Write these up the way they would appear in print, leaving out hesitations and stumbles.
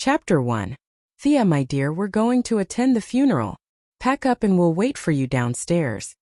Chapter 1. Thea, my dear, we're going to attend the funeral. Pack up and we'll wait for you downstairs.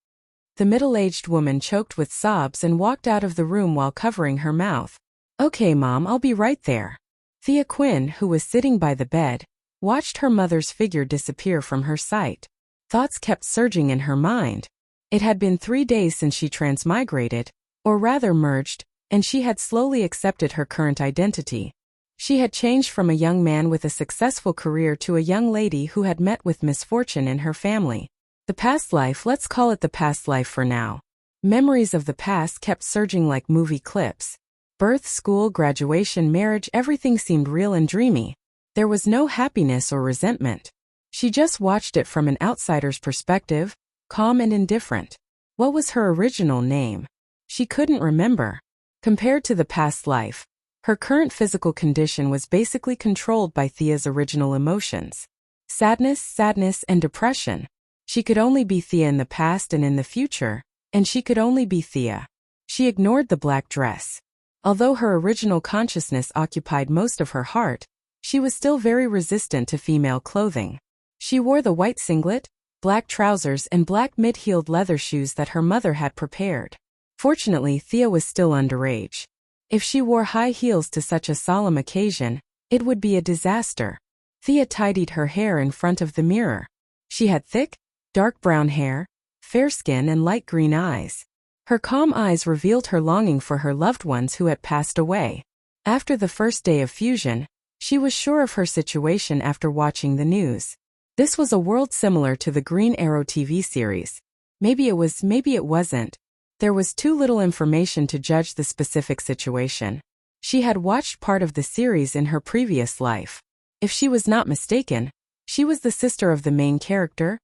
The middle-aged woman choked with sobs and walked out of the room while covering her mouth. Okay, Mom, I'll be right there. Thea Quinn, who was sitting by the bed, watched her mother's figure disappear from her sight. Thoughts kept surging in her mind. It had been 3 days since she transmigrated, or rather merged, and she had slowly accepted her current identity. She had changed from a young man with a successful career to a young lady who had met with misfortune in her family. The past life, let's call it the past life for now. Memories of the past kept surging like movie clips. Birth, school, graduation, marriage, everything seemed real and dreamy. There was no happiness or resentment. She just watched it from an outsider's perspective, calm and indifferent. What was her original name? She couldn't remember. Compared to the past life, her current physical condition was basically controlled by Thea's original emotions. Sadness, and depression. She could only be Thea in the past and in the future, and she could only be Thea. She ignored the black dress. Although her original consciousness occupied most of her heart, she was still very resistant to female clothing. She wore the white singlet, black trousers and black mid-heeled leather shoes that her mother had prepared. Fortunately, Thea was still underage. If she wore high heels to such a solemn occasion, it would be a disaster. Thea tidied her hair in front of the mirror. She had thick, dark brown hair, fair skin and light green eyes. Her calm eyes revealed her longing for her loved ones who had passed away. After the first day of fusion, she was sure of her situation after watching the news. This was a world similar to the Green Arrow TV series. Maybe it was, maybe it wasn't. There was too little information to judge the specific situation. She had watched part of the series in her previous life. If she was not mistaken, she was the sister of the main character,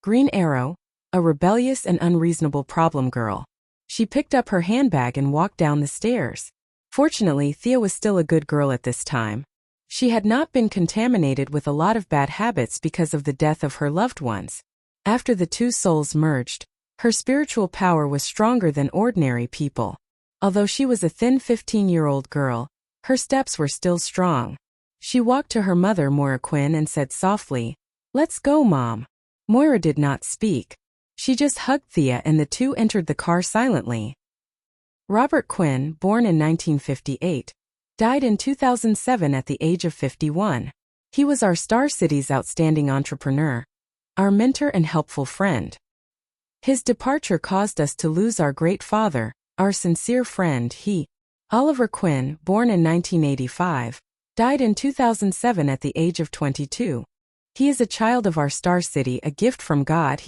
Green Arrow, a rebellious and unreasonable problem girl. She picked up her handbag and walked down the stairs. Fortunately, Thea was still a good girl at this time. She had not been contaminated with a lot of bad habits because of the death of her loved ones. After the two souls merged, her spiritual power was stronger than ordinary people. Although she was a thin 15-year-old girl, her steps were still strong. She walked to her mother, Moira Quinn, and said softly, "Let's go, Mom." Moira did not speak. She just hugged Thea and the two entered the car silently. Robert Quinn, born in 1958, died in 2007 at the age of 51. He was our Star City's outstanding entrepreneur, our mentor and helpful friend. His departure caused us to lose our great father, our sincere friend. Oliver Quinn, born in 1985, died in 2007 at the age of 22. He is a child of our Star City, a gift from God.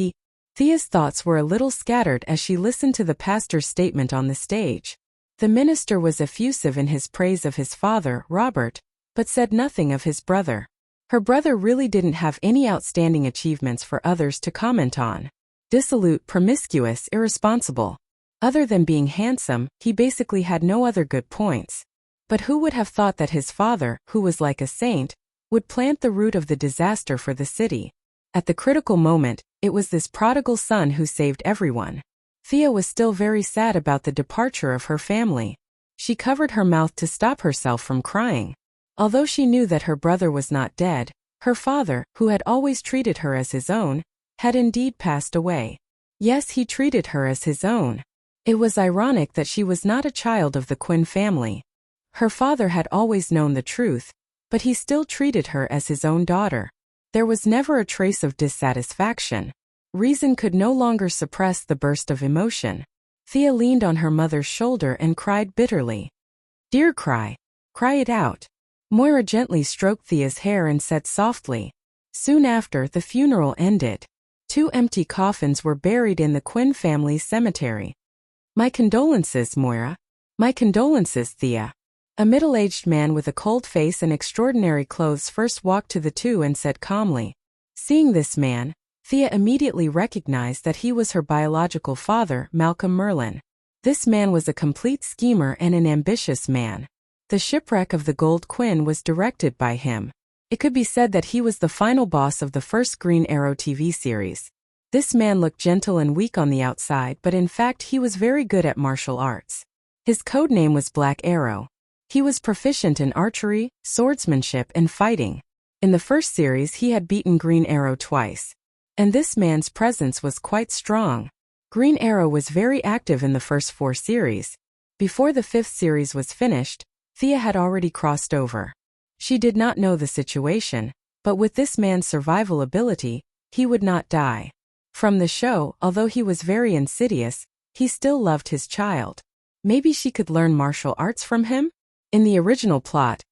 Thea's thoughts were a little scattered as she listened to the pastor's statement on the stage. The minister was effusive in his praise of his father, Robert, but said nothing of his brother. Her brother really didn't have any outstanding achievements for others to comment on. Dissolute, promiscuous, irresponsible. Other than being handsome, he basically had no other good points. But who would have thought that his father, who was like a saint, would plant the root of the disaster for the city? At the critical moment, it was this prodigal son who saved everyone. Thea was still very sad about the departure of her family. She covered her mouth to stop herself from crying. Although she knew that her brother was not dead, her father, who had always treated her as his own, had indeed passed away. Yes, he treated her as his own. It was ironic that she was not a child of the Quinn family. Her father had always known the truth, but he still treated her as his own daughter. There was never a trace of dissatisfaction. Reason could no longer suppress the burst of emotion. Thea leaned on her mother's shoulder and cried bitterly. "Dear, cry. Cry it out." Moira gently stroked Thea's hair and said softly. Soon after, the funeral ended. 2 empty coffins were buried in the Quinn family's cemetery. "My condolences, Moira." "My condolences, Thea." A middle-aged man with a cold face and extraordinary clothes first walked to the two and said calmly. Seeing this man, Thea immediately recognized that he was her biological father, Malcolm Merlin. This man was a complete schemer and an ambitious man. The shipwreck of the Gold Quinn was directed by him. It could be said that he was the final boss of the first Green Arrow TV series. This man looked gentle and weak on the outside, but in fact he was very good at martial arts. His code name was Black Arrow. He was proficient in archery, swordsmanship, and fighting. In the first series he had beaten Green Arrow twice. And this man's presence was quite strong. Green Arrow was very active in the first 4 series. Before the 5th series was finished, Thea had already crossed over. She did not know the situation, but with this man's survival ability, he would not die. From the show, although he was very insidious, he still loved his child. Maybe she could learn martial arts from him? In the original plot,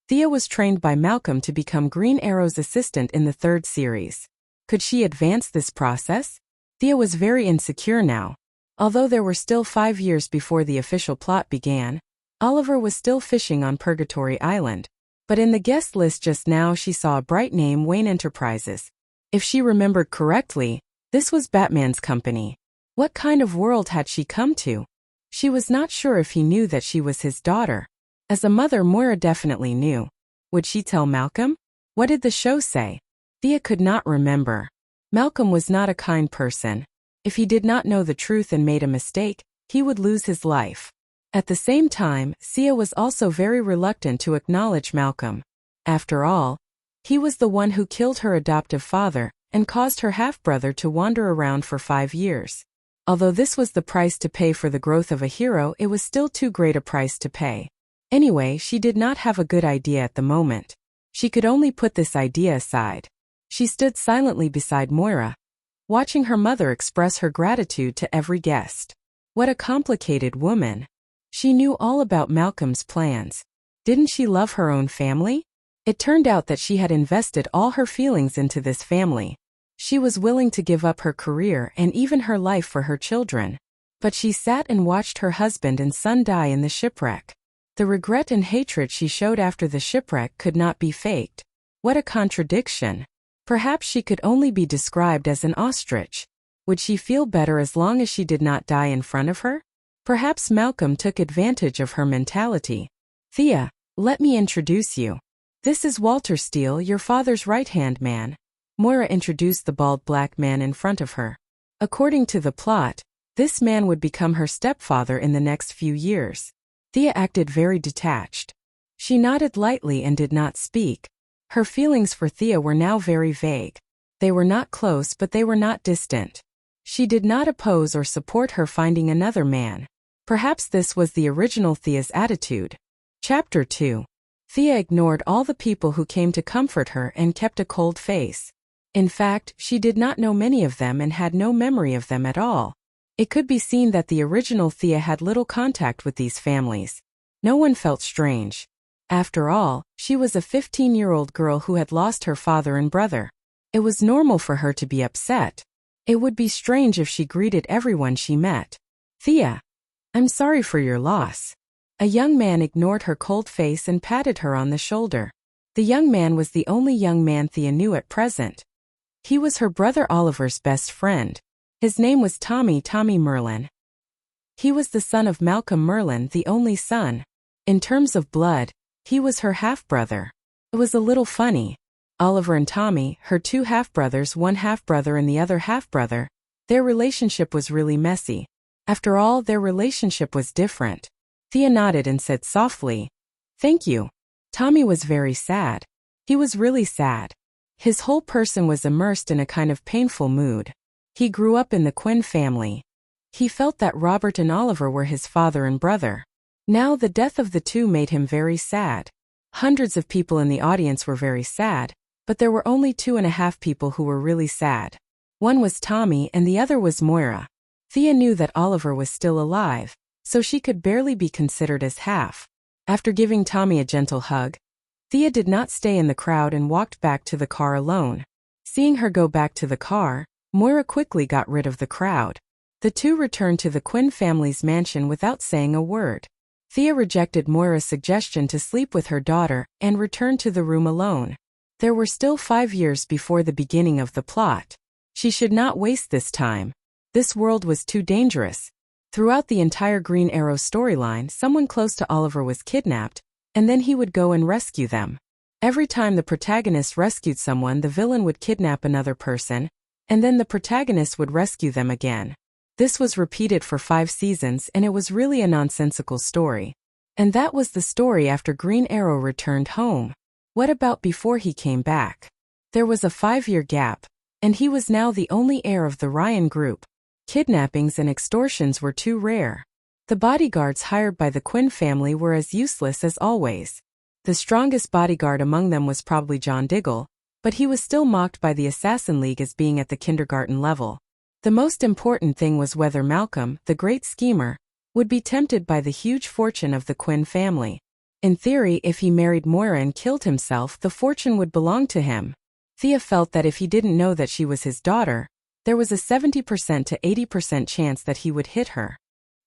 Thea was trained by Malcolm to become Green Arrow's assistant in the 3rd series. Could she advance this process? Thea was very insecure now. Although there were still 5 years before the official plot began, Oliver was still fishing on Purgatory Island. But in the guest list just now she saw a bright name, Wayne Enterprises. If she remembered correctly, this was Batman's company. What kind of world had she come to? She was not sure if he knew that she was his daughter. As a mother, Moira definitely knew. Would she tell Malcolm? What did the show say? Thea could not remember. Malcolm was not a kind person. If he did not know the truth and made a mistake, he would lose his life. At the same time, Thea was also very reluctant to acknowledge Malcolm. After all, he was the one who killed her adoptive father and caused her half-brother to wander around for 5 years. Although this was the price to pay for the growth of a hero, it was still too great a price to pay. Anyway, she did not have a good idea at the moment. She could only put this idea aside. She stood silently beside Moira, watching her mother express her gratitude to every guest. What a complicated woman. She knew all about Malcolm's plans. Didn't she love her own family? It turned out that she had invested all her feelings into this family. She was willing to give up her career and even her life for her children. But she sat and watched her husband and son die in the shipwreck. The regret and hatred she showed after the shipwreck could not be faked. What a contradiction. Perhaps she could only be described as an ostrich. Would she feel better as long as she did not die in front of her? Perhaps Malcolm took advantage of her mentality. Thea, let me introduce you. This is Walter Steele, your father's right-hand man. Moira introduced the bald black man in front of her. According to the plot, this man would become her stepfather in the next few years. Thea acted very detached. She nodded lightly and did not speak. Her feelings for Thea were now very vague. They were not close, but they were not distant. She did not oppose or support her finding another man. Perhaps this was the original Thea's attitude. Chapter 2. Thea ignored all the people who came to comfort her and kept a cold face. In fact, she did not know many of them and had no memory of them at all. It could be seen that the original Thea had little contact with these families. No one felt strange. After all, she was a 15-year-old girl who had lost her father and brother. It was normal for her to be upset. It would be strange if she greeted everyone she met. Thea, I'm sorry for your loss. A young man ignored her cold face and patted her on the shoulder. The young man was the only young man Thea knew at present. He was her brother Oliver's best friend. His name was Tommy Merlin. He was the son of Malcolm Merlin, the only son. In terms of blood, he was her half-brother. It was a little funny. Oliver and Tommy, her 2 half-brothers, one half-brother and the other half-brother, their relationship was really messy. After all, their relationship was different. Thea nodded and said softly, "Thank you." Tommy was very sad. He was really sad. His whole person was immersed in a kind of painful mood. He grew up in the Quinn family. He felt that Robert and Oliver were his father and brother. Now the death of the 2 made him very sad. Hundreds of people in the audience were very sad, but there were only 2.5 people who were really sad. One was Tommy and the other was Moira. Thea knew that Oliver was still alive, so she could barely be considered as half. After giving Tommy a gentle hug, Thea did not stay in the crowd and walked back to the car alone. Seeing her go back to the car, Moira quickly got rid of the crowd. The 2 returned to the Quinn family's mansion without saying a word. Thea rejected Moira's suggestion to sleep with her daughter and returned to the room alone. There were still 5 years before the beginning of the plot. She should not waste this time. This world was too dangerous. Throughout the entire Green Arrow storyline, someone close to Oliver was kidnapped, and then he would go and rescue them. Every time the protagonist rescued someone, the villain would kidnap another person, and then the protagonist would rescue them again. This was repeated for 5 seasons and it was really a nonsensical story. And that was the story after Green Arrow returned home. What about before he came back? There was a 5-year gap, and he was now the only heir of the Ryan group. Kidnappings and extortions were too rare. The bodyguards hired by the Quinn family were as useless as always. The strongest bodyguard among them was probably John Diggle, but he was still mocked by the Assassin League as being at the kindergarten level. The most important thing was whether Malcolm, the great schemer, would be tempted by the huge fortune of the Quinn family. In theory, if he married Moira and killed himself, the fortune would belong to him. Thea felt that if he didn't know that she was his daughter, there was a 70% to 80% chance that he would hit her.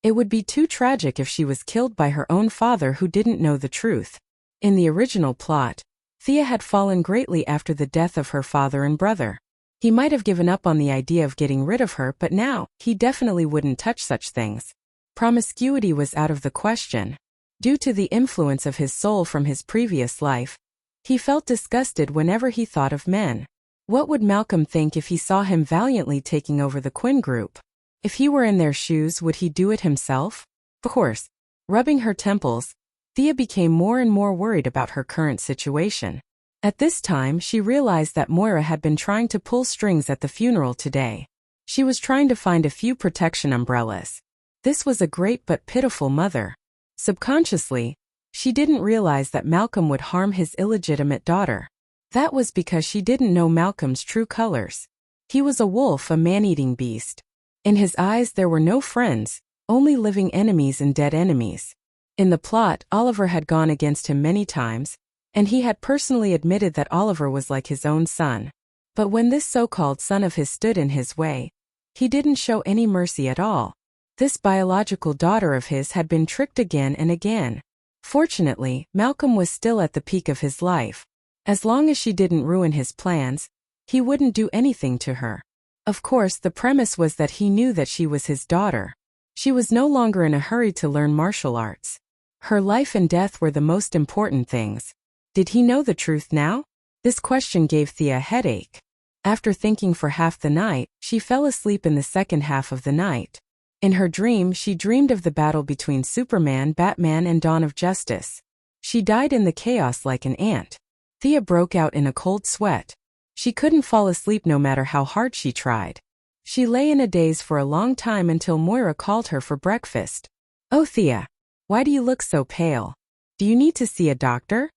It would be too tragic if she was killed by her own father who didn't know the truth. In the original plot, Thea had fallen greatly after the death of her father and brother. He might have given up on the idea of getting rid of her, but now, he definitely wouldn't touch such things. Promiscuity was out of the question. Due to the influence of his soul from his previous life, he felt disgusted whenever he thought of men. What would Malcolm think if he saw him valiantly taking over the Quinn group? If he were in their shoes, would he do it himself? Of course. Rubbing her temples, Thea became more and more worried about her current situation. At this time, she realized that Moira had been trying to pull strings at the funeral today. She was trying to find a few protection umbrellas. This was a great but pitiful mother. Subconsciously, she didn't realize that Malcolm would harm his illegitimate daughter. That was because she didn't know Malcolm's true colors. He was a wolf, a man-eating beast. In his eyes there were no friends, only living enemies and dead enemies. In the plot, Oliver had gone against him many times, and he had personally admitted that Oliver was like his own son. But when this so-called son of his stood in his way, he didn't show any mercy at all. This biological daughter of his had been tricked again and again. Fortunately, Malcolm was still at the peak of his life. As long as she didn't ruin his plans, he wouldn't do anything to her. Of course, the premise was that he knew that she was his daughter. She was no longer in a hurry to learn martial arts. Her life and death were the most important things. Did he know the truth now? This question gave Thea a headache. After thinking for half the night, she fell asleep in the second half of the night. In her dream, she dreamed of the battle between Superman, Batman, and Dawn of Justice. She died in the chaos like an ant. Thea broke out in a cold sweat. She couldn't fall asleep no matter how hard she tried. She lay in a daze for a long time until Moira called her for breakfast. "Oh, Thea, why do you look so pale? Do you need to see a doctor?"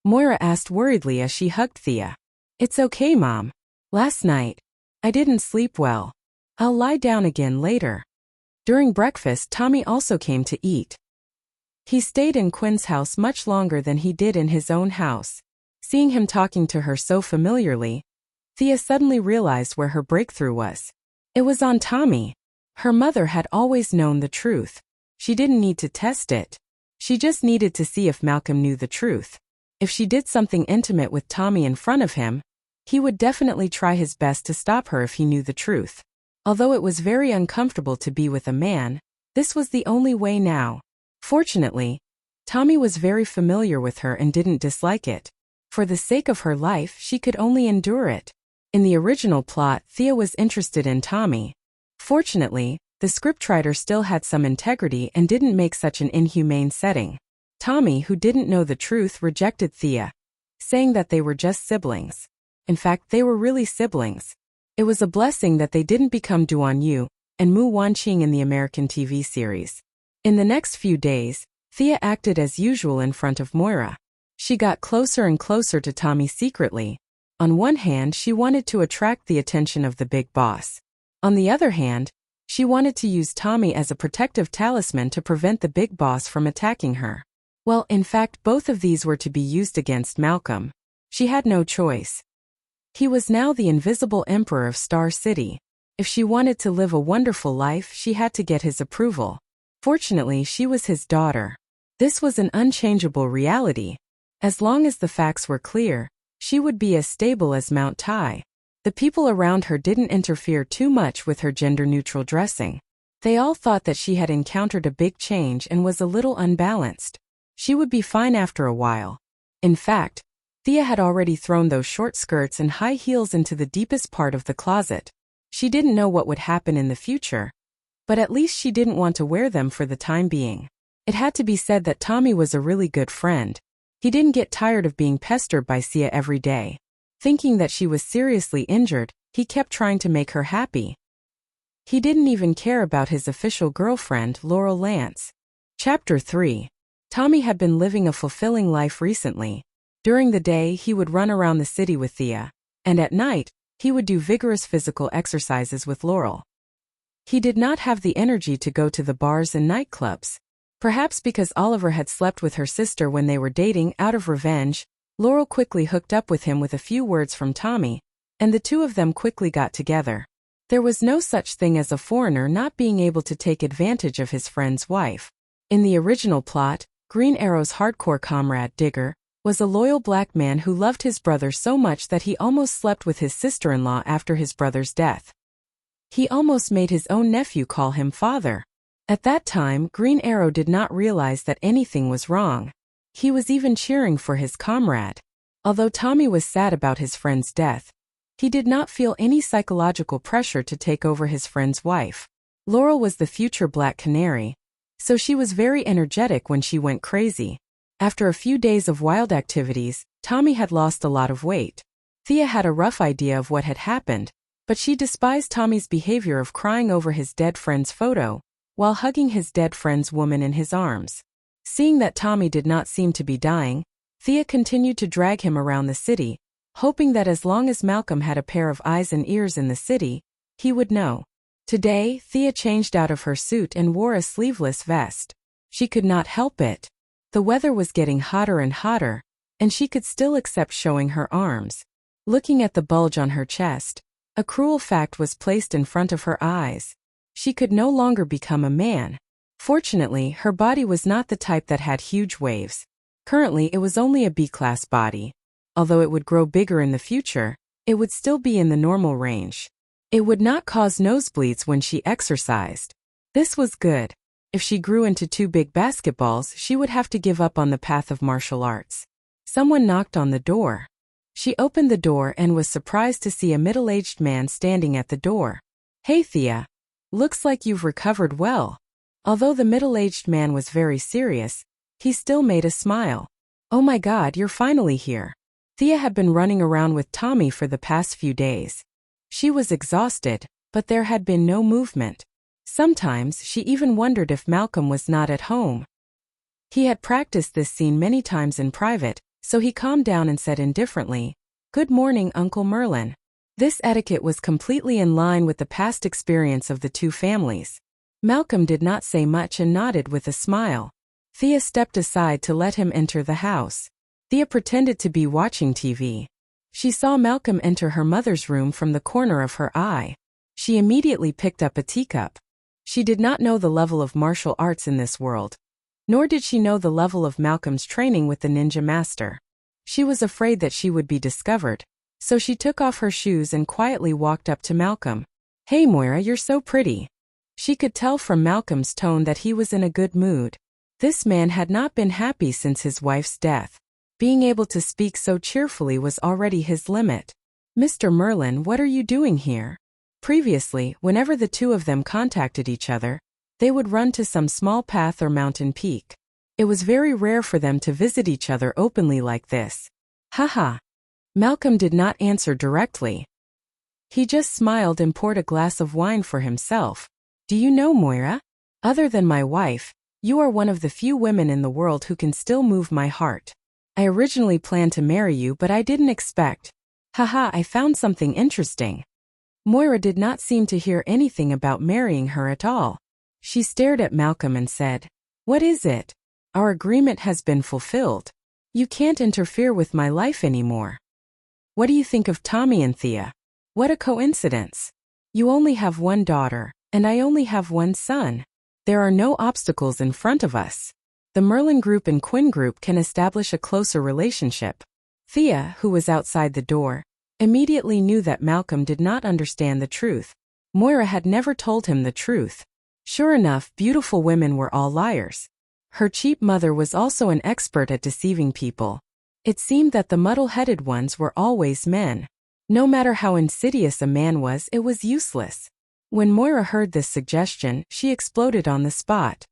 Moira asked worriedly as she hugged Thea. "It's okay, Mom. Last night, I didn't sleep well. I'll lie down again later." During breakfast, Tommy also came to eat. He stayed in Quinn's house much longer than he did in his own house. Seeing him talking to her so familiarly, Thea suddenly realized where her breakthrough was. It was on Tommy. Her mother had always known the truth. She didn't need to test it. She just needed to see if Malcolm knew the truth. If she did something intimate with Tommy in front of him, he would definitely try his best to stop her if he knew the truth. Although it was very uncomfortable to be with a man, this was the only way now. Fortunately, Tommy was very familiar with her and didn't dislike it. For the sake of her life, she could only endure it. In the original plot, Thea was interested in Tommy. Fortunately, the scriptwriter still had some integrity and didn't make such an inhumane setting. Tommy, who didn't know the truth, rejected Thea, saying that they were just siblings. In fact, they were really siblings. It was a blessing that they didn't become Duan Yu and Mu Wanqing in the American TV series. In the next few days, Thea acted as usual in front of Moira. She got closer and closer to Tommy secretly. On one hand, she wanted to attract the attention of the big boss. On the other hand, she wanted to use Tommy as a protective talisman to prevent the big boss from attacking her. Well, in fact, both of these were to be used against Malcolm. She had no choice. He was now the invisible emperor of Star City. If she wanted to live a wonderful life, she had to get his approval. Fortunately, she was his daughter. This was an unchangeable reality. As long as the facts were clear, she would be as stable as Mount Tai. The people around her didn't interfere too much with her gender-neutral dressing. They all thought that she had encountered a big change and was a little unbalanced. She would be fine after a while. In fact, Thea had already thrown those short skirts and high heels into the deepest part of the closet. She didn't know what would happen in the future, but at least she didn't want to wear them for the time being. It had to be said that Tommy was a really good friend. He didn't get tired of being pestered by Sia every day. Thinking that she was seriously injured, he kept trying to make her happy. He didn't even care about his official girlfriend, Laurel Lance. Chapter 3. Tommy had been living a fulfilling life recently. During the day, he would run around the city with Thea, and at night, he would do vigorous physical exercises with Laurel. He did not have the energy to go to the bars and nightclubs. Perhaps because Oliver had slept with her sister when they were dating out of revenge, Laurel quickly hooked up with him with a few words from Tommy, and the two of them quickly got together. There was no such thing as a foreigner not being able to take advantage of his friend's wife. In the original plot, Green Arrow's hardcore comrade, Digger, was a loyal black man who loved his brother so much that he almost slept with his sister-in-law after his brother's death. He almost made his own nephew call him father. At that time, Green Arrow did not realize that anything was wrong. He was even cheering for his comrade. Although Tommy was sad about his friend's death, he did not feel any psychological pressure to take over his friend's wife. Laurel was the future Black Canary, so she was very energetic when she went crazy. After a few days of wild activities, Tommy had lost a lot of weight. Thea had a rough idea of what had happened, but she despised Tommy's behavior of crying over his dead friend's photo, while hugging his dead friend's woman in his arms. Seeing that Tommy did not seem to be dying, Thea continued to drag him around the city, hoping that as long as Malcolm had a pair of eyes and ears in the city, he would know. Today, Thea changed out of her suit and wore a sleeveless vest. She could not help it. The weather was getting hotter and hotter, and she could still accept showing her arms. Looking at the bulge on her chest, a cruel fact was placed in front of her eyes. She could no longer become a man. Fortunately, her body was not the type that had huge waves. Currently, it was only a B-class body. Although it would grow bigger in the future, it would still be in the normal range. It would not cause nosebleeds when she exercised. This was good. If she grew into two big basketballs, she would have to give up on the path of martial arts. Someone knocked on the door. She opened the door and was surprised to see a middle-aged man standing at the door. "Hey Thea. Looks like you've recovered well." Although the middle-aged man was very serious, he still made a smile. "Oh my God, you're finally here." Thea had been running around with Tommy for the past few days. She was exhausted, but there had been no movement. Sometimes she even wondered if Malcolm was not at home. He had practiced this scene many times in private, so he calmed down and said indifferently, "Good morning, Uncle Merlin." This etiquette was completely in line with the past experience of the two families. Malcolm did not say much and nodded with a smile. Thea stepped aside to let him enter the house. Thea pretended to be watching TV. She saw Malcolm enter her mother's room from the corner of her eye. She immediately picked up a teacup. She did not know the level of martial arts in this world, nor did she know the level of Malcolm's training with the ninja master. She was afraid that she would be discovered, so she took off her shoes and quietly walked up to Malcolm. "Hey Moira, you're so pretty." She could tell from Malcolm's tone that he was in a good mood. This man had not been happy since his wife's death. Being able to speak so cheerfully was already his limit. "Mr. Merlin, what are you doing here?" Previously, whenever the two of them contacted each other, they would run to some small path or mountain peak. It was very rare for them to visit each other openly like this. Haha. Malcolm did not answer directly. He just smiled and poured a glass of wine for himself. "Do you know, Moira? Other than my wife, you are one of the few women in the world who can still move my heart. I originally planned to marry you, but I didn't expect. Haha, I found something interesting." Moira did not seem to hear anything about marrying her at all. She stared at Malcolm and said, "What is it? Our agreement has been fulfilled. You can't interfere with my life anymore. What do you think of Tommy and Thea? What a coincidence. You only have one daughter, and I only have one son. There are no obstacles in front of us. The Merlin Group and Quinn Group can establish a closer relationship." Thea, who was outside the door, immediately knew that Malcolm did not understand the truth. Moira had never told him the truth. Sure enough, beautiful women were all liars. Her cheap mother was also an expert at deceiving people. It seemed that the muddle-headed ones were always men. No matter how insidious a man was, it was useless. When Moira heard this suggestion, she exploded on the spot.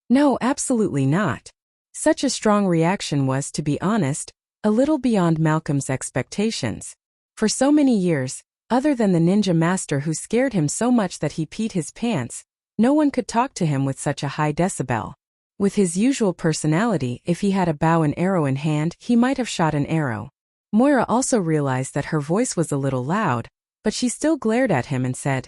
"No, absolutely not. Such a strong reaction was, to be honest, a little beyond Malcolm's expectations. For so many years, other than the ninja master who scared him so much that he peed his pants, no one could talk to him with such a high decibel. With his usual personality, if he had a bow and arrow in hand, he might have shot an arrow. Moira also realized that her voice was a little loud, but she still glared at him and said,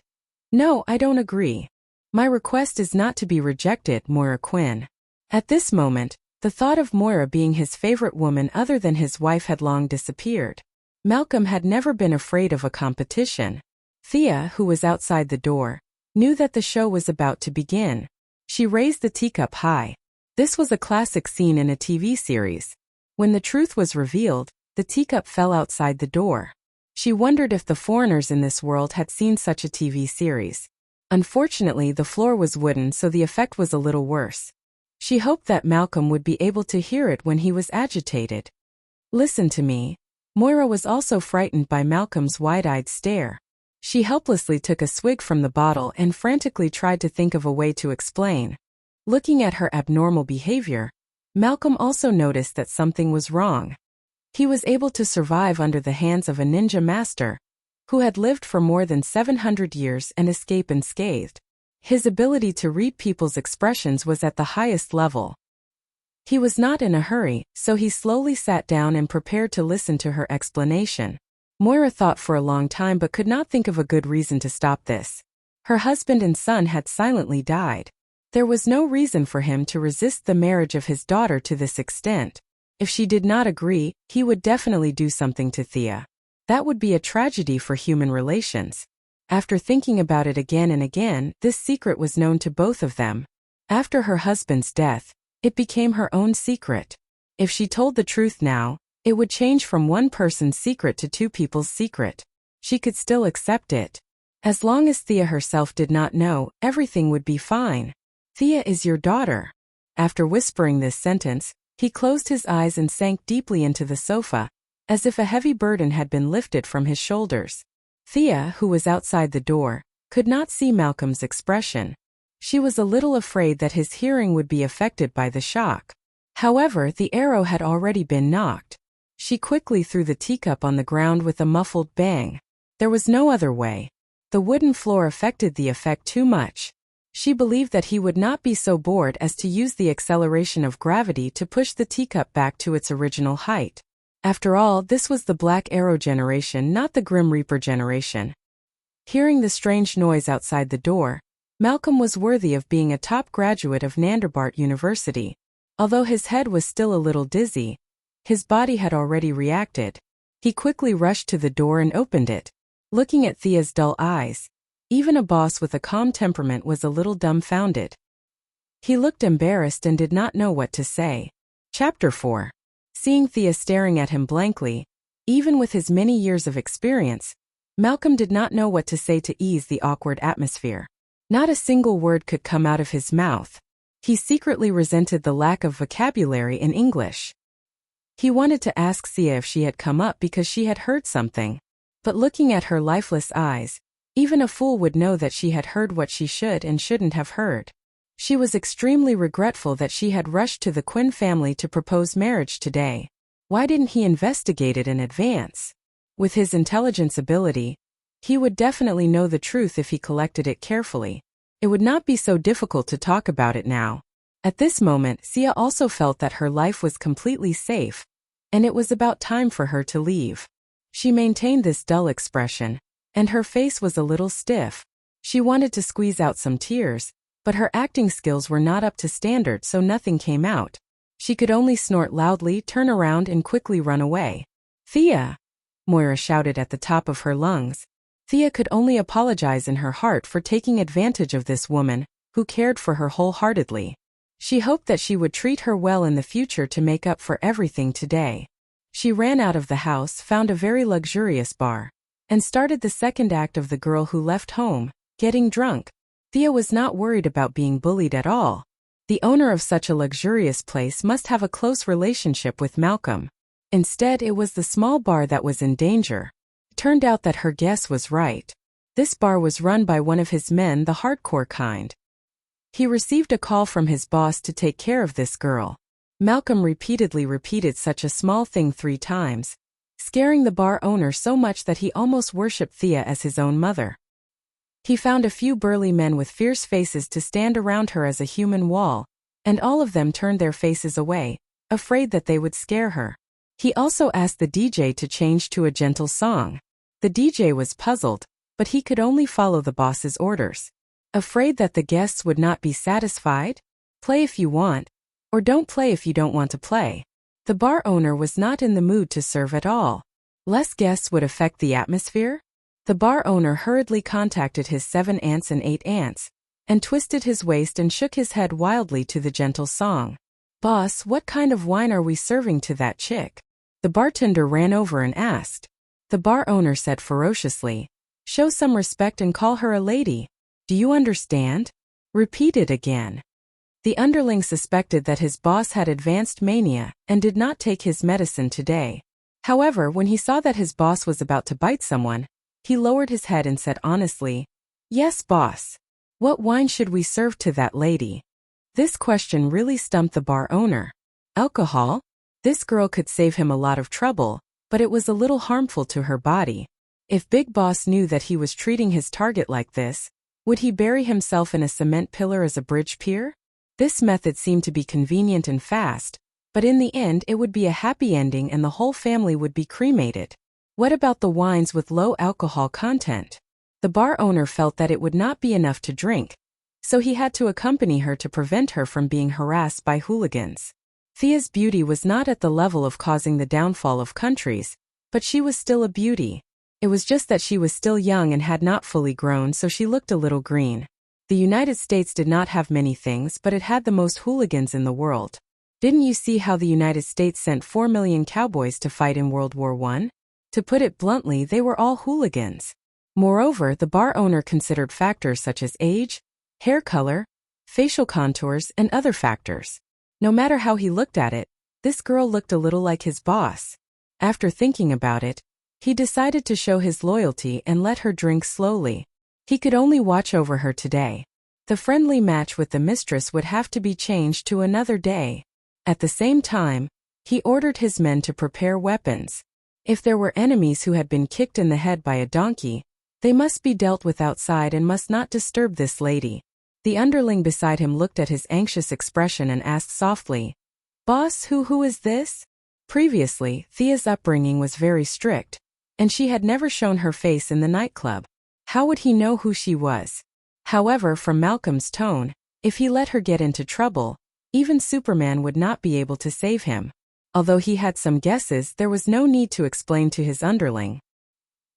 "No, I don't agree. My request is not to be rejected, Moira Quinn." At this moment, the thought of Moira being his favorite woman other than his wife had long disappeared. Malcolm had never been afraid of a competition. Thea, who was outside the door, knew that the show was about to begin. She raised the teacup high. This was a classic scene in a TV series. When the truth was revealed, the teacup fell outside the door. She wondered if the foreigners in this world had seen such a TV series. Unfortunately, the floor was wooden, so the effect was a little worse. She hoped that Malcolm would be able to hear it when he was agitated. "Listen to me." Moira was also frightened by Malcolm's wide-eyed stare. She helplessly took a swig from the bottle and frantically tried to think of a way to explain. Looking at her abnormal behavior, Malcolm also noticed that something was wrong. He was able to survive under the hands of a ninja master, who had lived for more than 700 years and escape unscathed. His ability to read people's expressions was at the highest level. He was not in a hurry, so he slowly sat down and prepared to listen to her explanation. Moira thought for a long time but could not think of a good reason to stop this. Her husband and son had silently died. There was no reason for him to resist the marriage of his daughter to this extent. If she did not agree, he would definitely do something to Thea. That would be a tragedy for human relations. After thinking about it again and again, this secret was known to both of them. After her husband's death, it became her own secret. If she told the truth now, it would change from one person's secret to two people's secret. She could still accept it. As long as Thea herself did not know, everything would be fine. "Thea is your daughter." After whispering this sentence, he closed his eyes and sank deeply into the sofa, as if a heavy burden had been lifted from his shoulders. Thea, who was outside the door, could not see Malcolm's expression. She was a little afraid that his hearing would be affected by the shock. However, the arrow had already been knocked. She quickly threw the teacup on the ground with a muffled bang. There was no other way. The wooden floor affected the effect too much. She believed that he would not be so bored as to use the acceleration of gravity to push the teacup back to its original height. After all, this was the Black Arrow generation, not the Grim Reaper generation. Hearing the strange noise outside the door, Malcolm was worthy of being a top graduate of Nanderbart University. Although his head was still a little dizzy, his body had already reacted. He quickly rushed to the door and opened it. Looking at Thea's dull eyes, even a boss with a calm temperament was a little dumbfounded. He looked embarrassed and did not know what to say. Chapter 4. Seeing Thea staring at him blankly, even with his many years of experience, Malcolm did not know what to say to ease the awkward atmosphere. Not a single word could come out of his mouth. He secretly resented the lack of vocabulary in English. He wanted to ask Thea if she had come up because she had heard something, but looking at her lifeless eyes, even a fool would know that she had heard what she should and shouldn't have heard. She was extremely regretful that she had rushed to the Quinn family to propose marriage today. Why didn't he investigate it in advance? With his intelligence ability, he would definitely know the truth if he collected it carefully. It would not be so difficult to talk about it now. At this moment, Thea also felt that her life was completely safe, and it was about time for her to leave. She maintained this dull expression, and her face was a little stiff. She wanted to squeeze out some tears, but her acting skills were not up to standard, so nothing came out. She could only snort loudly, turn around, and quickly run away. "Thea!" Moira shouted at the top of her lungs. Thea could only apologize in her heart for taking advantage of this woman, who cared for her wholeheartedly. She hoped that she would treat her well in the future to make up for everything today. She ran out of the house, found a very luxurious bar, and started the second act of The Girl Who Left Home, getting drunk. Thea was not worried about being bullied at all. The owner of such a luxurious place must have a close relationship with Malcolm. Instead, it was the small bar that was in danger. It turned out that her guess was right. This bar was run by one of his men, the hardcore kind. He received a call from his boss to take care of this girl. Malcolm repeatedly repeated such a small thing 3 times, scaring the bar owner so much that he almost worshipped Thea as his own mother. He found a few burly men with fierce faces to stand around her as a human wall, and all of them turned their faces away, afraid that they would scare her. He also asked the DJ to change to a gentle song. The DJ was puzzled, but he could only follow the boss's orders. Afraid that the guests would not be satisfied? Play if you want, or don't play if you don't want to play. The bar owner was not in the mood to serve at all. Less guests would affect the atmosphere? The bar owner hurriedly contacted his 7 aunts and 8 aunts, and twisted his waist and shook his head wildly to the gentle song. "Boss, what kind of wine are we serving to that chick?" The bartender ran over and asked. The bar owner said ferociously, "Show some respect and call her a lady. Do you understand?" Repeat it again. The underling suspected that his boss had advanced mania and did not take his medicine today. However, when he saw that his boss was about to bite someone, he lowered his head and said honestly, "Yes, boss. What wine should we serve to that lady?" This question really stumped the bar owner. Alcohol? This girl could save him a lot of trouble, but it was a little harmful to her body. If Big Boss knew that he was treating his target like this, would he bury himself in a cement pillar as a bridge pier? This method seemed to be convenient and fast, but in the end it would be a happy ending and the whole family would be cremated. What about the wines with low alcohol content? The bar owner felt that it would not be enough to drink, so he had to accompany her to prevent her from being harassed by hooligans. Thea's beauty was not at the level of causing the downfall of countries, but she was still a beauty. It was just that she was still young and had not fully grown, so she looked a little green. The United States did not have many things, but it had the most hooligans in the world. Didn't you see how the United States sent 4 million cowboys to fight in World War I? To put it bluntly, they were all hooligans. Moreover, the bar owner considered factors such as age, hair color, facial contours, and other factors. No matter how he looked at it, this girl looked a little like his boss. After thinking about it, he decided to show his loyalty and let her drink slowly. He could only watch over her today. The friendly match with the mistress would have to be changed to another day. At the same time, he ordered his men to prepare weapons. If there were enemies who had been kicked in the head by a donkey, they must be dealt with outside and must not disturb this lady. The underling beside him looked at his anxious expression and asked softly, "Boss, who is this?" Previously, Thea's upbringing was very strict, and she had never shown her face in the nightclub. How would he know who she was? However, from Malcolm's tone, if he let her get into trouble, even Superman would not be able to save him. Although he had some guesses, there was no need to explain to his underling.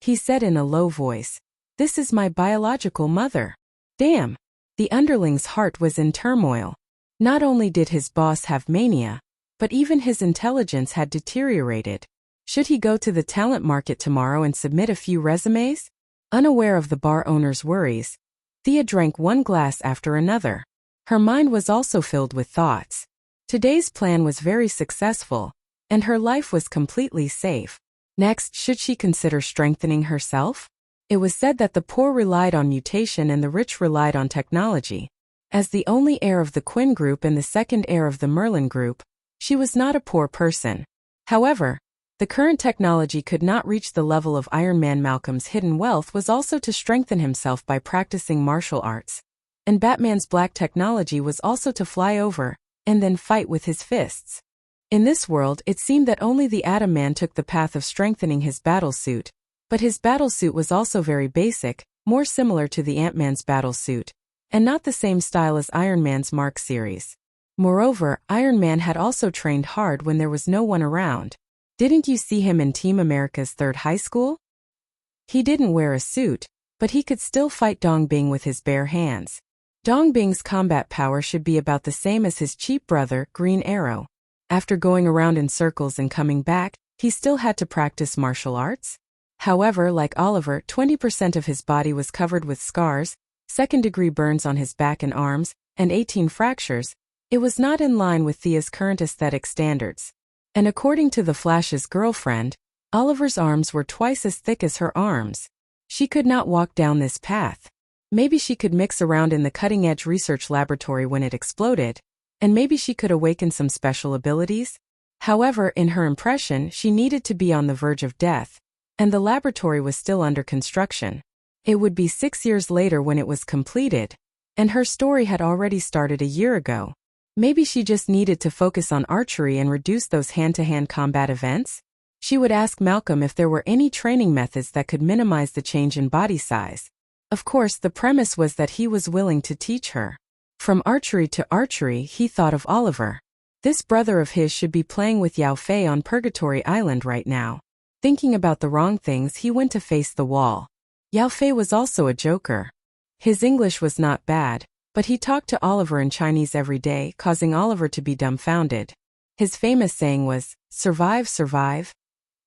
He said in a low voice, "This is my biological mother." Damn! The underling's heart was in turmoil. Not only did his boss have mania, but even his intelligence had deteriorated. Should he go to the talent market tomorrow and submit a few resumes? Unaware of the bar owner's worries, Thea drank one glass after another. Her mind was also filled with thoughts. Today's plan was very successful, and her life was completely safe. Next, should she consider strengthening herself? It was said that the poor relied on mutation and the rich relied on technology. As the only heir of the Quinn group and the second heir of the Merlin group, she was not a poor person. However, the current technology could not reach the level of Iron Man. Malcolm's hidden wealth was also to strengthen himself by practicing martial arts. And Batman's black technology was also to fly over and then fight with his fists. In this world, it seemed that only the Atom Man took the path of strengthening his battlesuit, but his battlesuit was also very basic, more similar to the Ant-Man's battlesuit, and not the same style as Iron Man's Mark series. Moreover, Iron Man had also trained hard when there was no one around. Didn't you see him in Team America's third high school? He didn't wear a suit, but he could still fight Dongbing with his bare hands. Dongbing's combat power should be about the same as his cheap brother, Green Arrow. After going around in circles and coming back, he still had to practice martial arts. However, like Oliver, 20% of his body was covered with scars, second-degree burns on his back and arms, and 18 fractures. It was not in line with Thea's current aesthetic standards. And according to the Flash's girlfriend, Oliver's arms were twice as thick as her arms. She could not walk down this path. Maybe she could mix around in the cutting-edge research laboratory when it exploded, And maybe she could awaken some special abilities? However, in her impression, she needed to be on the verge of death, and the laboratory was still under construction. It would be 6 years later when it was completed, and her story had already started a year ago. Maybe she just needed to focus on archery and reduce those hand-to-hand combat events? She would ask Malcolm if there were any training methods that could minimize the change in body size. Of course, the premise was that he was willing to teach her. From archery to archery, he thought of Oliver. This brother of his should be playing with Yao Fei on Purgatory Island right now. Thinking about the wrong things, he went to face the wall. Yao Fei was also a joker. His English was not bad, but he talked to Oliver in Chinese every day, causing Oliver to be dumbfounded. His famous saying was, "Survive, survive."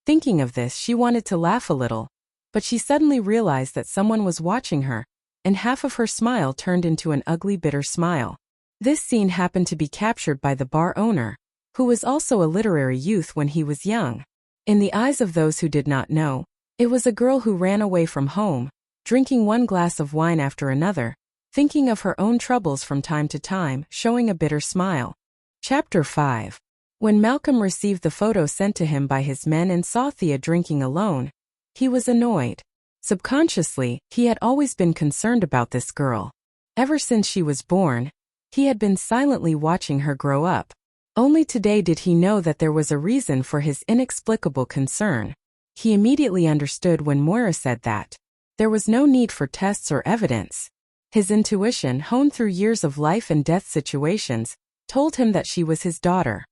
Thinking of this, she wanted to laugh a little, but she suddenly realized that someone was watching her, and half of her smile turned into an ugly, bitter smile. This scene happened to be captured by the bar owner, who was also a literary youth when he was young. In the eyes of those who did not know, it was a girl who ran away from home, drinking one glass of wine after another, thinking of her own troubles from time to time, showing a bitter smile. Chapter 5. When Malcolm received the photo sent to him by his men and saw Thea drinking alone, he was annoyed. Subconsciously, he had always been concerned about this girl. Ever since she was born, he had been silently watching her grow up. Only today did he know that there was a reason for his inexplicable concern. He immediately understood when Moira said that there was no need for tests or evidence. His intuition, honed through years of life and death situations, told him that she was his daughter.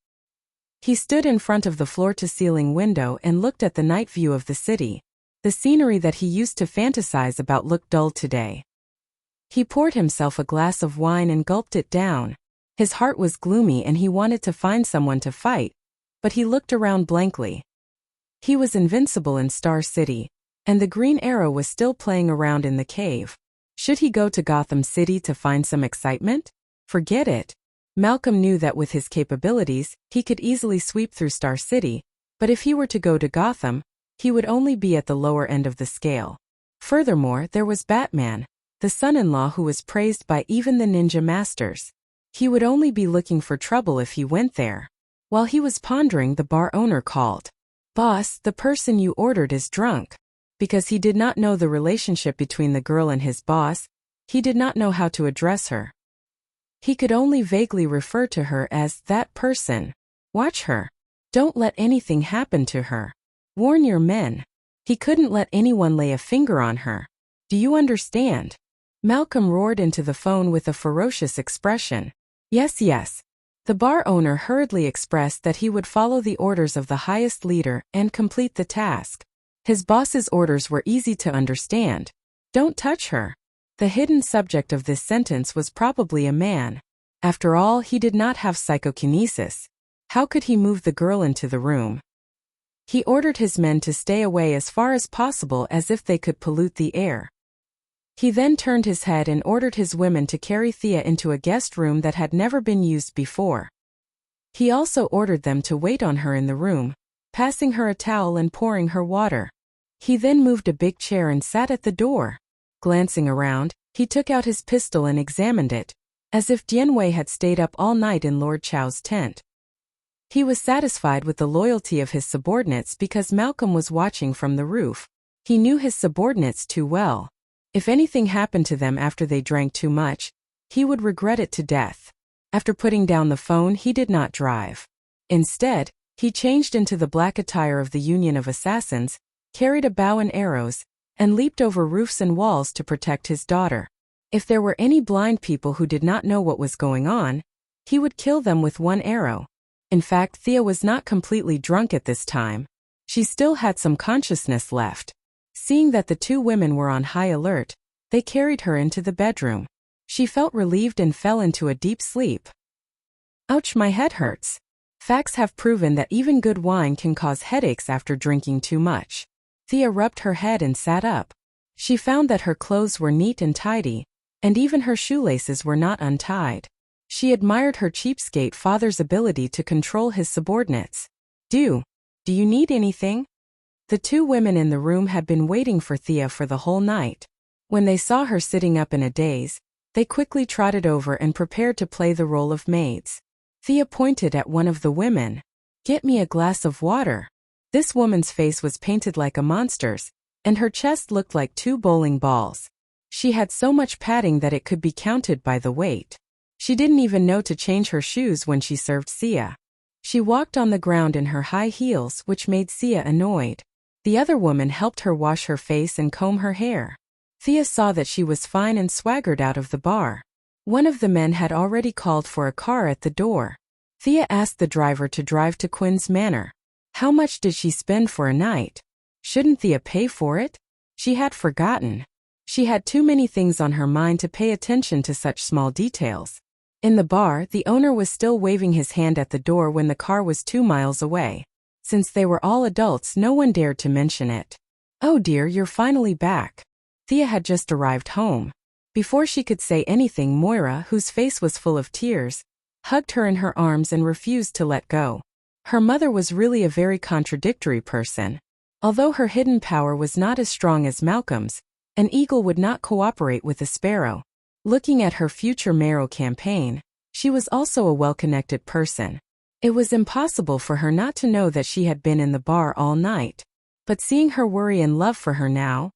He stood in front of the floor-to-ceiling window and looked at the night view of the city. The scenery that he used to fantasize about looked dull today. He poured himself a glass of wine and gulped it down. His heart was gloomy and he wanted to find someone to fight, but he looked around blankly. He was invincible in Star City, and the Green Arrow was still playing around in the cave. Should he go to Gotham City to find some excitement? Forget it. Malcolm knew that with his capabilities, he could easily sweep through Star City, but if he were to go to Gotham, he would only be at the lower end of the scale. Furthermore, there was Batman, the son-in-law who was praised by even the ninja masters. He would only be looking for trouble if he went there. While he was pondering, the bar owner called. "Boss, the person you ordered is drunk." Because he did not know the relationship between the girl and his boss, he did not know how to address her. He could only vaguely refer to her as that person. Watch her. Don't let anything happen to her. Warn your men. He couldn't let anyone lay a finger on her. Do you understand? Malcolm roared into the phone with a ferocious expression. Yes, yes. The bar owner hurriedly expressed that he would follow the orders of the highest leader and complete the task. His boss's orders were easy to understand. Don't touch her. The hidden subject of this sentence was probably a man. After all, he did not have psychokinesis. How could he move the girl into the room? He ordered his men to stay away as far as possible as if they could pollute the air. He then turned his head and ordered his women to carry Thea into a guest room that had never been used before. He also ordered them to wait on her in the room, passing her a towel and pouring her water. He then moved a big chair and sat at the door. Glancing around, he took out his pistol and examined it, as if Jianwei had stayed up all night in Lord Chao's tent. He was satisfied with the loyalty of his subordinates because Malcolm was watching from the roof. He knew his subordinates too well. If anything happened to them after they drank too much, he would regret it to death. After putting down the phone, he did not drive. Instead, he changed into the black attire of the Union of Assassins, carried a bow and arrows, and leaped over roofs and walls to protect his daughter. If there were any blind people who did not know what was going on, he would kill them with one arrow. In fact, Thea was not completely drunk at this time. She still had some consciousness left. Seeing that the two women were on high alert, they carried her into the bedroom. She felt relieved and fell into a deep sleep. Ouch, my head hurts. Facts have proven that even good wine can cause headaches after drinking too much. Thea rubbed her head and sat up. She found that her clothes were neat and tidy, and even her shoelaces were not untied. She admired her cheapskate father's ability to control his subordinates. Do you need anything? The two women in the room had been waiting for Thea for the whole night. When they saw her sitting up in a daze, they quickly trotted over and prepared to play the role of maids. Thea pointed at one of the women. "Get me a glass of water." This woman's face was painted like a monster's, and her chest looked like 2 bowling balls. She had so much padding that it could be counted by the weight. She didn't even know to change her shoes when she served Sia. She walked on the ground in her high heels, which made Sia annoyed. The other woman helped her wash her face and comb her hair. Thea saw that she was fine and swaggered out of the bar. One of the men had already called for a car at the door. Thea asked the driver to drive to Quinn's Manor. How much did she spend for a night? Shouldn't Thea pay for it? She had forgotten. She had too many things on her mind to pay attention to such small details. In the bar, the owner was still waving his hand at the door when the car was 2 miles away. Since they were all adults, no one dared to mention it. "Oh dear, you're finally back." Thea had just arrived home. Before she could say anything, Moira, whose face was full of tears, hugged her in her arms and refused to let go. Her mother was really a very contradictory person. Although her hidden power was not as strong as Malcolm's, an eagle would not cooperate with a sparrow. Looking at her future mayoral campaign, she was also a well-connected person. It was impossible for her not to know that she had been in the bar all night. But seeing her worry and love for her now,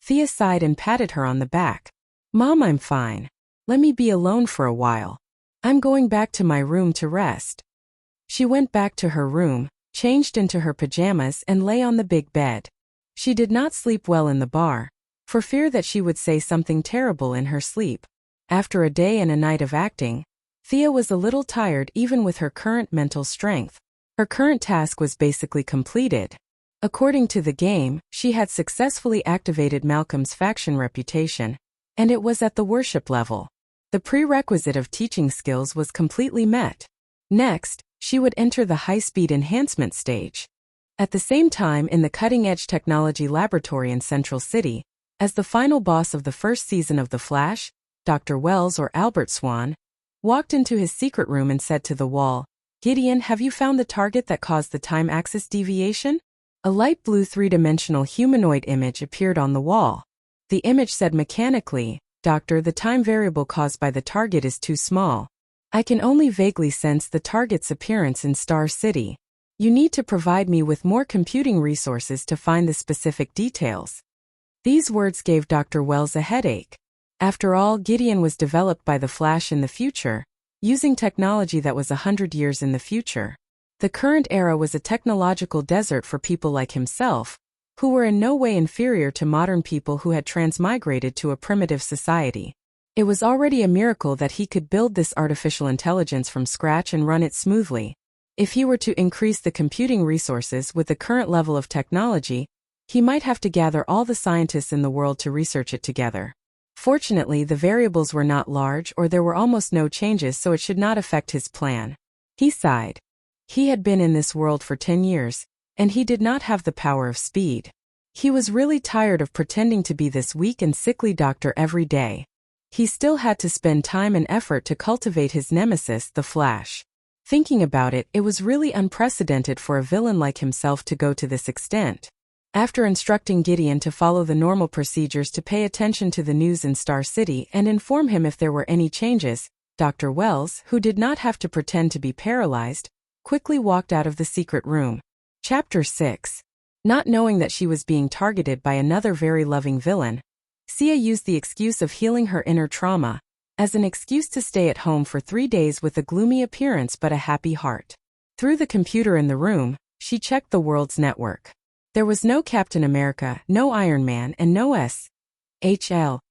Thea sighed and patted her on the back. "Mom, I'm fine. Let me be alone for a while. I'm going back to my room to rest." She went back to her room, changed into her pajamas and lay on the big bed. She did not sleep well in the bar, for fear that she would say something terrible in her sleep. After a day and a night of acting, Thea was a little tired even with her current mental strength. Her current task was basically completed. According to the game, she had successfully activated Malcolm's faction reputation, and it was at the worship level. The prerequisite of teaching skills was completely met. Next, she would enter the high-speed enhancement stage. At the same time, in the cutting-edge technology laboratory in Central City, as the final boss of the first season of The Flash, Dr. Wells, or Albert Swan, walked into his secret room and said to the wall, "Gideon, have you found the target that caused the time axis deviation?" A light blue 3-dimensional humanoid image appeared on the wall. The image said mechanically, "Doctor, the time variable caused by the target is too small. I can only vaguely sense the target's appearance in Star City. You need to provide me with more computing resources to find the specific details." These words gave Dr. Wells a headache. After all, Gideon was developed by the Flash in the future, using technology that was 100 years in the future. The current era was a technological desert for people like himself, who were in no way inferior to modern people who had transmigrated to a primitive society. It was already a miracle that he could build this artificial intelligence from scratch and run it smoothly. If he were to increase the computing resources with the current level of technology, he might have to gather all the scientists in the world to research it together. Fortunately, the variables were not large or there were almost no changes, so it should not affect his plan. He sighed. He had been in this world for 10 years, and he did not have the power of speed. He was really tired of pretending to be this weak and sickly doctor every day. He still had to spend time and effort to cultivate his nemesis, the Flash. Thinking about it, it was really unprecedented for a villain like himself to go to this extent. After instructing Gideon to follow the normal procedures to pay attention to the news in Star City and inform him if there were any changes, Dr. Wells, who did not have to pretend to be paralyzed, quickly walked out of the secret room. Chapter 6. Not knowing that she was being targeted by another very loving villain, Sia used the excuse of healing her inner trauma as an excuse to stay at home for 3 days with a gloomy appearance but a happy heart. Through the computer in the room, she checked the world's network. There was no Captain America, no Iron Man, and no S.H.L.D.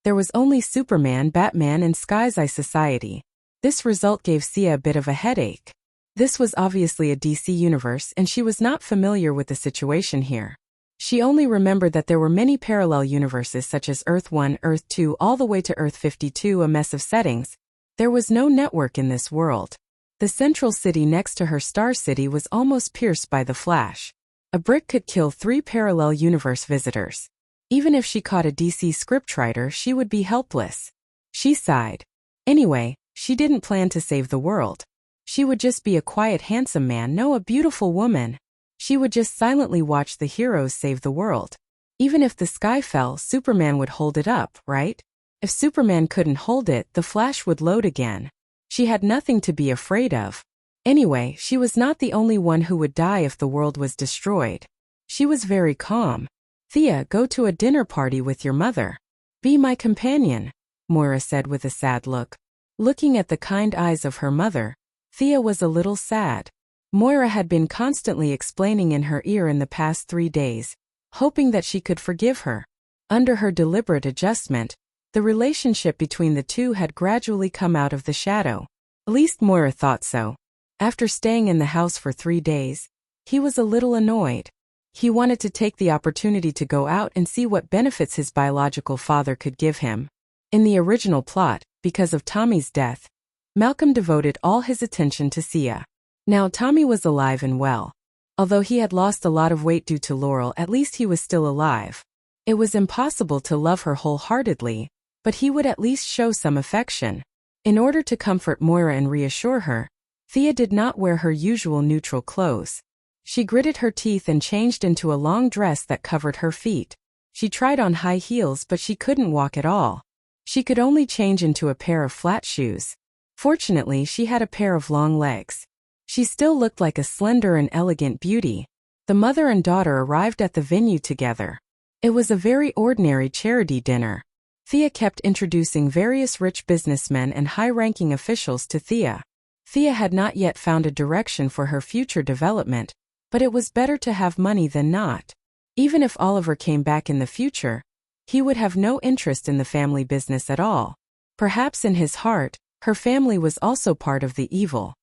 There was only Superman, Batman, and Sky's Eye Society. This result gave Sia a bit of a headache. This was obviously a DC universe, and she was not familiar with the situation here. She only remembered that there were many parallel universes such as Earth 1, Earth 2, all the way to Earth 52, a mess of settings. There was no network in this world. The central city next to her Star City was almost pierced by the Flash. A brick could kill 3 parallel universe visitors. Even if she caught a DC scriptwriter, she would be helpless. She sighed. Anyway, she didn't plan to save the world. She would just be a quiet, handsome man, no, a beautiful woman. She would just silently watch the heroes save the world. Even if the sky fell, Superman would hold it up, right? If Superman couldn't hold it, the Flash would load again. She had nothing to be afraid of. Anyway, she was not the only one who would die if the world was destroyed. She was very calm. Thea, go to a dinner party with your mother. Be my companion, Moira said with a sad look. Looking at the kind eyes of her mother, Thea was a little sad. Moira had been constantly explaining in her ear in the past 3 days, hoping that she could forgive her. Under her deliberate adjustment, the relationship between the two had gradually come out of the shadow. At least Moira thought so. After staying in the house for 3 days, he was a little annoyed. He wanted to take the opportunity to go out and see what benefits his biological father could give him. In the original plot, because of Tommy's death, Malcolm devoted all his attention to Sia. Now Tommy was alive and well. Although he had lost a lot of weight due to Laurel, at least he was still alive. It was impossible to love her wholeheartedly, but he would at least show some affection. In order to comfort Moira and reassure her, Thea did not wear her usual neutral clothes. She gritted her teeth and changed into a long dress that covered her feet. She tried on high heels, but she couldn't walk at all. She could only change into a pair of flat shoes. Fortunately, she had a pair of long legs. She still looked like a slender and elegant beauty. The mother and daughter arrived at the venue together. It was a very ordinary charity dinner. Thea kept introducing various rich businessmen and high-ranking officials to Thea. Thea had not yet found a direction for her future development, but it was better to have money than not. Even if Oliver came back in the future, he would have no interest in the family business at all. Perhaps in his heart, her family was also part of the evil.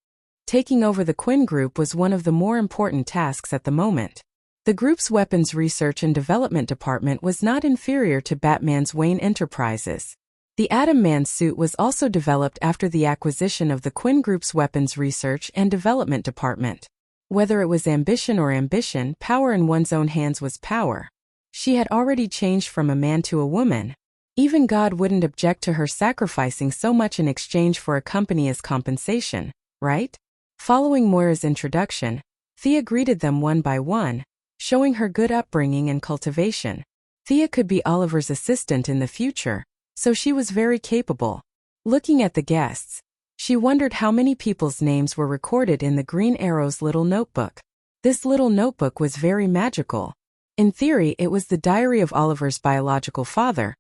Taking over the Quinn Group was one of the more important tasks at the moment. The group's weapons research and development department was not inferior to Batman's Wayne Enterprises. The Atom Man suit was also developed after the acquisition of the Quinn Group's weapons research and development department. Whether it was ambition or ambition, power in one's own hands was power. She had already changed from a man to a woman. Even God wouldn't object to her sacrificing so much in exchange for a company as compensation, right? Following Moira's introduction, Thea greeted them one by one, showing her good upbringing and cultivation. Thea could be Oliver's assistant in the future, so she was very capable. Looking at the guests, she wondered how many people's names were recorded in the Green Arrow's little notebook. This little notebook was very magical. In theory, it was the diary of Oliver's biological father,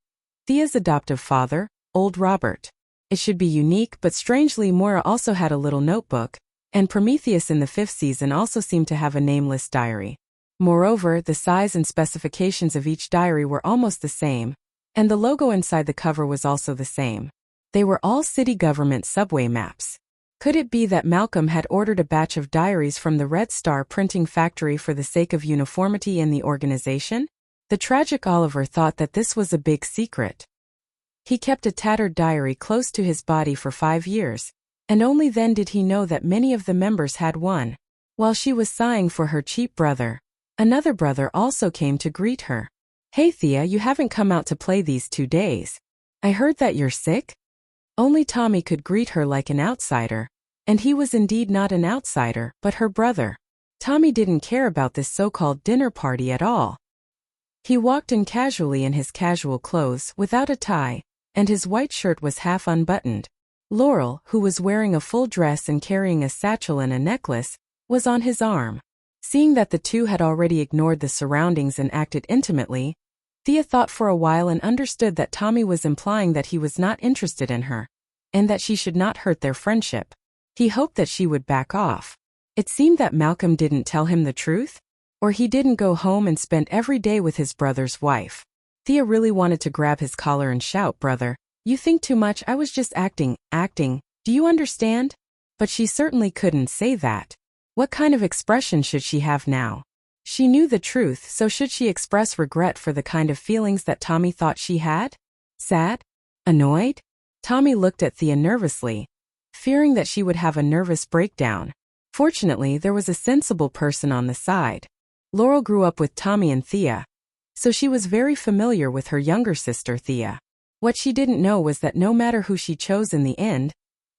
Thea's adoptive father, old Robert. It should be unique, but strangely Moira also had a little notebook, and Prometheus in the 5th season also seemed to have a nameless diary. Moreover, the size and specifications of each diary were almost the same, and the logo inside the cover was also the same. They were all city government subway maps. Could it be that Malcolm had ordered a batch of diaries from the Red Star printing factory for the sake of uniformity in the organization? The tragic Oliver thought that this was a big secret. He kept a tattered diary close to his body for 5 years, and only then did he know that many of the members had one. While she was sighing for her cheap brother, another brother also came to greet her. "Hey Thea, you haven't come out to play these 2 days. I heard that you're sick?" Only Tommy could greet her like an outsider, and he was indeed not an outsider, but her brother. Tommy didn't care about this so-called dinner party at all. He walked in casually in his casual clothes, without a tie, and his white shirt was half unbuttoned. Laurel, who was wearing a full dress and carrying a satchel and a necklace, was on his arm. Seeing that the two had already ignored the surroundings and acted intimately, Thea thought for a while and understood that Tommy was implying that he was not interested in her, and that she should not hurt their friendship. He hoped that she would back off. It seemed that Malcolm didn't tell him the truth, or he didn't go home and spend every day with his brother's wife. Thea really wanted to grab his collar and shout, "Brother, you think too much, I was just acting, do you understand?" But she certainly couldn't say that. What kind of expression should she have now? She knew the truth, so should she express regret for the kind of feelings that Tommy thought she had? Sad? Annoyed? Tommy looked at Thea nervously, fearing that she would have a nervous breakdown. Fortunately, there was a sensible person on the side. Laurel grew up with Tommy and Thea, so she was very familiar with her younger sister Thea. What she didn't know was that no matter who she chose in the end,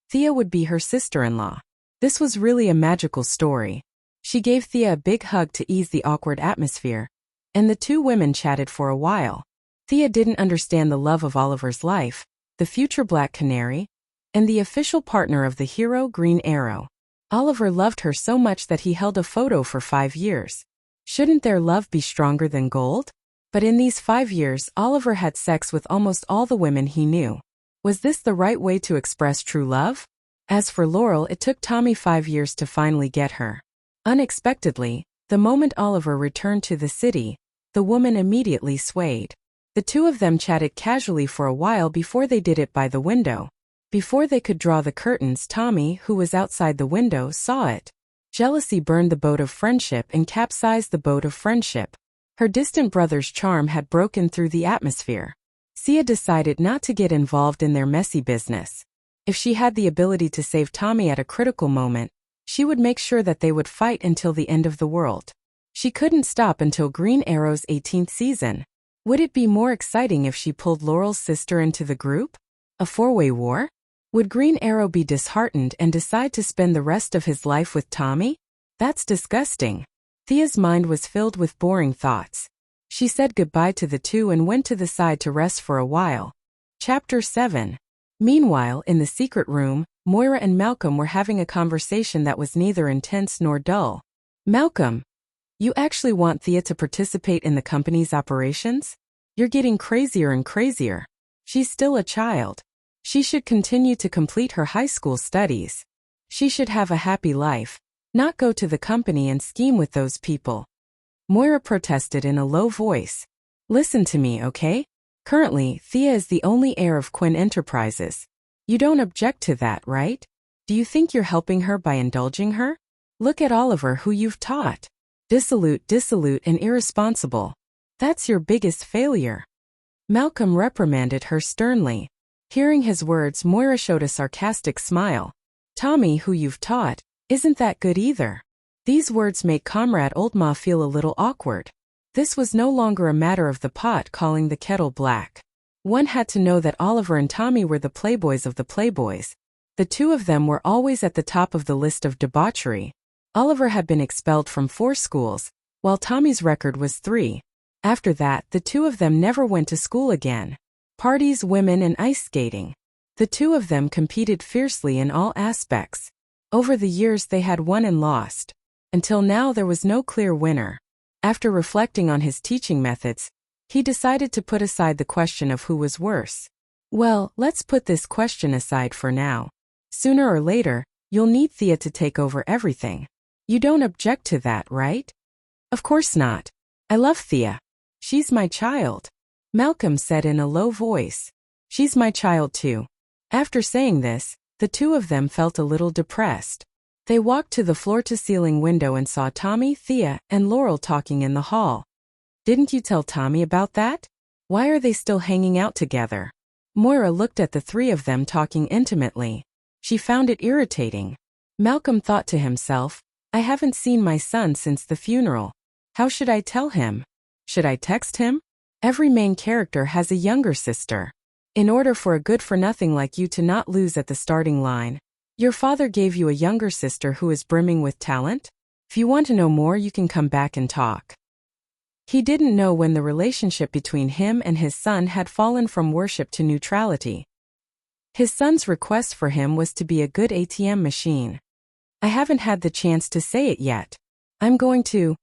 Thea would be her sister-in-law. This was really a magical story. She gave Thea a big hug to ease the awkward atmosphere, and the two women chatted for a while. Thea didn't understand the love of Oliver's life, the future Black Canary, and the official partner of the hero Green Arrow. Oliver loved her so much that he held a photo for 5 years. Shouldn't their love be stronger than gold? But in these 5 years, Oliver had sex with almost all the women he knew. Was this the right way to express true love? As for Laurel, it took Tommy 5 years to finally get her. Unexpectedly, the moment Oliver returned to the city, the woman immediately swayed. The two of them chatted casually for a while before they did it by the window. Before they could draw the curtains, Tommy, who was outside the window, saw it. Jealousy burned the boat of friendship and capsized the boat of friendship. Her distant brother's charm had broken through the atmosphere. Sia decided not to get involved in their messy business. If she had the ability to save Tommy at a critical moment, she would make sure that they would fight until the end of the world. She couldn't stop until Green Arrow's 18th season. Would it be more exciting if she pulled Laurel's sister into the group? A four-way war? Would Green Arrow be disheartened and decide to spend the rest of his life with Tommy? That's disgusting. Thea's mind was filled with boring thoughts. She said goodbye to the two and went to the side to rest for a while. Chapter 7. Meanwhile, in the secret room, Moira and Malcolm were having a conversation that was neither intense nor dull. Malcolm, you actually want Thea to participate in the company's operations? You're getting crazier and crazier. She's still a child. She should continue to complete her high school studies. She should have a happy life, not go to the company and scheme with those people. Moira protested in a low voice. Listen to me, okay? Currently, Thea is the only heir of Quinn Enterprises. You don't object to that, right? Do you think you're helping her by indulging her? Look at Oliver, who you've taught. Dissolute, and irresponsible. That's your biggest failure. Malcolm reprimanded her sternly. Hearing his words, Moira showed a sarcastic smile. Tommy, who you've taught, isn't that good either. These words made Comrade Oldma feel a little awkward. This was no longer a matter of the pot calling the kettle black. One had to know that Oliver and Tommy were the playboys of the playboys. The two of them were always at the top of the list of debauchery. Oliver had been expelled from 4 schools, while Tommy's record was 3. After that, the two of them never went to school again. Parties, women, and ice skating. The two of them competed fiercely in all aspects. Over the years they had won and lost. Until now there was no clear winner. After reflecting on his teaching methods, he decided to put aside the question of who was worse. Well, let's put this question aside for now. Sooner or later, you'll need Thea to take over everything. You don't object to that, right? Of course not. I love Thea. She's my child. Malcolm said in a low voice. She's my child too. After saying this, the two of them felt a little depressed. They walked to the floor-to-ceiling window and saw Tommy, Thea, and Laurel talking in the hall. Didn't you tell Tommy about that? Why are they still hanging out together? Moira looked at the three of them talking intimately. She found it irritating. Malcolm thought to himself, I haven't seen my son since the funeral. How should I tell him? Should I text him? Every main character has a younger sister. In order for a good-for-nothing like you to not lose at the starting line, your father gave you a younger sister who is brimming with talent? If you want to know more, you can come back and talk. He didn't know when the relationship between him and his son had fallen from worship to neutrality. His son's request for him was to be a good ATM machine. I haven't had the chance to say it yet. I'm going to.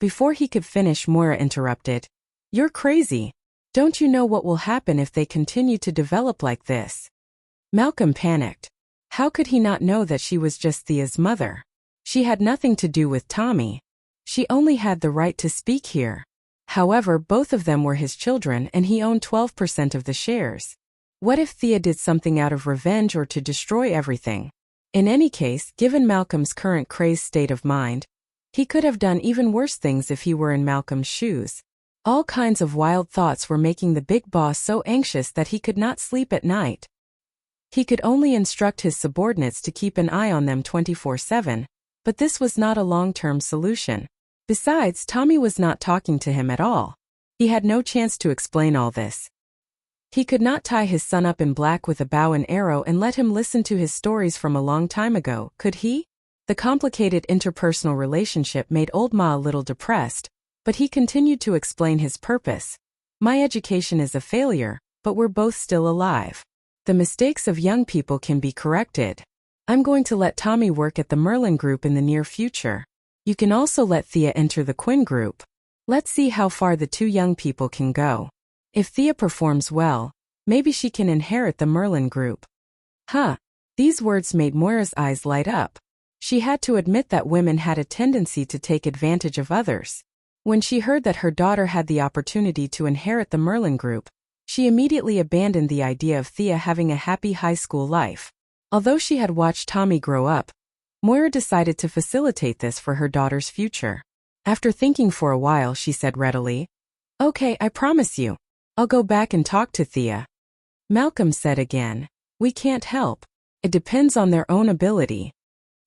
Before he could finish, Moira interrupted. You're crazy. Don't you know what will happen if they continue to develop like this? Malcolm panicked. How could he not know that she was just Thea's mother? She had nothing to do with Tommy. She only had the right to speak here. However, both of them were his children and he owned 12% of the shares. What if Thea did something out of revenge or to destroy everything? In any case, given Malcolm's current crazed state of mind, he could have done even worse things if he were in Malcolm's shoes. All kinds of wild thoughts were making the big boss so anxious that he could not sleep at night. He could only instruct his subordinates to keep an eye on them 24/7, but this was not a long-term solution. Besides, Tommy was not talking to him at all. He had no chance to explain all this. He could not tie his son up in black with a bow and arrow and let him listen to his stories from a long time ago, could he? The complicated interpersonal relationship made Old Ma a little depressed, but he continued to explain his purpose. My education is a failure, but we're both still alive. The mistakes of young people can be corrected. I'm going to let Tommy work at the Merlin Group in the near future. You can also let Thea enter the Quinn Group. Let's see how far the two young people can go. If Thea performs well, maybe she can inherit the Merlin Group. Huh. These words made Moira's eyes light up. She had to admit that women had a tendency to take advantage of others. When she heard that her daughter had the opportunity to inherit the Merlin Group, she immediately abandoned the idea of Thea having a happy high school life. Although she had watched Tommy grow up, Moira decided to facilitate this for her daughter's future. After thinking for a while, she said readily, "Okay, I promise you. I'll go back and talk to Thea." Malcolm said again, "We can't help. It depends on their own ability."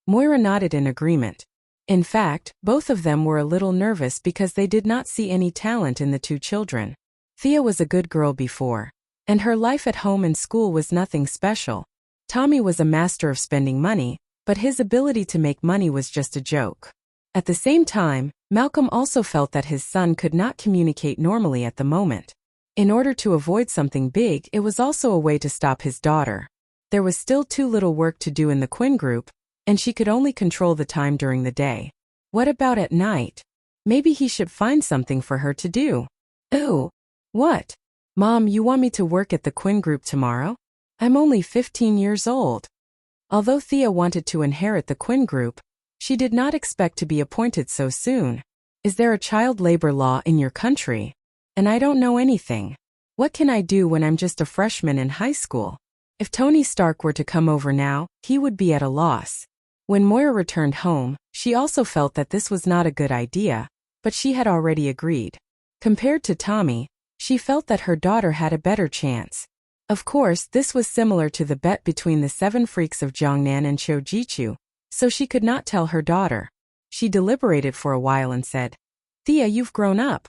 Moira nodded in agreement. In fact, both of them were a little nervous because they did not see any talent in the two children. Thea was a good girl before, and her life at home and school was nothing special. Tommy was a master of spending money, but his ability to make money was just a joke. At the same time, Malcolm also felt that his son could not communicate normally at the moment. In order to avoid something big, it was also a way to stop his daughter. There was still too little work to do in the Quinn Group, and she could only control the time during the day. What about at night? Maybe he should find something for her to do. Ooh. What? Mom, you want me to work at the Quinn Group tomorrow? I'm only 15 years old. Although Thea wanted to inherit the Quinn Group, she did not expect to be appointed so soon. Is there a child labor law in your country? And I don't know anything. What can I do when I'm just a freshman in high school? If Tony Stark were to come over now, he would be at a loss. When Moira returned home, she also felt that this was not a good idea, but she had already agreed. Compared to Tommy, she felt that her daughter had a better chance. Of course, this was similar to the bet between the 7 freaks of Jiangnan and Shoujichu, so she could not tell her daughter. She deliberated for a while and said, "Thea, you've grown up.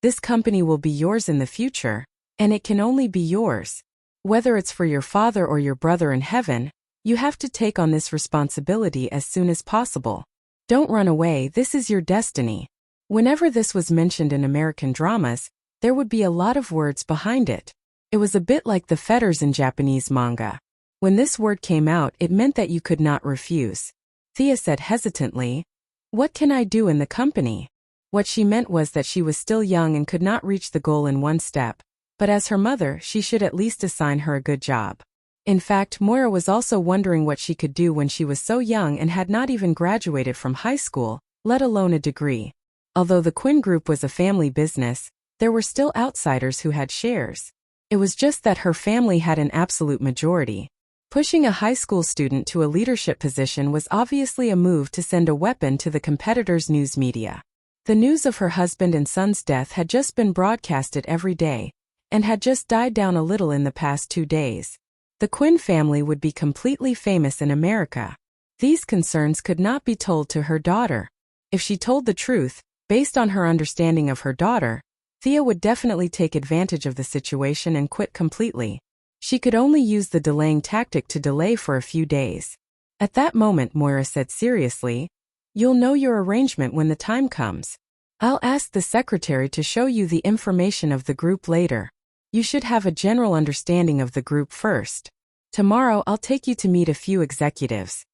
This company will be yours in the future, and it can only be yours. Whether it's for your father or your brother in heaven, you have to take on this responsibility as soon as possible. Don't run away, this is your destiny." Whenever this was mentioned in American dramas, there would be a lot of words behind it. It was a bit like the fetters in Japanese manga. When this word came out, it meant that you could not refuse. Thea said hesitantly, "What can I do in the company?" What she meant was that she was still young and could not reach the goal in one step, but as her mother, she should at least assign her a good job. In fact, Moira was also wondering what she could do when she was so young and had not even graduated from high school, let alone a degree. Although the Quinn Group was a family business, there were still outsiders who had shares. It was just that her family had an absolute majority. Pushing a high school student to a leadership position was obviously a move to send a weapon to the competitor's news media. The news of her husband and son's death had just been broadcasted every day, and had just died down a little in the past 2 days. The Quinn family would be completely famous in America. These concerns could not be told to her daughter. If she told the truth, based on her understanding of her daughter, Thea would definitely take advantage of the situation and quit completely. She could only use the delaying tactic to delay for a few days. At that moment, Moira said seriously, "You'll know your arrangement when the time comes. I'll ask the secretary to show you the information of the group later. You should have a general understanding of the group first. Tomorrow I'll take you to meet a few executives."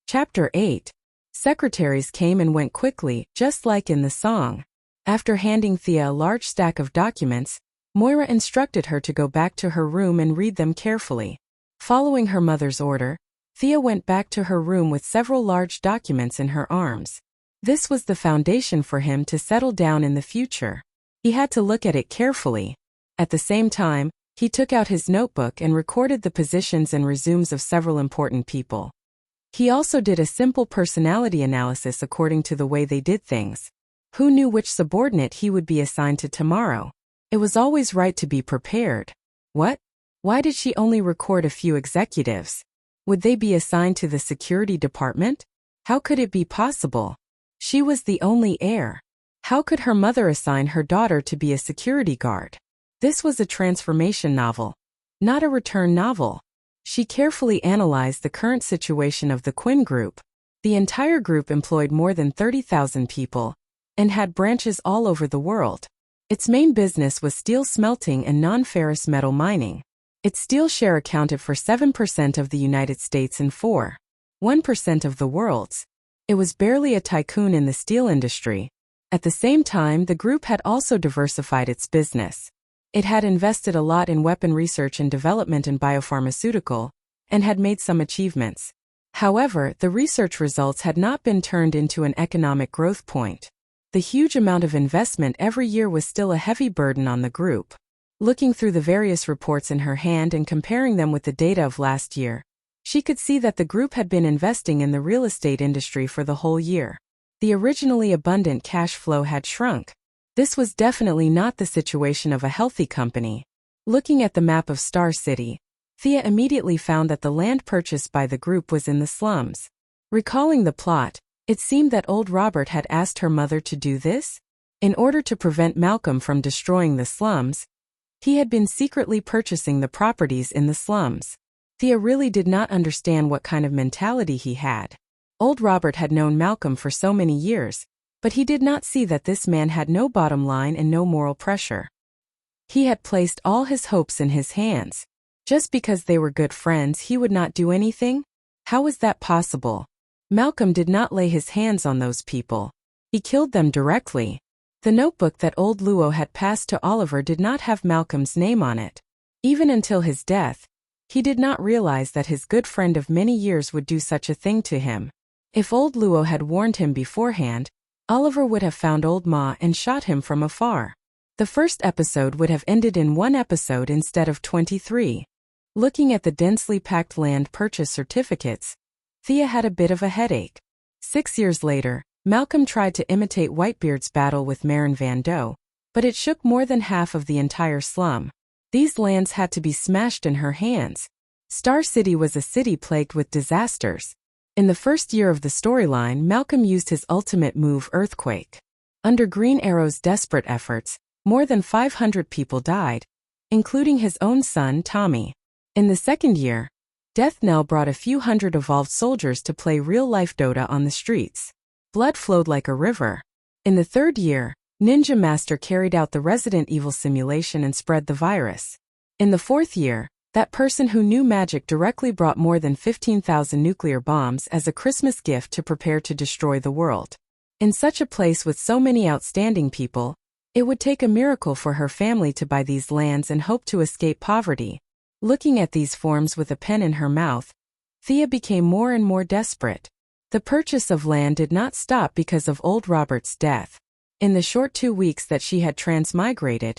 Chapter 8. Secretaries came and went quickly, just like in the song. After handing Thea a large stack of documents, Moira instructed her to go back to her room and read them carefully. Following her mother's order, Thea went back to her room with several large documents in her arms. This was the foundation for him to settle down in the future. He had to look at it carefully. At the same time, he took out his notebook and recorded the positions and resumes of several important people. He also did a simple personality analysis according to the way they did things. Who knew which subordinate he would be assigned to tomorrow? It was always right to be prepared. What? Why did she only record a few executives? Would they be assigned to the security department? How could it be possible? She was the only heir. How could her mother assign her daughter to be a security guard? This was a transformation novel, not a return novel. She carefully analyzed the current situation of the Quinn Group. The entire group employed more than 30,000 people, and had branches all over the world. Its main business was steel smelting and non-ferrous metal mining. Its steel share accounted for 7% of the United States and 1% of the world's. It was barely a tycoon in the steel industry. At the same time, the group had also diversified its business. It had invested a lot in weapon research and development and biopharmaceutical, and had made some achievements. However, the research results had not been turned into an economic growth point. The huge amount of investment every year was still a heavy burden on the group. Looking through the various reports in her hand and comparing them with the data of last year, she could see that the group had been investing in the real estate industry for the whole year. The originally abundant cash flow had shrunk. This was definitely not the situation of a healthy company. Looking at the map of Star City, Thea immediately found that the land purchased by the group was in the slums. Recalling the plot, it seemed that old Robert had asked her mother to do this. In order to prevent Malcolm from destroying the slums, he had been secretly purchasing the properties in the slums. Thea really did not understand what kind of mentality he had. Old Robert had known Malcolm for so many years, but he did not see that this man had no bottom line and no moral pressure. He had placed all his hopes in his hands. Just because they were good friends, he would not do anything? How was that possible? Malcolm did not lay his hands on those people. He killed them directly. The notebook that old Luo had passed to Oliver did not have Malcolm's name on it. Even until his death, he did not realize that his good friend of many years would do such a thing to him. If old Luo had warned him beforehand, Oliver would have found old Ma and shot him from afar. The first episode would have ended in one episode instead of 23. Looking at the densely packed land purchase certificates, Thea had a bit of a headache. 6 years later, Malcolm tried to imitate Whitebeard's battle with Marin Van Doe, but it shook more than half of the entire slum. These lands had to be smashed in her hands. Star City was a city plagued with disasters. In the first year of the storyline, Malcolm used his ultimate move, Earthquake. Under Green Arrow's desperate efforts, more than 500 people died, including his own son, Tommy. In the second year, Death Knell brought a few hundred evolved soldiers to play real-life Dota on the streets. Blood flowed like a river. In the third year, Ninja Master carried out the Resident Evil simulation and spread the virus. In the fourth year, that person who knew magic directly brought more than 15,000 nuclear bombs as a Christmas gift to prepare to destroy the world. In such a place with so many outstanding people, it would take a miracle for her family to buy these lands and hope to escape poverty. Looking at these forms with a pen in her mouth, Thea became more and more desperate. The purchase of land did not stop because of old Robert's death. In the short 2 weeks that she had transmigrated,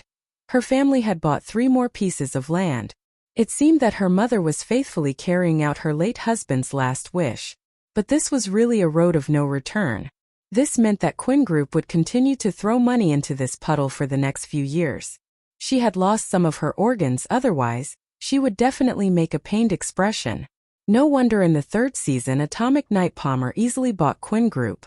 her family had bought 3 more pieces of land. It seemed that her mother was faithfully carrying out her late husband's last wish. But this was really a road of no return. This meant that Quinn Group would continue to throw money into this puddle for the next few years. She had lost some of her organs, otherwise, she would definitely make a pained expression. No wonder in the third season Atomic Night Palmer easily bought Quinn Group.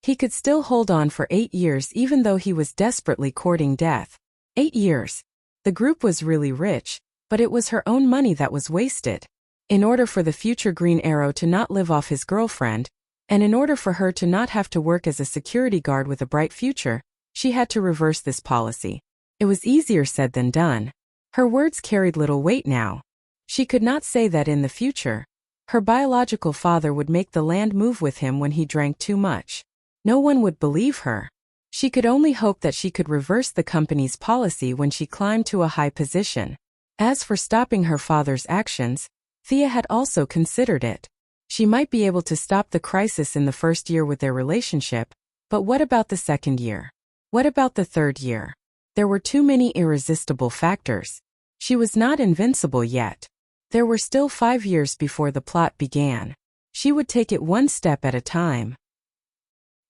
He could still hold on for 8 years even though he was desperately courting death. 8 years. The group was really rich, but it was her own money that was wasted. In order for the future Green Arrow to not live off his girlfriend, and in order for her to not have to work as a security guard with a bright future, she had to reverse this policy. It was easier said than done. Her words carried little weight now. She could not say that in the future, her biological father would make the land move with him when he drank too much. No one would believe her. She could only hope that she could reverse the company's policy when she climbed to a high position. As for stopping her father's actions, Thea had also considered it. She might be able to stop the crisis in the first year with their relationship, but what about the second year? What about the third year? There were too many irresistible factors. She was not invincible yet. There were still 5 years before the plot began. She would take it one step at a time.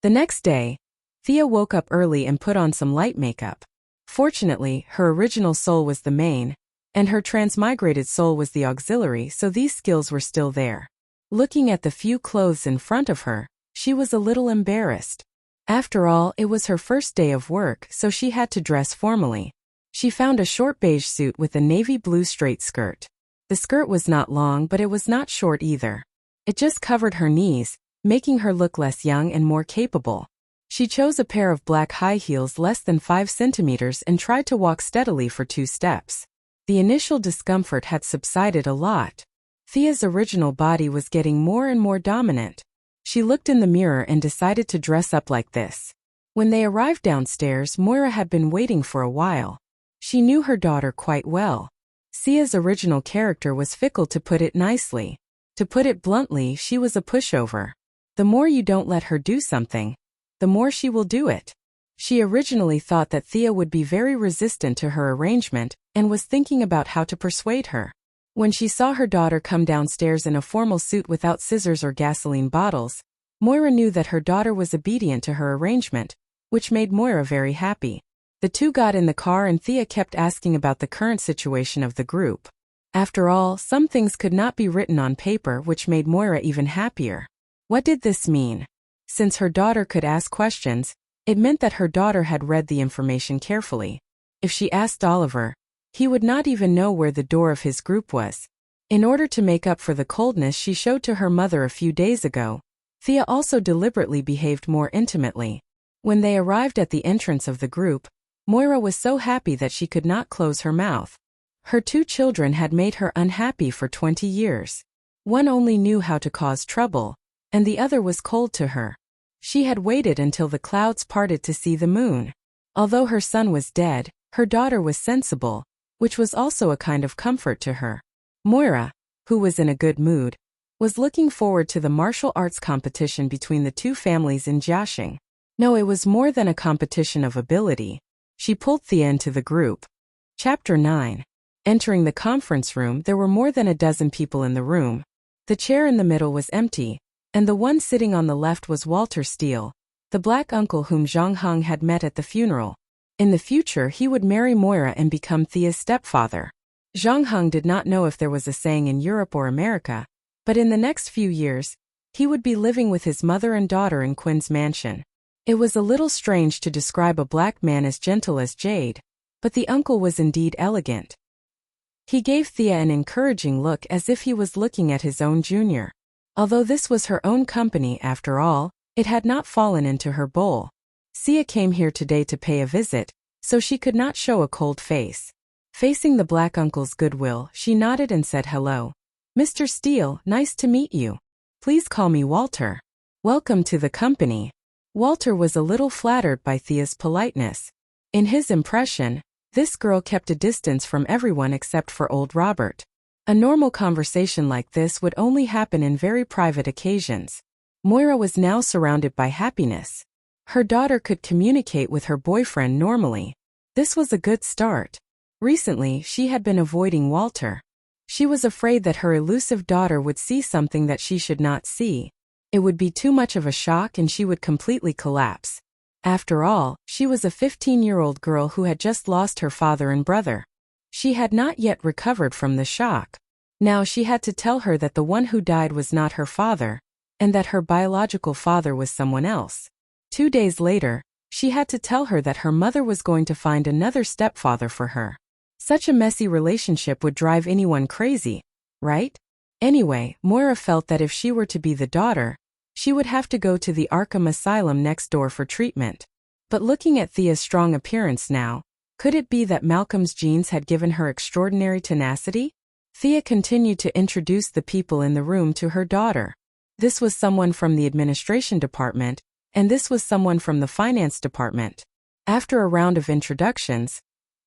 The next day, Thea woke up early and put on some light makeup. Fortunately, her original soul was the main, and her transmigrated soul was the auxiliary, so these skills were still there. Looking at the few clothes in front of her, she was a little embarrassed. After all, it was her first day of work, so she had to dress formally. She found a short beige suit with a navy blue straight skirt. The skirt was not long, but it was not short either. It just covered her knees, making her look less young and more capable. She chose a pair of black high heels less than 5 centimeters and tried to walk steadily for 2 steps. The initial discomfort had subsided a lot. Thea's original body was getting more and more dominant. She looked in the mirror and decided to dress up like this. When they arrived downstairs, Moira had been waiting for a while. She knew her daughter quite well. Thea's original character was fickle, to put it nicely. To put it bluntly, she was a pushover. The more you don't let her do something, the more she will do it. She originally thought that Thea would be very resistant to her arrangement and was thinking about how to persuade her. When she saw her daughter come downstairs in a formal suit without scissors or gasoline bottles, Moira knew that her daughter was obedient to her arrangement, which made Moira very happy. The two got in the car and Thea kept asking about the current situation of the group. After all, some things could not be written on paper, which made Moira even happier. What did this mean? Since her daughter could ask questions, it meant that her daughter had read the information carefully. If she asked Oliver, he would not even know where the door of his group was. In order to make up for the coldness she showed to her mother a few days ago, Thea also deliberately behaved more intimately. When they arrived at the entrance of the group, Moira was so happy that she could not close her mouth. Her two children had made her unhappy for 20 years. One only knew how to cause trouble, and the other was cold to her. She had waited until the clouds parted to see the moon. Although her son was dead, her daughter was sensible, which was also a kind of comfort to her. Moira, who was in a good mood, was looking forward to the martial arts competition between the two families in Jiaxing. No, it was more than a competition of ability. She pulled Thea into the group. Chapter 9. Entering the conference room, there were more than a dozen people in the room. The chair in the middle was empty, and the one sitting on the left was Walter Steele, the black uncle whom Zhang Heng had met at the funeral. In the future, he would marry Moira and become Thea's stepfather. Zhang Heng did not know if there was a saying in Europe or America, but in the next few years, he would be living with his mother and daughter in Quinn's mansion. It was a little strange to describe a black man as gentle as jade, but the uncle was indeed elegant. He gave Thea an encouraging look as if he was looking at his own junior. Although this was her own company after all, it had not fallen into her bowl. Thea came here today to pay a visit, so she could not show a cold face. Facing the black uncle's goodwill, she nodded and said hello. Mr. Steele, nice to meet you. Please call me Walter. Welcome to the company. Walter was a little flattered by Thea's politeness. In his impression, this girl kept a distance from everyone except for old Robert. A normal conversation like this would only happen in very private occasions. Moira was now surrounded by happiness. Her daughter could communicate with her boyfriend normally. This was a good start. Recently, she had been avoiding Walter. She was afraid that her elusive daughter would see something that she should not see. It would be too much of a shock and she would completely collapse. After all, she was a 15-year-old girl who had just lost her father and brother. She had not yet recovered from the shock. Now she had to tell her that the one who died was not her father, and that her biological father was someone else. 2 days later, she had to tell her that her mother was going to find another stepfather for her. Such a messy relationship would drive anyone crazy, right? Anyway, Moira felt that if she were to be the daughter, she would have to go to the Arkham Asylum next door for treatment. But looking at Thea's strong appearance now, could it be that Malcolm's genes had given her extraordinary tenacity? Thea continued to introduce the people in the room to her daughter. This was someone from the administration department, and this was someone from the finance department. After a round of introductions,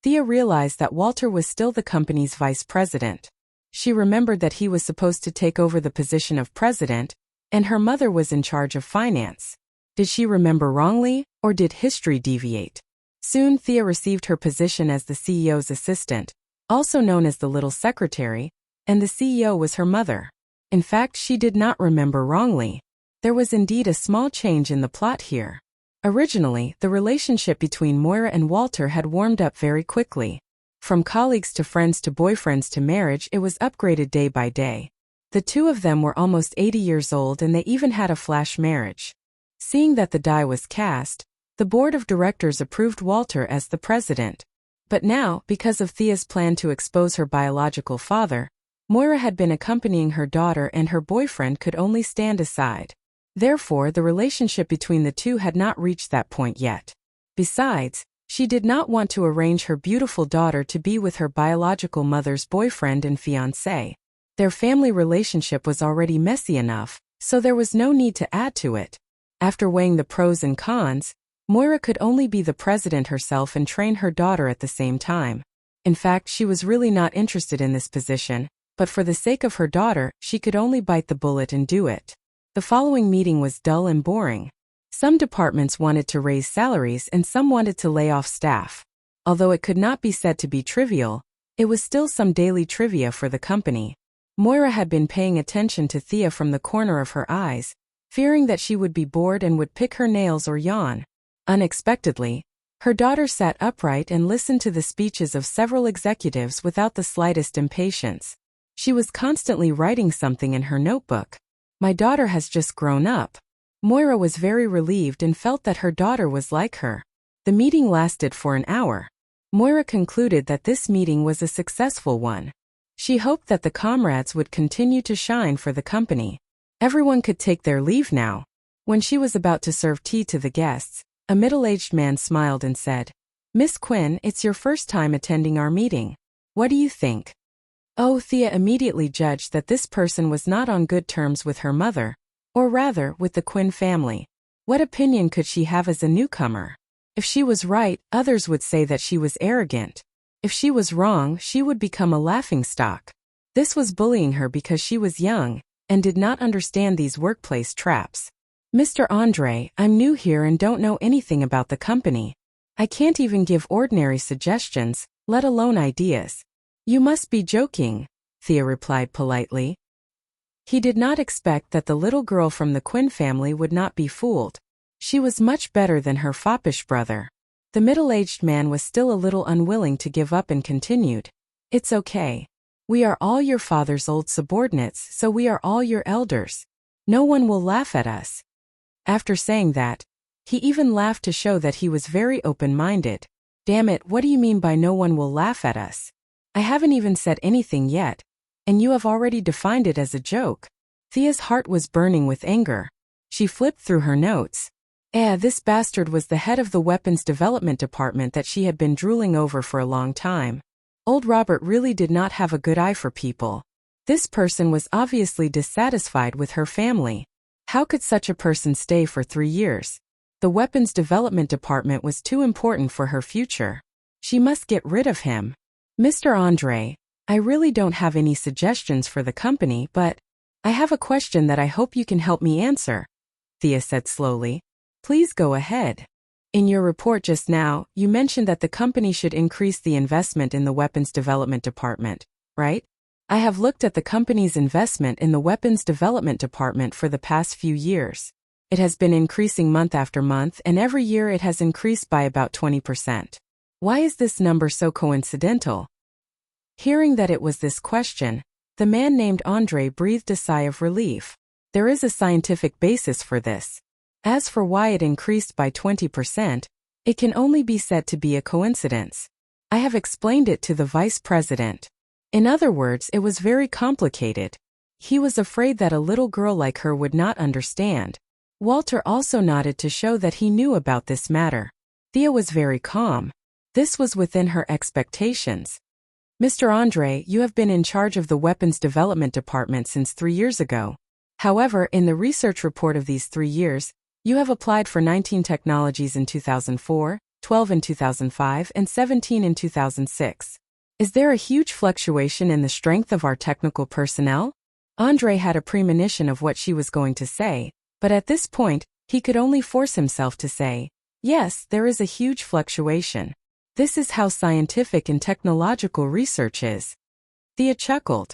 Thea realized that Walter was still the company's vice president. She remembered that he was supposed to take over the position of president, and her mother was in charge of finance. Did she remember wrongly, or did history deviate? Soon Thea received her position as the CEO's assistant, also known as the little secretary, and the CEO was her mother. In fact, she did not remember wrongly. There was indeed a small change in the plot here. Originally, the relationship between Moira and Walter had warmed up very quickly. From colleagues to friends to boyfriends to marriage, it was upgraded day by day. The two of them were almost 80 years old and they even had a flash marriage. Seeing that the die was cast, the board of directors approved Walter as the president. But now, because of Thea's plan to expose her biological father, Moira had been accompanying her daughter and her boyfriend could only stand aside. Therefore, the relationship between the two had not reached that point yet. Besides, She did not want to arrange her beautiful daughter to be with her biological mother's boyfriend and fiancé. Their family relationship was already messy enough, so there was no need to add to it. After weighing the pros and cons, Moira could only be the president herself and train her daughter at the same time. In fact, she was really not interested in this position, but for the sake of her daughter, she could only bite the bullet and do it. The following meeting was dull and boring. Some departments wanted to raise salaries and some wanted to lay off staff. Although it could not be said to be trivial, it was still some daily trivia for the company. Moira had been paying attention to Thea from the corner of her eyes, fearing that she would be bored and would pick her nails or yawn. Unexpectedly, her daughter sat upright and listened to the speeches of several executives without the slightest impatience. She was constantly writing something in her notebook. My daughter has just grown up. Moira was very relieved and felt that her daughter was like her. The meeting lasted for an hour. Moira concluded that this meeting was a successful one. She hoped that the comrades would continue to shine for the company. Everyone could take their leave now. When she was about to serve tea to the guests, a middle-aged man smiled and said, "Miss Quinn, it's your first time attending our meeting. What do you think?" Oh, Thea immediately judged that this person was not on good terms with her mother, or rather, with the Quinn family. What opinion could she have as a newcomer? If she was right, others would say that she was arrogant. If she was wrong, she would become a laughingstock. This was bullying her because she was young and did not understand these workplace traps. "Mr. Andre, I'm new here and don't know anything about the company. I can't even give ordinary suggestions, let alone ideas." "You must be joking," Thea replied politely. He did not expect that the little girl from the Quinn family would not be fooled. She was much better than her foppish brother. The middle-aged man was still a little unwilling to give up and continued, "It's okay. We are all your father's old subordinates, so we are all your elders. No one will laugh at us." After saying that, he even laughed to show that he was very open-minded. "Damn it, what do you mean by no one will laugh at us? I haven't even said anything yet, and you have already defined it as a joke." Thea's heart was burning with anger. She flipped through her notes. This bastard was the head of the weapons development department that she had been drooling over for a long time. Old Robert really did not have a good eye for people. This person was obviously dissatisfied with her family. How could such a person stay for 3 years? The weapons development department was too important for her future. She must get rid of him. "Mr. Andre, I really don't have any suggestions for the company, but I have a question that I hope you can help me answer," Thea said slowly. "Please go ahead. In your report just now, you mentioned that the company should increase the investment in the weapons development department, right? I have looked at the company's investment in the weapons development department for the past few years. It has been increasing month after month, and every year it has increased by about 20%. Why is this number so coincidental?" Hearing that it was this question, the man named Andre breathed a sigh of relief. There is a scientific basis for this. As for why it increased by 20%, it can only be said to be a coincidence. I have explained it to the vice president. In other words, it was very complicated. He was afraid that a little girl like her would not understand. Walter also nodded to show that he knew about this matter. Thea was very calm. This was within her expectations. "Mr. Andre, you have been in charge of the weapons development department since 3 years ago. However, in the research report of these 3 years, you have applied for 19 technologies in 2004, 12 in 2005, and 17 in 2006. Is there a huge fluctuation in the strength of our technical personnel?" Andre had a premonition of what she was going to say, but at this point, he could only force himself to say, "Yes, there is a huge fluctuation. This is how scientific and technological research is." Thea chuckled.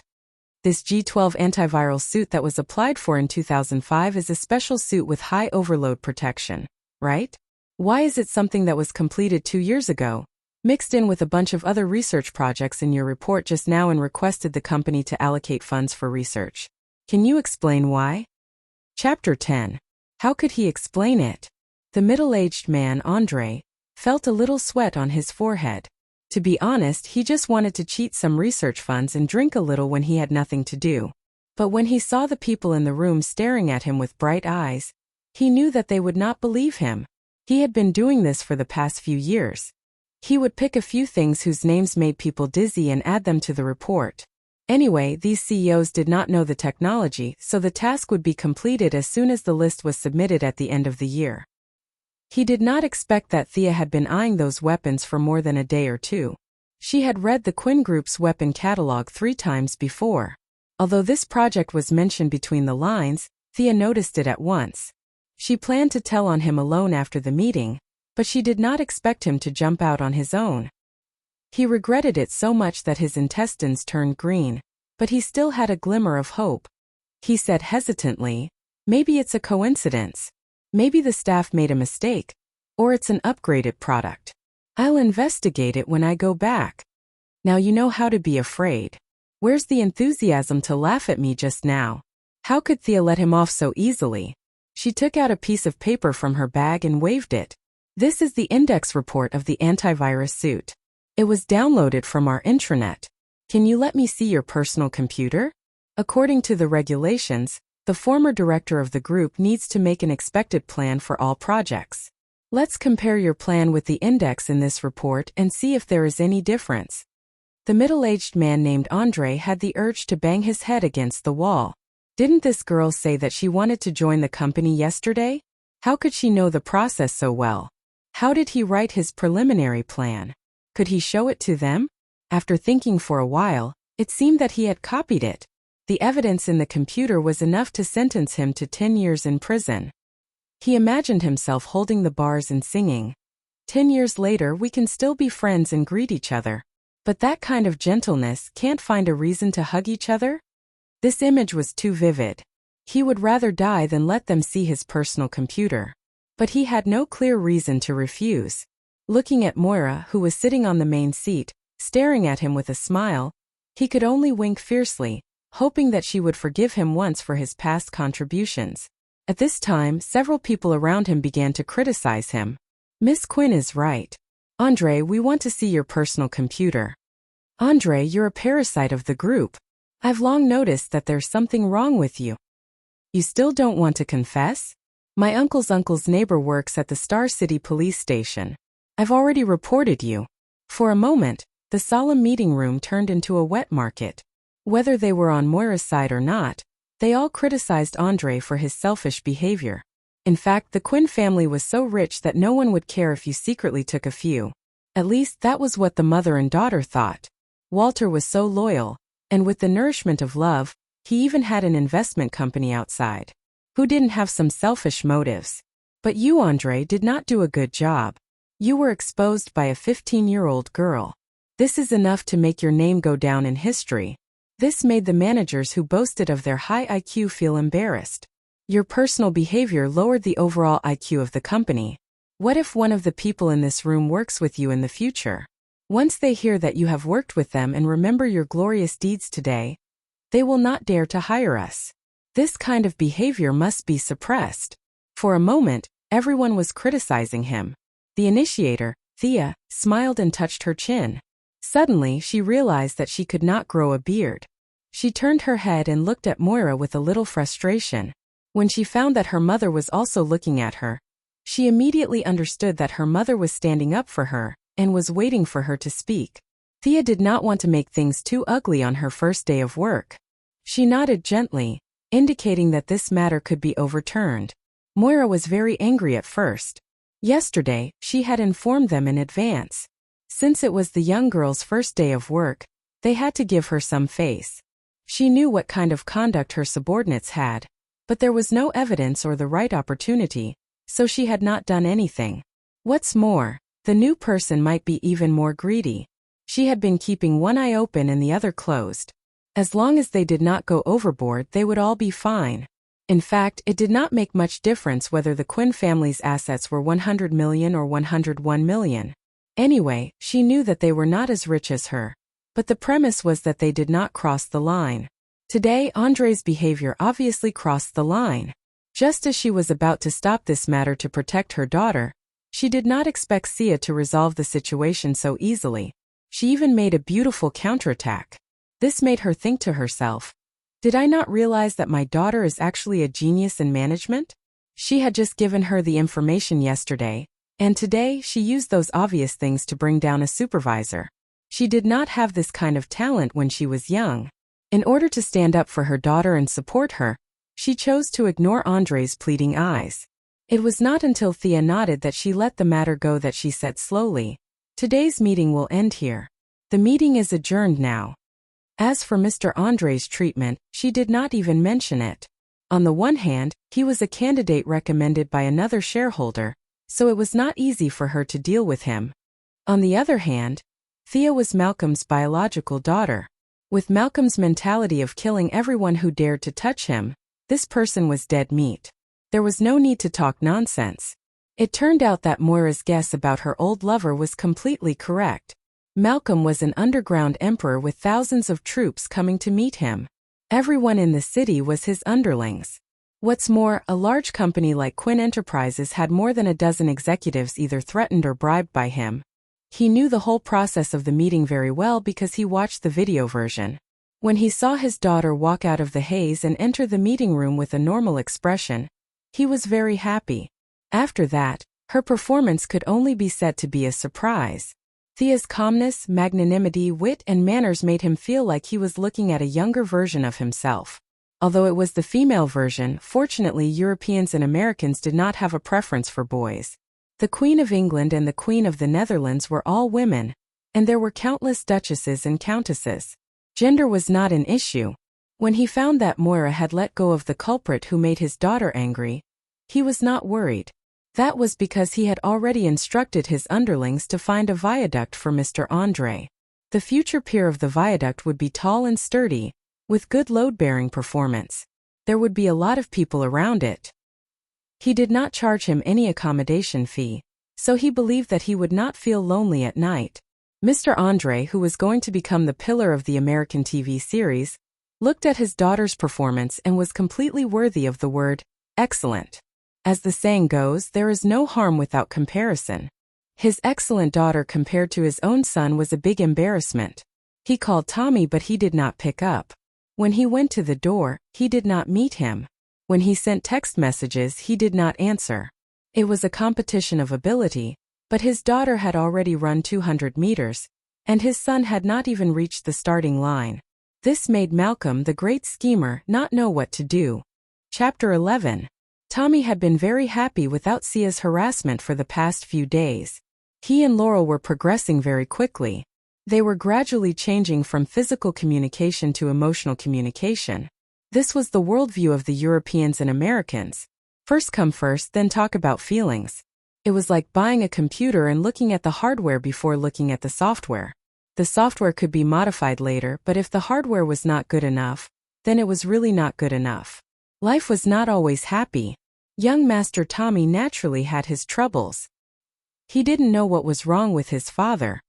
This G12 antiviral suit that was applied for in 2005 is a special suit with high overload protection, right? Why is it something that was completed 2 years ago, mixed in with a bunch of other research projects in your report just now and requested the company to allocate funds for research? Can you explain why? Chapter 10. How could he explain it? The middle-aged man, Andre, felt a little sweat on his forehead. To be honest, he just wanted to cheat some research funds and drink a little when he had nothing to do. But when he saw the people in the room staring at him with bright eyes, he knew that they would not believe him. He had been doing this for the past few years. He would pick a few things whose names made people dizzy and add them to the report. Anyway, these CEOs did not know the technology, so the task would be completed as soon as the list was submitted at the end of the year. He did not expect that Thea had been eyeing those weapons for more than a day or two. She had read the Quinn Group's weapon catalog 3 times before. Although this project was mentioned between the lines, Thea noticed it at once. She planned to tell on him alone after the meeting, but she did not expect him to jump out on his own. He regretted it so much that his intestines turned green, but he still had a glimmer of hope. He said hesitantly, "Maybe it's a coincidence. Maybe the staff made a mistake. Or it's an upgraded product. I'll investigate it when I go back." Now you know how to be afraid. Where's the enthusiasm to laugh at me just now? How could Thea let him off so easily? She took out a piece of paper from her bag and waved it. "This is the index report of the antivirus suit. It was downloaded from our intranet. Can you let me see your personal computer?" According to the regulations, the former director of the group needs to make an expected plan for all projects. Let's compare your plan with the index in this report and see if there is any difference. The middle-aged man named Andre had the urge to bang his head against the wall. Didn't this girl say that she wanted to join the company yesterday? How could she know the process so well? How did he write his preliminary plan? Could he show it to them? After thinking for a while, it seemed that he had copied it. The evidence in the computer was enough to sentence him to 10 years in prison. He imagined himself holding the bars and singing, "10 years later we can still be friends and greet each other. But that kind of gentleness can't find a reason to hug each other?" This image was too vivid. He would rather die than let them see his personal computer. But he had no clear reason to refuse. Looking at Moira, who was sitting on the main seat, staring at him with a smile, he could only wink fiercely, hoping that she would forgive him once for his past contributions. At this time, several people around him began to criticize him. "Miss Quinn is right. Andre, we want to see your personal computer. Andre, you're a parasite of the group. I've long noticed that there's something wrong with you. You still don't want to confess? My uncle's neighbor works at the Star City police station. I've already reported you." For a moment, the solemn meeting room turned into a wet market. Whether they were on Moira's side or not, they all criticized Andre for his selfish behavior. In fact, the Quinn family was so rich that no one would care if you secretly took a few. At least that was what the mother and daughter thought. Walter was so loyal, and with the nourishment of love, he even had an investment company outside. Who didn't have some selfish motives? But you, Andre, did not do a good job. You were exposed by a 15-year-old girl. This is enough to make your name go down in history. This made the managers who boasted of their high IQ feel embarrassed. Your personal behavior lowered the overall IQ of the company. What if one of the people in this room works with you in the future? Once they hear that you have worked with them and remember your glorious deeds today, they will not dare to hire us. This kind of behavior must be suppressed. For a moment, everyone was criticizing him. The initiator, Thea, smiled and touched her chin. Suddenly, she realized that she could not grow a beard. She turned her head and looked at Moira with a little frustration. When she found that her mother was also looking at her, she immediately understood that her mother was standing up for her and was waiting for her to speak. Thea did not want to make things too ugly on her first day of work. She nodded gently, indicating that this matter could be overturned. Moira was very angry at first. Yesterday, she had informed them in advance. Since it was the young girl's first day of work, they had to give her some face. She knew what kind of conduct her subordinates had, but there was no evidence or the right opportunity, so she had not done anything. What's more, the new person might be even more greedy. She had been keeping one eye open and the other closed. As long as they did not go overboard, they would all be fine. In fact, it did not make much difference whether the Quinn family's assets were 100 million or 101 million. Anyway, she knew that they were not as rich as her. But the premise was that they did not cross the line. Today, Andre's behavior obviously crossed the line. Just as she was about to stop this matter to protect her daughter, she did not expect Sia to resolve the situation so easily. She even made a beautiful counterattack. This made her think to herself, "Did I not realize that my daughter is actually a genius in management?" She had just given her the information yesterday, And today, she used those obvious things to bring down a supervisor. She did not have this kind of talent when she was young. In order to stand up for her daughter and support her, she chose to ignore Andre's pleading eyes. It was not until Thea nodded that she let the matter go that she said slowly, "Today's meeting will end here. The meeting is adjourned now." As for Mr. Andre's treatment, she did not even mention it. On the one hand, he was a candidate recommended by another shareholder, so it was not easy for her to deal with him. On the other hand, Thea was Malcolm's biological daughter. With Malcolm's mentality of killing everyone who dared to touch him, this person was dead meat. There was no need to talk nonsense. It turned out that Moira's guess about her old lover was completely correct. Malcolm was an underground emperor with thousands of troops coming to meet him. Everyone in the city was his underlings. What's more, a large company like Quinn Enterprises had more than a dozen executives either threatened or bribed by him. He knew the whole process of the meeting very well because he watched the video version. When he saw his daughter walk out of the haze and enter the meeting room with a normal expression, he was very happy. After that, her performance could only be said to be a surprise. Thea's calmness, magnanimity, wit, and manners made him feel like he was looking at a younger version of himself. Although it was the female version, fortunately Europeans and Americans did not have a preference for boys. The Queen of England and the Queen of the Netherlands were all women, and there were countless duchesses and countesses. Gender was not an issue. When he found that Moira had let go of the culprit who made his daughter angry, he was not worried. That was because he had already instructed his underlings to find a viaduct for Mr. Andre. The future pier of the viaduct would be tall and sturdy, with good load-bearing performance. There would be a lot of people around it. He did not charge him any accommodation fee, so he believed that he would not feel lonely at night. Mr. Andre, who was going to become the pillar of the American TV series, looked at his daughter's performance and was completely worthy of the word, excellent. As the saying goes, there is no harm without comparison. His excellent daughter compared to his own son was a big embarrassment. He called Tommy but he did not pick up. When he went to the door, he did not meet him. When he sent text messages, he did not answer. It was a competition of ability, but his daughter had already run 200 meters, and his son had not even reached the starting line. This made Malcolm, the great schemer, not know what to do. Chapter 11. Tommy had been very happy without Sia's harassment for the past few days. He and Laurel were progressing very quickly. They were gradually changing from physical communication to emotional communication. This was the worldview of the Europeans and Americans. First come first, then talk about feelings. It was like buying a computer and looking at the hardware before looking at the software. The software could be modified later, but if the hardware was not good enough, then it was really not good enough. Life was not always happy. Young Master Tommy naturally had his troubles. He didn't know what was wrong with his father.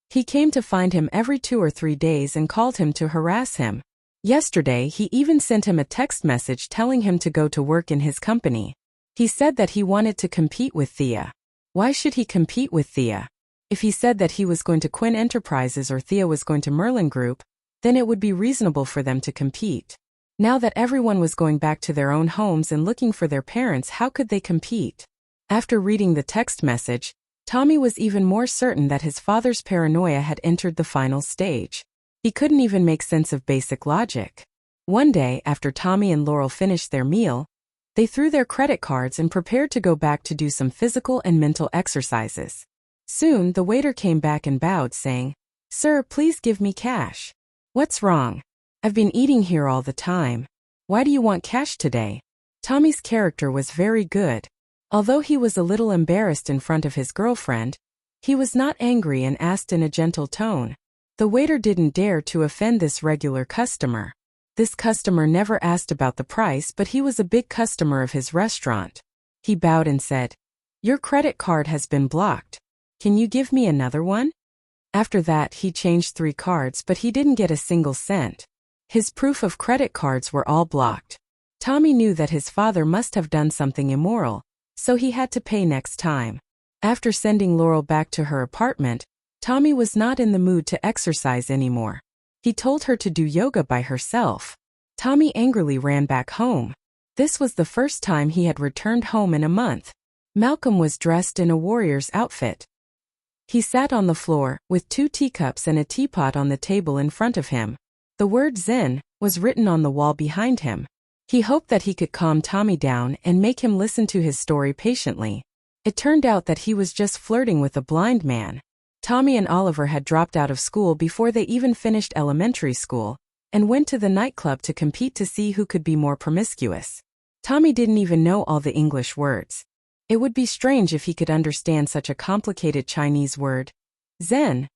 He came to find him every 2 or 3 days and called him to harass him. Yesterday he even sent him a text message telling him to go to work in his company. He said that he wanted to compete with Thea. Why should he compete with Thea? If he said that he was going to Quinn Enterprises or Thea was going to Merlin Group, then it would be reasonable for them to compete. Now that everyone was going back to their own homes and looking for their parents, how could they compete? After reading the text message, Tommy was even more certain that his father's paranoia had entered the final stage. He couldn't even make sense of basic logic. One day, after Tommy and Laurel finished their meal, they threw their credit cards and prepared to go back to do some physical and mental exercises. Soon, the waiter came back and bowed, saying, "Sir, please give me cash." "What's wrong? I've been eating here all the time. Why do you want cash today?" Tommy's character was very good. Although he was a little embarrassed in front of his girlfriend, he was not angry and asked in a gentle tone. The waiter didn't dare to offend this regular customer. This customer never asked about the price, but he was a big customer of his restaurant. He bowed and said, "Your credit card has been blocked. Can you give me another one?" After that, he changed 3 cards, but he didn't get a single cent. His proof of credit cards were all blocked. Tommy knew that his father must have done something immoral, so he had to pay next time. After sending Laurel back to her apartment, Tommy was not in the mood to exercise anymore. He told her to do yoga by herself. Tommy angrily ran back home. This was the first time he had returned home in a month. Malcolm was dressed in a warrior's outfit. He sat on the floor, with 2 teacups and a teapot on the table in front of him. The word Zen was written on the wall behind him. He hoped that he could calm Tommy down and make him listen to his story patiently. It turned out that he was just flirting with a blind man. Tommy and Oliver had dropped out of school before they even finished elementary school, and went to the nightclub to compete to see who could be more promiscuous. Tommy didn't even know all the English words. It would be strange if he could understand such a complicated Chinese word, Zen,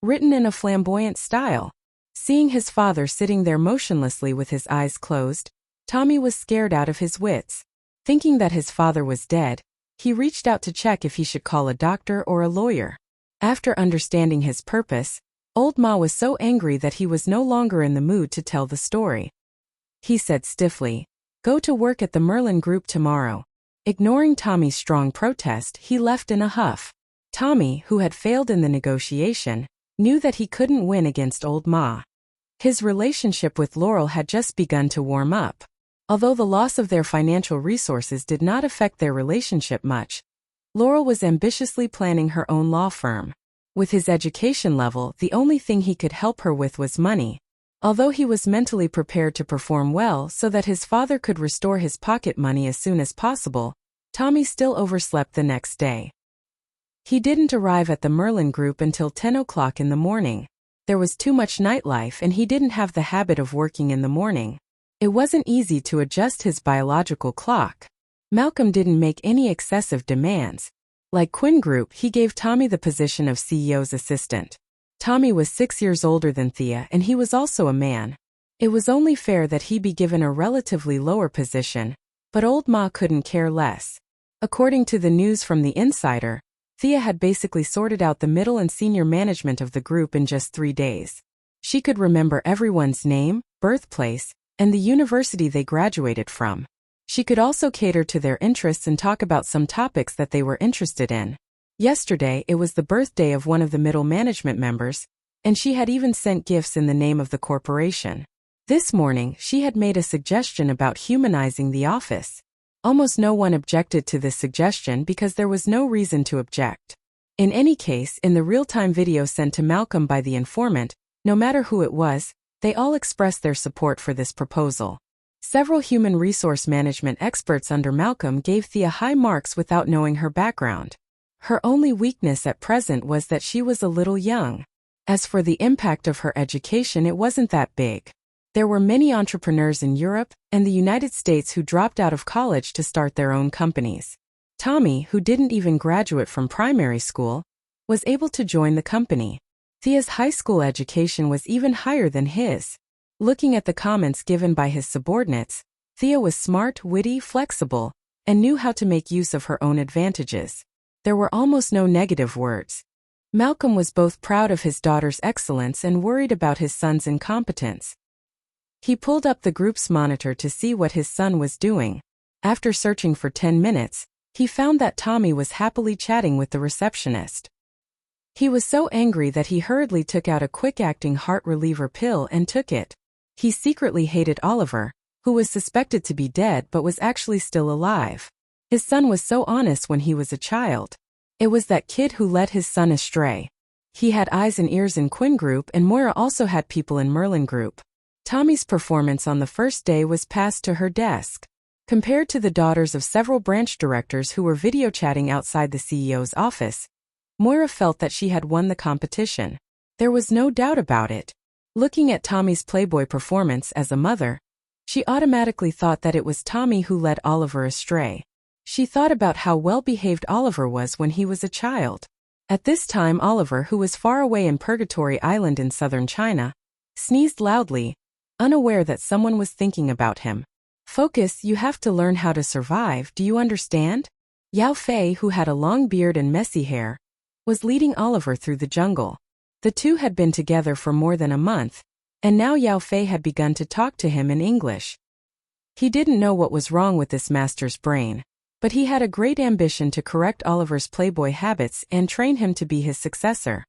written in a flamboyant style. Seeing his father sitting there motionlessly with his eyes closed, Tommy was scared out of his wits. Thinking that his father was dead, he reached out to check if he should call a doctor or a lawyer. After understanding his purpose, Old Ma was so angry that he was no longer in the mood to tell the story. He said stiffly, "Go to work at the Merlin Group tomorrow." Ignoring Tommy's strong protest, he left in a huff. Tommy, who had failed in the negotiation, knew that he couldn't win against Old Ma. His relationship with Laurel had just begun to warm up. Although the loss of their financial resources did not affect their relationship much, Laurel was ambitiously planning her own law firm. With his education level, the only thing he could help her with was money. Although he was mentally prepared to perform well so that his father could restore his pocket money as soon as possible, Tommy still overslept the next day. He didn't arrive at the Merlin Group until 10 o'clock in the morning. There was too much nightlife and he didn't have the habit of working in the morning. It wasn't easy to adjust his biological clock. Malcolm didn't make any excessive demands. Like Quinn Group, he gave Tommy the position of CEO's assistant. Tommy was 6 years older than Thea and he was also a man. It was only fair that he be given a relatively lower position, but Old Ma couldn't care less. According to the news from The Insider, Thea had basically sorted out the middle and senior management of the group in just 3 days. She could remember everyone's name, birthplace, and the university they graduated from. She could also cater to their interests and talk about some topics that they were interested in. Yesterday it was the birthday of one of the middle management members, and she had even sent gifts in the name of the corporation. This morning she had made a suggestion about humanizing the office. Almost no one objected to this suggestion because there was no reason to object. In any case, in the real-time video sent to Malcolm by the informant, no matter who it was, they all expressed their support for this proposal. Several human resource management experts under Malcolm gave Thea high marks without knowing her background. Her only weakness at present was that she was a little young. As for the impact of her education, it wasn't that big. There were many entrepreneurs in Europe and the United States who dropped out of college to start their own companies. Tommy, who didn't even graduate from primary school, was able to join the company. Thea's high school education was even higher than his. Looking at the comments given by his subordinates, Thea was smart, witty, flexible, and knew how to make use of her own advantages. There were almost no negative words. Malcolm was both proud of his daughter's excellence and worried about his son's incompetence. He pulled up the group's monitor to see what his son was doing. After searching for 10 minutes, he found that Tommy was happily chatting with the receptionist. He was so angry that he hurriedly took out a quick-acting heart reliever pill and took it. He secretly hated Oliver, who was suspected to be dead but was actually still alive. His son was so honest when he was a child. It was that kid who led his son astray. He had eyes and ears in Quinn Group and Moira also had people in Merlin Group. Tommy's performance on the first day was passed to her desk. Compared to the daughters of several branch directors who were video chatting outside the CEO's office, Moira felt that she had won the competition. There was no doubt about it. Looking at Tommy's Playboy performance as a mother, she automatically thought that it was Tommy who led Oliver astray. She thought about how well-behaved Oliver was when he was a child. At this time Oliver, who was far away in Purgatory Island in southern China, sneezed loudly, unaware that someone was thinking about him. "Focus, you have to learn how to survive, do you understand?" Yao Fei, who had a long beard and messy hair, was leading Oliver through the jungle. The two had been together for more than a month, and now Yao Fei had begun to talk to him in English. He didn't know what was wrong with this master's brain, but he had a great ambition to correct Oliver's Playboy habits and train him to be his successor.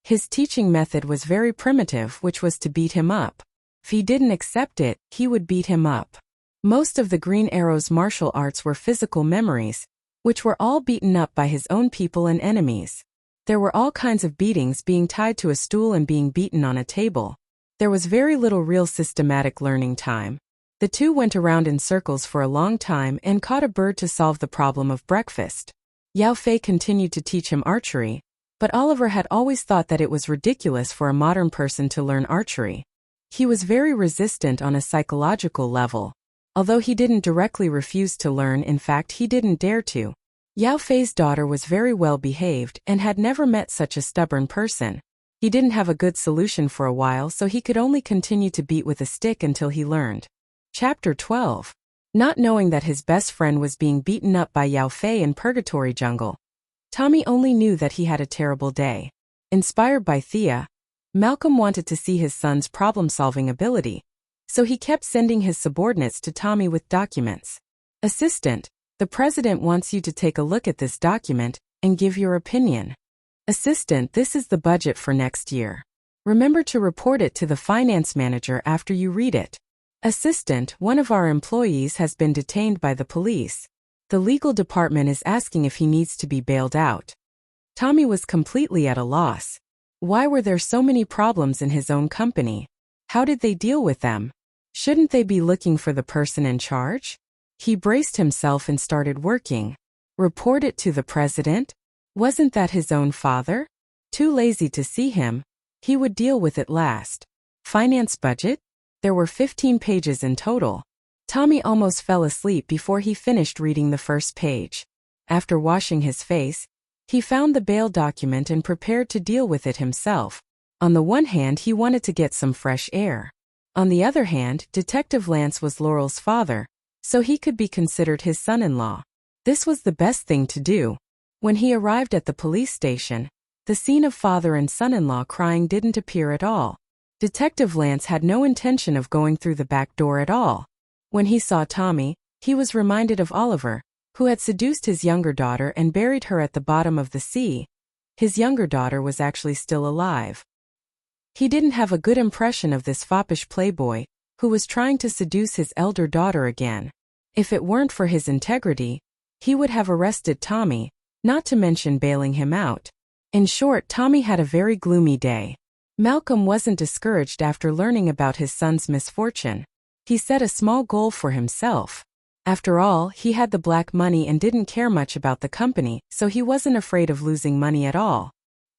His teaching method was very primitive, which was to beat him up. If he didn't accept it, he would beat him up. Most of the Green Arrow's martial arts were physical memories, which were all beaten up by his own people and enemies. There were all kinds of beatings, being tied to a stool and being beaten on a table. There was very little real systematic learning time. The two went around in circles for a long time and caught a bird to solve the problem of breakfast. Yao Fei continued to teach him archery, but Oliver had always thought that it was ridiculous for a modern person to learn archery. He was very resistant on a psychological level. Although he didn't directly refuse to learn, in fact he didn't dare to. Yao Fei's daughter was very well behaved and had never met such a stubborn person. He didn't have a good solution for a while, so he could only continue to beat with a stick until he learned. Chapter 12. Not knowing that his best friend was being beaten up by Yao Fei in Purgatory Jungle, Tommy only knew that he had a terrible day. Inspired by Thea, Malcolm wanted to see his son's problem-solving ability, so he kept sending his subordinates to Tommy with documents. Assistant, the president wants you to take a look at this document and give your opinion. Assistant, this is the budget for next year. Remember to report it to the finance manager after you read it. Assistant, one of our employees has been detained by the police. The legal department is asking if he needs to be bailed out. Tommy was completely at a loss. Why were there so many problems in his own company? How did they deal with them? Shouldn't they be looking for the person in charge? He braced himself and started working. Report it to the president? Wasn't that his own father? Too lazy to see him. He would deal with it last. Finance budget? There were 15 pages in total. Tommy almost fell asleep before he finished reading the first page. After washing his face, he found the bail document and prepared to deal with it himself. On the one hand, he wanted to get some fresh air. On the other hand, Detective Lance was Laurel's father, so he could be considered his son-in-law. This was the best thing to do. When he arrived at the police station, the scene of father and son-in-law crying didn't appear at all. Detective Lance had no intention of going through the back door at all. When he saw Tommy, he was reminded of Oliver, who had seduced his younger daughter and buried her at the bottom of the sea. His younger daughter was actually still alive. He didn't have a good impression of this foppish playboy, who was trying to seduce his elder daughter again. If it weren't for his integrity, he would have arrested Tommy, not to mention bailing him out. In short, Tommy had a very gloomy day. Malcolm wasn't discouraged after learning about his son's misfortune. He set a small goal for himself. After all, he had the black money and didn't care much about the company, so he wasn't afraid of losing money at all.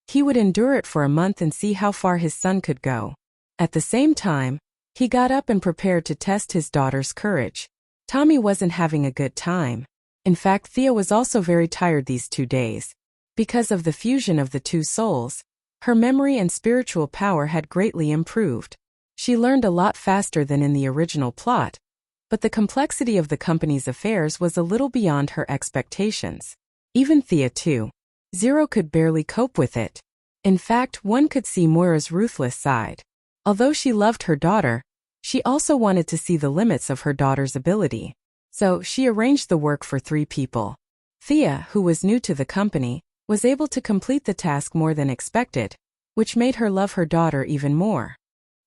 He would endure it for a month and see how far his son could go. At the same time, he got up and prepared to test his daughter's courage. Tommy wasn't having a good time. In fact, Thea was also very tired these 2 days. Because of the fusion of the two souls, her memory and spiritual power had greatly improved. She learned a lot faster than in the original plot, but the complexity of the company's affairs was a little beyond her expectations. Even Thea, too. Zero could barely cope with it. In fact, one could see Moira's ruthless side. Although she loved her daughter, she also wanted to see the limits of her daughter's ability. So, she arranged the work for 3 people. Thea, who was new to the company, was able to complete the task more than expected, which made her love her daughter even more.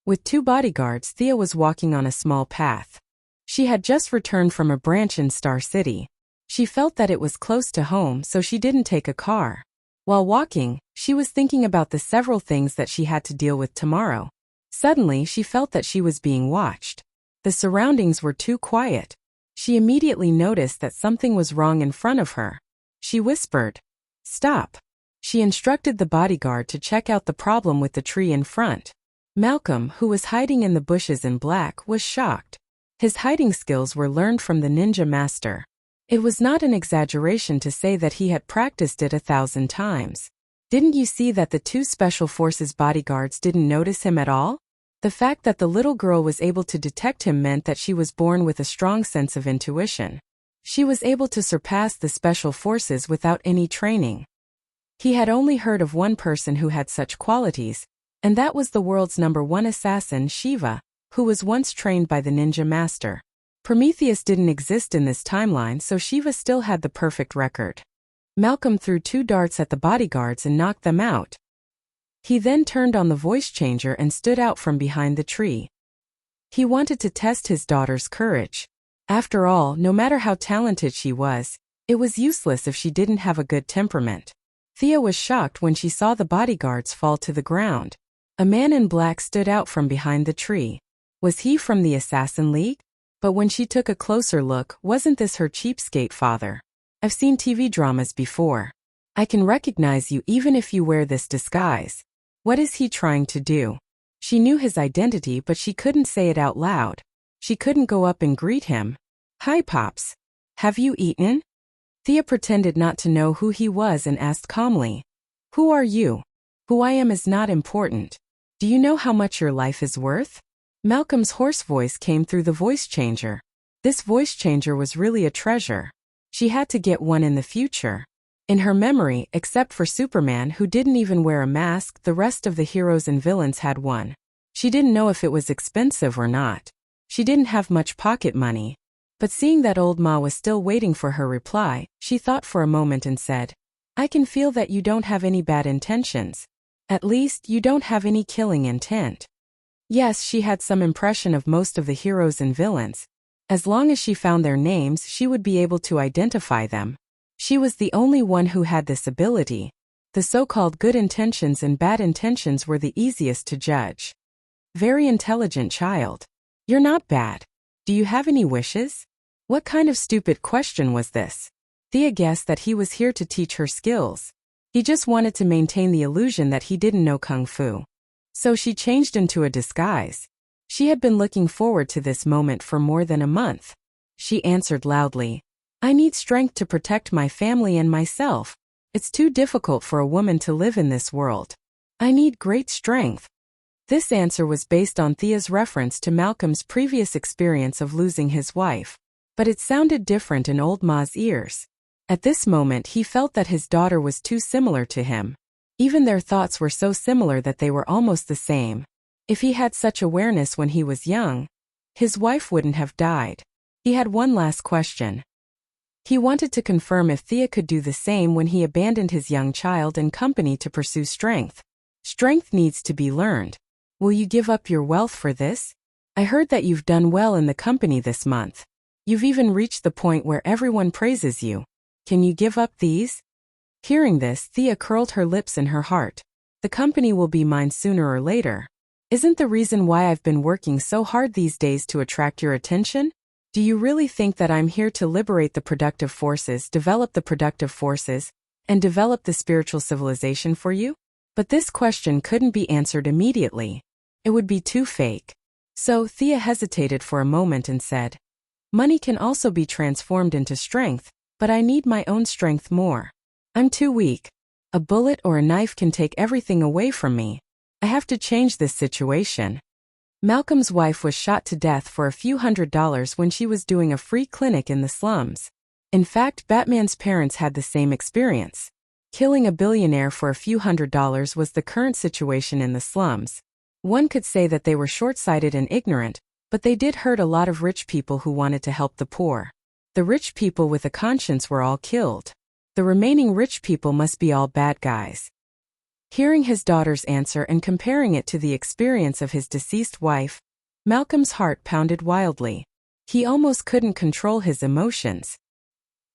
With 2 bodyguards, Thea was walking on a small path. She had just returned from a branch in Star City. She felt that it was close to home, so she didn't take a car. While walking, she was thinking about the several things that she had to deal with tomorrow. Suddenly, she felt that she was being watched. The surroundings were too quiet. She immediately noticed that something was wrong in front of her. She whispered, "Stop." She instructed the bodyguard to check out the problem with the tree in front. Malcolm, who was hiding in the bushes in black, was shocked. His hiding skills were learned from the ninja master. It was not an exaggeration to say that he had practiced it 1,000 times. Didn't you see that the 2 special forces bodyguards didn't notice him at all? The fact that the little girl was able to detect him meant that she was born with a strong sense of intuition. She was able to surpass the special forces without any training. He had only heard of one person who had such qualities, and that was the world's #1 assassin, Shiva, who was once trained by the ninja master. Prometheus didn't exist in this timeline, so Shiva still had the perfect record. Malcolm threw 2 darts at the bodyguards and knocked them out. He then turned on the voice changer and stood out from behind the tree. He wanted to test his daughter's courage. After all, no matter how talented she was, It was useless if she didn't have a good temperament. Thea was shocked when she saw the bodyguards fall to the ground. A man in black stood out from behind the tree. Was he from the Assassin League? But when she took a closer look, wasn't this her cheapskate father? I've seen TV dramas before. I can recognize you even if you wear this disguise. What is he trying to do? She knew his identity, but she couldn't say it out loud. She couldn't go up and greet him. Hi, Pops. Have you eaten? Thea pretended not to know who he was and asked calmly. Who are you? Who I am is not important. Do you know how much your life is worth? Malcolm's hoarse voice came through the voice changer. This voice changer was really a treasure. She had to get one in the future. In her memory, except for Superman, who didn't even wear a mask, the rest of the heroes and villains had one. She didn't know if it was expensive or not. She didn't have much pocket money. But seeing that old Ma was still waiting for her reply, she thought for a moment and said, I can feel that you don't have any bad intentions. At least, you don't have any killing intent. Yes, she had some impression of most of the heroes and villains. As long as she found their names, she would be able to identify them. She was the only one who had this ability. The so-called good intentions and bad intentions were the easiest to judge. Very intelligent child. You're not bad. Do you have any wishes? What kind of stupid question was this? Thea guessed that he was here to teach her skills. He just wanted to maintain the illusion that he didn't know Kung Fu. So she changed into a disguise. She had been looking forward to this moment for more than a month. She answered loudly, I need strength to protect my family and myself. It's too difficult for a woman to live in this world. I need great strength. This answer was based on Thea's reference to Malcolm's previous experience of losing his wife. But it sounded different in old Ma's ears. At this moment he felt that his daughter was too similar to him. Even their thoughts were so similar that they were almost the same. If he had such awareness when he was young, his wife wouldn't have died. He had one last question. He wanted to confirm if Thea could do the same when he abandoned his young child and company to pursue strength. Strength needs to be learned. Will you give up your wealth for this? I heard that you've done well in the company this month. You've even reached the point where everyone praises you. Can you give up these? Hearing this, Thea curled her lips in her heart. The company will be mine sooner or later. Isn't the reason why I've been working so hard these days to attract your attention? Do you really think that I'm here to liberate the productive forces, develop the productive forces, and develop the spiritual civilization for you? But this question couldn't be answered immediately. It would be too fake. So Thea hesitated for a moment and said, Money can also be transformed into strength, but I need my own strength more. I'm too weak. A bullet or a knife can take everything away from me. I have to change this situation. Malcolm's wife was shot to death for a few $100s when she was doing a free clinic in the slums. In fact, Batman's parents had the same experience. Killing a billionaire for a few $100s was the current situation in the slums. One could say that they were short-sighted and ignorant, but they did hurt a lot of rich people who wanted to help the poor. The rich people with a conscience were all killed. The remaining rich people must be all bad guys. Hearing his daughter's answer and comparing it to the experience of his deceased wife, Malcolm's heart pounded wildly. He almost couldn't control his emotions.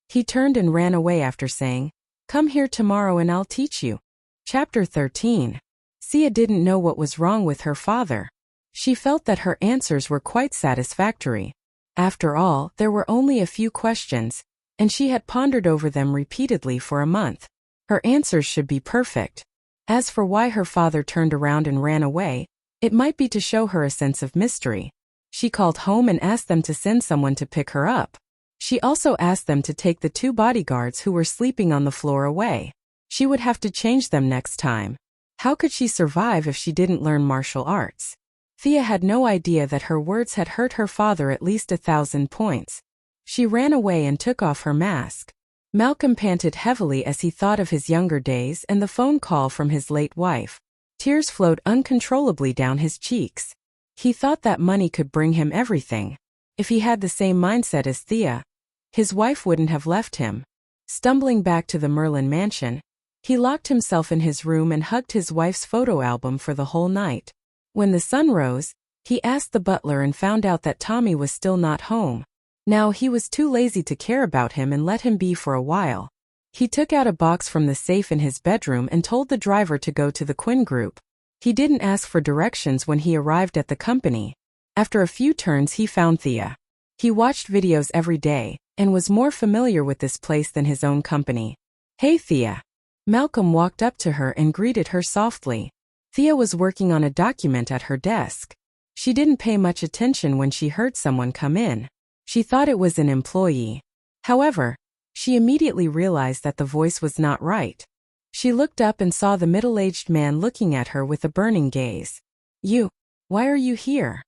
He turned and ran away after saying, Come here tomorrow and I'll teach you. Chapter 13. Sia didn't know what was wrong with her father. She felt that her answers were quite satisfactory. After all, there were only a few questions, and she had pondered over them repeatedly for a month. Her answers should be perfect. As for why her father turned around and ran away, it might be to show her a sense of mystery. She called home and asked them to send someone to pick her up. She also asked them to take the 2 bodyguards who were sleeping on the floor away. She would have to change them next time. How could she survive if she didn't learn martial arts? Thea had no idea that her words had hurt her father at least 1,000 points. She ran away and took off her mask. Malcolm panted heavily as he thought of his younger days and the phone call from his late wife. Tears flowed uncontrollably down his cheeks. He thought that money could bring him everything. If he had the same mindset as Thea, his wife wouldn't have left him. Stumbling back to the Merlin mansion, he locked himself in his room and hugged his wife's photo album for the whole night. When the sun rose, he asked the butler and found out that Tommy was still not home. Now he was too lazy to care about him and let him be for a while. He took out a box from the safe in his bedroom and told the driver to go to the Quinn Group. He didn't ask for directions when he arrived at the company. After a few turns he found Thea. He watched videos every day, and was more familiar with this place than his own company. "Hey Thea." Malcolm walked up to her and greeted her softly. Thea was working on a document at her desk. She didn't pay much attention when she heard someone come in. She thought it was an employee. However, she immediately realized that the voice was not right. She looked up and saw the middle-aged man looking at her with a burning gaze. Why are you here?"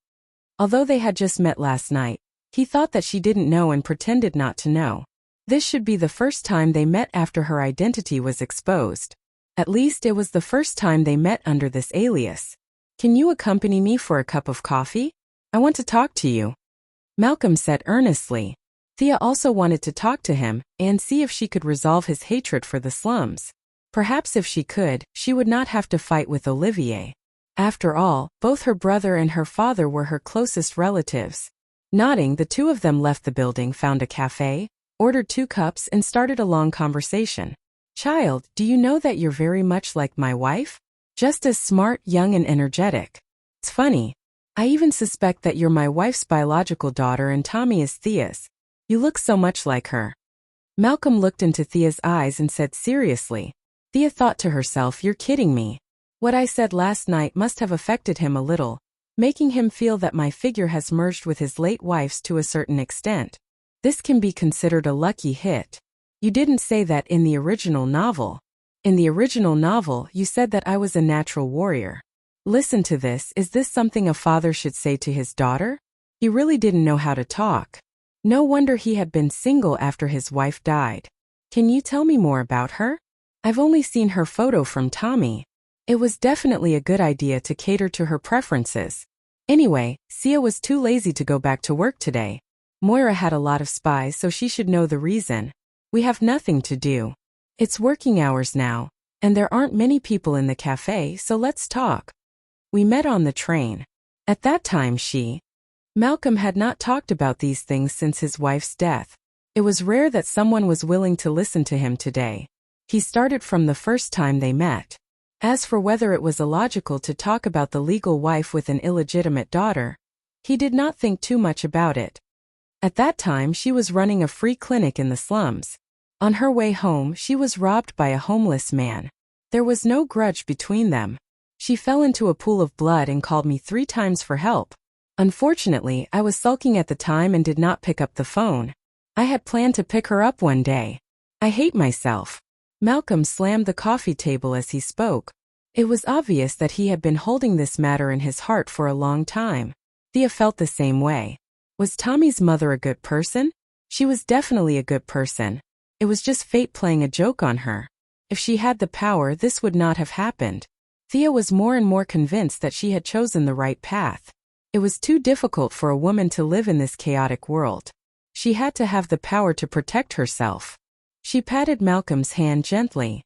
Although they had just met last night, he thought that she didn't know and pretended not to know. This should be the first time they met after her identity was exposed. At least it was the first time they met under this alias. "Can you accompany me for a cup of coffee? I want to talk to you," Malcolm said earnestly. Thea also wanted to talk to him and see if she could resolve his hatred for the slums. Perhaps if she could, she would not have to fight with Olivier. After all, both her brother and her father were her closest relatives. Nodding, the two of them left the building, found a cafe, ordered 2 cups and started a long conversation. "Child, do you know that you're very much like my wife? Just as smart, young and energetic. It's funny. I even suspect that you're my wife's biological daughter and Tommy is Thea's. You look so much like her." Malcolm looked into Thea's eyes and said seriously. Thea thought to herself, "You're kidding me. What I said last night must have affected him a little, making him feel that my figure has merged with his late wife's to a certain extent. This can be considered a lucky hit. You didn't say that in the original novel. In the original novel, you said that I was a natural warrior. Listen to this. Is this something a father should say to his daughter?" He really didn't know how to talk. No wonder he had been single after his wife died. "Can you tell me more about her? I've only seen her photo from Tommy." It was definitely a good idea to cater to her preferences. Anyway, Sia was too lazy to go back to work today. Moira had a lot of spies, so she should know the reason. "We have nothing to do. It's working hours now, and there aren't many people in the cafe, so let's talk. We met on the train." At that time Malcolm had not talked about these things since his wife's death. It was rare that someone was willing to listen to him today. He started from the first time they met. As for whether it was illogical to talk about the legal wife with an illegitimate daughter, he did not think too much about it. At that time she was running a free clinic in the slums. On her way home she was robbed by a homeless man. There was no grudge between them. She fell into a pool of blood and called me 3 times for help. Unfortunately, I was sulking at the time and did not pick up the phone. I had planned to pick her up one day. I hate myself. Malcolm slammed the coffee table as he spoke. It was obvious that he had been holding this matter in his heart for a long time. Thea felt the same way. Was Tommy's mother a good person? She was definitely a good person. It was just fate playing a joke on her. If she had the power, this would not have happened. Thea was more and more convinced that she had chosen the right path. It was too difficult for a woman to live in this chaotic world. She had to have the power to protect herself. She patted Malcolm's hand gently.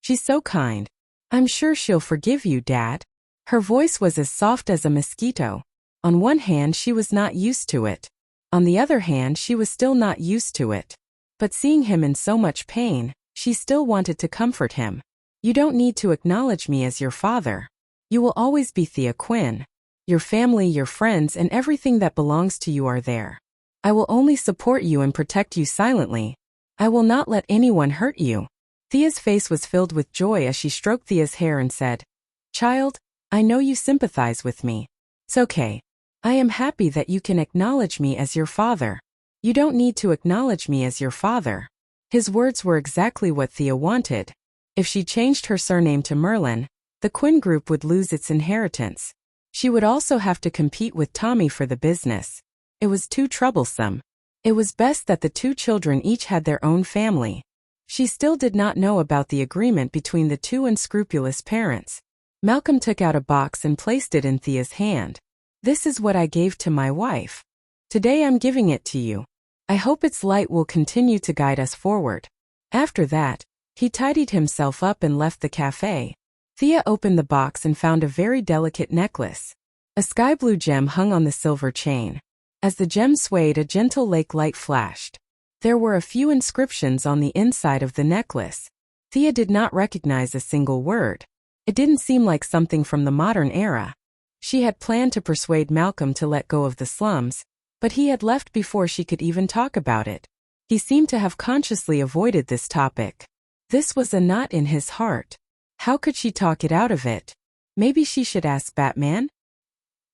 "She's so kind. I'm sure she'll forgive you, Dad." Her voice was as soft as a mosquito. On one hand, she was not used to it. On the other hand, she was still not used to it. But seeing him in so much pain, she still wanted to comfort him. "You don't need to acknowledge me as your father. You will always be Thea Quinn. Your family, your friends, and everything that belongs to you are there. I will only support you and protect you silently. I will not let anyone hurt you." Thea's face was filled with joy as she stroked Thea's hair and said, "Child, I know you sympathize with me. It's okay. I am happy that you can acknowledge me as your father. You don't need to acknowledge me as your father." His words were exactly what Thea wanted. If she changed her surname to Merlin, the Quinn Group would lose its inheritance. She would also have to compete with Tommy for the business. It was too troublesome. It was best that the 2 children each had their own family. She still did not know about the agreement between the 2 unscrupulous parents. Malcolm took out a box and placed it in Thea's hand. "This is what I gave to my wife. Today I'm giving it to you. I hope its light will continue to guide us forward." After that, he tidied himself up and left the cafe. Thea opened the box and found a very delicate necklace. A sky blue gem hung on the silver chain. As the gem swayed, a gentle lake light flashed. There were a few inscriptions on the inside of the necklace. Thea did not recognize a single word. It didn't seem like something from the modern era. She had planned to persuade Malcolm to let go of the slums, but he had left before she could even talk about it. He seemed to have consciously avoided this topic. This was a knot in his heart. How could she talk it out of it? Maybe she should ask Batman?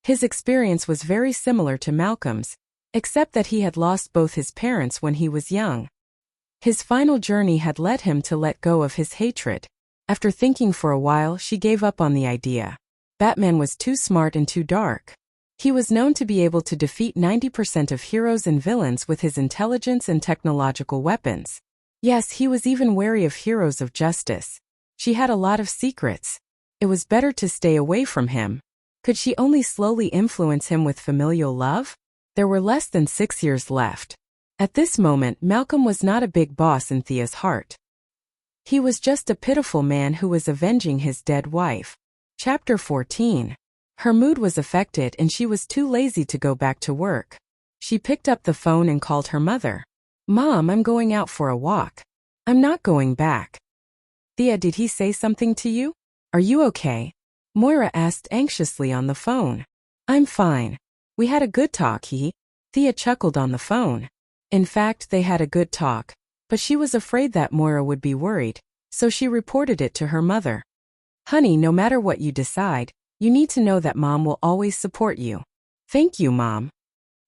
His experience was very similar to Malcolm's, except that he had lost both his parents when he was young. His final journey had led him to let go of his hatred. After thinking for a while, she gave up on the idea. Batman was too smart and too dark. He was known to be able to defeat 90% of heroes and villains with his intelligence and technological weapons. Yes, he was even wary of heroes of justice. She had a lot of secrets. It was better to stay away from him. Could she only slowly influence him with familial love? There were less than 6 years left. At this moment, Malcolm was not a big boss in Thea's heart. He was just a pitiful man who was avenging his dead wife. Chapter 14. Her mood was affected and she was too lazy to go back to work. She picked up the phone and called her mother. "Mom, I'm going out for a walk. I'm not going back." "Thea, did he say something to you? Are you okay?" Moira asked anxiously on the phone. "I'm fine. We had a good talk, Thea chuckled on the phone. In fact, they had a good talk, but she was afraid that Moira would be worried, so she reported it to her mother. "Honey, no matter what you decide, you need to know that Mom will always support you." "Thank you, Mom."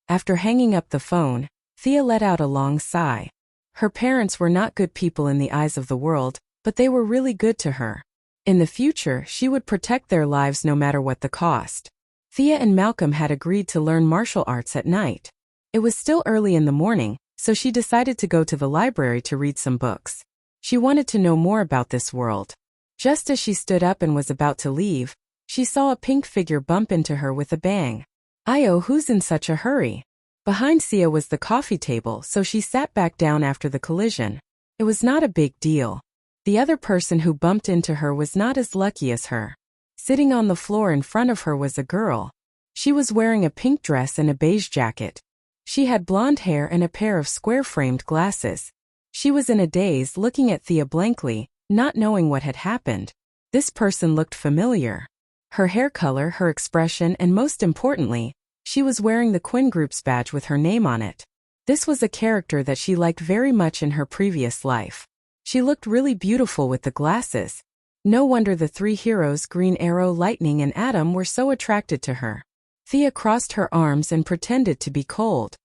After hanging up the phone, Thea let out a long sigh. Her parents were not good people in the eyes of the world, but they were really good to her. In the future, she would protect their lives no matter what the cost. Thea and Malcolm had agreed to learn martial arts at night. It was still early in the morning, so she decided to go to the library to read some books. She wanted to know more about this world. Just as she stood up and was about to leave, she saw a pink figure bump into her with a bang. "Io, who's in such a hurry?" Behind Sia was the coffee table, so she sat back down after the collision. It was not a big deal. The other person who bumped into her was not as lucky as her. Sitting on the floor in front of her was a girl. She was wearing a pink dress and a beige jacket. She had blonde hair and a pair of square-framed glasses. She was in a daze, looking at Thea blankly, not knowing what had happened. This person looked familiar. Her hair color, her expression, and most importantly, she was wearing the Quinn Group's badge with her name on it. This was a character that she liked very much in her previous life. She looked really beautiful with the glasses. No wonder the three heroes, Green Arrow, Lightning, and Atom, were so attracted to her. Thea crossed her arms and pretended to be cold.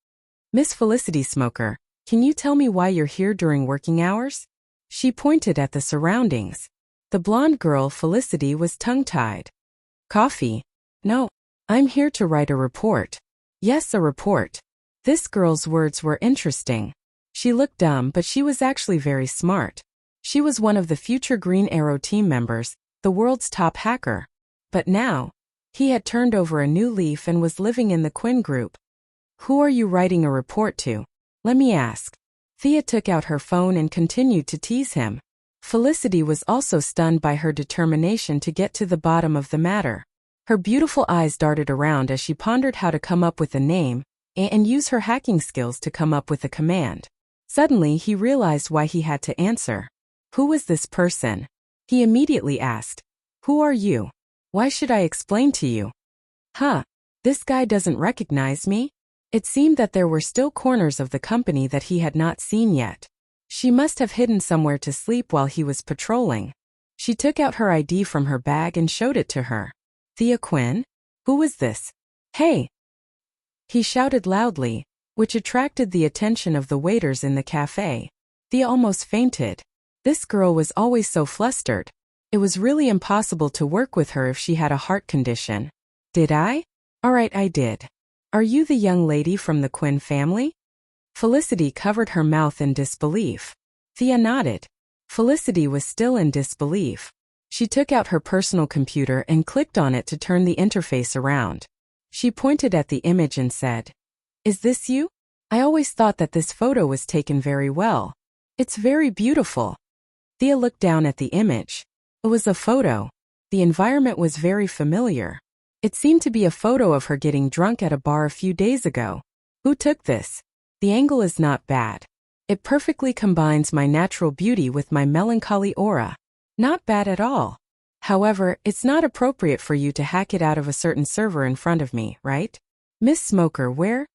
"Miss Felicity Smoker, can you tell me why you're here during working hours?" She pointed at the surroundings. The blonde girl, Felicity, was tongue-tied. "Coffee? No. I'm here to write a report." "Yes, a report." This girl's words were interesting. She looked dumb, but she was actually very smart. She was one of the future Green Arrow team members, the world's top hacker. But now, he had turned over a new leaf and was living in the Quinn Group. "Who are you writing a report to? Let me ask." Thea took out her phone and continued to tease him. Felicity was also stunned by her determination to get to the bottom of the matter. Her beautiful eyes darted around as she pondered how to come up with a name and use her hacking skills to come up with a command. Suddenly, he realized why he had to answer. Who was this person? He immediately asked, "Who are you? Why should I explain to you?" This guy doesn't recognize me? It seemed that there were still corners of the company that he had not seen yet. She must have hidden somewhere to sleep while he was patrolling. She took out her ID from her bag and showed it to her. "Thea Quinn? Who was this? Hey!" He shouted loudly, which attracted the attention of the waiters in the cafe. Thea almost fainted. This girl was always so flustered. It was really impossible to work with her if she had a heart condition. "Did I? Alright, I did. Are you the young lady from the Quinn family?" Felicity covered her mouth in disbelief. Thea nodded. Felicity was still in disbelief. She took out her personal computer and clicked on it to turn the interface around. She pointed at the image and said, "Is this you? I always thought that this photo was taken very well. It's very beautiful." Thea looked down at the image. It was a photo. The environment was very familiar. It seemed to be a photo of her getting drunk at a bar a few days ago. Who took this? The angle is not bad. It perfectly combines my natural beauty with my melancholy aura. Not bad at all. However, it's not appropriate for you to hack it out of a certain server in front of me, right? Miss Smoker, where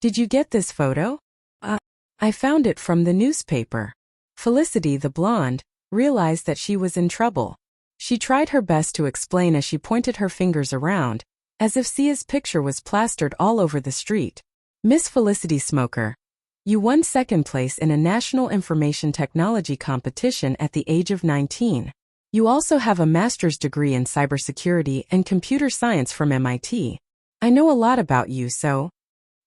did you get this photo? I found it from the newspaper. Felicity, the blonde, realized that she was in trouble. She tried her best to explain as she pointed her fingers around, as if Sia's picture was plastered all over the street. Miss Felicity Smoker, you won second place in a National Information Technology competition at the age of 19. You also have a master's degree in cybersecurity and computer science from MIT. I know a lot about you, so.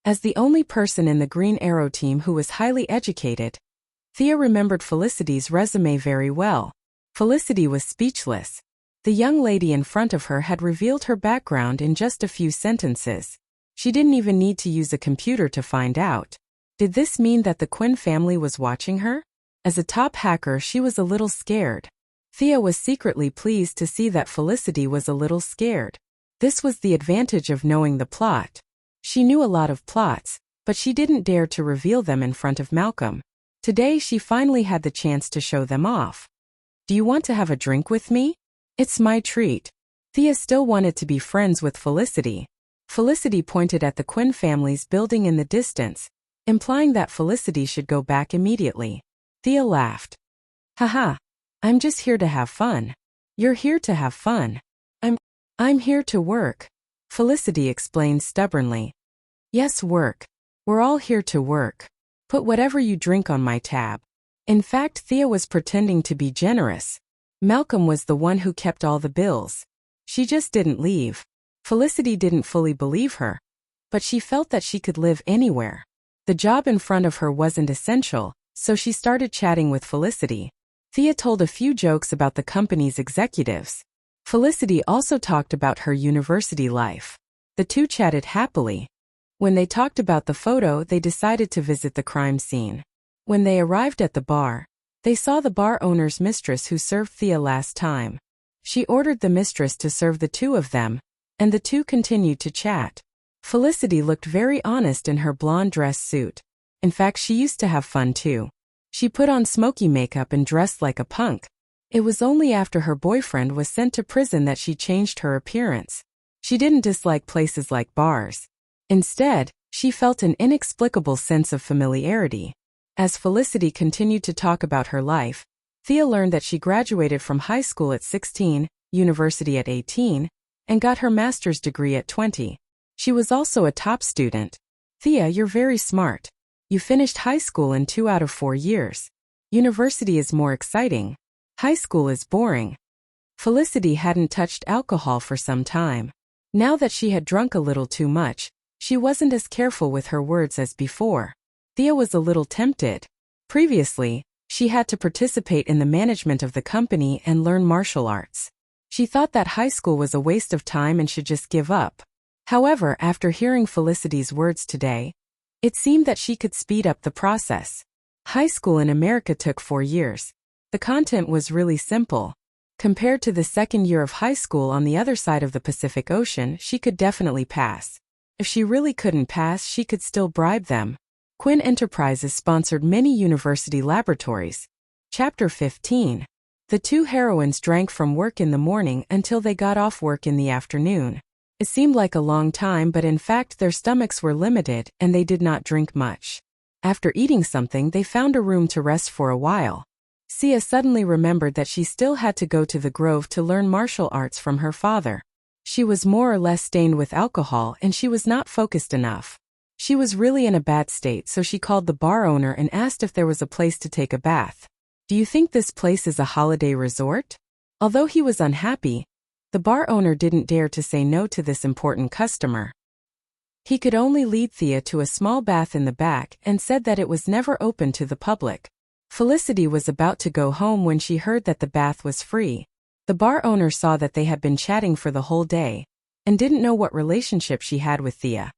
As the only person in the Green Arrow team who was highly educated, Thea remembered Felicity's resume very well. Felicity was speechless. The young lady in front of her had revealed her background in just a few sentences. She didn't even need to use a computer to find out. Did this mean that the Quinn family was watching her? As a top hacker, she was a little scared. Thea was secretly pleased to see that Felicity was a little scared. This was the advantage of knowing the plot. She knew a lot of plots, but she didn't dare to reveal them in front of Malcolm. Today she finally had the chance to show them off. Do you want to have a drink with me? It's my treat. Thea still wanted to be friends with Felicity. Felicity pointed at the Quinn family's building in the distance, implying that Felicity should go back immediately. Thea laughed. Haha. I'm just here to have fun. You're here to have fun. I'm here to work. Felicity explained stubbornly. Yes, work. We're all here to work. Put whatever you drink on my tab. In fact, Thea was pretending to be generous. Malcolm was the one who kept all the bills. She just didn't leave. Felicity didn't fully believe her, but she felt that she could live anywhere. The job in front of her wasn't essential, so she started chatting with Felicity. Thea told a few jokes about the company's executives. Felicity also talked about her university life. The two chatted happily. When they talked about the photo, they decided to visit the crime scene. When they arrived at the bar, they saw the bar owner's mistress who served Thea last time. She ordered the mistress to serve the two of them, and the two continued to chat. Felicity looked very honest in her blonde dress suit. In fact, she used to have fun too. She put on smoky makeup and dressed like a punk. It was only after her boyfriend was sent to prison that she changed her appearance. She didn't dislike places like bars. Instead, she felt an inexplicable sense of familiarity. As Felicity continued to talk about her life, Thea learned that she graduated from high school at 16, university at 18, and got her master's degree at 20. She was also a top student. Thea, you're very smart. You finished high school in 2 out of 4 years. University is more exciting. High school is boring. Felicity hadn't touched alcohol for some time. Now that she had drunk a little too much, she wasn't as careful with her words as before. Thea was a little tempted. Previously, she had to participate in the management of the company and learn martial arts. She thought that high school was a waste of time and should just give up. However, after hearing Felicity's words today, it seemed that she could speed up the process. High school in America took 4 years. The content was really simple. Compared to the second year of high school on the other side of the Pacific Ocean, she could definitely pass. If she really couldn't pass, she could still bribe them. Quinn Enterprises sponsored many university laboratories. Chapter 15. The two heroines drank from work in the morning until they got off work in the afternoon. It seemed like a long time, but in fact their stomachs were limited and they did not drink much. After eating something, they found a room to rest for a while. Sia suddenly remembered that she still had to go to the Grove to learn martial arts from her father. She was more or less stained with alcohol and she was not focused enough. She was really in a bad state, so she called the bar owner and asked if there was a place to take a bath. Do you think this place is a holiday resort? Although he was unhappy, the bar owner didn't dare to say no to this important customer. He could only lead Thea to a small bath in the back and said that it was never open to the public. Felicity was about to go home when she heard that the bath was free. The bar owner saw that they had been chatting for the whole day and didn't know what relationship she had with Thea.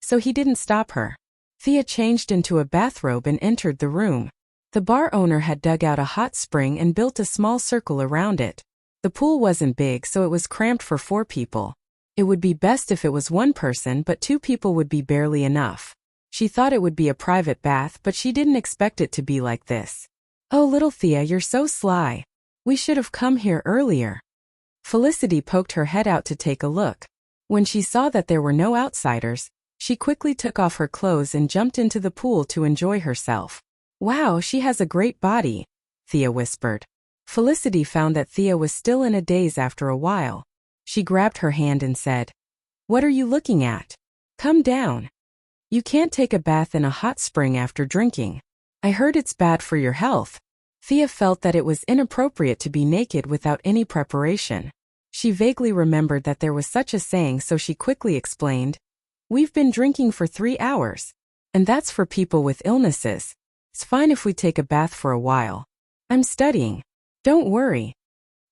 So he didn't stop her. Thea changed into a bathrobe and entered the room. The bar owner had dug out a hot spring and built a small circle around it. The pool wasn't big, so it was cramped for 4 people. It would be best if it was 1 person, but 2 people would be barely enough. She thought it would be a private bath, but she didn't expect it to be like this. Oh, little Thea, you're so sly. We should have come here earlier. Felicity poked her head out to take a look. When she saw that there were no outsiders, she quickly took off her clothes and jumped into the pool to enjoy herself. Wow, she has a great body, Thea whispered. Felicity found that Thea was still in a daze after a while. She grabbed her hand and said, "What are you looking at? Come down. You can't take a bath in a hot spring after drinking. I heard it's bad for your health." Thea felt that it was inappropriate to be naked without any preparation. She vaguely remembered that there was such a saying, so she quickly explained, "We've been drinking for 3 hours. And that's for people with illnesses. It's fine if we take a bath for a while. I'm studying. Don't worry."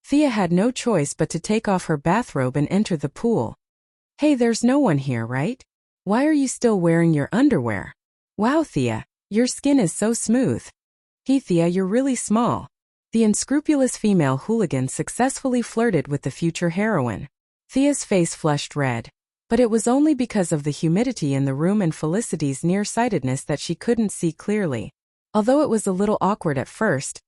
Thea had no choice but to take off her bathrobe and enter the pool. "Hey, there's no one here, right? Why are you still wearing your underwear? Wow, Thea, your skin is so smooth. Hey, Thea, you're really small." The unscrupulous female hooligan successfully flirted with the future heroine. Thea's face flushed red, but it was only because of the humidity in the room and Felicity's nearsightedness that she couldn't see clearly. Although it was a little awkward at first,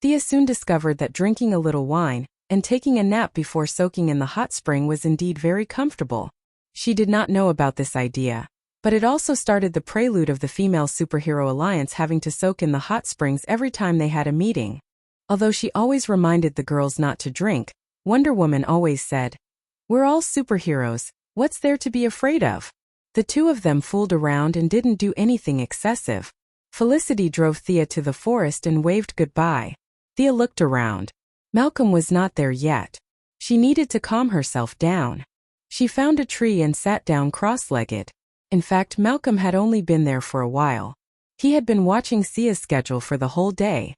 Thea soon discovered that drinking a little wine and taking a nap before soaking in the hot spring was indeed very comfortable. She did not know about this idea, but it also started the prelude of the female superhero alliance having to soak in the hot springs every time they had a meeting. Although she always reminded the girls not to drink, Wonder Woman always said, "We're all superheroes, what's there to be afraid of?" The two of them fooled around and didn't do anything excessive. Felicity drove Thea to the forest and waved goodbye. Thea looked around. Malcolm was not there yet. She needed to calm herself down. She found a tree and sat down cross-legged. In fact, Malcolm had only been there for a while. He had been watching Sia's schedule for the whole day.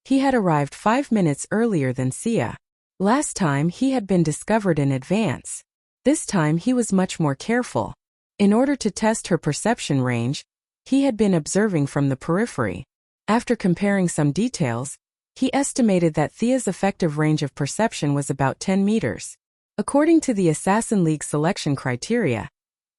He had arrived 5 minutes earlier than Sia. Last time he had been discovered in advance. This time he was much more careful. In order to test her perception range, he had been observing from the periphery. After comparing some details, he estimated that Thea's effective range of perception was about 10 meters. According to the Assassin League selection criteria,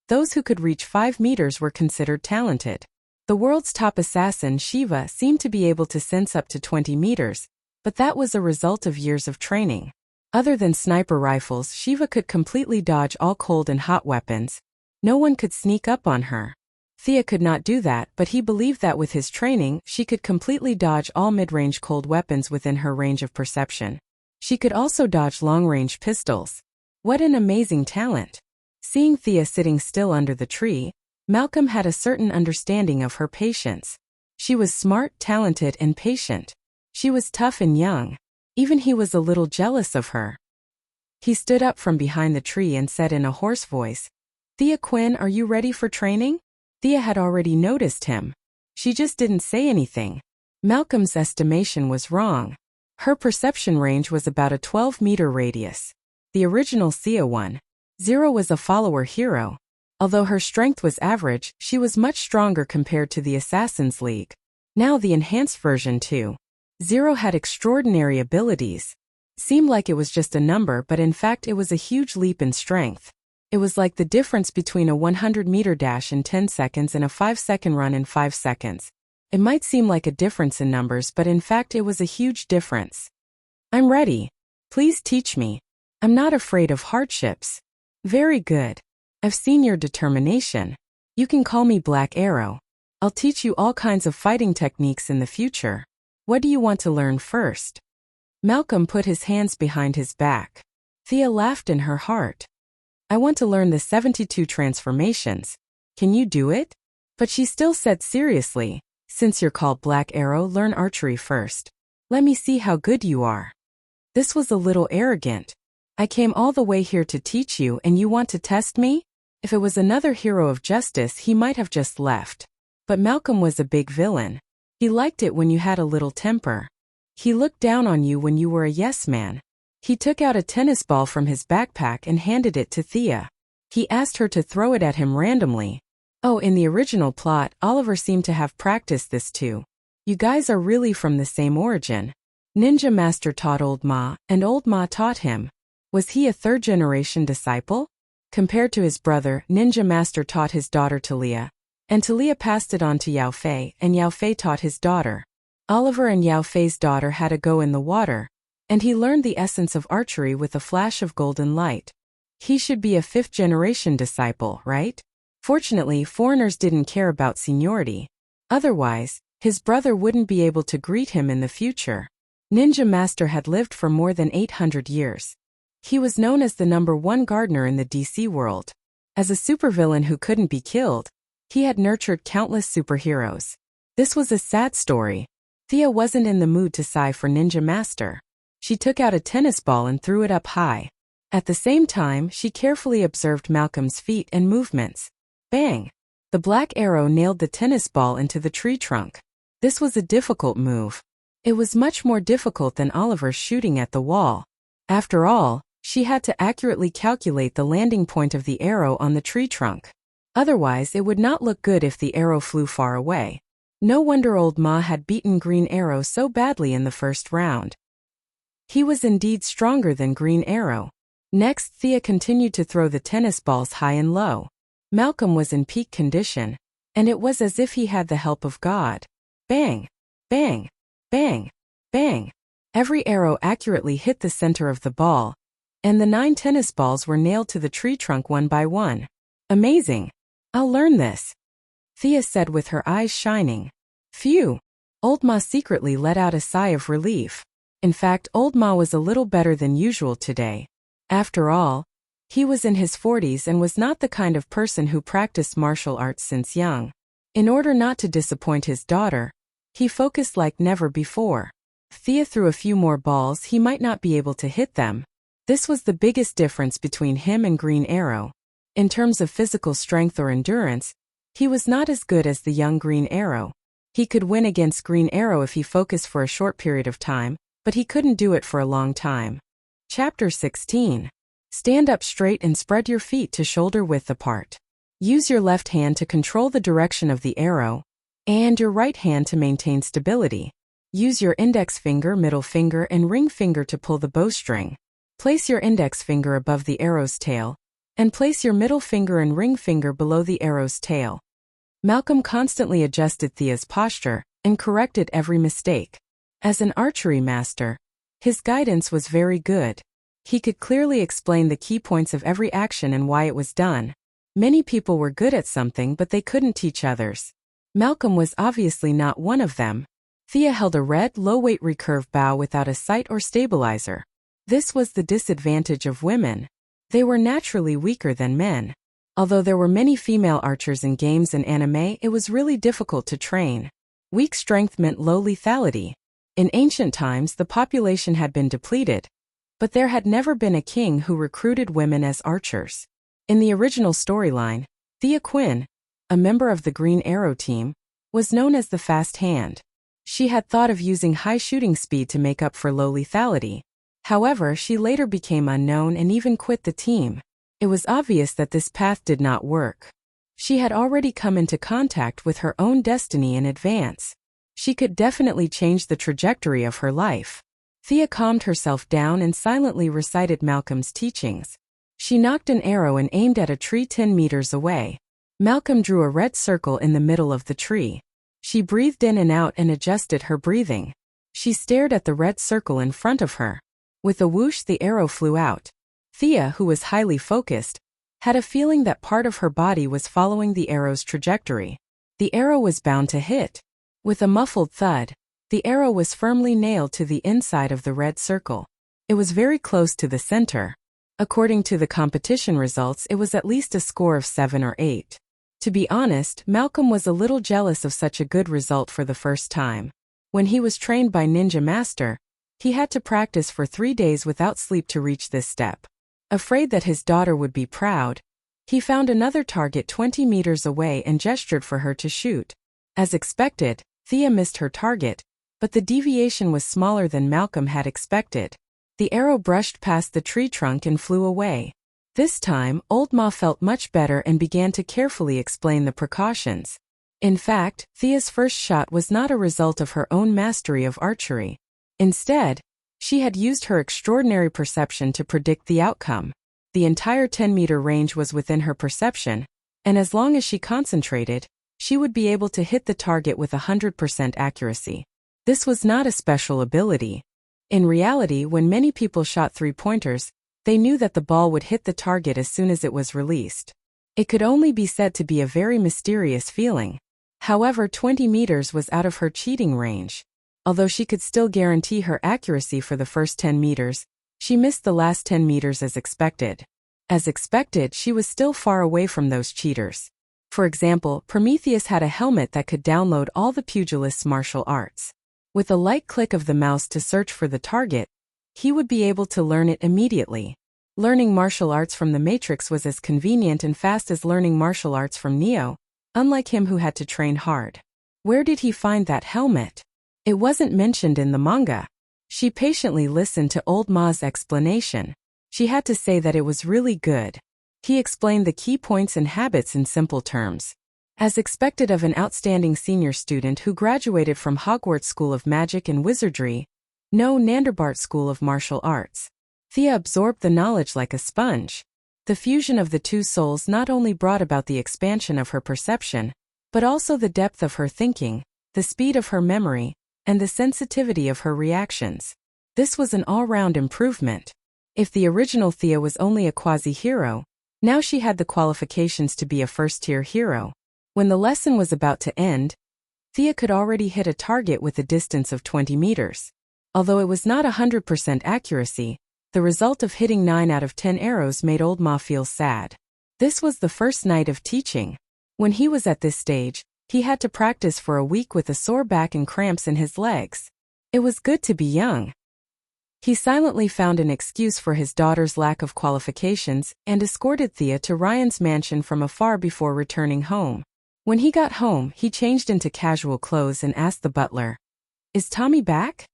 those who could reach 5 meters were considered talented. The world's top assassin, Shiva, seemed to be able to sense up to 20 meters, but that was a result of years of training. Other than sniper rifles, Shiva could completely dodge all cold and hot weapons. No one could sneak up on her. Thea could not do that, but he believed that with his training, she could completely dodge all mid-range cold weapons within her range of perception. She could also dodge long-range pistols. What an amazing talent! Seeing Thea sitting still under the tree, Malcolm had a certain understanding of her patience. She was smart, talented, and patient. She was tough and young. Even he was a little jealous of her. He stood up from behind the tree and said in a hoarse voice, "Thea Quinn, are you ready for training?" Thea had already noticed him. She just didn't say anything. Malcolm's estimation was wrong. Her perception range was about a 12-meter radius. The original Sia 1.0 was a follower hero. Although her strength was average, she was much stronger compared to the Assassin's League. Now the enhanced version 2.0 had extraordinary abilities. Seemed like it was just a number, but in fact it was a huge leap in strength. It was like the difference between a 100-meter dash in 10 seconds and a 5-second run in 5 seconds. It might seem like a difference in numbers, but in fact it was a huge difference. "I'm ready. Please teach me. I'm not afraid of hardships." "Very good. I've seen your determination. You can call me Black Arrow. I'll teach you all kinds of fighting techniques in the future. What do you want to learn first?" Malcolm put his hands behind his back. Thea laughed in her heart. "I want to learn the 72 transformations. Can you do it?" But she still said seriously, "Since you're called Black Arrow, learn archery first. Let me see how good you are." This was a little arrogant. "I came all the way here to teach you and you want to test me?" If it was another hero of justice, he might have just left. But Malcolm was a big villain. He liked it when you had a little temper. He looked down on you when you were a yes man. He took out a tennis ball from his backpack and handed it to Thea. He asked her to throw it at him randomly. Oh, in the original plot, Oliver seemed to have practiced this too. You guys are really from the same origin. Ninja Master taught Old Ma, and Old Ma taught him. Was he a third-generation disciple? Compared to his brother, Ninja Master taught his daughter Talia, and Talia passed it on to Yao Fei, and Yao Fei taught his daughter. Oliver and Yao Fei's daughter had a go in the water, and he learned the essence of archery with a flash of golden light. He should be a fifth-generation disciple, right? Fortunately, foreigners didn't care about seniority. Otherwise, his brother wouldn't be able to greet him in the future. Ninja Master had lived for more than 800 years. He was known as the #1 gardener in the DC world. As a supervillain who couldn't be killed, he had nurtured countless superheroes. This was a sad story. Thea wasn't in the mood to sigh for Ninja Master. She took out a tennis ball and threw it up high. At the same time, she carefully observed Malcolm's feet and movements. Bang! The black arrow nailed the tennis ball into the tree trunk. This was a difficult move. It was much more difficult than Oliver's shooting at the wall. After all, she had to accurately calculate the landing point of the arrow on the tree trunk. Otherwise, it would not look good if the arrow flew far away. No wonder Old Ma had beaten Green Arrow so badly in the first round. He was indeed stronger than Green Arrow. Next, Thea continued to throw the tennis balls high and low. Malcolm was in peak condition, and it was as if he had the help of God. Bang! Bang! Bang! Bang! Every arrow accurately hit the center of the ball, and the 9 tennis balls were nailed to the tree trunk one by one. Amazing! I'll learn this, Thea said with her eyes shining. Phew! Old Ma secretly let out a sigh of relief. In fact, Old Ma was a little better than usual today. After all, he was in his 40s and was not the kind of person who practiced martial arts since young. In order not to disappoint his daughter, he focused like never before. If Thea threw a few more balls, he might not be able to hit them. This was the biggest difference between him and Green Arrow. In terms of physical strength or endurance, he was not as good as the young Green Arrow. He could win against Green Arrow if he focused for a short period of time, but he couldn't do it for a long time. Chapter 16. Stand up straight and spread your feet to shoulder width apart. Use your left hand to control the direction of the arrow, and your right hand to maintain stability. Use your index finger, middle finger, and ring finger to pull the bowstring. Place your index finger above the arrow's tail, and place your middle finger and ring finger below the arrow's tail. Malcolm constantly adjusted Thea's posture and corrected every mistake. As an archery master, his guidance was very good. He could clearly explain the key points of every action and why it was done. Many people were good at something but they couldn't teach others. Malcolm was obviously not one of them. Thea held a red, low-weight recurve bow without a sight or stabilizer. This was the disadvantage of women. They were naturally weaker than men. Although there were many female archers in games and anime, it was really difficult to train. Weak strength meant low lethality. In ancient times, the population had been depleted, but there had never been a king who recruited women as archers. In the original storyline, Thea Quinn, a member of the Green Arrow team, was known as the Fast Hand. She had thought of using high shooting speed to make up for low lethality. However, she later became unknown and even quit the team. It was obvious that this path did not work. She had already come into contact with her own destiny in advance. She could definitely change the trajectory of her life. Thea calmed herself down and silently recited Malcolm's teachings. She knocked an arrow and aimed at a tree 10 meters away. Malcolm drew a red circle in the middle of the tree. She breathed in and out and adjusted her breathing. She stared at the red circle in front of her. With a whoosh, the arrow flew out. Thea, who was highly focused, had a feeling that part of her body was following the arrow's trajectory. The arrow was bound to hit. With a muffled thud, the arrow was firmly nailed to the inside of the red circle. It was very close to the center. According to the competition results, it was at least a score of 7 or 8. To be honest, Malcolm was a little jealous of such a good result for the first time. When he was trained by Ninja Master, he had to practice for 3 days without sleep to reach this step. Afraid that his daughter would be proud, he found another target 20 meters away and gestured for her to shoot. As expected, Thea missed her target, but the deviation was smaller than Malcolm had expected. The arrow brushed past the tree trunk and flew away. This time, Old Ma felt much better and began to carefully explain the precautions. In fact, Thea's first shot was not a result of her own mastery of archery. Instead, she had used her extraordinary perception to predict the outcome. The entire 10-meter range was within her perception, and as long as she concentrated, she would be able to hit the target with 100% accuracy. This was not a special ability. In reality, when many people shot three-pointers, they knew that the ball would hit the target as soon as it was released. It could only be said to be a very mysterious feeling. However, 20 meters was out of her cheating range. Although she could still guarantee her accuracy for the first 10 meters, she missed the last 10 meters as expected. As expected, she was still far away from those cheaters. For example, Prometheus had a helmet that could download all the pugilist's martial arts. With a light click of the mouse to search for the target, he would be able to learn it immediately. Learning martial arts from the Matrix was as convenient and fast as learning martial arts from Neo, unlike him who had to train hard. Where did he find that helmet? It wasn't mentioned in the manga. She patiently listened to old Ma's explanation. She had to say that it was really good. He explained the key points and habits in simple terms. As expected of an outstanding senior student who graduated from Hogwarts School of Magic and Wizardry, no Nanderbart School of Martial Arts, Thea absorbed the knowledge like a sponge. The fusion of the two souls not only brought about the expansion of her perception, but also the depth of her thinking, the speed of her memory, and the sensitivity of her reactions. This was an all-round improvement. If the original Thea was only a quasi-hero, now she had the qualifications to be a first-tier hero. When the lesson was about to end, Thea could already hit a target with a distance of 20 meters. Although it was not 100% accuracy, the result of hitting 9 out of 10 arrows made old Ma feel sad. This was the first night of teaching. When he was at this stage, he had to practice for a week with a sore back and cramps in his legs. It was good to be young. He silently found an excuse for his daughter's lack of qualifications and escorted Thea to Ryan's mansion from afar before returning home. When he got home, he changed into casual clothes and asked the butler, "Is Tommy back?"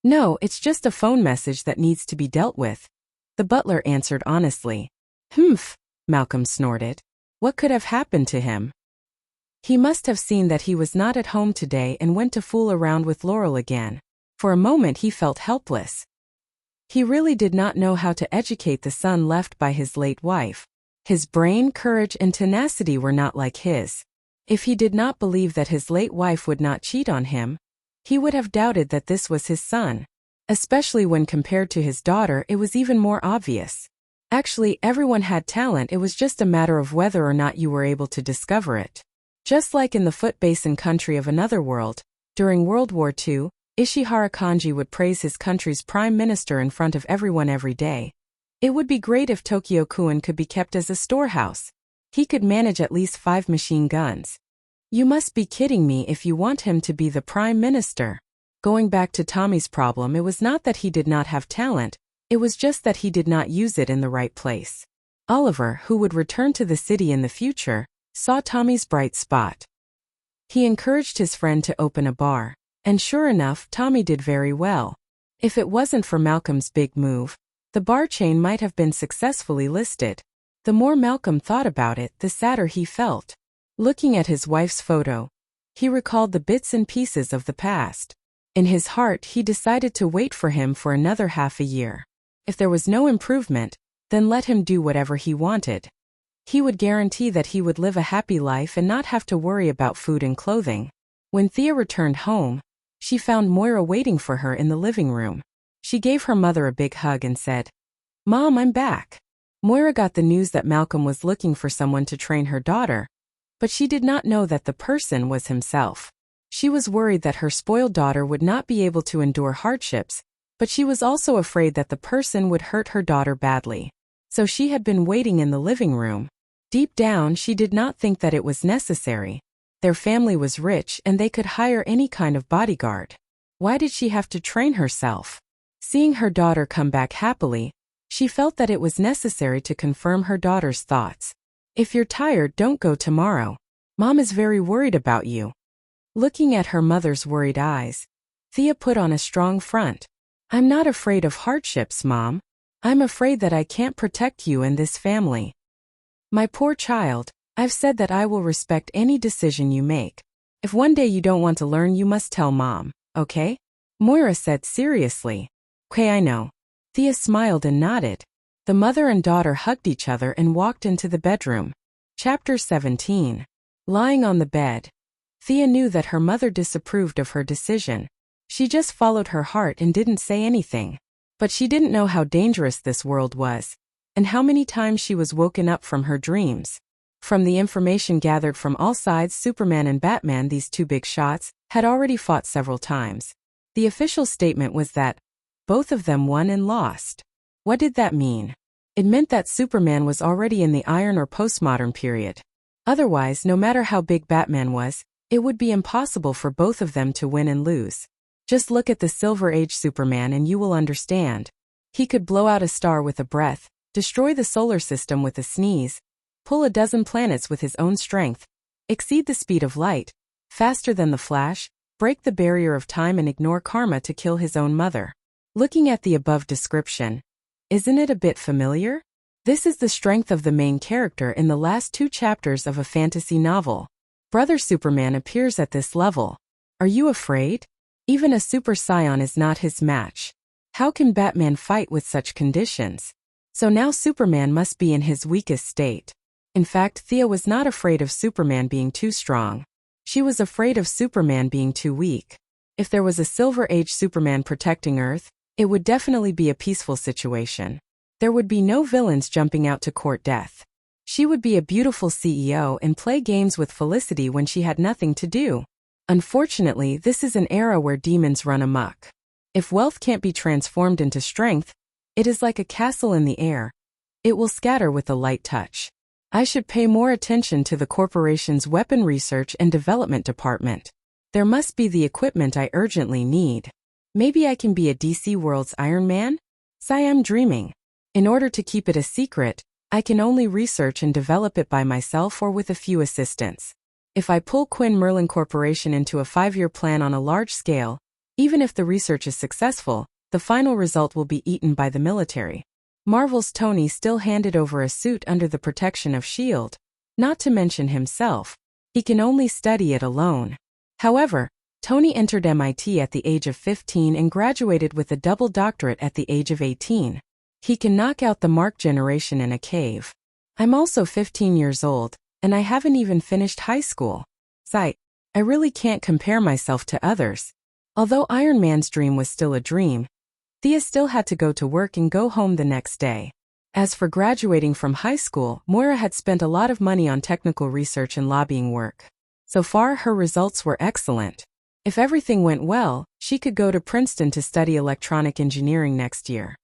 "No, it's just a phone message that needs to be dealt with," the butler answered honestly. "Humph," Malcolm snorted. What could have happened to him? He must have seen that he was not at home today and went to fool around with Laurel again. For a moment he felt helpless. He really did not know how to educate the son left by his late wife. His brain, courage, and tenacity were not like his. If he did not believe that his late wife would not cheat on him, he would have doubted that this was his son. Especially when compared to his daughter, it was even more obvious. Actually, everyone had talent, it was just a matter of whether or not you were able to discover it. Just like in the Foot Basin country of another world, during World War II, Ishihara Kanji would praise his country's prime minister in front of everyone every day. It would be great if Tokyo-kun could be kept as a storehouse. He could manage at least 5 machine guns. You must be kidding me if you want him to be the prime minister. Going back to Tommy's problem, it was not that he did not have talent, it was just that he did not use it in the right place. Oliver, who would return to the city in the future, saw Tommy's bright spot. He encouraged his friend to open a bar, and sure enough, Tommy did very well. If it wasn't for Malcolm's big move, the bar chain might have been successfully listed. The more Malcolm thought about it, the sadder he felt. Looking at his wife's photo, he recalled the bits and pieces of the past. In his heart, he decided to wait for him for another half a year. If there was no improvement, then let him do whatever he wanted. He would guarantee that he would live a happy life and not have to worry about food and clothing. When Thea returned home, she found Moira waiting for her in the living room. She gave her mother a big hug and said, "Mom, I'm back." Moira got the news that Malcolm was looking for someone to train her daughter, but she did not know that the person was himself. She was worried that her spoiled daughter would not be able to endure hardships, but she was also afraid that the person would hurt her daughter badly. So she had been waiting in the living room. Deep down, she did not think that it was necessary. Their family was rich and they could hire any kind of bodyguard. Why did she have to train herself? Seeing her daughter come back happily, she felt that it was necessary to confirm her daughter's thoughts. "If you're tired, don't go tomorrow. Mom is very worried about you." Looking at her mother's worried eyes, Thea put on a strong front. "I'm not afraid of hardships, Mom. I'm afraid that I can't protect you and this family." "My poor child, I've said that I will respect any decision you make. If one day you don't want to learn, you must tell Mom, okay?" Moira said seriously. "Okay, I know." Thea smiled and nodded. The mother and daughter hugged each other and walked into the bedroom. Chapter 17. Lying on the bed, Thea knew that her mother disapproved of her decision. She just followed her heart and didn't say anything. But she didn't know how dangerous this world was, and how many times she was woken up from her dreams. From the information gathered from all sides, Superman and Batman, these two big shots, had already fought several times. The official statement was that both of them won and lost. What did that mean? It meant that Superman was already in the Iron or postmodern period. Otherwise, no matter how big Batman was, it would be impossible for both of them to win and lose. Just look at the Silver Age Superman and you will understand. He could blow out a star with a breath, destroy the solar system with a sneeze, pull a dozen planets with his own strength, exceed the speed of light, faster than the Flash, break the barrier of time and ignore karma to kill his own mother. Looking at the above description, isn't it a bit familiar? This is the strength of the main character in the last 2 chapters of a fantasy novel. Brother Superman appears at this level. Are you afraid? Even a Super Saiyan is not his match. How can Batman fight with such conditions? So now Superman must be in his weakest state. In fact, Thea was not afraid of Superman being too strong. She was afraid of Superman being too weak. If there was a Silver Age Superman protecting Earth, it would definitely be a peaceful situation. There would be no villains jumping out to court death. She would be a beautiful CEO and play games with Felicity when she had nothing to do. Unfortunately, this is an era where demons run amok. If wealth can't be transformed into strength, it is like a castle in the air. It will scatter with a light touch. I should pay more attention to the corporation's weapon research and development department. There must be the equipment I urgently need. Maybe I can be a DC World's Iron Man? Sigh, I'm dreaming. In order to keep it a secret, I can only research and develop it by myself or with a few assistants. If I pull Quinn Merlin Corporation into a 5-year plan on a large scale, even if the research is successful, the final result will be eaten by the military. Marvel's Tony still handed over a suit under the protection of S.H.I.E.L.D. Not to mention himself. He can only study it alone. However, Tony entered MIT at the age of 15 and graduated with a double doctorate at the age of 18. He can knock out the Mark generation in a cave. I'm also 15 years old, and I haven't even finished high school. Sigh, I really can't compare myself to others. Although Iron Man's dream was still a dream, Thea still had to go to work and go home the next day. As for graduating from high school, Moira had spent a lot of money on technical research and lobbying work. So far, her results were excellent. If everything went well, she could go to Princeton to study electronic engineering next year.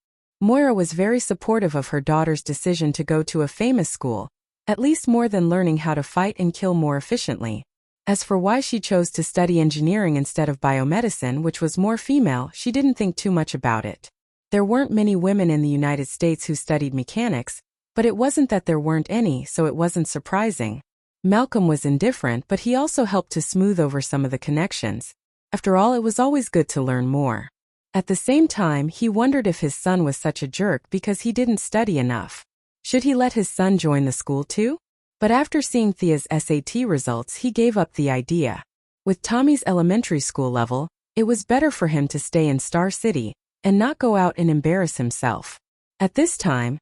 Moira was very supportive of her daughter's decision to go to a famous school, at least more than learning how to fight and kill more efficiently. As for why she chose to study engineering instead of biomedicine, which was more female, she didn't think too much about it. There weren't many women in the United States who studied mechanics, but it wasn't that there weren't any, so it wasn't surprising. Malcolm was indifferent, but he also helped to smooth over some of the connections. After all, it was always good to learn more. At the same time, he wondered if his son was such a jerk because he didn't study enough. Should he let his son join the school too? But after seeing Thea's SAT results, he gave up the idea. With Tommy's elementary school level, it was better for him to stay in Star City and not go out and embarrass himself. At this time,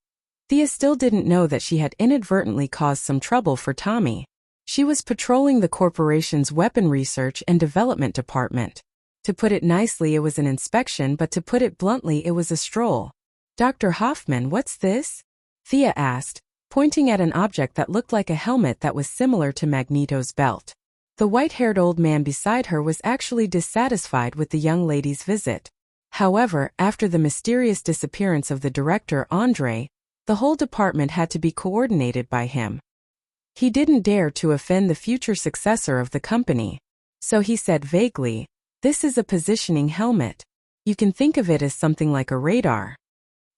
Thea still didn't know that she had inadvertently caused some trouble for Tommy. She was patrolling the corporation's weapon research and development department. To put it nicely, it was an inspection, but to put it bluntly, it was a stroll. Dr. Hoffman, what's this? Thea asked, pointing at an object that looked like a helmet that was similar to Magneto's belt. The white-haired old man beside her was actually dissatisfied with the young lady's visit. However, after the mysterious disappearance of the director, Andre, the whole department had to be coordinated by him. He didn't dare to offend the future successor of the company. So he said vaguely, "This is a positioning helmet. You can think of it as something like a radar."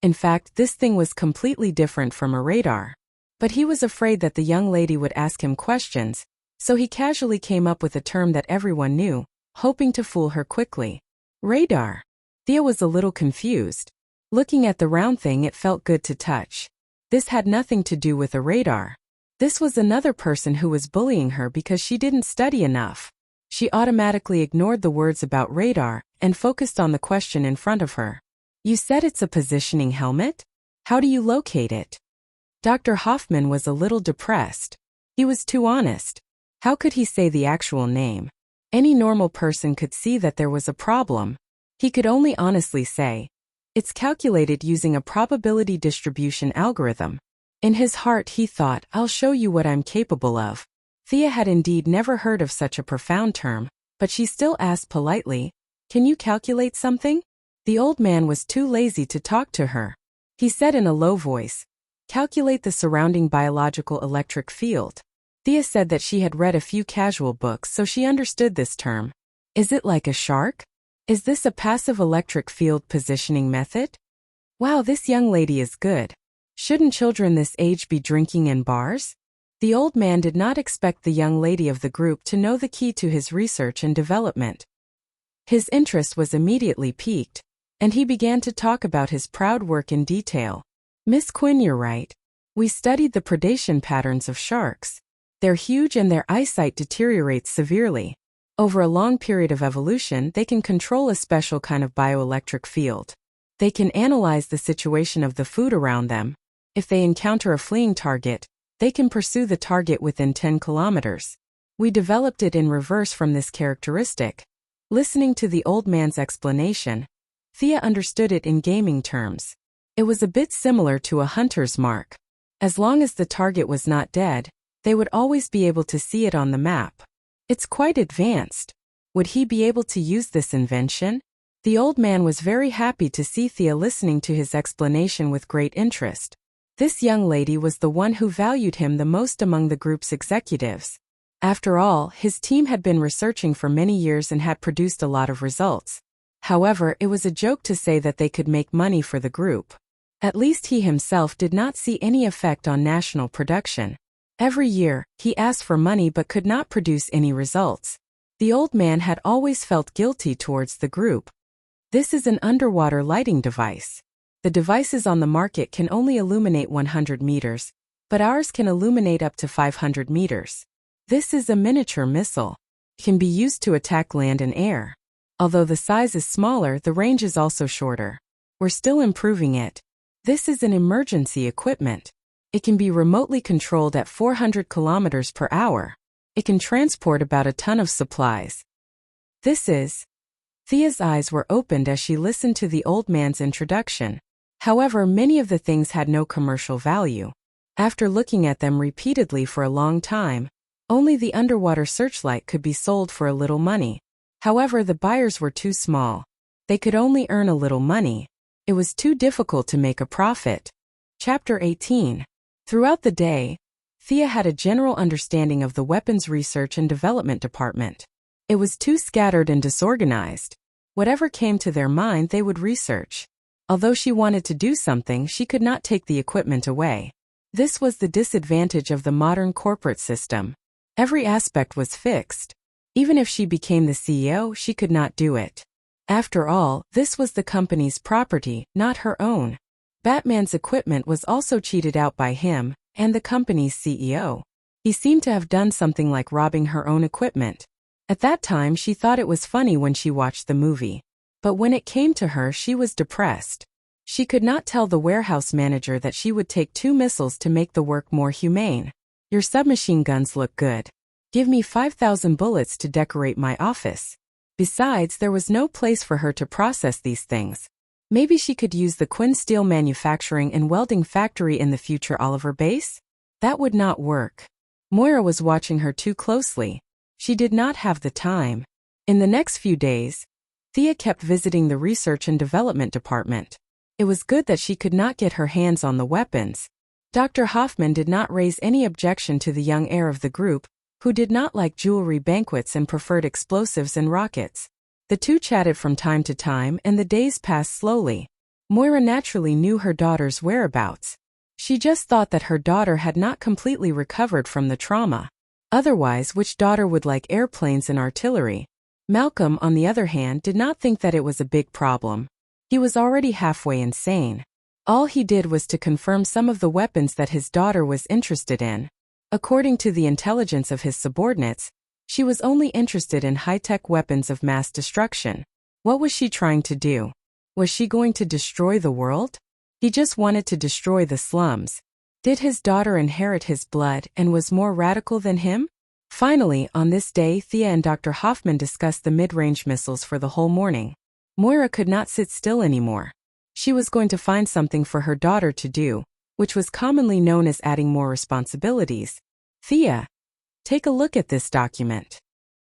In fact, this thing was completely different from a radar. But he was afraid that the young lady would ask him questions, so he casually came up with a term that everyone knew, hoping to fool her quickly. Radar. Thea was a little confused. Looking at the round thing, it felt good to touch. This had nothing to do with a radar. This was another person who was bullying her because she didn't study enough. She automatically ignored the words about radar and focused on the question in front of her. You said it's a positioning helmet? How do you locate it? Dr. Hoffman was a little depressed. He was too honest. How could he say the actual name? Any normal person could see that there was a problem. He could only honestly say, "It's calculated using a probability distribution algorithm." In his heart he thought, "I'll show you what I'm capable of." Thea had indeed never heard of such a profound term, but she still asked politely, "Can you calculate something?" The old man was too lazy to talk to her. He said in a low voice, "Calculate the surrounding biological electric field." Thea said that she had read a few casual books, so she understood this term. Is it like a shark? Is this a passive electric field positioning method? Wow, this young lady is good. Shouldn't children this age be drinking in bars? The old man did not expect the young lady of the group to know the key to his research and development. His interest was immediately piqued, and he began to talk about his proud work in detail. "Miss Quinn, you're right. We studied the predation patterns of sharks. They're huge and their eyesight deteriorates severely. Over a long period of evolution, they can control a special kind of bioelectric field. They can analyze the situation of the food around them. If they encounter a fleeing target, they can pursue the target within 10 kilometers. We developed it in reverse from this characteristic." Listening to the old man's explanation, Thea understood it in gaming terms. It was a bit similar to a hunter's mark. As long as the target was not dead, they would always be able to see it on the map. It's quite advanced. Would he be able to use this invention? The old man was very happy to see Thea listening to his explanation with great interest. This young lady was the one who valued him the most among the group's executives. After all, his team had been researching for many years and had produced a lot of results. However, it was a joke to say that they could make money for the group. At least he himself did not see any effect on national production. Every year, he asked for money but could not produce any results. The old man had always felt guilty towards the group. This is an underwater lighting device. The devices on the market can only illuminate 100 meters, but ours can illuminate up to 500 meters. This is a miniature missile. It can be used to attack land and air. Although the size is smaller, the range is also shorter. We're still improving it. This is an emergency equipment. It can be remotely controlled at 400 kilometers per hour. It can transport about a ton of supplies. This is... Thea's eyes were opened as she listened to the old man's introduction. However, many of the things had no commercial value. After looking at them repeatedly for a long time, only the underwater searchlight could be sold for a little money. However, the buyers were too small. They could only earn a little money. It was too difficult to make a profit. Chapter 18. Throughout the day, Thea had a general understanding of the Weapons Research and Development Department. It was too scattered and disorganized. Whatever came to their mind they would research. Although she wanted to do something, she could not take the equipment away. This was the disadvantage of the modern corporate system. Every aspect was fixed. Even if she became the CEO, she could not do it. After all, this was the company's property, not her own. Batman's equipment was also cheated out by him, and the company's CEO. He seemed to have done something like robbing her own equipment. At that time she thought it was funny when she watched the movie. But when it came to her, she was depressed. She could not tell the warehouse manager that she would take 2 missiles to make the work more humane. "Your submachine guns look good. Give me 5,000 bullets to decorate my office." Besides, there was no place for her to process these things. Maybe she could use the Quinn Steel Manufacturing and Welding Factory in the future Oliver base? That would not work. Moira was watching her too closely. She did not have the time. In the next few days, Thea kept visiting the Research and Development Department. It was good that she could not get her hands on the weapons. Dr. Hoffman did not raise any objection to the young heir of the group, who did not like jewelry banquets and preferred explosives and rockets. The two chatted from time to time and the days passed slowly. Moira naturally knew her daughter's whereabouts. She just thought that her daughter had not completely recovered from the trauma. Otherwise, which daughter would like airplanes and artillery? Malcolm, on the other hand, did not think that it was a big problem. He was already halfway insane. All he did was to confirm some of the weapons that his daughter was interested in. According to the intelligence of his subordinates, she was only interested in high-tech weapons of mass destruction. What was she trying to do? Was she going to destroy the world? He just wanted to destroy the slums. Did his daughter inherit his blood and was more radical than him? Finally, on this day, Thea and Dr. Hoffman discussed the mid-range missiles for the whole morning. Moira could not sit still anymore. She was going to find something for her daughter to do, which was commonly known as adding more responsibilities. Thea, take a look at this document.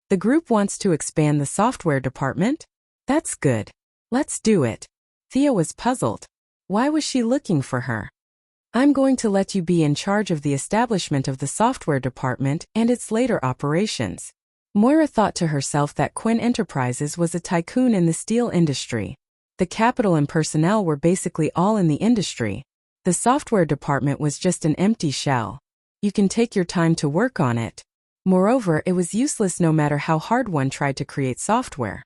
The group wants to expand the software department? That's good. Let's do it. Thea was puzzled. Why was she looking for her? I'm going to let you be in charge of the establishment of the software department and its later operations. Moira thought to herself that Quinn Enterprises was a tycoon in the steel industry. The capital and personnel were basically all in the industry. The software department was just an empty shell. You can take your time to work on it. Moreover, it was useless no matter how hard one tried to create software.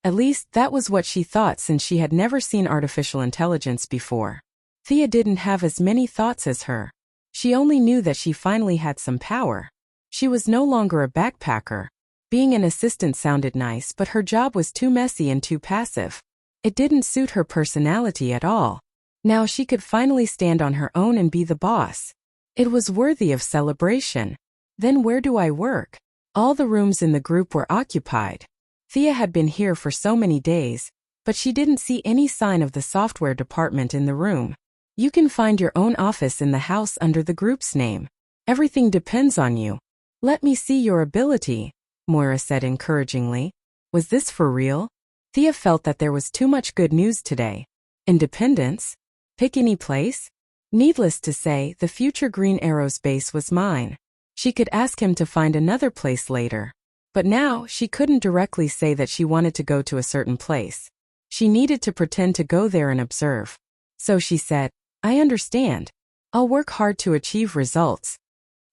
At least, that was what she thought since she had never seen artificial intelligence before. Thea didn't have as many thoughts as her. She only knew that she finally had some power. She was no longer a backpacker. Being an assistant sounded nice, but her job was too messy and too passive. It didn't suit her personality at all. Now she could finally stand on her own and be the boss. It was worthy of celebration. Then where do I work? All the rooms in the group were occupied. Thea had been here for so many days, but she didn't see any sign of the software department in the room. You can find your own office in the house under the group's name. Everything depends on you. Let me see your ability, Moira said encouragingly. Was this for real? Thea felt that there was too much good news today. Independence? Pick any place? Needless to say, the future Green Arrow's base was mine. She could ask him to find another place later. But now, she couldn't directly say that she wanted to go to a certain place. She needed to pretend to go there and observe. So she said, I understand. I'll work hard to achieve results.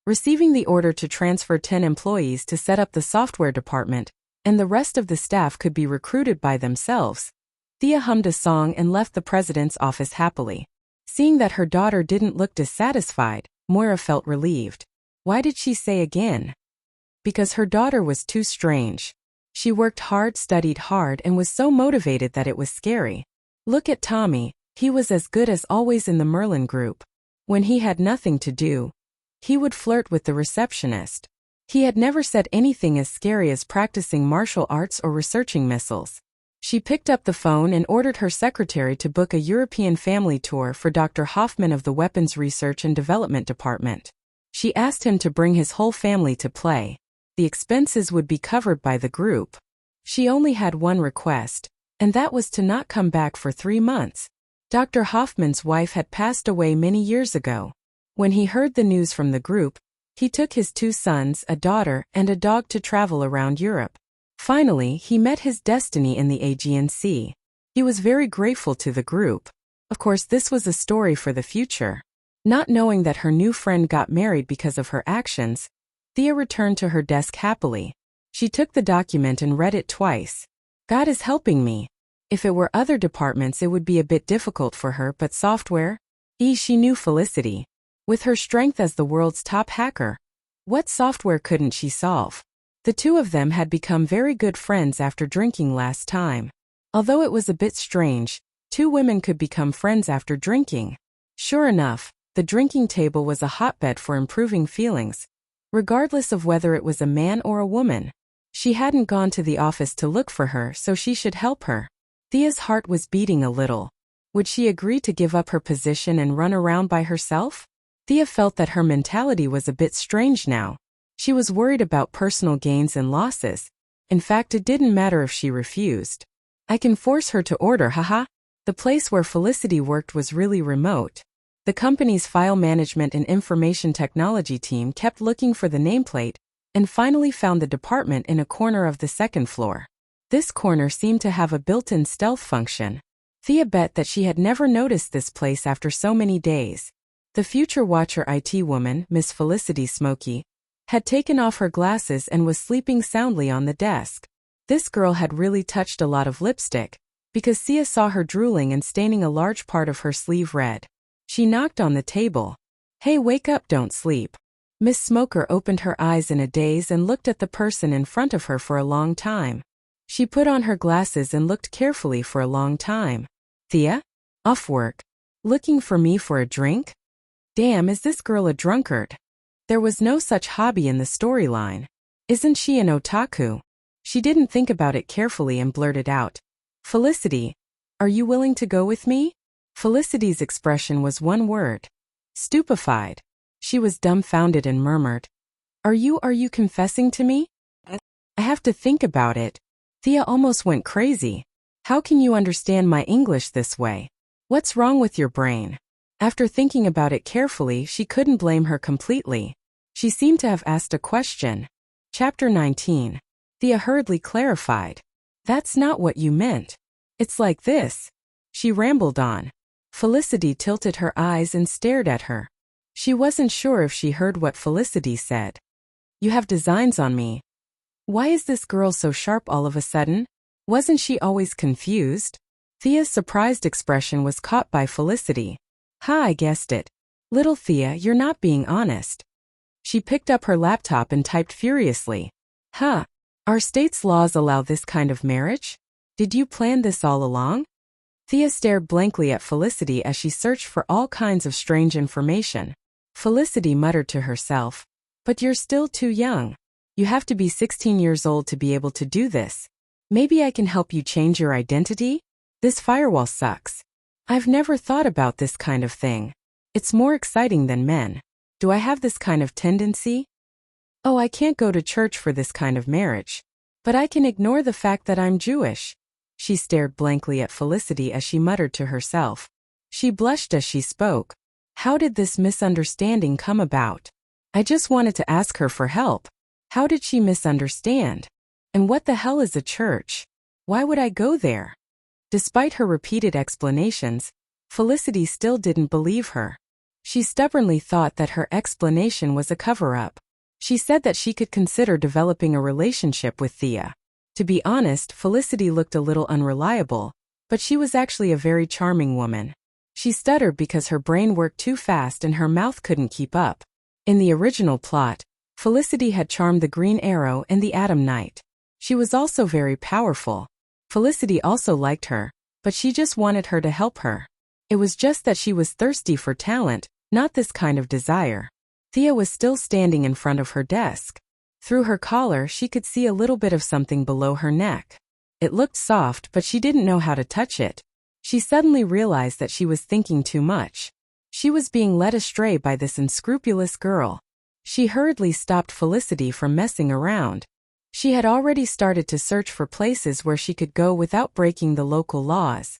Receiving the order to transfer 10 employees to set up the software department, and the rest of the staff could be recruited by themselves, Thea hummed a song and left the president's office happily. Seeing that her daughter didn't look dissatisfied, Moira felt relieved. Why did she say again? Because her daughter was too strange. She worked hard, studied hard, and was so motivated that it was scary. Look at Tommy. He was as good as always in the Merlin group. When he had nothing to do, he would flirt with the receptionist. He had never said anything as scary as practicing martial arts or researching missiles. She picked up the phone and ordered her secretary to book a European family tour for Dr. Hoffman of the Weapons Research and Development Department. She asked him to bring his whole family to play. The expenses would be covered by the group. She only had one request, and that was to not come back for 3 months. Dr. Hoffman's wife had passed away many years ago. When he heard the news from the group, he took his 2 sons, a daughter, and a dog to travel around Europe. Finally, he met his destiny in the Aegean Sea. He was very grateful to the group. Of course, this was a story for the future. Not knowing that her new friend got married because of her actions, Thea returned to her desk happily. She took the document and read it twice. God is helping me. If it were other departments it would be a bit difficult for her, but software? She knew Felicity. With her strength as the world's top hacker, what software couldn't she solve? The two of them had become very good friends after drinking last time. Although it was a bit strange, 2 women could become friends after drinking. Sure enough, the drinking table was a hotbed for improving feelings, regardless of whether it was a man or a woman. She hadn't gone to the office to look for her, so she should help her. Thea's heart was beating a little. Would she agree to give up her position and run around by herself? Thea felt that her mentality was a bit strange now. She was worried about personal gains and losses. In fact, it didn't matter if she refused. I can force her to order, haha. The place where Felicity worked was really remote. The company's file management and information technology team kept looking for the nameplate and finally found the department in a corner of the 2nd floor. This corner seemed to have a built-in stealth function. Thea bet that she had never noticed this place after so many days. The future Watcher IT woman, Miss Felicity Smokey, had taken off her glasses and was sleeping soundly on the desk. This girl had really touched a lot of lipstick, because Thea saw her drooling and staining a large part of her sleeve red. She knocked on the table. Hey, wake up, don't sleep. Miss Smoker opened her eyes in a daze and looked at the person in front of her for a long time. She put on her glasses and looked carefully for a long time. Thea? Off work? Looking for me for a drink? Damn, is this girl a drunkard? There was no such hobby in the storyline. Isn't she an otaku? She didn't think about it carefully and blurted out, Felicity, are you willing to go with me? Felicity's expression was one word. Stupefied. She was dumbfounded and murmured, Are you confessing to me? I have to think about it. Thea almost went crazy. How can you understand my English this way? What's wrong with your brain? After thinking about it carefully, she couldn't blame her completely. She seemed to have asked a question. Chapter 19. Thea hurriedly clarified. That's not what you meant. It's like this. She rambled on. Felicity tilted her eyes and stared at her. She wasn't sure if she heard what Felicity said. You have designs on me. Why is this girl so sharp all of a sudden? Wasn't she always confused? Thea's surprised expression was caught by Felicity. I guessed it. Little Thea, you're not being honest. She picked up her laptop and typed furiously. Our state's laws allow this kind of marriage? Did you plan this all along? Thea stared blankly at Felicity as she searched for all kinds of strange information. Felicity muttered to herself, But you're still too young. You have to be 16 years old to be able to do this. Maybe I can help you change your identity? This firewall sucks. I've never thought about this kind of thing. It's more exciting than men. Do I have this kind of tendency? Oh, I can't go to church for this kind of marriage. But I can ignore the fact that I'm Jewish. She stared blankly at Felicity as she muttered to herself. She blushed as she spoke. How did this misunderstanding come about? I just wanted to ask her for help. How did she misunderstand? And what the hell is a church? Why would I go there? Despite her repeated explanations, Felicity still didn't believe her. She stubbornly thought that her explanation was a cover-up. She said that she could consider developing a relationship with Thea. To be honest, Felicity looked a little unreliable, but she was actually a very charming woman. She stuttered because her brain worked too fast and her mouth couldn't keep up. In the original plot, Felicity had charmed the Green Arrow and the Atom Knight. She was also very powerful. Felicity also liked her, but she just wanted her to help her. It was just that she was thirsty for talent, not this kind of desire. Thea was still standing in front of her desk. Through her collar, she could see a little bit of something below her neck. It looked soft, but she didn't know how to touch it. She suddenly realized that she was thinking too much. She was being led astray by this unscrupulous girl. She hurriedly stopped Felicity from messing around. She had already started to search for places where she could go without breaking the local laws.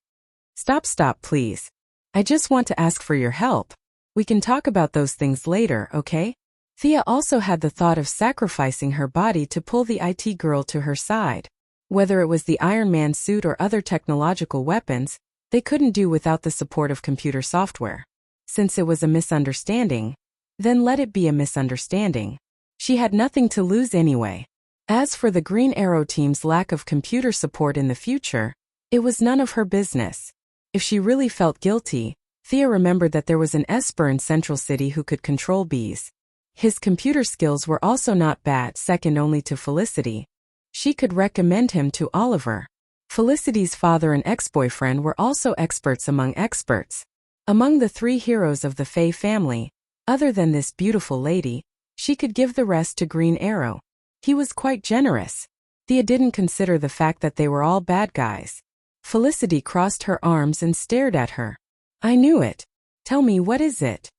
Stop, please. I just want to ask for your help. We can talk about those things later, okay? Thea also had the thought of sacrificing her body to pull the IT girl to her side. Whether it was the Iron Man suit or other technological weapons, they couldn't do without the support of computer software. Since it was a misunderstanding, then let it be a misunderstanding. She had nothing to lose anyway. As for the Green Arrow team's lack of computer support in the future, it was none of her business. If she really felt guilty, Thea remembered that there was an Esper in Central City who could control bees. His computer skills were also not bad, second only to Felicity. She could recommend him to Oliver. Felicity's father and ex-boyfriend were also experts among experts. Among the three heroes of the Faye family, other than this beautiful lady, she could give the rest to Green Arrow. He was quite generous. Thea didn't consider the fact that they were all bad guys. Felicity crossed her arms and stared at her. I knew it. Tell me, what is it?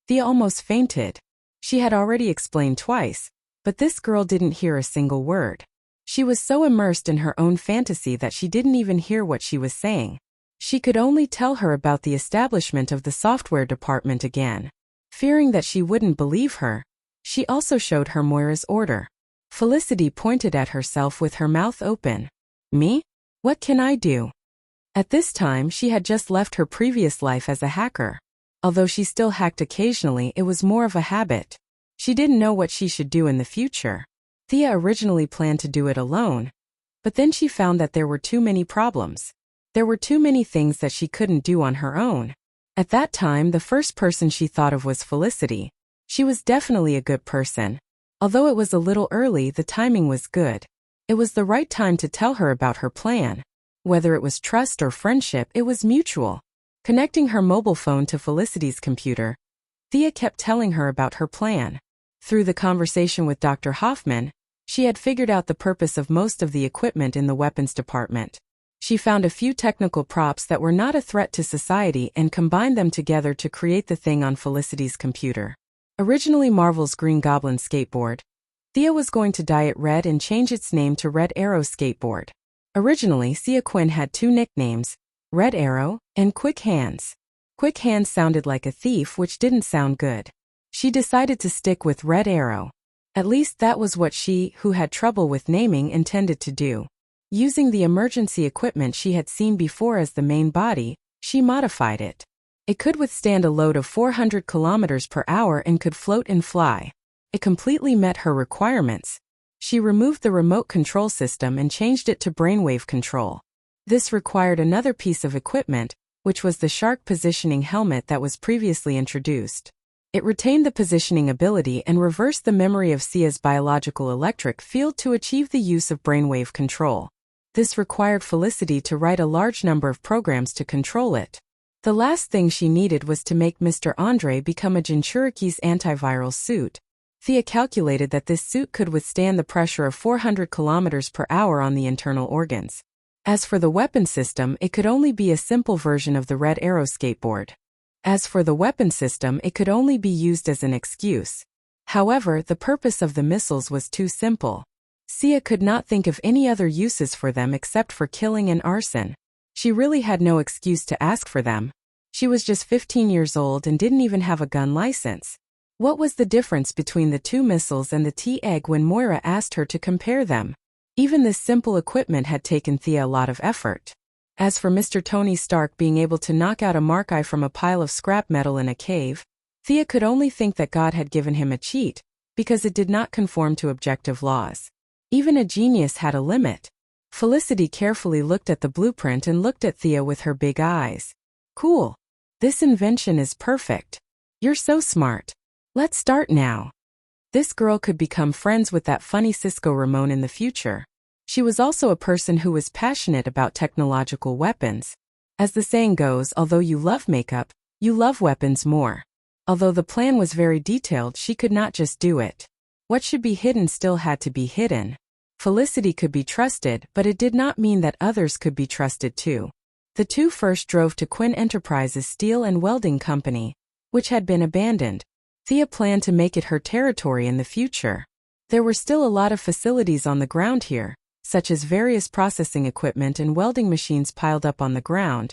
Thea almost fainted. She had already explained twice, but this girl didn't hear a single word. She was so immersed in her own fantasy that she didn't even hear what she was saying. She could only tell her about the establishment of the software department again. Fearing that she wouldn't believe her, she also showed her Moira's order. Felicity pointed at herself with her mouth open. Me? What can I do? At this time, she had just left her previous life as a hacker. Although she still hacked occasionally, it was more of a habit. She didn't know what she should do in the future. Thea originally planned to do it alone, but then she found that there were too many problems. There were too many things that she couldn't do on her own. At that time, the first person she thought of was Felicity. She was definitely a good person. Although it was a little early, the timing was good. It was the right time to tell her about her plan. Whether it was trust or friendship, it was mutual. Connecting her mobile phone to Felicity's computer, Thea kept telling her about her plan. Through the conversation with Dr. Hoffman, She had figured out the purpose of most of the equipment in the weapons department. She found a few technical props that were not a threat to society and combined them together to create the thing on Felicity's computer. Originally Marvel's Green Goblin skateboard, Thea was going to dye it red and change its name to Red Arrow Skateboard. Originally, Thea Quinn had two nicknames, Red Arrow and Quick Hands. Quick Hands sounded like a thief, which didn't sound good. She decided to stick with Red Arrow. At least that was what she, who had trouble with naming, intended to do. Using the emergency equipment she had seen before as the main body, she modified it. It could withstand a load of 400 kilometers per hour and could float and fly. It completely met her requirements. She removed the remote control system and changed it to brainwave control. This required another piece of equipment, which was the shark positioning helmet that was previously introduced. It retained the positioning ability and reversed the memory of Thea's biological electric field to achieve the use of brainwave control. This required Felicity to write a large number of programs to control it. The last thing she needed was to make Mr. Andre become a Jinchuriki's antiviral suit. Thea calculated that this suit could withstand the pressure of 400 kilometers per hour on the internal organs. As for the weapon system, it could only be a simple version of the Red Arrow skateboard. As for the weapon system, it could only be used as an excuse. However, the purpose of the missiles was too simple. Thea could not think of any other uses for them except for killing and arson. She really had no excuse to ask for them. She was just 15 years old and didn't even have a gun license. What was the difference between the two missiles and the T-egg when Moira asked her to compare them? Even this simple equipment had taken Thea a lot of effort. As for Mr. Tony Stark being able to knock out a Markeye from a pile of scrap metal in a cave, Thea could only think that God had given him a cheat, because it did not conform to objective laws. Even a genius had a limit. Felicity carefully looked at the blueprint and looked at Thea with her big eyes. Cool. This invention is perfect. You're so smart. Let's start now. This girl could become friends with that funny Cisco Ramon in the future. She was also a person who was passionate about technological weapons. As the saying goes, although you love makeup, you love weapons more. Although the plan was very detailed, she could not just do it. What should be hidden still had to be hidden. Felicity could be trusted, but it did not mean that others could be trusted too. The two first drove to Quinn Enterprises Steel and Welding Company, which had been abandoned. Thea planned to make it her territory in the future. There were still a lot of facilities on the ground here, such as various processing equipment and welding machines piled up on the ground.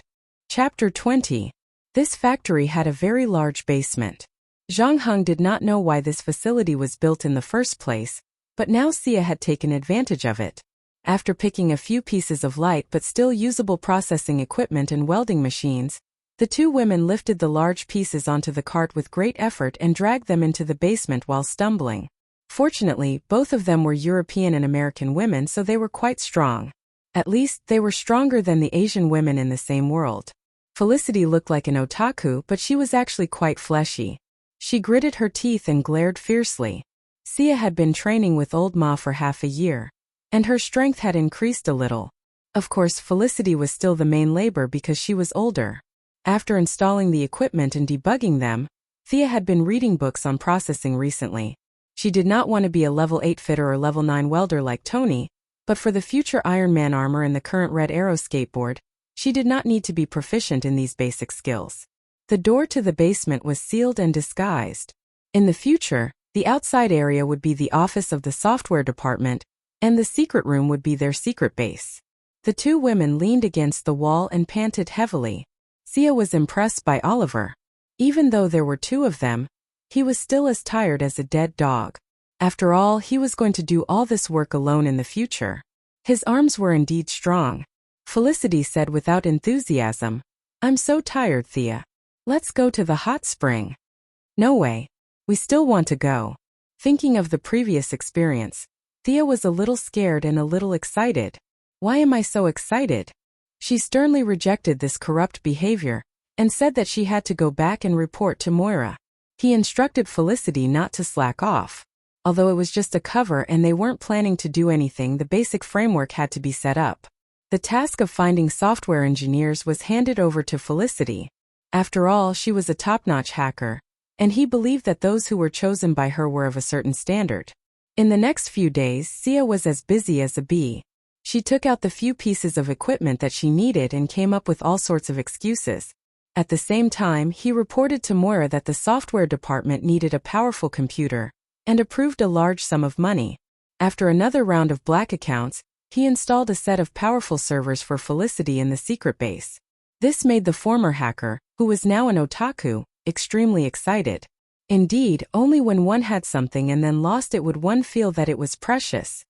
Chapter 20. This factory had a very large basement. Zhang Heng did not know why this facility was built in the first place, but now Thea had taken advantage of it. After picking a few pieces of light but still usable processing equipment and welding machines, the two women lifted the large pieces onto the cart with great effort and dragged them into the basement while stumbling. Fortunately, both of them were European and American women, so they were quite strong. At least, they were stronger than the Asian women in the same world. Felicity looked like an otaku, but she was actually quite fleshy. She gritted her teeth and glared fiercely. Thea had been training with Old Ma for half a year, and her strength had increased a little. Of course, Felicity was still the main labor because she was older. After installing the equipment and debugging them, Thea had been reading books on processing recently. She did not want to be a level 8 fitter or level 9 welder like Tony, but for the future Iron Man armor and the current Red Arrow skateboard, she did not need to be proficient in these basic skills. The door to the basement was sealed and disguised. In the future, the outside area would be the office of the software department, and the secret room would be their secret base. The two women leaned against the wall and panted heavily. Thea was impressed by Oliver. Even though there were two of them, he was still as tired as a dead dog. After all, he was going to do all this work alone in the future. His arms were indeed strong. Felicity said without enthusiasm, "I'm so tired, Thea. Let's go to the hot spring." "No way. We still want to go." Thinking of the previous experience, Thea was a little scared and a little excited. Why am I so excited? She sternly rejected this corrupt behavior, and said that she had to go back and report to Moira. He instructed Felicity not to slack off. Although it was just a cover and they weren't planning to do anything, the basic framework had to be set up. The task of finding software engineers was handed over to Felicity. After all, she was a top-notch hacker, and he believed that those who were chosen by her were of a certain standard. In the next few days, Sia was as busy as a bee. She took out the few pieces of equipment that she needed and came up with all sorts of excuses. At the same time, he reported to Moira that the software department needed a powerful computer and approved a large sum of money. After another round of black accounts, he installed a set of powerful servers for Felicity in the secret base. This made the former hacker, who was now an otaku, extremely excited. Indeed, only when one had something and then lost it would one feel that it was precious.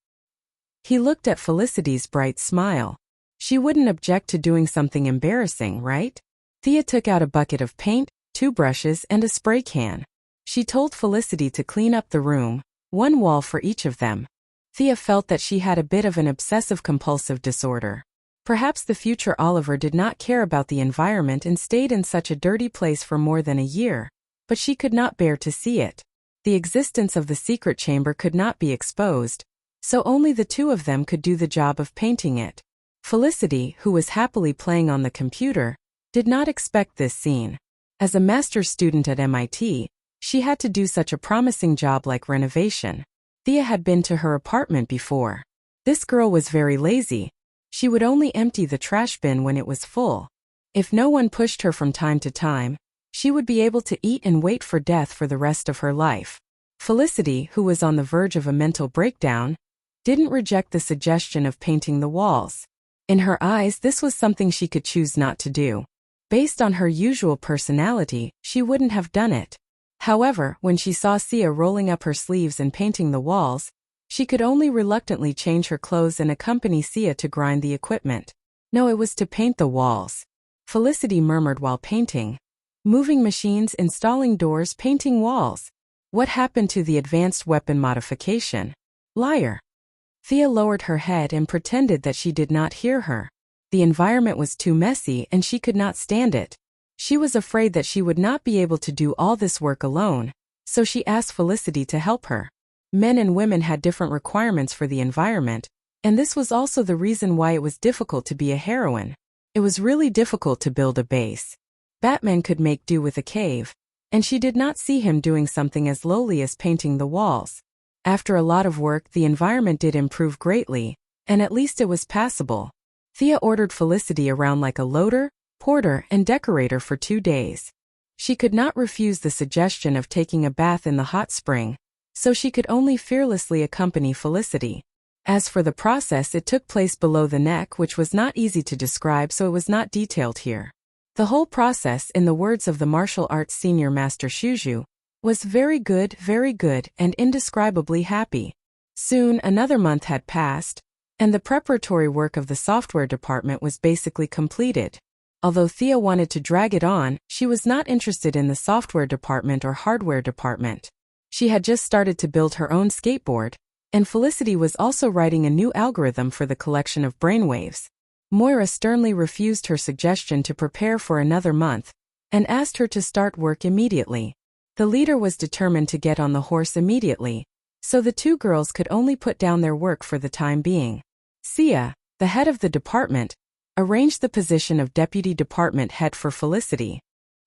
He looked at Felicity's bright smile. She wouldn't object to doing something embarrassing, right? Thea took out a bucket of paint, 2 brushes, and a spray can. She told Felicity to clean up the room, 1 wall for each of them. Thea felt that she had a bit of an obsessive-compulsive disorder. Perhaps the future Oliver did not care about the environment and stayed in such a dirty place for more than a year, but she could not bear to see it. The existence of the secret chamber could not be exposed, so only the 2 of them could do the job of painting it. Felicity, who was happily playing on the computer, did not expect this scene. As a master's student at MIT, she had to do such a promising job like renovation. Thea had been to her apartment before. This girl was very lazy. She would only empty the trash bin when it was full. If no one pushed her from time to time, she would be able to eat and wait for death for the rest of her life. Felicity, who was on the verge of a mental breakdown, didn't reject the suggestion of painting the walls. In her eyes, this was something she could choose not to do. Based on her usual personality, she wouldn't have done it. However, when she saw Sia rolling up her sleeves and painting the walls, she could only reluctantly change her clothes and accompany Sia to grind the equipment. No, it was to paint the walls. Felicity murmured while painting. Moving machines, installing doors, painting walls. What happened to the advanced weapon modification? Liar. Thea lowered her head and pretended that she did not hear her. The environment was too messy and she could not stand it. She was afraid that she would not be able to do all this work alone, so she asked Felicity to help her. Men and women had different requirements for the environment, and this was also the reason why it was difficult to be a heroine. It was really difficult to build a base. Batman could make do with a cave, and she did not see him doing something as lowly as painting the walls. After a lot of work, the environment did improve greatly, and at least it was passable. Thea ordered Felicity around like a loader, porter, and decorator for 2 days. She could not refuse the suggestion of taking a bath in the hot spring, so she could only fearlessly accompany Felicity. As for the process, it took place below the neck, which was not easy to describe, so it was not detailed here. The whole process, in the words of the martial arts senior master Shuju, was very good, and indescribably happy. Soon, another month had passed, and the preparatory work of the software department was basically completed. Although Thea wanted to drag it on, she was not interested in the software department or hardware department. She had just started to build her own skateboard, and Felicity was also writing a new algorithm for the collection of brainwaves. Moira sternly refused her suggestion to prepare for another month, and asked her to start work immediately. The leader was determined to get on the horse immediately, so the 2 girls could only put down their work for the time being. Sia, the head of the department, arranged the position of deputy department head for Felicity.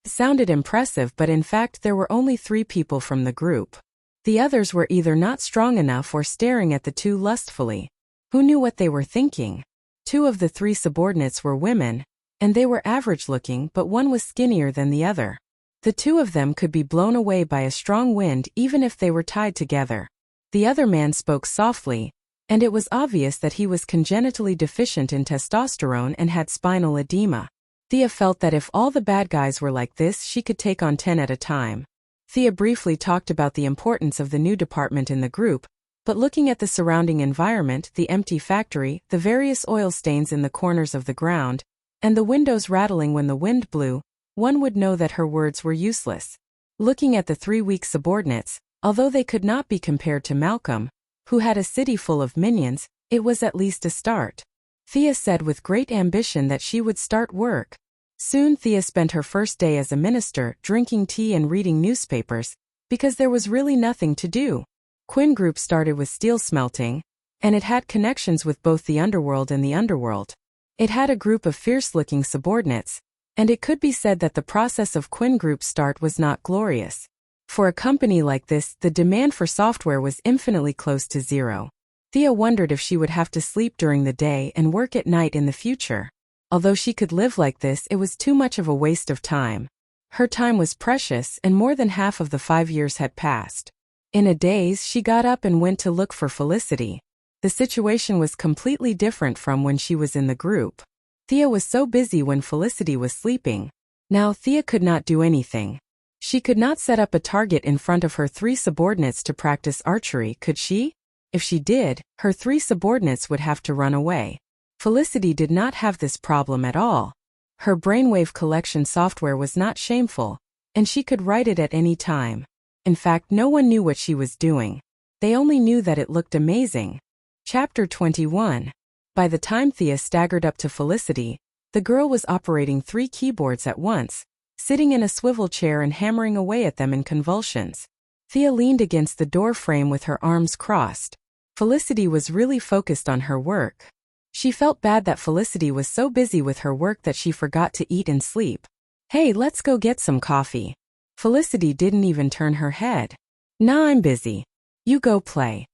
It sounded impressive, but in fact there were only 3 people from the group. The others were either not strong enough or staring at the 2 lustfully. Who knew what they were thinking? 2 of the 3 subordinates were women, and they were average-looking, but one was skinnier than the other. The 2 of them could be blown away by a strong wind even if they were tied together. The other man spoke softly, and it was obvious that he was congenitally deficient in testosterone and had spinal edema. Thea felt that if all the bad guys were like this, she could take on 10 at a time. Thea briefly talked about the importance of the new department in the group, but looking at the surrounding environment, the empty factory, the various oil stains in the corners of the ground, and the windows rattling when the wind blew, one would know that her words were useless. Looking at the 3 weak subordinates, although they could not be compared to Malcolm, who had a city full of minions, it was at least a start. Thea said with great ambition that she would start work. Soon Thea spent her first day as a minister drinking tea and reading newspapers, because there was really nothing to do. Quinn Group started with steel smelting, and it had connections with both the underworld and the underworld. It had a group of fierce-looking subordinates, and it could be said that the process of Quinn Group's start was not glorious. For a company like this, the demand for software was infinitely close to zero. Thea wondered if she would have to sleep during the day and work at night in the future. Although she could live like this, it was too much of a waste of time. Her time was precious, and more than half of the 5 years had passed. In a daze, she got up and went to look for Felicity. The situation was completely different from when she was in the group. Thea was so busy when Felicity was sleeping. Now Thea could not do anything. She could not set up a target in front of her 3 subordinates to practice archery, could she? If she did, her 3 subordinates would have to run away. Felicity did not have this problem at all. Her brainwave collection software was not shameful, and she could write it at any time. In fact, no one knew what she was doing. They only knew that it looked amazing. Chapter 21. By the time Thea staggered up to Felicity, the girl was operating 3 keyboards at once, sitting in a swivel chair and hammering away at them in convulsions. Thea leaned against the door frame with her arms crossed. Felicity was really focused on her work. She felt bad that Felicity was so busy with her work that she forgot to eat and sleep. "Hey, let's go get some coffee." Felicity didn't even turn her head. "Nah, I'm busy. You go play."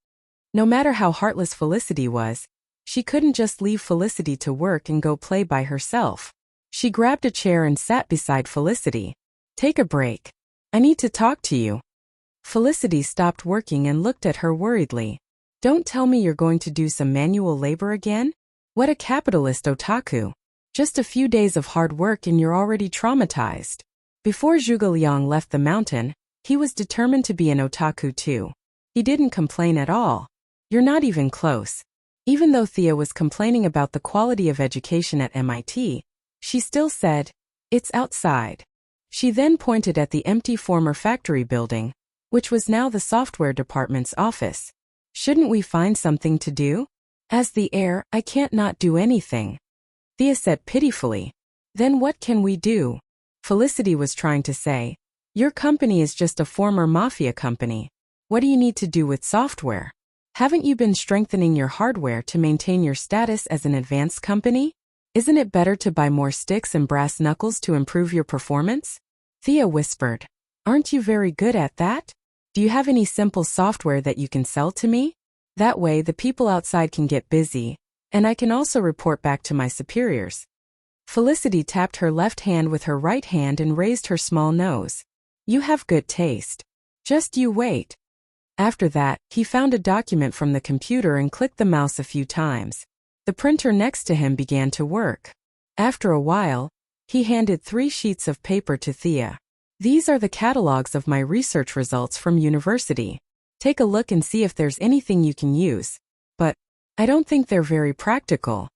No matter how heartless Felicity was, she couldn't just leave Felicity to work and go play by herself. She grabbed a chair and sat beside Felicity. "Take a break. I need to talk to you." Felicity stopped working and looked at her worriedly. "Don't tell me you're going to do some manual labor again? What a capitalist otaku. Just a few days of hard work and you're already traumatized." Before Zhuge Liang left the mountain, he was determined to be an otaku too. He didn't complain at all. "You're not even close." Even though Thea was complaining about the quality of education at MIT, she still said, "It's outside." She then pointed at the empty former factory building, which was now the software department's office. "Shouldn't we find something to do?" "As the heir, I can't not do anything," Thea said pitifully. "Then what can we do?" Felicity was trying to say, "Your company is just a former mafia company. What do you need to do with software? Haven't you been strengthening your hardware to maintain your status as an advanced company? Isn't it better to buy more sticks and brass knuckles to improve your performance?" Thea whispered, "Aren't you very good at that? Do you have any simple software that you can sell to me? That way the people outside can get busy, and I can also report back to my superiors." Felicity tapped her left hand with her right hand and raised her small nose. "You have good taste. Just you wait." After that, he found a document from the computer and clicked the mouse a few times. The printer next to him began to work. After a while, he handed 3 sheets of paper to Thea. "These are the catalogs of my research results from university. Take a look and see if there's anything you can use. But I don't think they're very practical."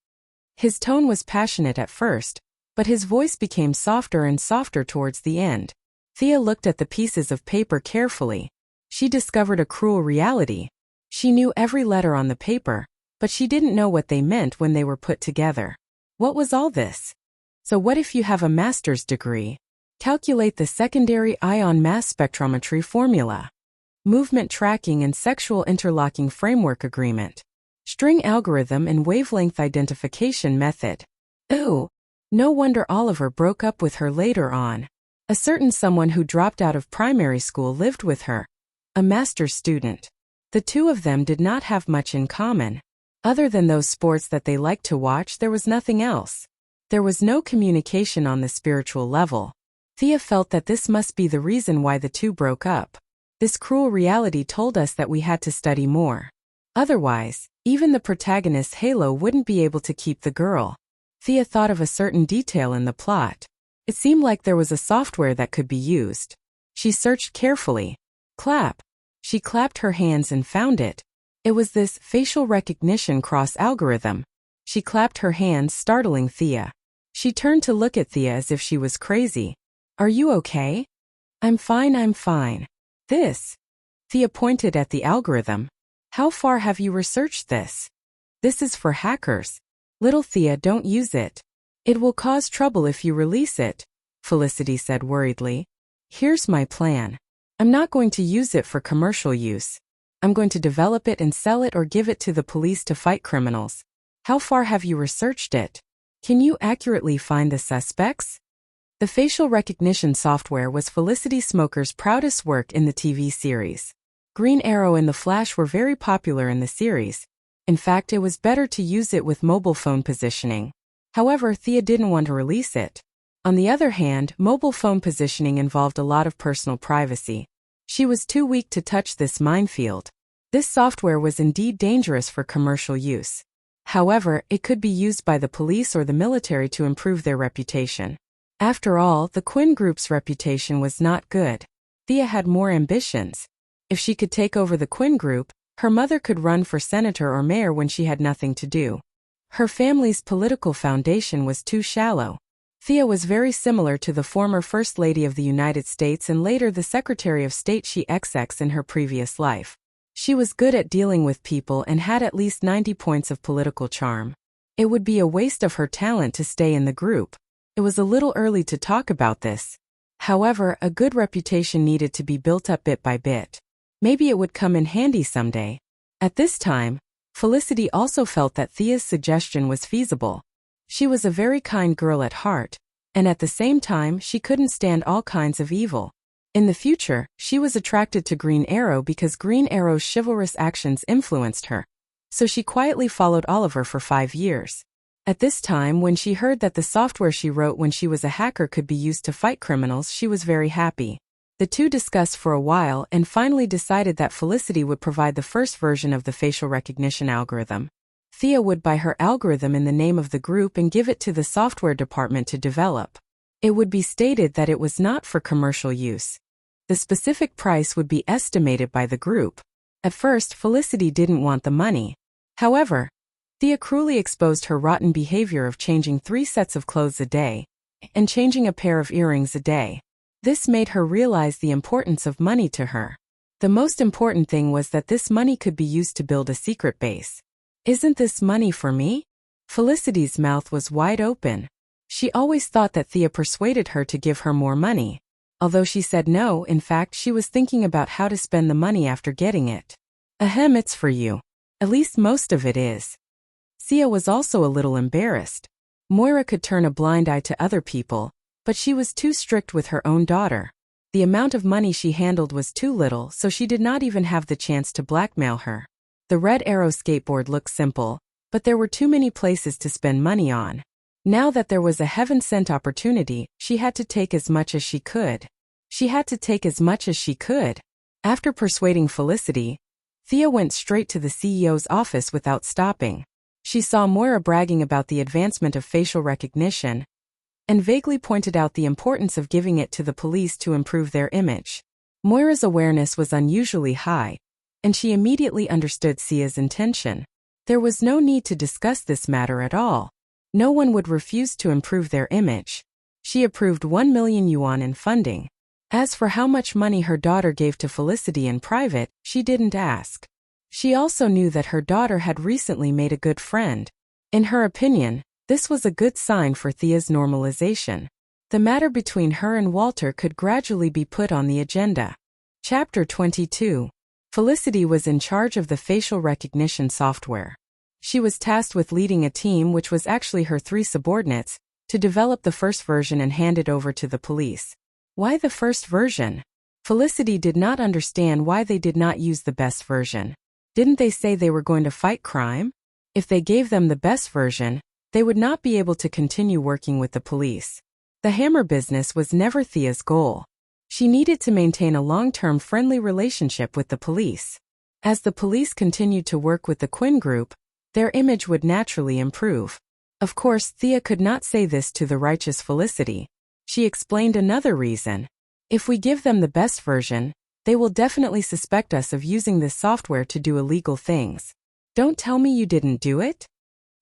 His tone was passionate at first, but his voice became softer and softer towards the end. Thea looked at the pieces of paper carefully. She discovered a cruel reality. She knew every letter on the paper, but she didn't know what they meant when they were put together. What was all this? "So what if you have a master's degree? Calculate the secondary ion mass spectrometry formula. Movement tracking and sexual interlocking framework agreement. String algorithm and wavelength identification method." Ooh! No wonder Oliver broke up with her later on. A certain someone who dropped out of primary school lived with her. A master's student. The 2 of them did not have much in common. Other than those sports that they liked to watch, there was nothing else. There was no communication on the spiritual level. Thea felt that this must be the reason why the 2 broke up. This cruel reality told us that we had to study more. Otherwise, even the protagonist's halo wouldn't be able to keep the girl. Thea thought of a certain detail in the plot. It seemed like there was a software that could be used. She searched carefully. Clap. She clapped her hands and found it. It was this facial recognition cross algorithm. She clapped her hands, startling Thea. She turned to look at Thea as if she was crazy. "Are you okay?" I'm fine. This." Thea pointed at the algorithm. "How far have you researched this?" "This is for hackers. Little Thea, don't use it. It will cause trouble if you release it," Felicity said worriedly. "Here's my plan. I'm not going to use it for commercial use. I'm going to develop it and sell it or give it to the police to fight criminals. How far have you researched it? Can you accurately find the suspects?" The facial recognition software was Felicity Smoker's proudest work in the TV series. Green Arrow and The Flash were very popular in the series. In fact, it was better to use it with mobile phone positioning. However, Thea didn't want to release it. On the other hand, mobile phone positioning involved a lot of personal privacy. She was too weak to touch this minefield. This software was indeed dangerous for commercial use. However, it could be used by the police or the military to improve their reputation. After all, the Quinn Group's reputation was not good. Thea had more ambitions. If she could take over the Quinn Group, her mother could run for senator or mayor when she had nothing to do. Her family's political foundation was too shallow. Thea was very similar to the former First Lady of the United States and later the Secretary of State She XX in her previous life. She was good at dealing with people and had at least 90 points of political charm. It would be a waste of her talent to stay in the group. It was a little early to talk about this. However, a good reputation needed to be built up bit by bit. Maybe it would come in handy someday. At this time, Felicity also felt that Thea's suggestion was feasible. She was a very kind girl at heart, and at the same time she couldn't stand all kinds of evil. In the future, she was attracted to Green Arrow because Green Arrow's chivalrous actions influenced her. So she quietly followed Oliver for 5 years. At this time, when she heard that the software she wrote when she was a hacker could be used to fight criminals, she was very happy. The two discussed for a while and finally decided that Felicity would provide the first version of the facial recognition algorithm. Thea would buy her algorithm in the name of the group and give it to the software department to develop. It would be stated that it was not for commercial use. The specific price would be estimated by the group. At first, Felicity didn't want the money. However, Thea cruelly exposed her rotten behavior of changing 3 sets of clothes a day and changing a pair of earrings a day. This made her realize the importance of money to her. The most important thing was that this money could be used to build a secret base. Isn't this money for me? Felicity's mouth was wide open. She always thought that Thea persuaded her to give her more money. Although she said no, in fact she was thinking about how to spend the money after getting it. Ahem, it's for you. At least most of it is. Thea was also a little embarrassed. Moira could turn a blind eye to other people, but she was too strict with her own daughter. The amount of money she handled was too little, so she did not even have the chance to blackmail her. The Red Arrow skateboard looked simple, but there were too many places to spend money on. Now that there was a heaven-sent opportunity, she had to take as much as she could. After persuading Felicity, Thea went straight to the CEO's office without stopping. She saw Moira bragging about the advancement of facial recognition and vaguely pointed out the importance of giving it to the police to improve their image. Moira's awareness was unusually high, and she immediately understood Thea's intention. There was no need to discuss this matter at all. No one would refuse to improve their image. She approved 1 million yuan in funding. As for how much money her daughter gave to Felicity in private, she didn't ask. She also knew that her daughter had recently made a good friend. In her opinion, this was a good sign for Thea's normalization. The matter between her and Walter could gradually be put on the agenda. Chapter 22. Felicity was in charge of the facial recognition software. She was tasked with leading a team, which was actually her 3 subordinates, to develop the first version and hand it over to the police. Why the first version? Felicity did not understand why they did not use the best version. Didn't they say they were going to fight crime? If they gave them the best version, they would not be able to continue working with the police. The hammer business was never Thea's goal. She needed to maintain a long-term friendly relationship with the police. As the police continued to work with the Quinn Group, their image would naturally improve. Of course, Thea could not say this to the righteous Felicity. She explained another reason. If we give them the best version, they will definitely suspect us of using this software to do illegal things. Don't tell me you didn't do it?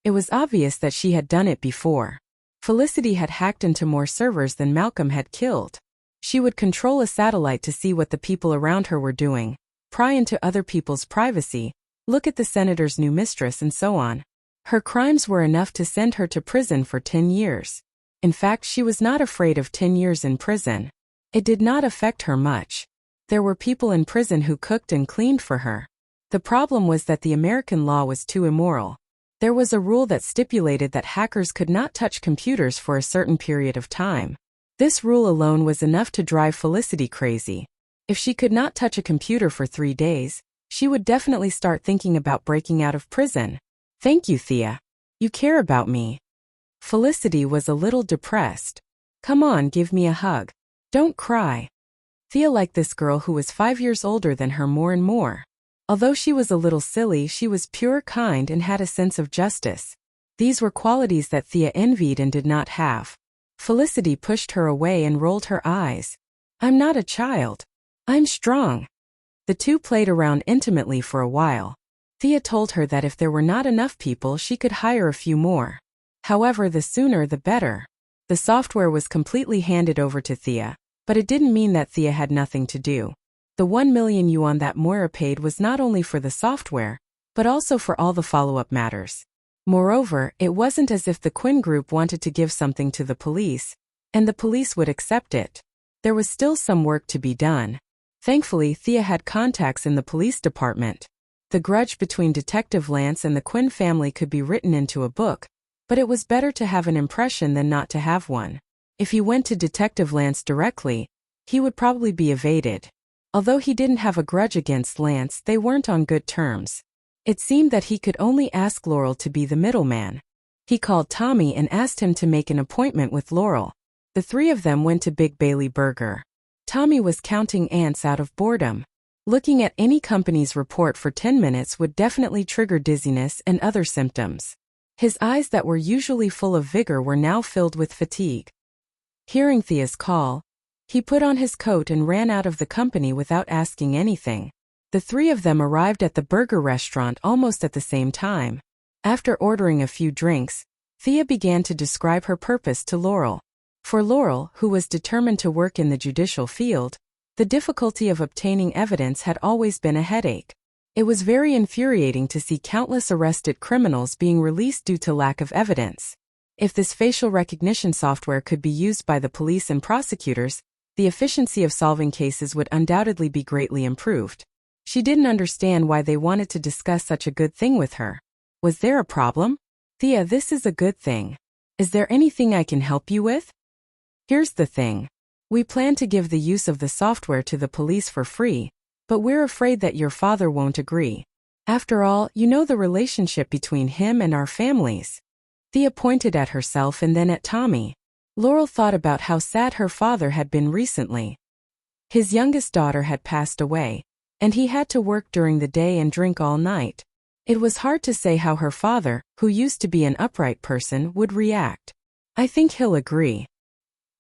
It was obvious that she had done it before. Felicity had hacked into more servers than Malcolm had killed. She would control a satellite to see what the people around her were doing, pry into other people's privacy, look at the senator's new mistress, and so on. Her crimes were enough to send her to prison for 10 years. In fact, she was not afraid of 10 years in prison. It did not affect her much. There were people in prison who cooked and cleaned for her. The problem was that the American law was too immoral. There was a rule that stipulated that hackers could not touch computers for a certain period of time. This rule alone was enough to drive Felicity crazy. If she could not touch a computer for 3 days, she would definitely start thinking about breaking out of prison. Thank you, Thea. You care about me. Felicity was a little depressed. Come on, give me a hug. Don't cry. Thea liked this girl who was 5 years older than her more and more. Although she was a little silly, she was pure, kind, and had a sense of justice. These were qualities that Thea envied and did not have. Felicity pushed her away and rolled her eyes. I'm not a child. I'm strong. The two played around intimately for a while. Thea told her that if there were not enough people, she could hire a few more. However, the sooner the better. The software was completely handed over to Thea, but it didn't mean that Thea had nothing to do. The 1 million yuan that Moira paid was not only for the software, but also for all the follow-up matters. Moreover, it wasn't as if the Quinn Group wanted to give something to the police, and the police would accept it. There was still some work to be done. Thankfully, Thea had contacts in the police department. The grudge between Detective Lance and the Quinn family could be written into a book, but it was better to have an impression than not to have one. If he went to Detective Lance directly, he would probably be evaded. Although he didn't have a grudge against Lance, they weren't on good terms. It seemed that he could only ask Laurel to be the middleman. He called Tommy and asked him to make an appointment with Laurel. The three of them went to Big Bailey Burger. Tommy was counting ants out of boredom. Looking at any company's report for 10 minutes would definitely trigger dizziness and other symptoms. His eyes that were usually full of vigor were now filled with fatigue. Hearing Thea's call, he put on his coat and ran out of the company without asking anything. The three of them arrived at the burger restaurant almost at the same time. After ordering a few drinks, Thea began to describe her purpose to Laurel. For Laurel, who was determined to work in the judicial field, the difficulty of obtaining evidence had always been a headache. It was very infuriating to see countless arrested criminals being released due to lack of evidence. If this facial recognition software could be used by the police and prosecutors, the efficiency of solving cases would undoubtedly be greatly improved. She didn't understand why they wanted to discuss such a good thing with her. Was there a problem? Thea, this is a good thing. Is there anything I can help you with? Here's the thing. We plan to give the use of the software to the police for free, but we're afraid that your father won't agree. After all, you know the relationship between him and our families. Thea pointed at herself and then at Tommy. Laurel thought about how sad her father had been recently. His youngest daughter had passed away, and he had to work during the day and drink all night. It was hard to say how her father, who used to be an upright person, would react. I think he'll agree.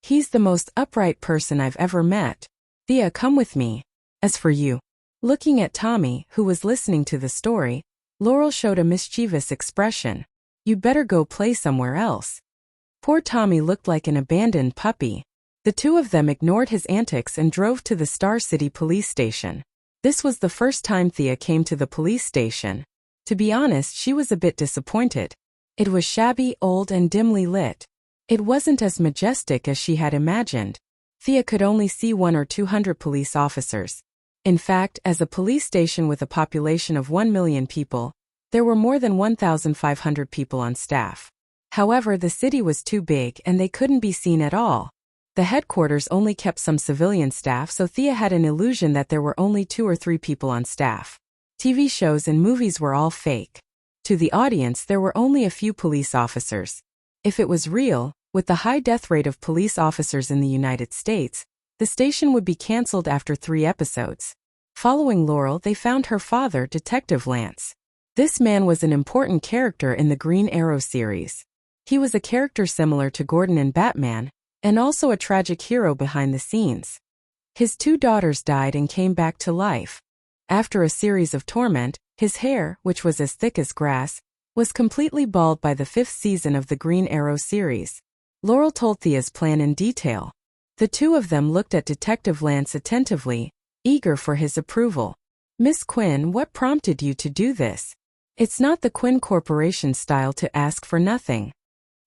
He's the most upright person I've ever met. Thea, come with me. As for you. Looking at Tommy, who was listening to the story, Laurel showed a mischievous expression. You'd better go play somewhere else. Poor Tommy looked like an abandoned puppy. The two of them ignored his antics and drove to the Star City police station. This was the first time Thea came to the police station. To be honest, she was a bit disappointed. It was shabby, old, and dimly lit. It wasn't as majestic as she had imagined. Thea could only see 100 or 200 police officers. In fact, as a police station with a population of 1 million people, there were more than 1,500 people on staff. However, the city was too big and they couldn't be seen at all. The headquarters only kept some civilian staff, so Thea had an illusion that there were only 2 or 3 people on staff. TV shows and movies were all fake. To the audience, there were only a few police officers. If it was real, with the high death rate of police officers in the United States, the station would be cancelled after 3 episodes. Following Laurel, they found her father, Detective Lance. This man was an important character in the Green Arrow series. He was a character similar to Gordon in Batman, and also a tragic hero behind the scenes. His 2 daughters died and came back to life. After a series of torment, his hair, which was as thick as grass, was completely bald by the 5th season of the Green Arrow series. Laurel told Thea's plan in detail. The two of them looked at Detective Lance attentively, eager for his approval. Miss Quinn, what prompted you to do this? It's not the Quinn Corporation style to ask for nothing.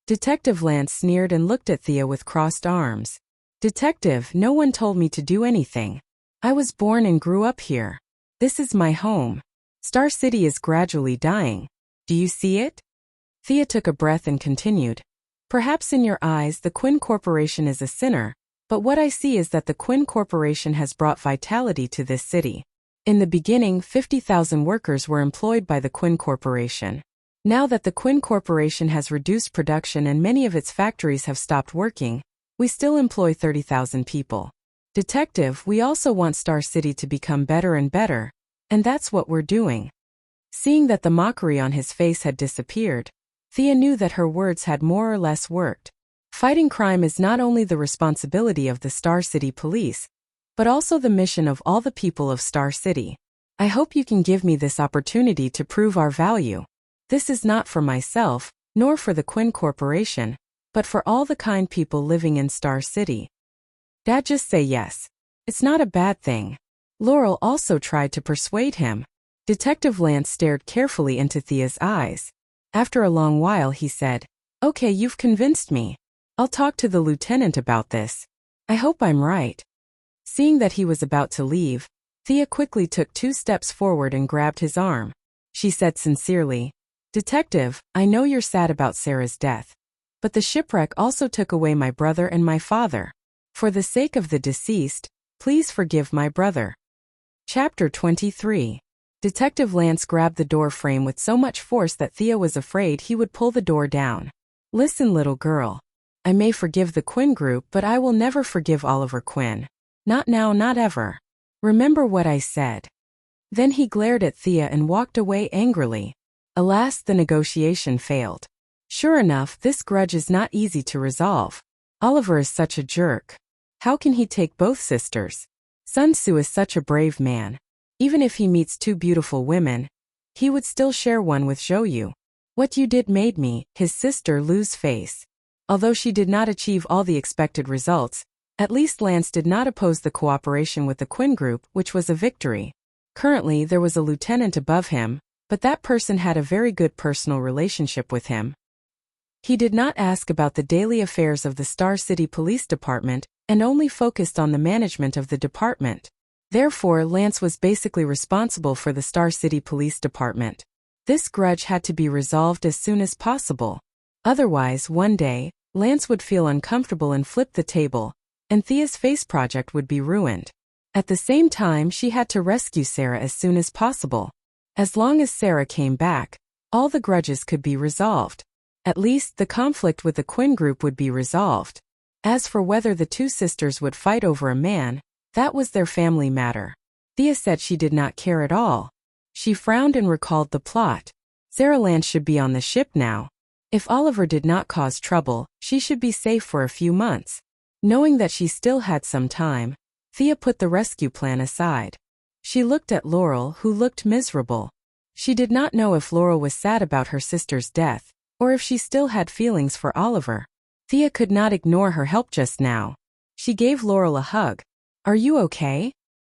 Detective Lance sneered and looked at Thea with crossed arms. Detective, no one told me to do anything. I was born and grew up here. This is my home. Star City is gradually dying. Do you see it? Thea took a breath and continued. Perhaps in your eyes the Quinn Corporation is a sinner, But what I see is that the Quinn Corporation has brought vitality to this city. In the beginning, 50,000 workers were employed by the Quinn Corporation. Now that the Quinn Corporation has reduced production and many of its factories have stopped working, we still employ 30,000 people. Detective, we also want Star City to become better and better, and that's what we're doing. Seeing that the mockery on his face had disappeared, Thea knew that her words had more or less worked. Fighting crime is not only the responsibility of the Star City Police, but also the mission of all the people of Star City. I hope you can give me this opportunity to prove our value. This is not for myself, nor for the Quinn Corporation, but for all the kind people living in Star City. Dad, just say yes. It's not a bad thing. Laurel also tried to persuade him. Detective Lance stared carefully into Thea's eyes. After a long while he said, "Okay, you've convinced me. I'll talk to the lieutenant about this. I hope I'm right." Seeing that he was about to leave, Thea quickly took 2 steps forward and grabbed his arm. She said sincerely, "Detective, I know you're sad about Sarah's death. But the shipwreck also took away my brother and my father. For the sake of the deceased, please forgive my brother." Chapter 23. Detective Lance grabbed the door frame with so much force that Thea was afraid he would pull the door down. "Listen, little girl. I may forgive the Quinn group, but I will never forgive Oliver Quinn. Not now, not ever. Remember what I said." Then he glared at Thea and walked away angrily. Alas, the negotiation failed. Sure enough, this grudge is not easy to resolve. Oliver is such a jerk. How can he take both sisters? Sun Tzu is such a brave man. Even if he meets 2 beautiful women, he would still share one with Zhou Yu. What you did made me, his sister, lose face. Although she did not achieve all the expected results, at least Lance did not oppose the cooperation with the Quinn group, which was a victory. Currently, there was a lieutenant above him, but that person had a very good personal relationship with him. He did not ask about the daily affairs of the Star City Police Department and only focused on the management of the department. Therefore, Lance was basically responsible for the Star City Police Department. This grudge had to be resolved as soon as possible. Otherwise, one day, Lance would feel uncomfortable and flip the table, and Thea's face project would be ruined. At the same time, she had to rescue Sarah as soon as possible. As long as Sarah came back, all the grudges could be resolved. At least, the conflict with the Quinn group would be resolved. As for whether the 2 sisters would fight over a man, that was their family matter. Thea said she did not care at all. She frowned and recalled the plot. Sarah Lance should be on the ship now. If Oliver did not cause trouble, she should be safe for a few months. Knowing that she still had some time, Thea put the rescue plan aside. She looked at Laurel, who looked miserable. She did not know if Laurel was sad about her sister's death, or if she still had feelings for Oliver. Thea could not ignore her help just now. She gave Laurel a hug. "Are you okay?"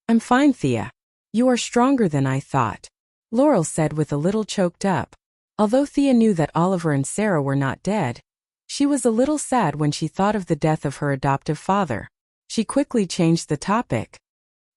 "I'm fine, Thea. You are stronger than I thought," Laurel said with a little choked up. Although Thea knew that Oliver and Sarah were not dead, she was a little sad when she thought of the death of her adoptive father. She quickly changed the topic.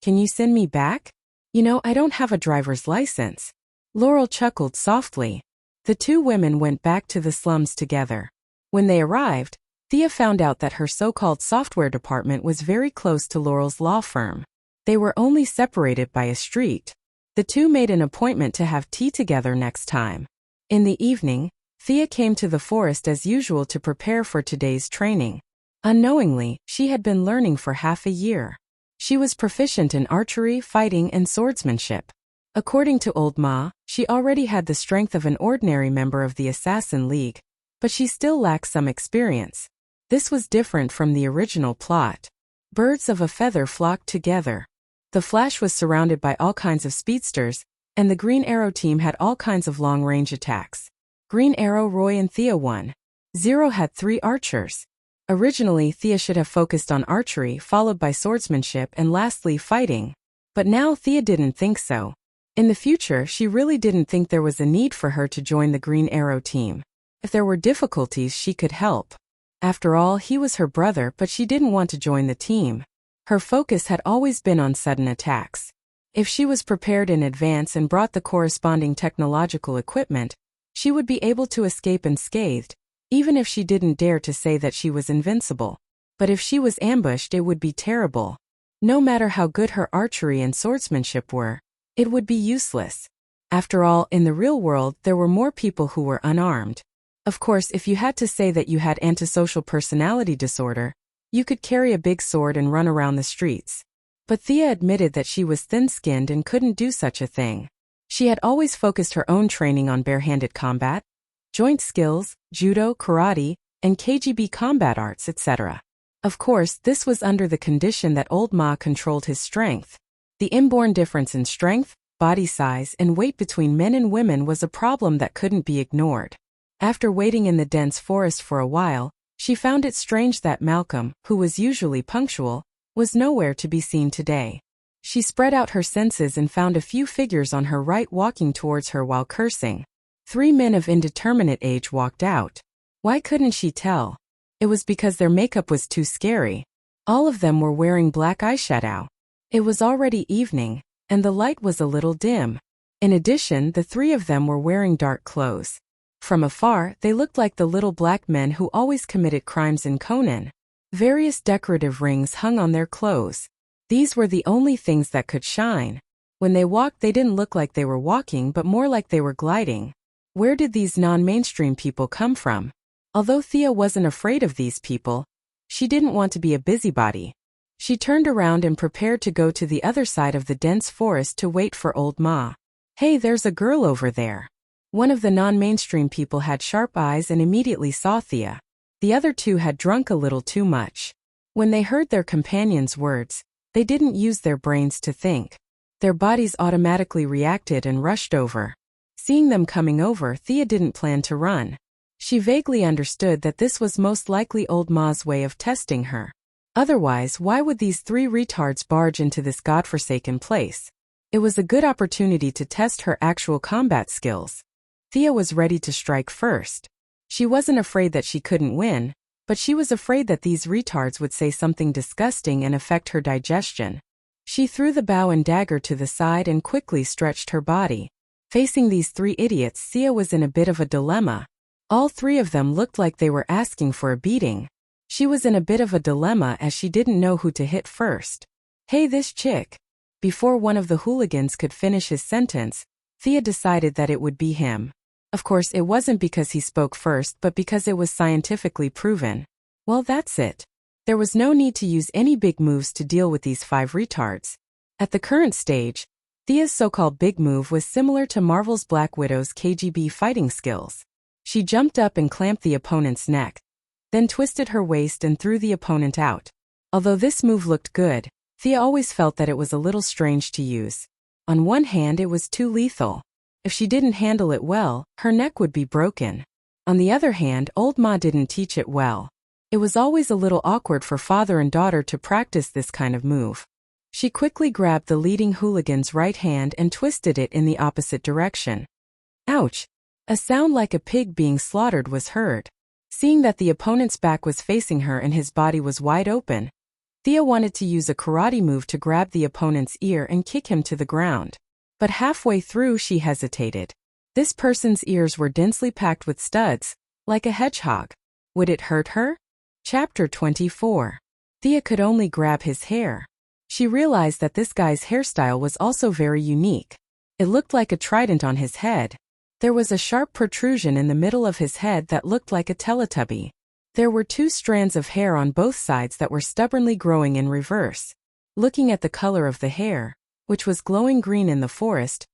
"Can you send me back? You know, I don't have a driver's license." Laurel chuckled softly. The 2 women went back to the slums together. When they arrived, Thea found out that her so-called software department was very close to Laurel's law firm. They were only separated by a street. The 2 made an appointment to have tea together next time. In the evening, Thea came to the forest as usual to prepare for today's training. Unknowingly, she had been learning for half a year. She was proficient in archery, fighting, and swordsmanship. According to Old Ma, she already had the strength of an ordinary member of the Assassin League, but she still lacked some experience. This was different from the original plot. Birds of a feather flocked together. The Flash was surrounded by all kinds of speedsters, and the Green Arrow team had all kinds of long-range attacks. Green Arrow, Roy, and Thea won. Zero had 3 archers. Originally, Thea should have focused on archery, followed by swordsmanship, and lastly, fighting. But now Thea didn't think so. In the future, she really didn't think there was a need for her to join the Green Arrow team. If there were difficulties, she could help. After all, he was her brother, but she didn't want to join the team. Her focus had always been on sudden attacks. If she was prepared in advance and brought the corresponding technological equipment, she would be able to escape unscathed, even if she didn't dare to say that she was invincible. But if she was ambushed, it would be terrible. No matter how good her archery and swordsmanship were, it would be useless. After all, in the real world, there were more people who were unarmed. Of course, if you had to say that you had antisocial personality disorder, you could carry a big sword and run around the streets. But Thea admitted that she was thin-skinned and couldn't do such a thing. She had always focused her own training on barehanded combat, joint skills, judo, karate, and KGB combat arts, etc. Of course, this was under the condition that old Ma controlled his strength. The inborn difference in strength, body size, and weight between men and women was a problem that couldn't be ignored. After waiting in the dense forest for a while, she found it strange that Malcolm, who was usually punctual, was nowhere to be seen today. She spread out her senses and found a few figures on her right walking towards her while cursing. 3 men of indeterminate age walked out. Why couldn't she tell? It was because their makeup was too scary. All of them were wearing black eyeshadow. It was already evening, and the light was a little dim. In addition, the 3 of them were wearing dark clothes. From afar, they looked like the little black men who always committed crimes in Conan. Various decorative rings hung on their clothes. These were the only things that could shine. When they walked, they didn't look like they were walking but more like they were gliding. Where did these non-mainstream people come from? Although Thea wasn't afraid of these people, she didn't want to be a busybody. She turned around and prepared to go to the other side of the dense forest to wait for old Ma. Hey, there's a girl over there. One of the non-mainstream people had sharp eyes and immediately saw Thea. The other 2 had drunk a little too much. When they heard their companion's words, they didn't use their brains to think. Their bodies automatically reacted and rushed over. Seeing them coming over, Thea didn't plan to run. She vaguely understood that this was most likely old Ma's way of testing her. Otherwise, why would these 3 retards barge into this godforsaken place? It was a good opportunity to test her actual combat skills. Thea was ready to strike first. She wasn't afraid that she couldn't win, but she was afraid that these retards would say something disgusting and affect her digestion. She threw the bow and dagger to the side and quickly stretched her body. Facing these 3 idiots, Thea was in a bit of a dilemma. All 3 of them looked like they were asking for a beating. She was in a bit of a dilemma as she didn't know who to hit first. Hey, this chick. Before one of the hooligans could finish his sentence, Thea decided that it would be him. Of course, it wasn't because he spoke first but because it was scientifically proven. Well, that's it. There was no need to use any big moves to deal with these 5 retards. At the current stage, Thea's so-called big move was similar to Marvel's Black Widow's KGB fighting skills. She jumped up and clamped the opponent's neck, then twisted her waist and threw the opponent out. Although this move looked good, Thea always felt that it was a little strange to use. On one hand, it was too lethal. If she didn't handle it well, her neck would be broken. On the other hand, old Ma didn't teach it well. It was always a little awkward for father and daughter to practice this kind of move. She quickly grabbed the leading hooligan's right hand and twisted it in the opposite direction. Ouch! A sound like a pig being slaughtered was heard. Seeing that the opponent's back was facing her and his body was wide open, Thea wanted to use a karate move to grab the opponent's ear and kick him to the ground. But halfway through she hesitated. This person's ears were densely packed with studs, like a hedgehog. Would it hurt her? Chapter 24. Thea could only grab his hair. She realized that this guy's hairstyle was also very unique. It looked like a trident on his head. There was a sharp protrusion in the middle of his head that looked like a Teletubby. There were 2 strands of hair on both sides that were stubbornly growing in reverse. Looking at the color of the hair, which was glowing green in the forest,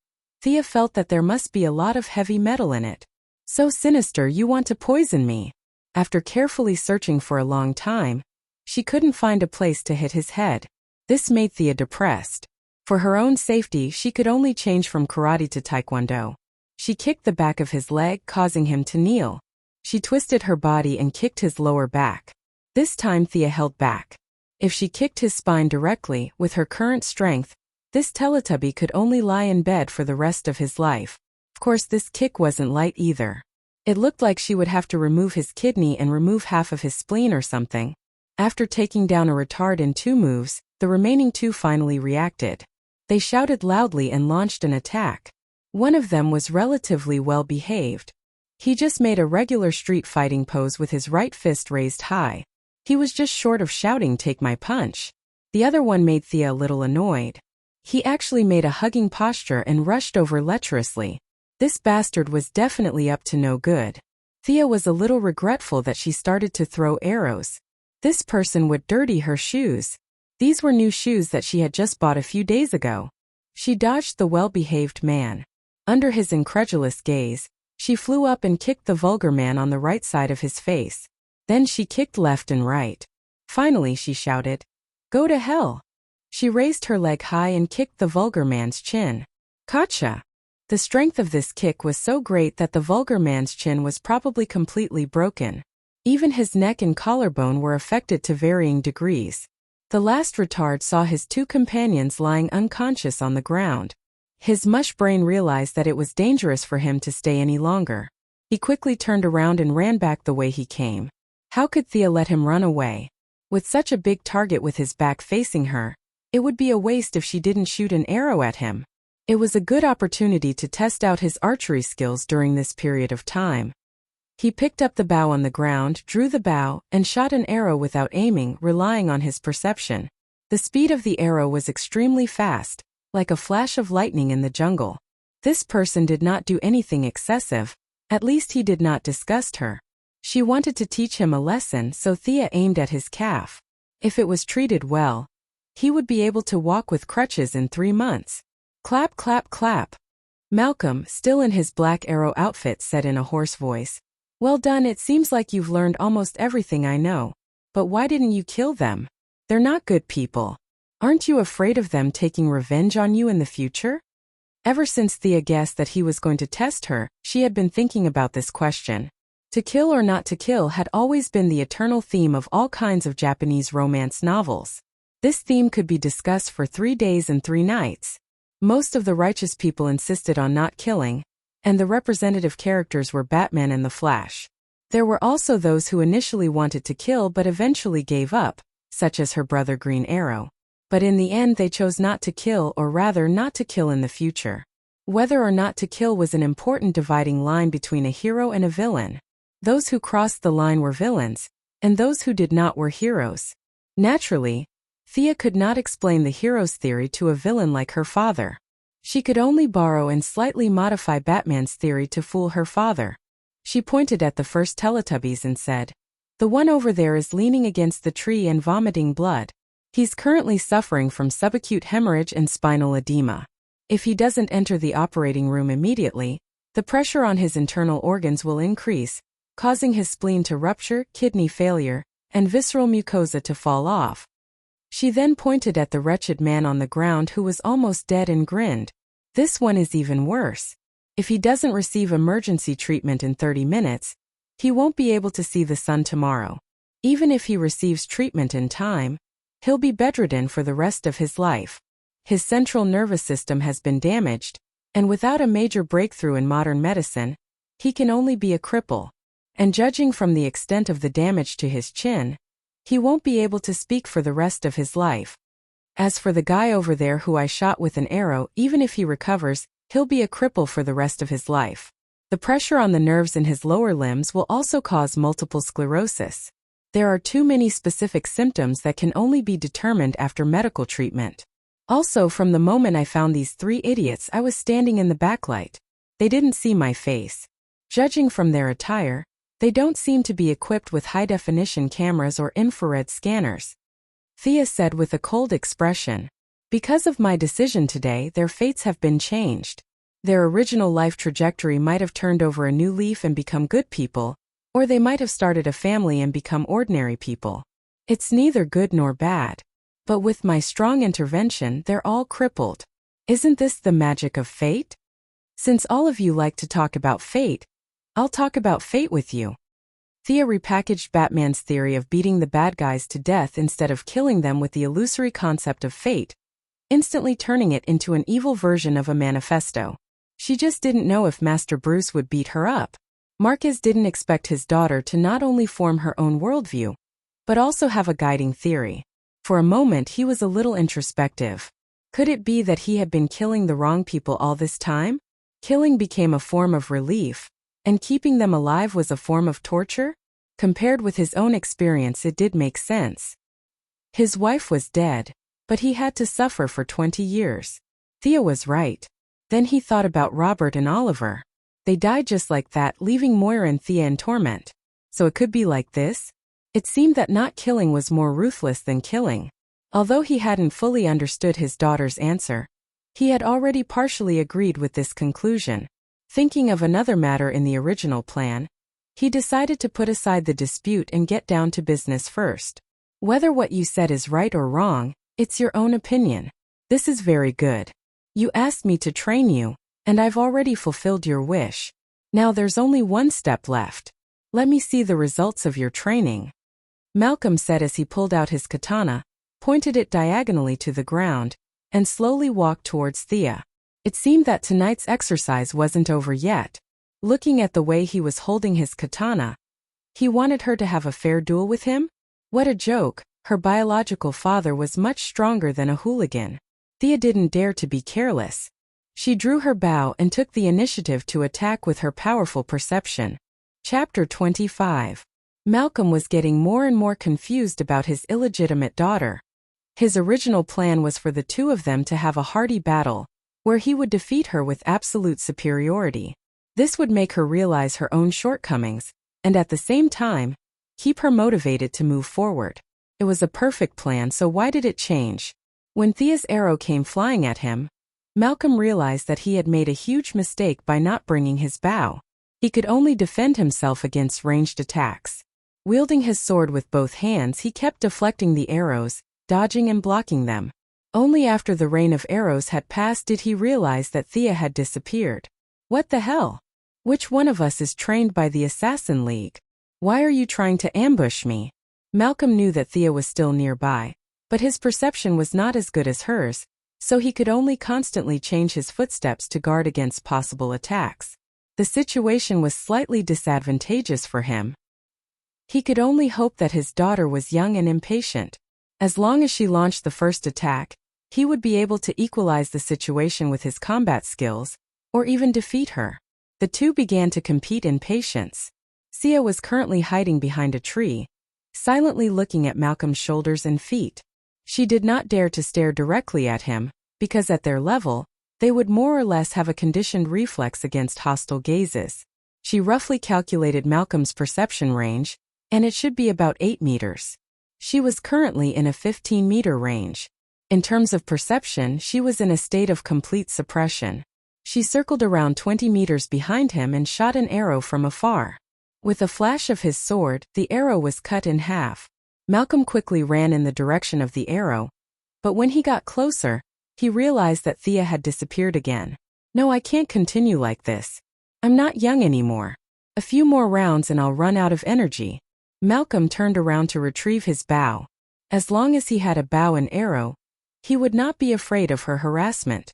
Thea felt that there must be a lot of heavy metal in it. So sinister, you want to poison me? After carefully searching for a long time, she couldn't find a place to hit his head. This made Thea depressed. For her own safety, she could only change from karate to taekwondo. She kicked the back of his leg, causing him to kneel. She twisted her body and kicked his lower back. This time Thea held back. If she kicked his spine directly, with her current strength, this Teletubby could only lie in bed for the rest of his life. Of course, this kick wasn't light either. It looked like she would have to remove his kidney and remove half of his spleen or something. After taking down a retard in 2 moves, the remaining 2 finally reacted. They shouted loudly and launched an attack. One of them was relatively well behaved. He just made a regular street fighting pose with his right fist raised high. He was just short of shouting, "Take my punch." The other one made Thea a little annoyed. He actually made a hugging posture and rushed over lecherously. This bastard was definitely up to no good. Thea was a little regretful that she started to throw arrows. This person would dirty her shoes. These were new shoes that she had just bought a few days ago. She dodged the well-behaved man. Under his incredulous gaze, she flew up and kicked the vulgar man on the right side of his face. Then she kicked left and right. Finally she shouted, "Go to hell." She raised her leg high and kicked the vulgar man's chin. Gotcha! The strength of this kick was so great that the vulgar man's chin was probably completely broken. Even his neck and collarbone were affected to varying degrees. The last retard saw his two companions lying unconscious on the ground. His mush brain realized that it was dangerous for him to stay any longer. He quickly turned around and ran back the way he came. How could Thea let him run away? With such a big target with his back facing her, it would be a waste if she didn't shoot an arrow at him. It was a good opportunity to test out his archery skills during this period of time. He picked up the bow on the ground, drew the bow, and shot an arrow without aiming, relying on his perception. The speed of the arrow was extremely fast, like a flash of lightning in the jungle. This person did not do anything excessive, at least he did not disgust her. She wanted to teach him a lesson, so Thea aimed at his calf. If it was treated well, he would be able to walk with crutches in 3 months. Clap, clap, clap. Malcolm, still in his black arrow outfit, said in a hoarse voice, "Well done, it seems like you've learned almost everything I know. But why didn't you kill them? They're not good people. Aren't you afraid of them taking revenge on you in the future?" Ever since Thea guessed that he was going to test her, she had been thinking about this question. To kill or not to kill had always been the eternal theme of all kinds of Japanese romance novels. This theme could be discussed for 3 days and 3 nights. Most of the righteous people insisted on not killing, and the representative characters were Batman and the Flash. There were also those who initially wanted to kill but eventually gave up, such as her brother Green Arrow. But in the end they chose not to kill, or rather not to kill in the future. Whether or not to kill was an important dividing line between a hero and a villain. Those who crossed the line were villains, and those who did not were heroes. Naturally, Thea could not explain the hero's theory to a villain like her father. She could only borrow and slightly modify Batman's theory to fool her father. She pointed at the first Teletubbies and said, "The one over there is leaning against the tree and vomiting blood. He's currently suffering from subacute hemorrhage and spinal edema. If he doesn't enter the operating room immediately, the pressure on his internal organs will increase, causing his spleen to rupture, kidney failure, and visceral mucosa to fall off." She then pointed at the wretched man on the ground who was almost dead and grinned. "This one is even worse. If he doesn't receive emergency treatment in 30 minutes, he won't be able to see the sun tomorrow. Even if he receives treatment in time, he'll be bedridden for the rest of his life. His central nervous system has been damaged, and without a major breakthrough in modern medicine, he can only be a cripple. And judging from the extent of the damage to his chin, he won't be able to speak for the rest of his life. As for the guy over there who I shot with an arrow, even if he recovers, he'll be a cripple for the rest of his life. The pressure on the nerves in his lower limbs will also cause multiple sclerosis. There are too many specific symptoms that can only be determined after medical treatment. Also, from the moment I found these 3 idiots, I was standing in the backlight. They didn't see my face. Judging from their attire, they don't seem to be equipped with high-definition cameras or infrared scanners," Thea said with a cold expression. "Because of my decision today, their fates have been changed. Their original life trajectory might have turned over a new leaf and become good people, or they might have started a family and become ordinary people. It's neither good nor bad. But with my strong intervention, they're all crippled. Isn't this the magic of fate? Since all of you like to talk about fate, I'll talk about fate with you." Thea repackaged Batman's theory of beating the bad guys to death instead of killing them with the illusory concept of fate, instantly turning it into an evil version of a manifesto. She just didn't know if Master Bruce would beat her up. Marquez didn't expect his daughter to not only form her own worldview, but also have a guiding theory. For a moment he was a little introspective. Could it be that he had been killing the wrong people all this time? Killing became a form of relief, and keeping them alive was a form of torture? Compared with his own experience, it did make sense. His wife was dead, but he had to suffer for 20 years. Thea was right. Then he thought about Robert and Oliver. They died just like that, leaving Moira and Thea in torment. So it could be like this? It seemed that not killing was more ruthless than killing. Although he hadn't fully understood his daughter's answer, he had already partially agreed with this conclusion. Thinking of another matter in the original plan, he decided to put aside the dispute and get down to business first. Whether what you said is right or wrong, it's your own opinion. This is very good. You asked me to train you, and I've already fulfilled your wish. Now there's only one step left. Let me see the results of your training. Malcolm said as he pulled out his katana, pointed it diagonally to the ground, and slowly walked towards Thea. It seemed that tonight's exercise wasn't over yet. Looking at the way he was holding his katana, he wanted her to have a fair duel with him? What a joke, her biological father was much stronger than a hooligan. Thea didn't dare to be careless. She drew her bow and took the initiative to attack with her powerful perception. Chapter 25. Malcolm was getting more and more confused about his illegitimate daughter. His original plan was for the two of them to have a hearty battle, where he would defeat her with absolute superiority. This would make her realize her own shortcomings, and at the same time, keep her motivated to move forward. It was a perfect plan, so why did it change? When Thea's arrow came flying at him, Malcolm realized that he had made a huge mistake by not bringing his bow. He could only defend himself against ranged attacks. Wielding his sword with both hands, he kept deflecting the arrows, dodging and blocking them. Only after the rain of arrows had passed did he realize that Thea had disappeared. What the hell? Which one of us is trained by the Assassin League? Why are you trying to ambush me? Malcolm knew that Thea was still nearby, but his perception was not as good as hers, so he could only constantly change his footsteps to guard against possible attacks. The situation was slightly disadvantageous for him. He could only hope that his daughter was young and impatient. As long as she launched the first attack, he would be able to equalize the situation with his combat skills, or even defeat her. The two began to compete in patience. Thea was currently hiding behind a tree, silently looking at Malcolm's shoulders and feet. She did not dare to stare directly at him, because at their level, they would more or less have a conditioned reflex against hostile gazes. She roughly calculated Malcolm's perception range, and it should be about 8 meters. She was currently in a 15-meter range. In terms of perception, she was in a state of complete suppression. She circled around 20 meters behind him and shot an arrow from afar. With a flash of his sword, the arrow was cut in half. Malcolm quickly ran in the direction of the arrow, but when he got closer, he realized that Thea had disappeared again. No, I can't continue like this. I'm not young anymore. A few more rounds and I'll run out of energy. Malcolm turned around to retrieve his bow. As long as he had a bow and arrow, he would not be afraid of her harassment.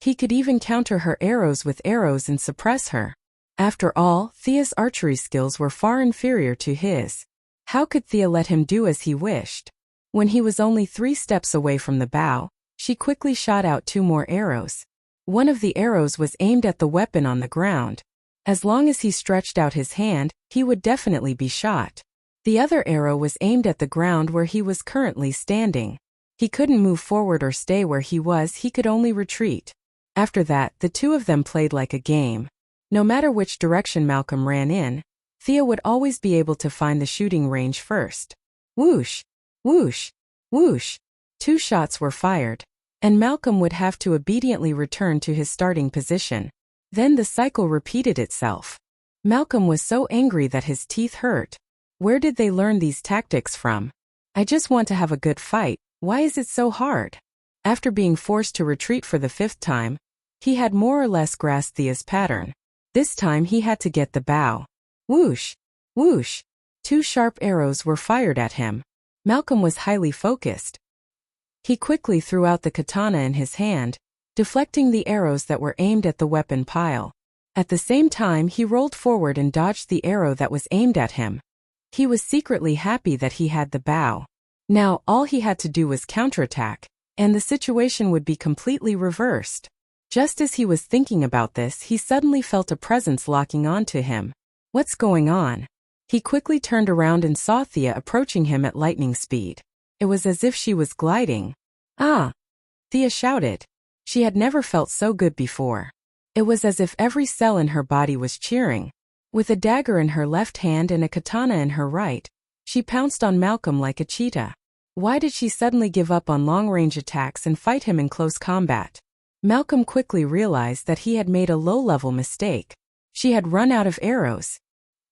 He could even counter her arrows with arrows and suppress her. After all, Thea's archery skills were far inferior to his. How could Thea let him do as he wished? When he was only 3 steps away from the bow, she quickly shot out 2 more arrows. One of the arrows was aimed at the weapon on the ground. As long as he stretched out his hand, he would definitely be shot. The other arrow was aimed at the ground where he was currently standing. He couldn't move forward or stay where he was, he could only retreat. After that, the two of them played like a game. No matter which direction Malcolm ran in, Thea would always be able to find the shooting range first. Whoosh! Whoosh! Whoosh! 2 shots were fired, and Malcolm would have to obediently return to his starting position. Then the cycle repeated itself. Malcolm was so angry that his teeth hurt. Where did they learn these tactics from? I just want to have a good fight, why is it so hard? After being forced to retreat for the 5th time, he had more or less grasped Thea's pattern. This time he had to get the bow. Whoosh! Whoosh! 2 sharp arrows were fired at him. Malcolm was highly focused. He quickly threw out the katana in his hand, deflecting the arrows that were aimed at the weapon pile. At the same time, he rolled forward and dodged the arrow that was aimed at him. He was secretly happy that he had the bow. Now, all he had to do was counterattack, and the situation would be completely reversed. Just as he was thinking about this, he suddenly felt a presence locking onto him. What's going on? He quickly turned around and saw Thea approaching him at lightning speed. It was as if she was gliding. "Ah!" Thea shouted. She had never felt so good before. It was as if every cell in her body was cheering. With a dagger in her left hand and a katana in her right, she pounced on Malcolm like a cheetah. Why did she suddenly give up on long-range attacks and fight him in close combat? Malcolm quickly realized that he had made a low-level mistake. She had run out of arrows.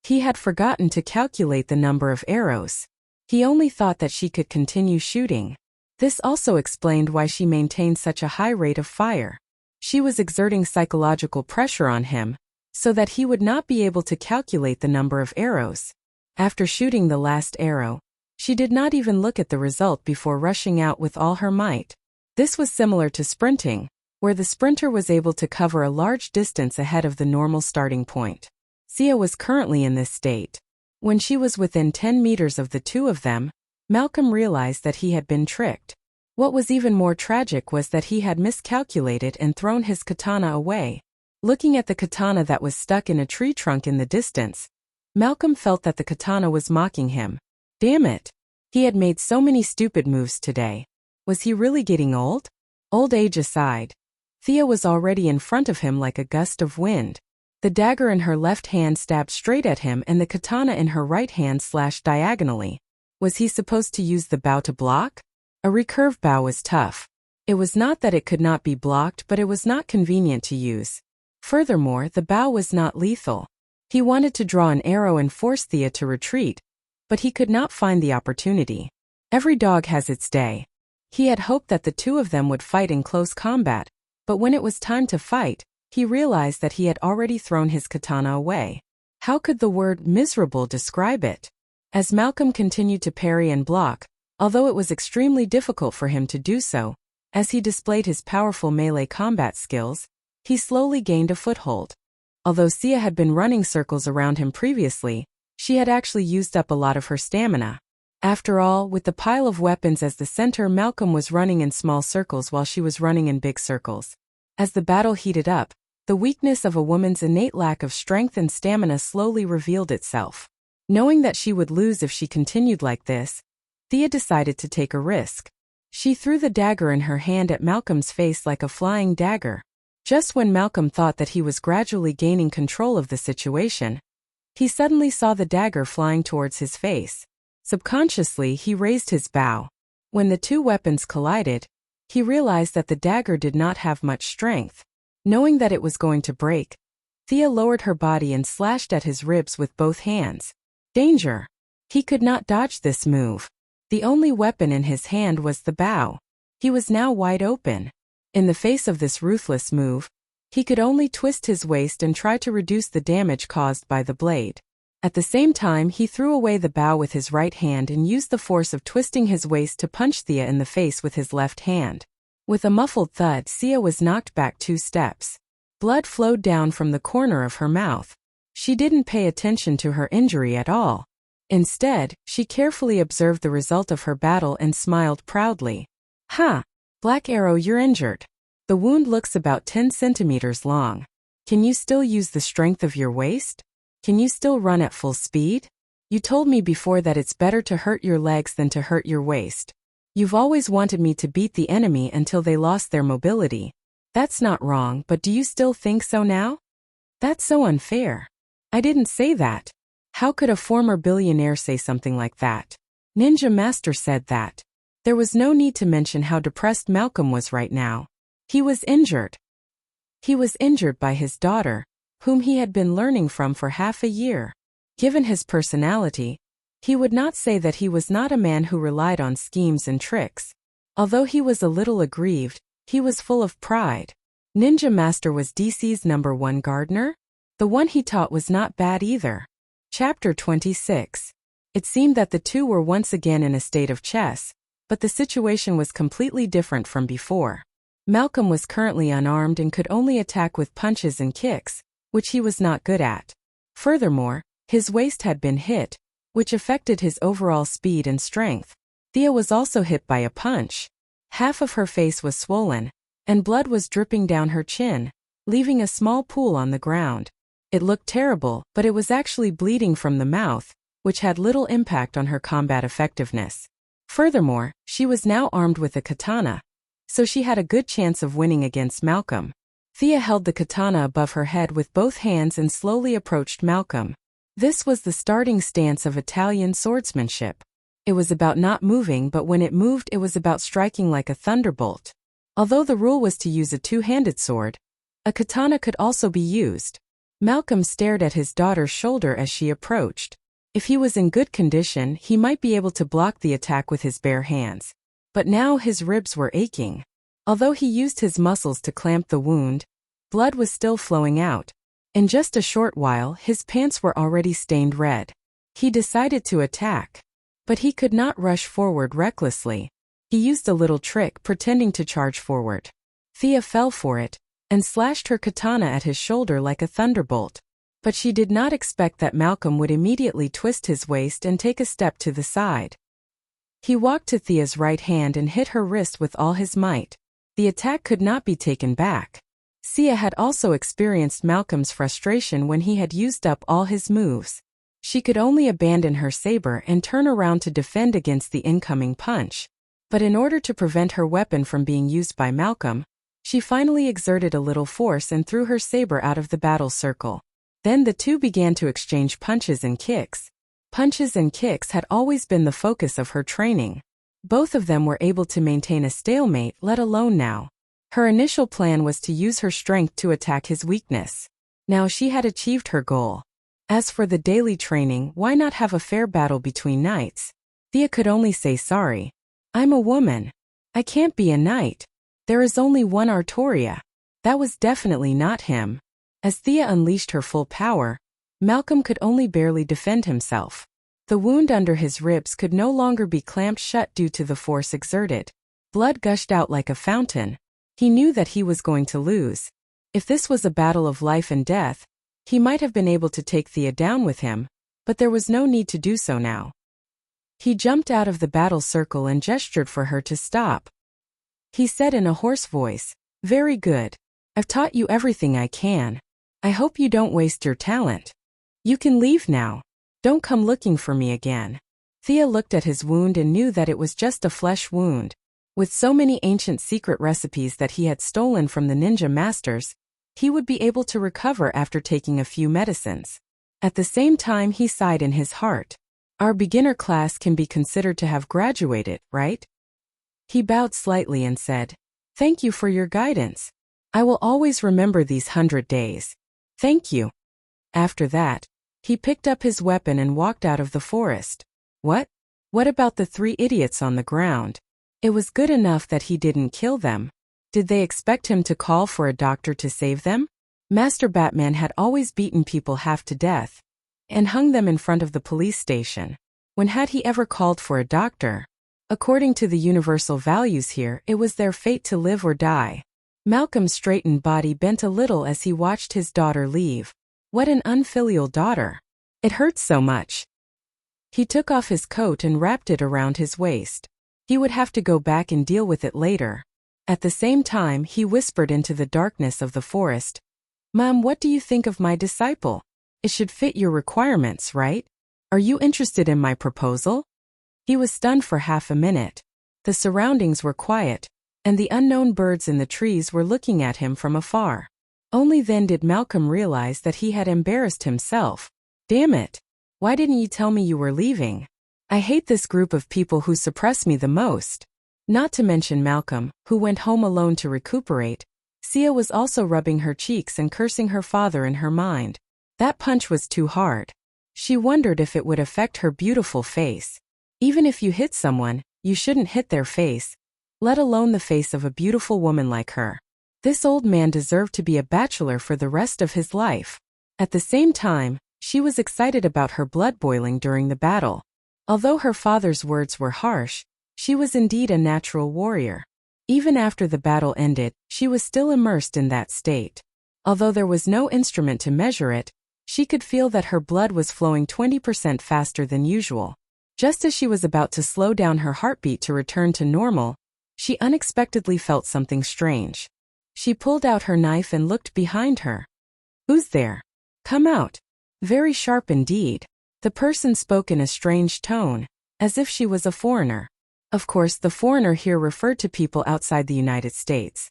He had forgotten to calculate the number of arrows. He only thought that she could continue shooting. This also explained why she maintained such a high rate of fire. She was exerting psychological pressure on him, so that he would not be able to calculate the number of arrows. After shooting the last arrow, she did not even look at the result before rushing out with all her might. This was similar to sprinting, where the sprinter was able to cover a large distance ahead of the normal starting point. Thea was currently in this state. When she was within 10 meters of the two of them, Malcolm realized that he had been tricked. What was even more tragic was that he had miscalculated and thrown his katana away. Looking at the katana that was stuck in a tree trunk in the distance, Malcolm felt that the katana was mocking him. Damn it! He had made so many stupid moves today. Was he really getting old? Old age aside, Thea was already in front of him like a gust of wind. The dagger in her left hand stabbed straight at him and the katana in her right hand slashed diagonally. Was he supposed to use the bow to block? A recurve bow was tough. It was not that it could not be blocked, but it was not convenient to use. Furthermore, the bow was not lethal. He wanted to draw an arrow and force Thea to retreat, but he could not find the opportunity. Every dog has its day. He had hoped that the two of them would fight in close combat, but when it was time to fight, he realized that he had already thrown his katana away. How could the word miserable describe it? As Malcolm continued to parry and block, although it was extremely difficult for him to do so, as he displayed his powerful melee combat skills, he slowly gained a foothold. Although Thea had been running circles around him previously, she had actually used up a lot of her stamina. After all, with the pile of weapons as the center, Malcolm was running in small circles while she was running in big circles. As the battle heated up, the weakness of a woman's innate lack of strength and stamina slowly revealed itself. Knowing that she would lose if she continued like this, Thea decided to take a risk. She threw the dagger in her hand at Malcolm's face like a flying dagger. Just when Malcolm thought that he was gradually gaining control of the situation, he suddenly saw the dagger flying towards his face. Subconsciously, he raised his bow. When the two weapons collided, he realized that the dagger did not have much strength. Knowing that it was going to break, Thea lowered her body and slashed at his ribs with both hands. Danger! He could not dodge this move. The only weapon in his hand was the bow. He was now wide open. In the face of this ruthless move, he could only twist his waist and try to reduce the damage caused by the blade. At the same time, he threw away the bow with his right hand and used the force of twisting his waist to punch Thea in the face with his left hand. With a muffled thud, Thea was knocked back 2 steps. Blood flowed down from the corner of her mouth. She didn't pay attention to her injury at all. Instead, she carefully observed the result of her battle and smiled proudly. "Ha! Black Arrow, you're injured. The wound looks about 10 centimeters long. Can you still use the strength of your waist? Can you still run at full speed? You told me before that it's better to hurt your legs than to hurt your waist. You've always wanted me to beat the enemy until they lost their mobility. That's not wrong, but do you still think so now? That's so unfair. I didn't say that. How could a former billionaire say something like that? Ninja Master said that." There was no need to mention how depressed Malcolm was right now. He was injured. He was injured by his daughter, whom he had been learning from for half a year. Given his personality, he would not say that he was not a man who relied on schemes and tricks. Although he was a little aggrieved, he was full of pride. Ninja Master was DC's #1 gardener? The one he taught was not bad either. Chapter 26. It seemed that the two were once again in a state of chess, but the situation was completely different from before. Malcolm was currently unarmed and could only attack with punches and kicks, which he was not good at. Furthermore, his waist had been hit, which affected his overall speed and strength. Thea was also hit by a punch. Half of her face was swollen, and blood was dripping down her chin, leaving a small pool on the ground. It looked terrible, but it was actually bleeding from the mouth, which had little impact on her combat effectiveness. Furthermore, she was now armed with a katana, so she had a good chance of winning against Malcolm. Thea held the katana above her head with both hands and slowly approached Malcolm. This was the starting stance of Italian swordsmanship. It was about not moving, but when it moved it was about striking like a thunderbolt. Although the rule was to use a two-handed sword, a katana could also be used. Malcolm stared at his daughter's shoulder as she approached. If he was in good condition, he might be able to block the attack with his bare hands. But now his ribs were aching. Although he used his muscles to clamp the wound, blood was still flowing out. In just a short while, his pants were already stained red. He decided to attack. But he could not rush forward recklessly. He used a little trick pretending to charge forward. Thea fell for it, and slashed her katana at his shoulder like a thunderbolt. But she did not expect that Malcolm would immediately twist his waist and take a step to the side. He walked to Thea's right hand and hit her wrist with all his might. The attack could not be taken back. Thea had also experienced Malcolm's frustration when he had used up all his moves. She could only abandon her saber and turn around to defend against the incoming punch. But in order to prevent her weapon from being used by Malcolm, she finally exerted a little force and threw her saber out of the battle circle. Then the two began to exchange punches and kicks. Punches and kicks had always been the focus of her training. Both of them were able to maintain a stalemate, let alone now. Her initial plan was to use her strength to attack his weakness. Now she had achieved her goal. As for the daily training, why not have a fair battle between knights? Thea could only say sorry. I'm a woman. I can't be a knight. There is only one Artoria. That was definitely not him. As Thea unleashed her full power, Malcolm could only barely defend himself. The wound under his ribs could no longer be clamped shut due to the force exerted. Blood gushed out like a fountain. He knew that he was going to lose. If this was a battle of life and death, he might have been able to take Thea down with him, but there was no need to do so now. He jumped out of the battle circle and gestured for her to stop. He said in a hoarse voice, "Very good. I've taught you everything I can. I hope you don't waste your talent. You can leave now. Don't come looking for me again." Thea looked at his wound and knew that it was just a flesh wound. With so many ancient secret recipes that he had stolen from the ninja masters, he would be able to recover after taking a few medicines. At the same time, he sighed in his heart. Our beginner class can be considered to have graduated, right? He bowed slightly and said, "Thank you for your guidance. I will always remember these 100 days. Thank you." After that, he picked up his weapon and walked out of the forest. What? What about the 3 idiots on the ground? It was good enough that he didn't kill them. Did they expect him to call for a doctor to save them? Master Batman had always beaten people half to death and hung them in front of the police station. When had he ever called for a doctor? According to the universal values here, it was their fate to live or die. Malcolm's straightened body bent a little as he watched his daughter leave. What an unfilial daughter. It hurts so much. He took off his coat and wrapped it around his waist. He would have to go back and deal with it later. At the same time, he whispered into the darkness of the forest, "Mom, what do you think of my disciple? It should fit your requirements, right? Are you interested in my proposal?" He was stunned for half a minute. The surroundings were quiet, and the unknown birds in the trees were looking at him from afar. Only then did Malcolm realize that he had embarrassed himself. Damn it! Why didn't you tell me you were leaving? I hate this group of people who suppress me the most. Not to mention Malcolm, who went home alone to recuperate. Sia was also rubbing her cheeks and cursing her father in her mind. That punch was too hard. She wondered if it would affect her beautiful face. Even if you hit someone, you shouldn't hit their face, let alone the face of a beautiful woman like her. This old man deserved to be a bachelor for the rest of his life. At the same time, she was excited about her blood boiling during the battle. Although her father's words were harsh, she was indeed a natural warrior. Even after the battle ended, she was still immersed in that state. Although there was no instrument to measure it, she could feel that her blood was flowing 20% faster than usual. Just as she was about to slow down her heartbeat to return to normal, she unexpectedly felt something strange. She pulled out her knife and looked behind her. "Who's there? Come out." Very sharp indeed. The person spoke in a strange tone, as if she was a foreigner. Of course, the foreigner here referred to people outside the United States.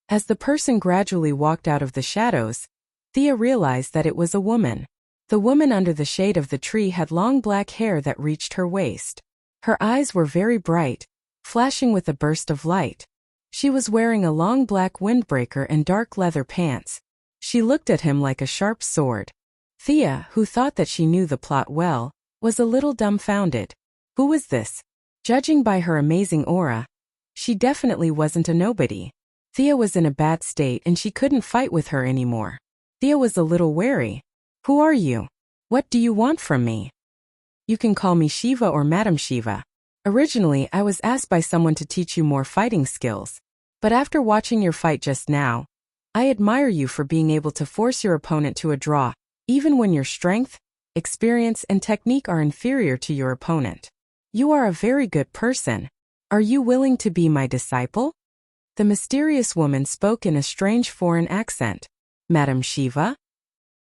As the person gradually walked out of the shadows, Thea realized that it was a woman. The woman under the shade of the tree had long black hair that reached her waist. Her eyes were very bright, flashing with a burst of light. She was wearing a long black windbreaker and dark leather pants. She looked at him like a sharp sword. Thea, who thought that she knew the plot well, was a little dumbfounded. Who was this? Judging by her amazing aura, she definitely wasn't a nobody. Thea was in a bad state and she couldn't fight with her anymore. Thea was a little wary. Who are you? What do you want from me? You can call me Shiva or Madam Shiva. Originally, I was asked by someone to teach you more fighting skills. But after watching your fight just now, I admire you for being able to force your opponent to a draw, even when your strength, experience, and technique are inferior to your opponent. You are a very good person. Are you willing to be my disciple? The mysterious woman spoke in a strange foreign accent. Madam Shiva?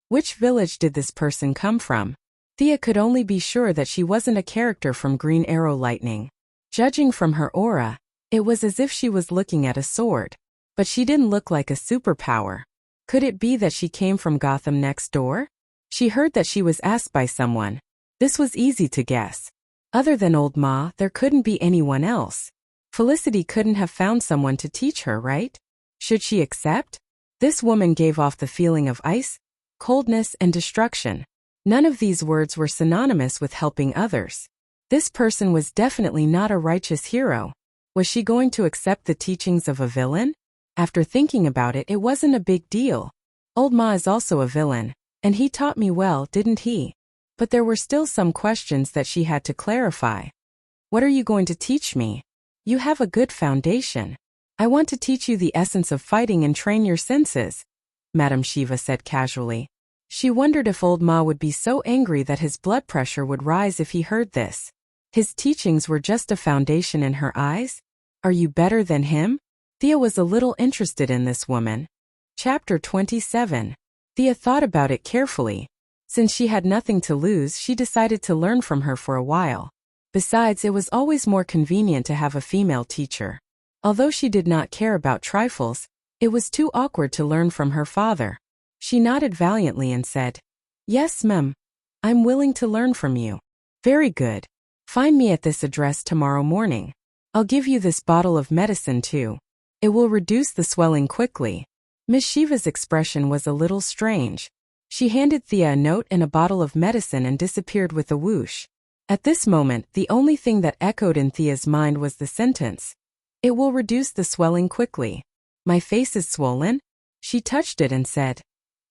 Which village did this person come from? Thea could only be sure that she wasn't a character from Green Arrow Lightning. Judging from her aura, it was as if she was looking at a sword. But she didn't look like a superpower. Could it be that she came from Gotham next door? She heard that she was asked by someone. This was easy to guess. Other than Old Ma, there couldn't be anyone else. Felicity couldn't have found someone to teach her, right? Should she accept? This woman gave off the feeling of ice, coldness, and destruction. None of these words were synonymous with helping others. This person was definitely not a righteous hero. Was she going to accept the teachings of a villain? After thinking about it, it wasn't a big deal. Old Ma is also a villain, and he taught me well, didn't he? But there were still some questions that she had to clarify. What are you going to teach me? You have a good foundation. I want to teach you the essence of fighting and train your senses, Madam Shiva said casually. She wondered if Old Ma would be so angry that his blood pressure would rise if he heard this. His teachings were just a foundation in her eyes? Are you better than him? Thea was a little interested in this woman. Chapter 27. Thea thought about it carefully. Since she had nothing to lose, she decided to learn from her for a while. Besides, it was always more convenient to have a female teacher. Although she did not care about trifles, it was too awkward to learn from her father. She nodded valiantly and said, Yes, ma'am. I'm willing to learn from you. Very good. Find me at this address tomorrow morning. I'll give you this bottle of medicine too. It will reduce the swelling quickly. Miss Shiva's expression was a little strange. She handed Thea a note and a bottle of medicine and disappeared with a whoosh. At this moment, the only thing that echoed in Thea's mind was the sentence. It will reduce the swelling quickly. My face is swollen? She touched it and said,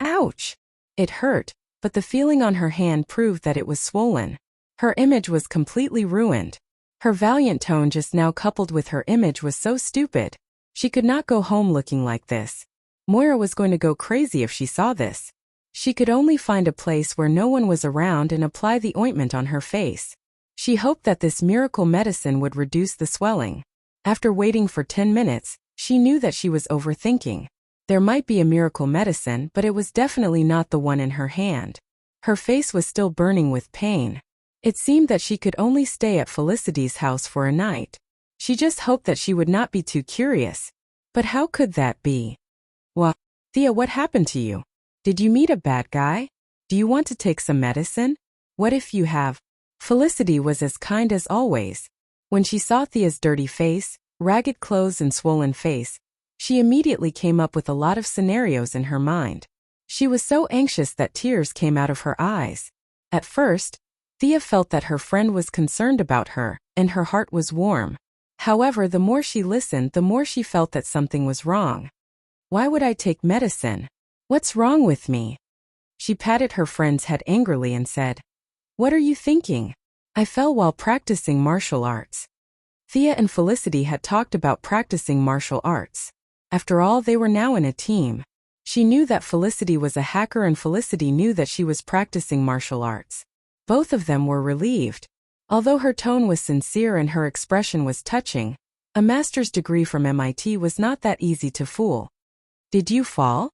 Ouch! It hurt, but the feeling on her hand proved that it was swollen. Her image was completely ruined. Her valiant tone just now coupled with her image was so stupid. She could not go home looking like this. Moira was going to go crazy if she saw this. She could only find a place where no one was around and apply the ointment on her face. She hoped that this miracle medicine would reduce the swelling. After waiting for 10 minutes, she knew that she was overthinking. There might be a miracle medicine, but it was definitely not the one in her hand. Her face was still burning with pain. It seemed that she could only stay at Felicity's house for a night. She just hoped that she would not be too curious. But how could that be? Thea, what happened to you? Did you meet a bad guy? Do you want to take some medicine? What if you have? Felicity was as kind as always. When she saw Thea's dirty face, ragged clothes and swollen face, she immediately came up with a lot of scenarios in her mind. She was so anxious that tears came out of her eyes. At first, Thea felt that her friend was concerned about her, and her heart was warm. However, the more she listened, the more she felt that something was wrong. Why would I take medicine? What's wrong with me? She patted her friend's head angrily and said, What are you thinking? I fell while practicing martial arts. Thea and Felicity had talked about practicing martial arts. After all, they were now in a team. She knew that Felicity was a hacker and Felicity knew that she was practicing martial arts. Both of them were relieved. Although her tone was sincere and her expression was touching, a master's degree from MIT was not that easy to fool. Did you fall?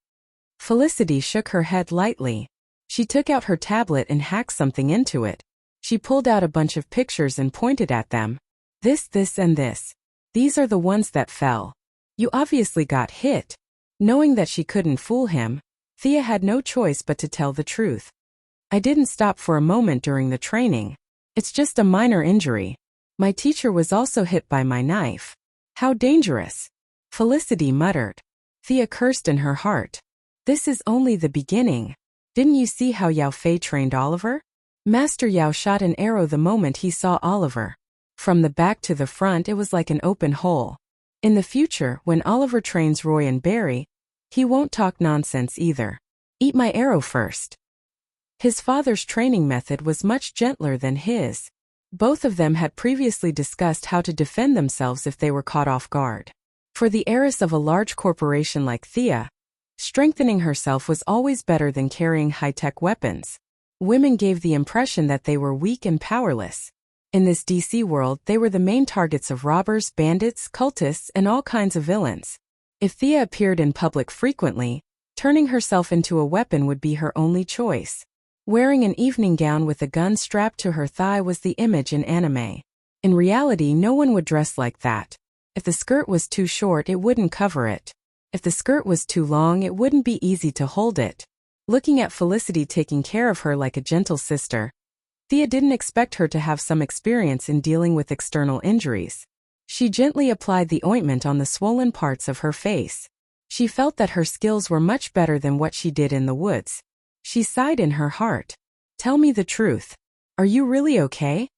Felicity shook her head lightly. She took out her tablet and hacked something into it. She pulled out a bunch of pictures and pointed at them. This, and this. These are the ones that fell. You obviously got hit. Knowing that she couldn't fool him, Thea had no choice but to tell the truth. I didn't stop for a moment during the training. It's just a minor injury. My teacher was also hit by my knife. How dangerous. Felicity muttered. Thea cursed in her heart. This is only the beginning. Didn't you see how Yao Fei trained Oliver? Master Yao shot an arrow the moment he saw Oliver. From the back to the front it was like an open hole. In the future, when Oliver trains Roy and Barry, he won't talk nonsense either. Eat my arrow first. His father's training method was much gentler than his. Both of them had previously discussed how to defend themselves if they were caught off guard. For the heiress of a large corporation like Thea, strengthening herself was always better than carrying high-tech weapons. Women gave the impression that they were weak and powerless. In this DC world, they were the main targets of robbers, bandits, cultists, and all kinds of villains. If Thea appeared in public frequently, turning herself into a weapon would be her only choice. Wearing an evening gown with a gun strapped to her thigh was the image in anime. In reality, no one would dress like that. If the skirt was too short, it wouldn't cover it. If the skirt was too long, it wouldn't be easy to hold it. Looking at Felicity taking care of her like a gentle sister, Thea didn't expect her to have some experience in dealing with external injuries. She gently applied the ointment on the swollen parts of her face. She felt that her skills were much better than what she did in the woods. She sighed in her heart. Tell me the truth. Are you really okay?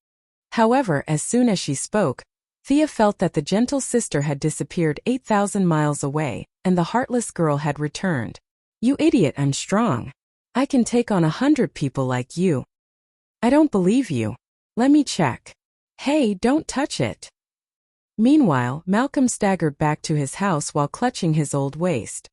However, as soon as she spoke, Thea felt that the gentle sister had disappeared 8,000 miles away, and the heartless girl had returned. You idiot, I'm strong. I can take on 100 people like you. I don't believe you. Let me check. Hey, don't touch it. Meanwhile, Malcolm staggered back to his house while clutching his old waist.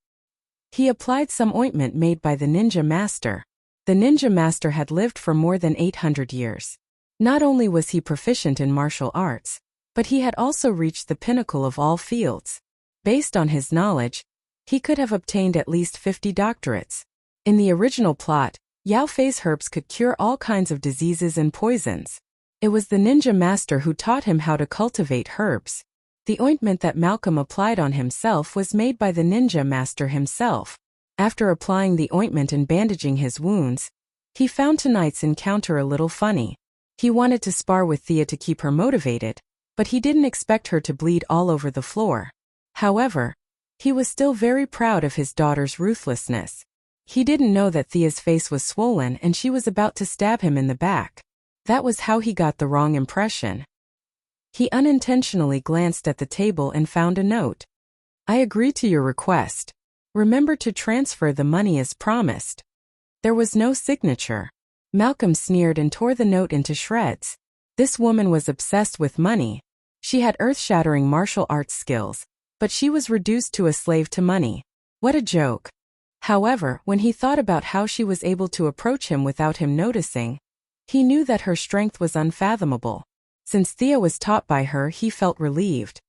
He applied some ointment made by the ninja master. The ninja master had lived for more than 800 years. Not only was he proficient in martial arts, but he had also reached the pinnacle of all fields. Based on his knowledge, he could have obtained at least 50 doctorates. In the original plot, Yao Fei's herbs could cure all kinds of diseases and poisons. It was the ninja master who taught him how to cultivate herbs. The ointment that Malcolm applied on himself was made by the ninja master himself. After applying the ointment and bandaging his wounds, he found tonight's encounter a little funny. He wanted to spar with Thea to keep her motivated, but he didn't expect her to bleed all over the floor. However, he was still very proud of his daughter's ruthlessness. He didn't know that Thea's face was swollen and she was about to stab him in the back. That was how he got the wrong impression. He unintentionally glanced at the table and found a note. I agree to your request. Remember to transfer the money as promised. There was no signature. Malcolm sneered and tore the note into shreds. This woman was obsessed with money. She had earth-shattering martial arts skills, but she was reduced to a slave to money. What a joke. However, when he thought about how she was able to approach him without him noticing, he knew that her strength was unfathomable. Since Thea was taught by her, he felt relieved.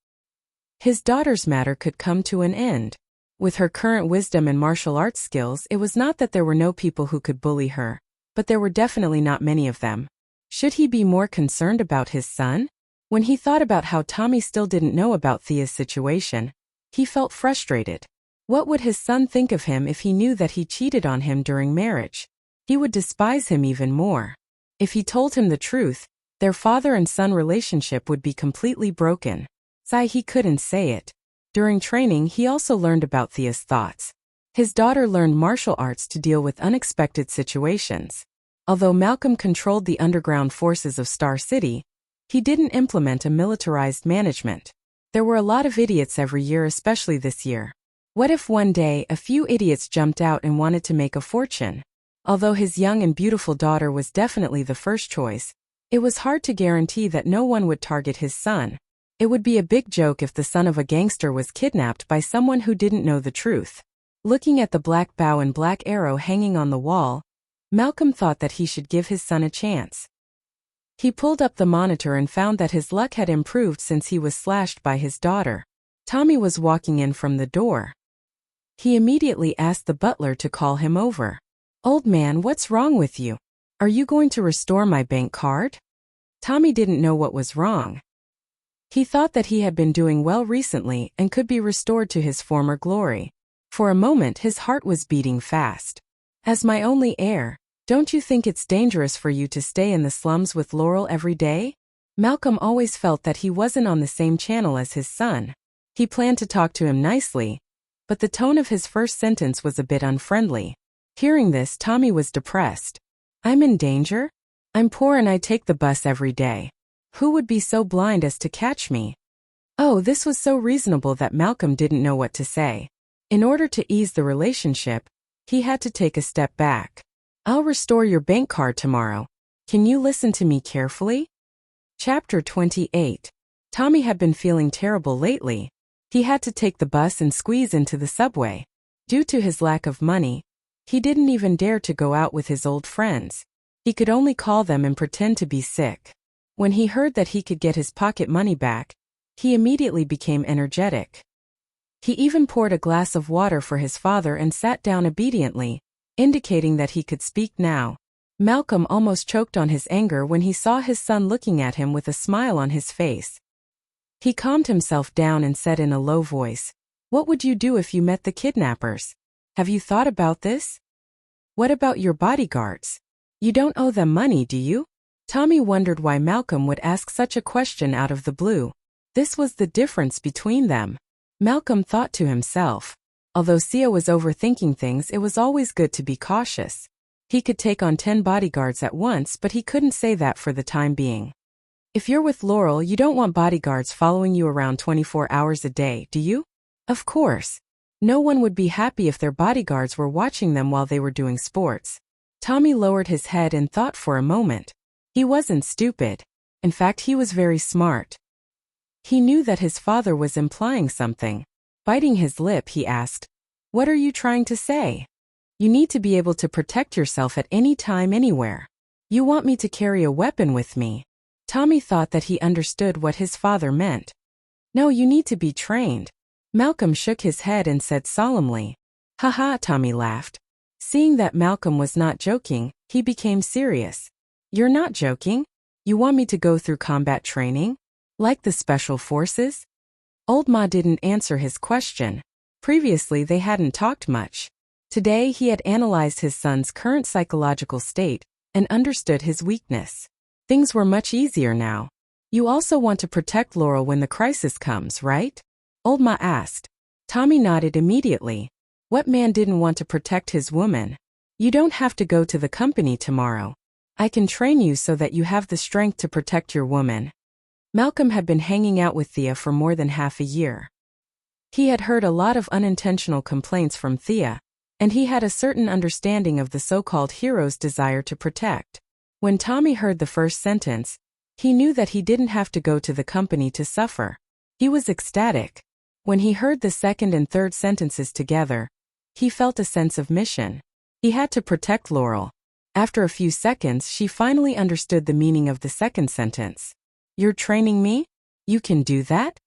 His daughter's matter could come to an end. With her current wisdom and martial arts skills, it was not that there were no people who could bully her, but there were definitely not many of them. Should he be more concerned about his son? When he thought about how Tommy still didn't know about Thea's situation, he felt frustrated. What would his son think of him if he knew that he cheated on him during marriage? He would despise him even more. If he told him the truth, their father and son relationship would be completely broken. He couldn't say it. During training, he also learned about Thea's thoughts. His daughter learned martial arts to deal with unexpected situations. Although Malcolm controlled the underground forces of Star City, he didn't implement a militarized management. There were a lot of idiots every year, especially this year. What if one day a few idiots jumped out and wanted to make a fortune? Although his young and beautiful daughter was definitely the first choice, it was hard to guarantee that no one would target his son. It would be a big joke if the son of a gangster was kidnapped by someone who didn't know the truth. Looking at the black bow and black arrow hanging on the wall, Malcolm thought that he should give his son a chance. He pulled up the monitor and found that his luck had improved since he was slashed by his daughter. Tommy was walking in from the door. He immediately asked the butler to call him over. Old man, what's wrong with you? Are you going to restore my bank card? Tommy didn't know what was wrong. He thought that he had been doing well recently and could be restored to his former glory. For a moment his heart was beating fast. As my only heir, don't you think it's dangerous for you to stay in the slums with Laurel every day? Malcolm always felt that he wasn't on the same channel as his son. He planned to talk to him nicely, but the tone of his first sentence was a bit unfriendly. Hearing this, Tommy was depressed. I'm in danger? I'm poor and I take the bus every day. Who would be so blind as to catch me? Oh, this was so reasonable that Malcolm didn't know what to say. In order to ease the relationship, he had to take a step back. I'll restore your bank card tomorrow. Can you listen to me carefully? Chapter 28. Tommy had been feeling terrible lately. He had to take the bus and squeeze into the subway. Due to his lack of money, he didn't even dare to go out with his old friends. He could only call them and pretend to be sick. When he heard that he could get his pocket money back, he immediately became energetic. He even poured a glass of water for his father and sat down obediently, indicating that he could speak now. Malcolm almost choked on his anger when he saw his son looking at him with a smile on his face. He calmed himself down and said in a low voice, "What would you do if you met the kidnappers? Have you thought about this? What about your bodyguards? You don't owe them money, do you?" Tommy wondered why Malcolm would ask such a question out of the blue. This was the difference between them. Malcolm thought to himself, although Sia was overthinking things, it was always good to be cautious. He could take on 10 bodyguards at once, but he couldn't say that for the time being. If you're with Laurel, you don't want bodyguards following you around 24 hours a day, do you? Of course. No one would be happy if their bodyguards were watching them while they were doing sports. Tommy lowered his head and thought for a moment. He wasn't stupid. In fact, he was very smart. He knew that his father was implying something. Biting his lip, he asked, "What are you trying to say? You need to be able to protect yourself at any time, anywhere. You want me to carry a weapon with me?" Tommy thought that he understood what his father meant. "No, you need to be trained." Malcolm shook his head and said solemnly. "Haha," Tommy laughed. Seeing that Malcolm was not joking, he became serious. "You're not joking? You want me to go through combat training? Like the special forces?" Old Ma didn't answer his question. Previously they hadn't talked much. Today he had analyzed his son's current psychological state and understood his weakness. Things were much easier now. "You also want to protect Laurel when the crisis comes, right?" Old Ma asked. Tommy nodded immediately. What man didn't want to protect his woman? "You don't have to go to the company tomorrow. I can train you so that you have the strength to protect your woman." Malcolm had been hanging out with Thea for more than half a year. He had heard a lot of unintentional complaints from Thea, and he had a certain understanding of the so-called hero's desire to protect. When Tommy heard the first sentence, he knew that he didn't have to go to the company to suffer. He was ecstatic. When he heard the second and third sentences together, he felt a sense of mission. He had to protect Laurel. After a few seconds, she finally understood the meaning of the second sentence. "You're training me? You can do that?"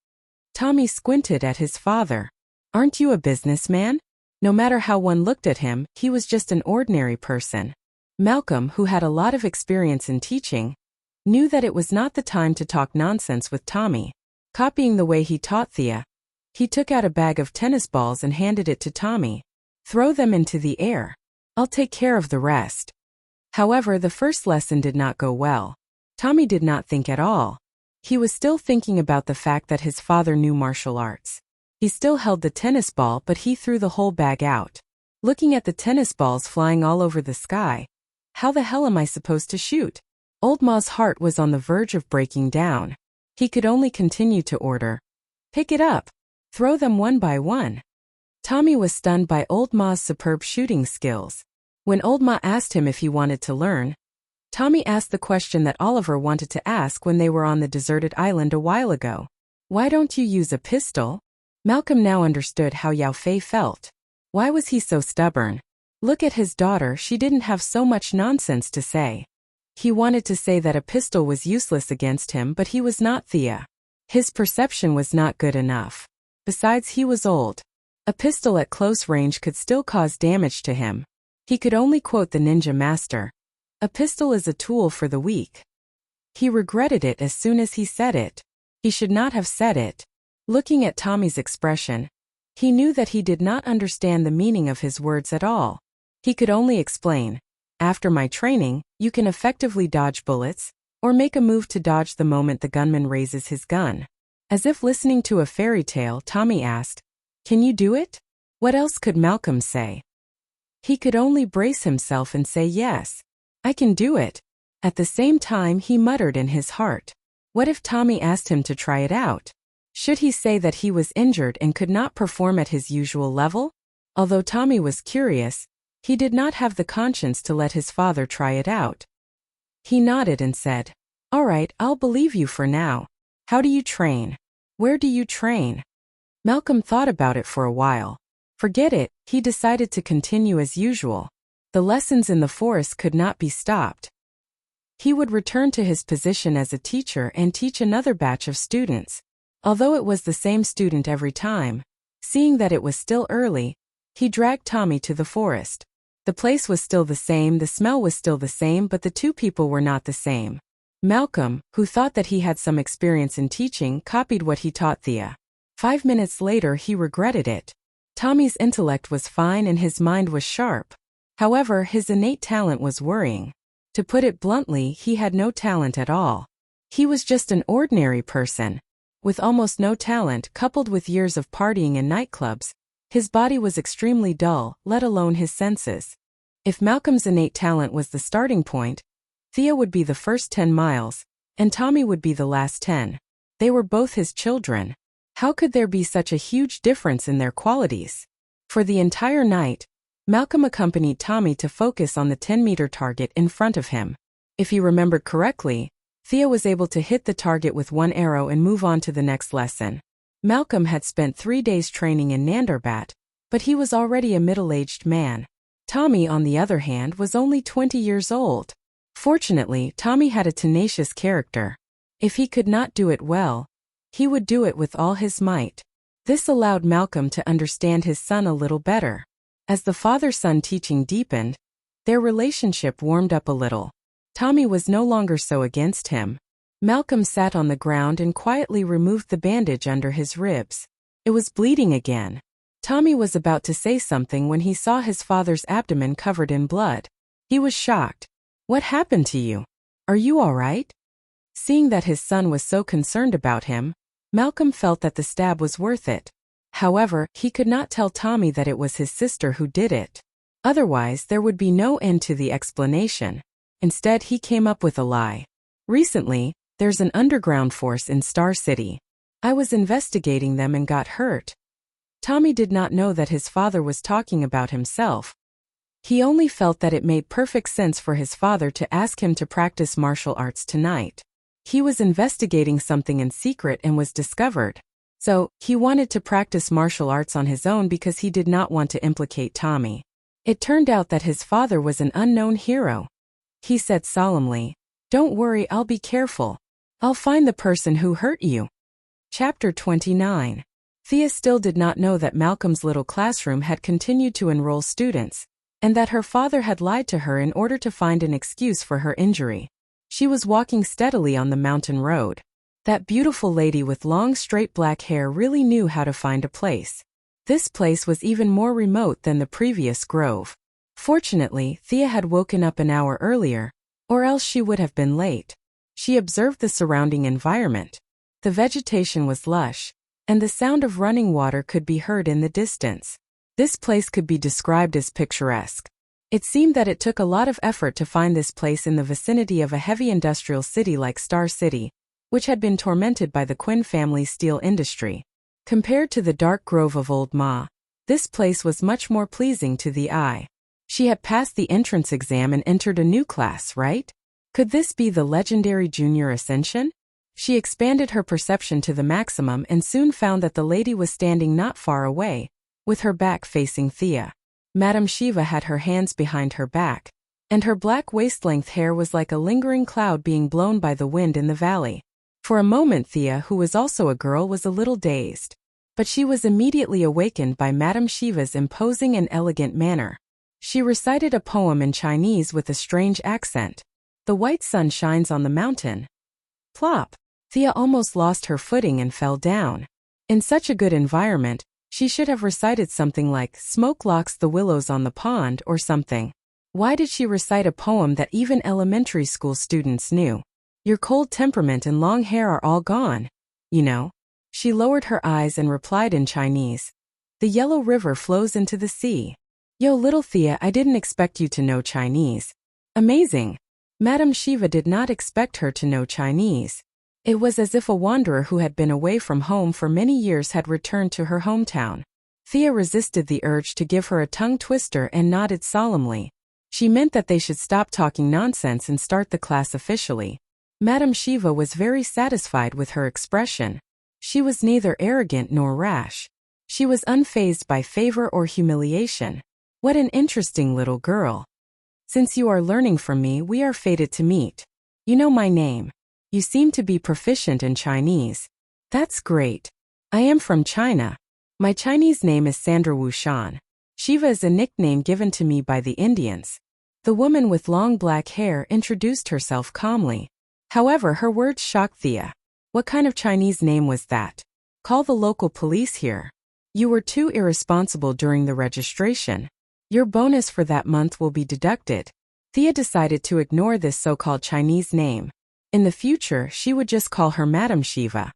Tommy squinted at his father. "Aren't you a businessman?" No matter how one looked at him, he was just an ordinary person. Malcolm, who had a lot of experience in teaching, knew that it was not the time to talk nonsense with Tommy. Copying the way he taught Thea, he took out a bag of tennis balls and handed it to Tommy. "Throw them into the air. I'll take care of the rest." However, the first lesson did not go well. Tommy did not think at all. He was still thinking about the fact that his father knew martial arts. He still held the tennis ball, but he threw the whole bag out. Looking at the tennis balls flying all over the sky, how the hell am I supposed to shoot? Old Ma's heart was on the verge of breaking down. He could only continue to order, "Pick it up. Throw them one by one." Tommy was stunned by Old Ma's superb shooting skills. When Old Ma asked him if he wanted to learn, Tommy asked the question that Oliver wanted to ask when they were on the deserted island a while ago. "Why don't you use a pistol?" Malcolm now understood how Yao Fei felt. Why was he so stubborn? Look at his daughter, she didn't have so much nonsense to say. He wanted to say that a pistol was useless against him, but he was not Thea. His perception was not good enough. Besides, he was old. A pistol at close range could still cause damage to him. He could only quote the ninja master. A pistol is a tool for the weak. He regretted it as soon as he said it. He should not have said it. Looking at Tommy's expression, he knew that he did not understand the meaning of his words at all. He could only explain, "After my training, you can effectively dodge bullets, or make a move to dodge the moment the gunman raises his gun." As if listening to a fairy tale, Tommy asked, "Can you do it?" What else could Malcolm say? He could only brace himself and say yes. "I can do it." At the same time, he muttered in his heart, what if Tommy asked him to try it out? Should he say that he was injured and could not perform at his usual level? Although Tommy was curious, he did not have the conscience to let his father try it out. He nodded and said, "All right, I'll believe you for now. How do you train? Where do you train?" Malcolm thought about it for a while. Forget it, he decided to continue as usual. The lessons in the forest could not be stopped. He would return to his position as a teacher and teach another batch of students. Although it was the same student every time, seeing that it was still early, he dragged Tommy to the forest. The place was still the same, the smell was still the same, but the two people were not the same. Malcolm, who thought that he had some experience in teaching, copied what he taught Thea. 5 minutes later, he regretted it. Tommy's intellect was fine and his mind was sharp. However, his innate talent was worrying. To put it bluntly, he had no talent at all. He was just an ordinary person. With almost no talent, coupled with years of partying in nightclubs, his body was extremely dull, let alone his senses. If Malcolm's innate talent was the starting point, Thea would be the first 10 miles, and Tommy would be the last 10. They were both his children. How could there be such a huge difference in their qualities? For the entire night, Malcolm accompanied Tommy to focus on the 10-meter target in front of him. If he remembered correctly, Thea was able to hit the target with one arrow and move on to the next lesson. Malcolm had spent 3 days training in Nandarbat, but he was already a middle-aged man. Tommy, on the other hand, was only 20 years old. Fortunately, Tommy had a tenacious character. If he could not do it well, he would do it with all his might. This allowed Malcolm to understand his son a little better. As the father-son teaching deepened, their relationship warmed up a little. Tommy was no longer so against him. Malcolm sat on the ground and quietly removed the bandage under his ribs. It was bleeding again. Tommy was about to say something when he saw his father's abdomen covered in blood. He was shocked. "What happened to you? Are you all right?" Seeing that his son was so concerned about him, Malcolm felt that the stab was worth it. However, he could not tell Tommy that it was his sister who did it. Otherwise, there would be no end to the explanation. Instead, he came up with a lie. "Recently, there's an underground force in Star City. I was investigating them and got hurt." Tommy did not know that his father was talking about himself. He only felt that it made perfect sense for his father to ask him to practice martial arts tonight. He was investigating something in secret and was discovered. So, he wanted to practice martial arts on his own because he did not want to implicate Tommy. It turned out that his father was an unknown hero. He said solemnly, "Don't worry, I'll be careful. I'll find the person who hurt you." Chapter 29. Thea still did not know that Malcolm's little classroom had continued to enroll students, and that her father had lied to her in order to find an excuse for her injury. She was walking steadily on the mountain road. That beautiful lady with long straight black hair really knew how to find a place. This place was even more remote than the previous grove. Fortunately, Thea had woken up an hour earlier, or else she would have been late. She observed the surrounding environment. The vegetation was lush, and the sound of running water could be heard in the distance. This place could be described as picturesque. It seemed that it took a lot of effort to find this place in the vicinity of a heavy industrial city like Star City, which had been tormented by the Quinn family's steel industry. Compared to the dark grove of Old Ma, this place was much more pleasing to the eye. She had passed the entrance exam and entered a new class, right? Could this be the legendary Junior Ascension? She expanded her perception to the maximum and soon found that the lady was standing not far away, with her back facing Thea. Madame Shiva had her hands behind her back, and her black waist-length hair was like a lingering cloud being blown by the wind in the valley. For a moment Thea, who was also a girl, was a little dazed. But she was immediately awakened by Madame Shiva's imposing and elegant manner. She recited a poem in Chinese with a strange accent. The white sun shines on the mountain. Plop! Thea almost lost her footing and fell down. In such a good environment, she should have recited something like "Smoke locks the willows on the pond" or something. Why did she recite a poem that even elementary school students knew? Your cold temperament and long hair are all gone. You know. She lowered her eyes and replied in Chinese. The yellow river flows into the sea. Yo, little Thea, I didn't expect you to know Chinese. Amazing. Madame Shiva did not expect her to know Chinese. It was as if a wanderer who had been away from home for many years had returned to her hometown. Thea resisted the urge to give her a tongue twister and nodded solemnly. She meant that they should stop talking nonsense and start the class officially. Madame Shiva was very satisfied with her expression. She was neither arrogant nor rash. She was unfazed by favor or humiliation. What an interesting little girl. Since you are learning from me, we are fated to meet. You know my name. You seem to be proficient in Chinese. That's great. I am from China. My Chinese name is Sandra Wushan. Shiva is a nickname given to me by the Indians. The woman with long black hair introduced herself calmly. However, her words shocked Thea. What kind of Chinese name was that? Call the local police here. You were too irresponsible during the registration. Your bonus for that month will be deducted. Thea decided to ignore this so-called Chinese name. In the future, she would just call her Madame Shiva.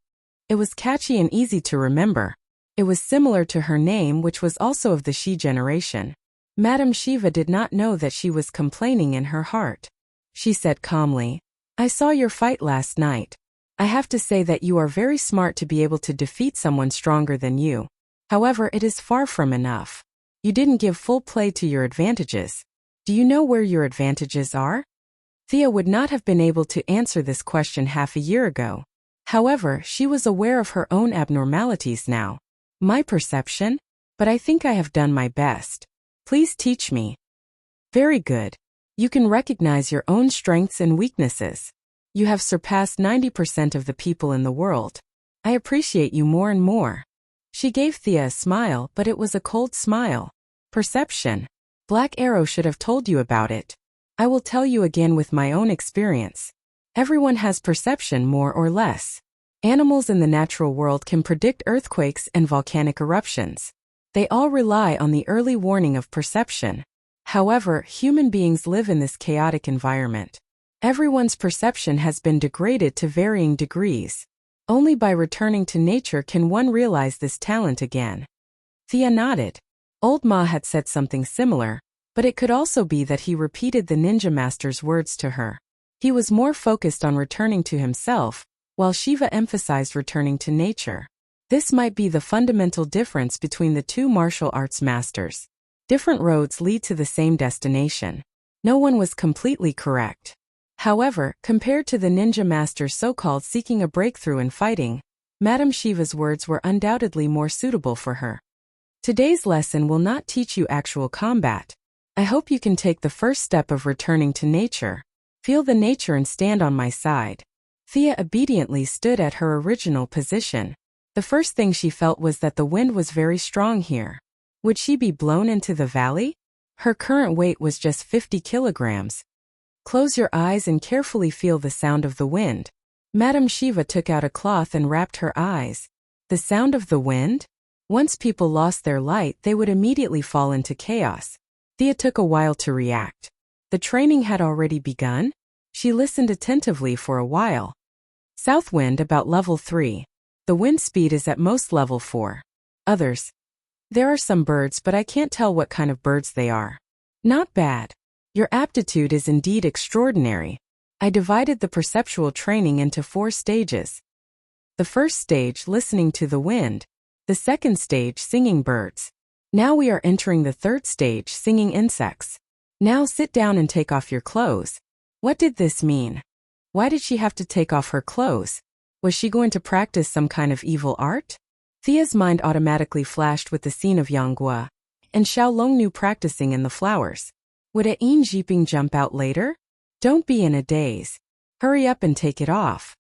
It was catchy and easy to remember. It was similar to her name, which was also of the Shi generation. Madame Shiva did not know that she was complaining in her heart. She said calmly, I saw your fight last night. I have to say that you are very smart to be able to defeat someone stronger than you. However, it is far from enough. You didn't give full play to your advantages. Do you know where your advantages are? Thea would not have been able to answer this question half a year ago. However, she was aware of her own abnormalities now. My perception? But I think I have done my best. Please teach me. Very good. You can recognize your own strengths and weaknesses. You have surpassed 90% of the people in the world. I appreciate you more and more. She gave Thea a smile, but it was a cold smile. Perception. Black Arrow should have told you about it. I will tell you again with my own experience. Everyone has perception more or less. Animals in the natural world can predict earthquakes and volcanic eruptions. They all rely on the early warning of perception. However, human beings live in this chaotic environment. Everyone's perception has been degraded to varying degrees. Only by returning to nature can one realize this talent again. Thea nodded. Old Ma had said something similar, but it could also be that he repeated the ninja master's words to her. He was more focused on returning to himself, while Shiva emphasized returning to nature. This might be the fundamental difference between the two martial arts masters. Different roads lead to the same destination. No one was completely correct. However, compared to the ninja master so-called seeking a breakthrough in fighting, Madame Shiva's words were undoubtedly more suitable for her. Today's lesson will not teach you actual combat. I hope you can take the first step of returning to nature. Feel the nature and stand on my side. Thea obediently stood at her original position. The first thing she felt was that the wind was very strong here. Would she be blown into the valley? Her current weight was just 50 kilograms. Close your eyes and carefully feel the sound of the wind. Madame Shiva took out a cloth and wrapped her eyes. The sound of the wind? Once people lost their light, they would immediately fall into chaos. Thea took a while to react. The training had already begun? She listened attentively for a while. South wind about level 3. The wind speed is at most level 4. Others. There are some birds, but I can't tell what kind of birds they are. Not bad. Your aptitude is indeed extraordinary. I divided the perceptual training into 4 stages. The first stage, listening to the wind. The second stage, singing birds. Now we are entering the third stage, singing insects. Now sit down and take off your clothes. What did this mean? Why did she have to take off her clothes? Was she going to practice some kind of evil art? Thea's mind automatically flashed with the scene of Yanghua and Xiaolong Nu practicing in the flowers. Would a Yin Jiping jump out later? Don't be in a daze. Hurry up and take it off.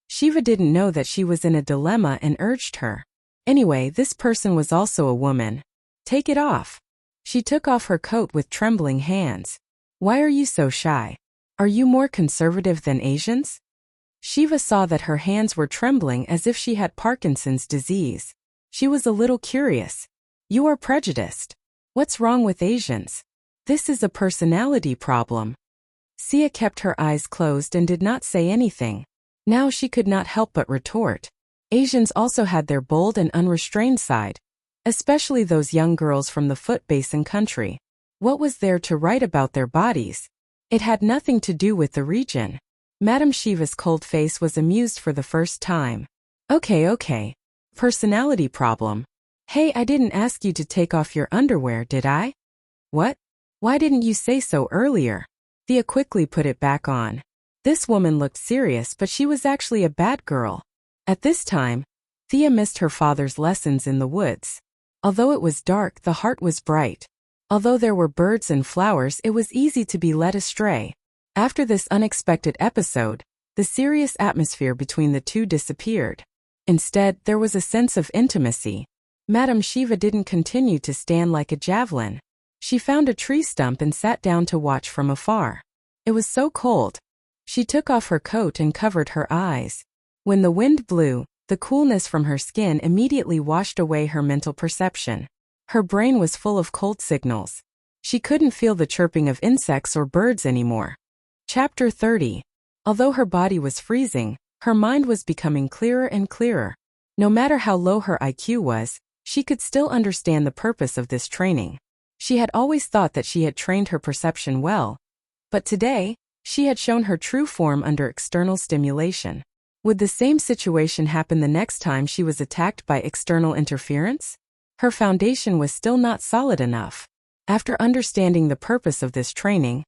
Shiva didn't know that she was in a dilemma and urged her. Anyway, this person was also a woman. Take it off. She took off her coat with trembling hands. Why are you so shy? Are you more conservative than Asians? Shiva saw that her hands were trembling as if she had Parkinson's disease. She was a little curious. You are prejudiced. What's wrong with Asians? This is a personality problem. Sia kept her eyes closed and did not say anything. Now she could not help but retort. Asians also had their bold and unrestrained side, especially those young girls from the Foot Basin country. What was there to write about their bodies? It had nothing to do with the region. Madame Shiva's cold face was amused for the first time. Okay. Personality problem. Hey, I didn't ask you to take off your underwear, did I? What? Why didn't you say so earlier? Thea quickly put it back on. This woman looked serious, but she was actually a bad girl. At this time, Thea missed her father's lessons in the woods. Although it was dark, the heart was bright. Although there were birds and flowers, it was easy to be led astray. After this unexpected episode, the serious atmosphere between the two disappeared. Instead, there was a sense of intimacy. Madame Shiva didn't continue to stand like a javelin. She found a tree stump and sat down to watch from afar. It was so cold. She took off her coat and covered her eyes. When the wind blew, the coolness from her skin immediately washed away her mental perception. Her brain was full of cold signals. She couldn't feel the chirping of insects or birds anymore. Chapter 30. Although her body was freezing, her mind was becoming clearer and clearer. No matter how low her IQ was, she could still understand the purpose of this training. She had always thought that she had trained her perception well, but today, she had shown her true form under external stimulation. Would the same situation happen the next time she was attacked by external interference? Her foundation was still not solid enough. After understanding the purpose of this training,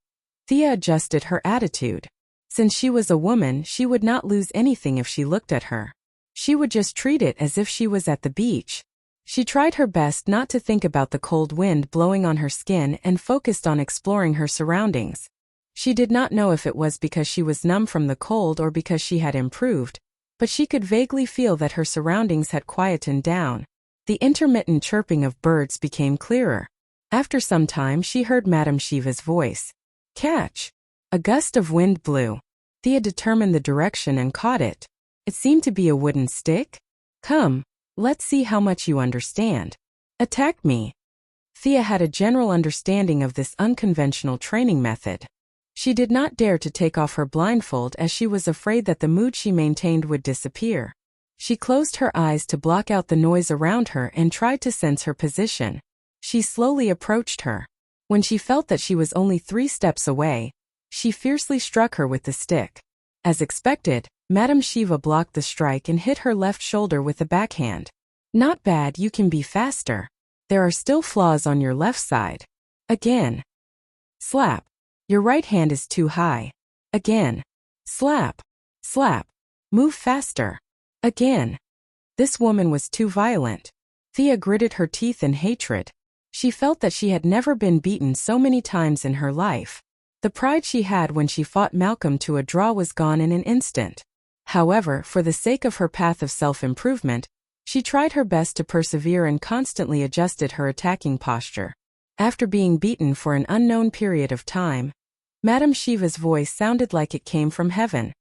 Thea adjusted her attitude. Since she was a woman, she would not lose anything if she looked at her. She would just treat it as if she was at the beach. She tried her best not to think about the cold wind blowing on her skin and focused on exploring her surroundings. She did not know if it was because she was numb from the cold or because she had improved, but she could vaguely feel that her surroundings had quietened down. The intermittent chirping of birds became clearer. After some time, she heard Madame Shiva's voice. Catch! A gust of wind blew. Thea determined the direction and caught it. It seemed to be a wooden stick. Come, let's see how much you understand. Attack me. Thea had a general understanding of this unconventional training method. She did not dare to take off her blindfold as she was afraid that the mood she maintained would disappear. She closed her eyes to block out the noise around her and tried to sense her position. She slowly approached her. When she felt that she was only 3 steps away, she fiercely struck her with the stick. As expected, Madame Shiva blocked the strike and hit her left shoulder with a backhand. Not bad, you can be faster. There are still flaws on your left side. Again. Slap. Your right hand is too high. Again. Slap. Slap. Move faster. Again. This woman was too violent. Thea gritted her teeth in hatred. She felt that she had never been beaten so many times in her life. The pride she had when she fought Malcolm to a draw was gone in an instant. However, for the sake of her path of self-improvement, she tried her best to persevere and constantly adjusted her attacking posture. After being beaten for an unknown period of time, Madame Shiva's voice sounded like it came from heaven.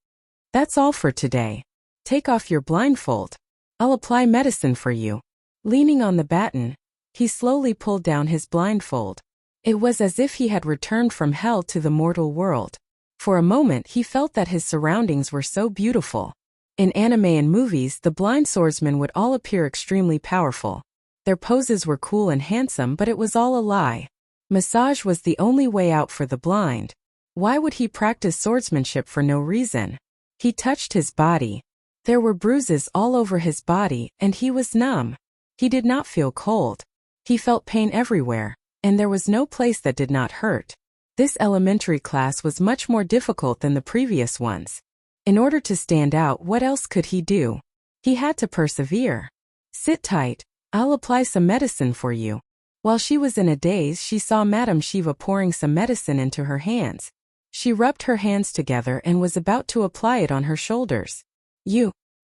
That's all for today. Take off your blindfold. I'll apply medicine for you. Leaning on the baton, he slowly pulled down his blindfold. It was as if he had returned from hell to the mortal world. For a moment he felt that his surroundings were so beautiful. In anime and movies, the blind swordsmen would all appear extremely powerful. Their poses were cool and handsome, but it was all a lie. Massage was the only way out for the blind. Why would he practice swordsmanship for no reason? He touched his body. There were bruises all over his body, and he was numb. He did not feel cold. He felt pain everywhere, and there was no place that did not hurt. This elementary class was much more difficult than the previous ones. In order to stand out, what else could he do? He had to persevere. Sit tight, I'll apply some medicine for you. While she was in a daze, she saw Madame Shiva pouring some medicine into her hands. She rubbed her hands together and was about to apply it on her shoulders.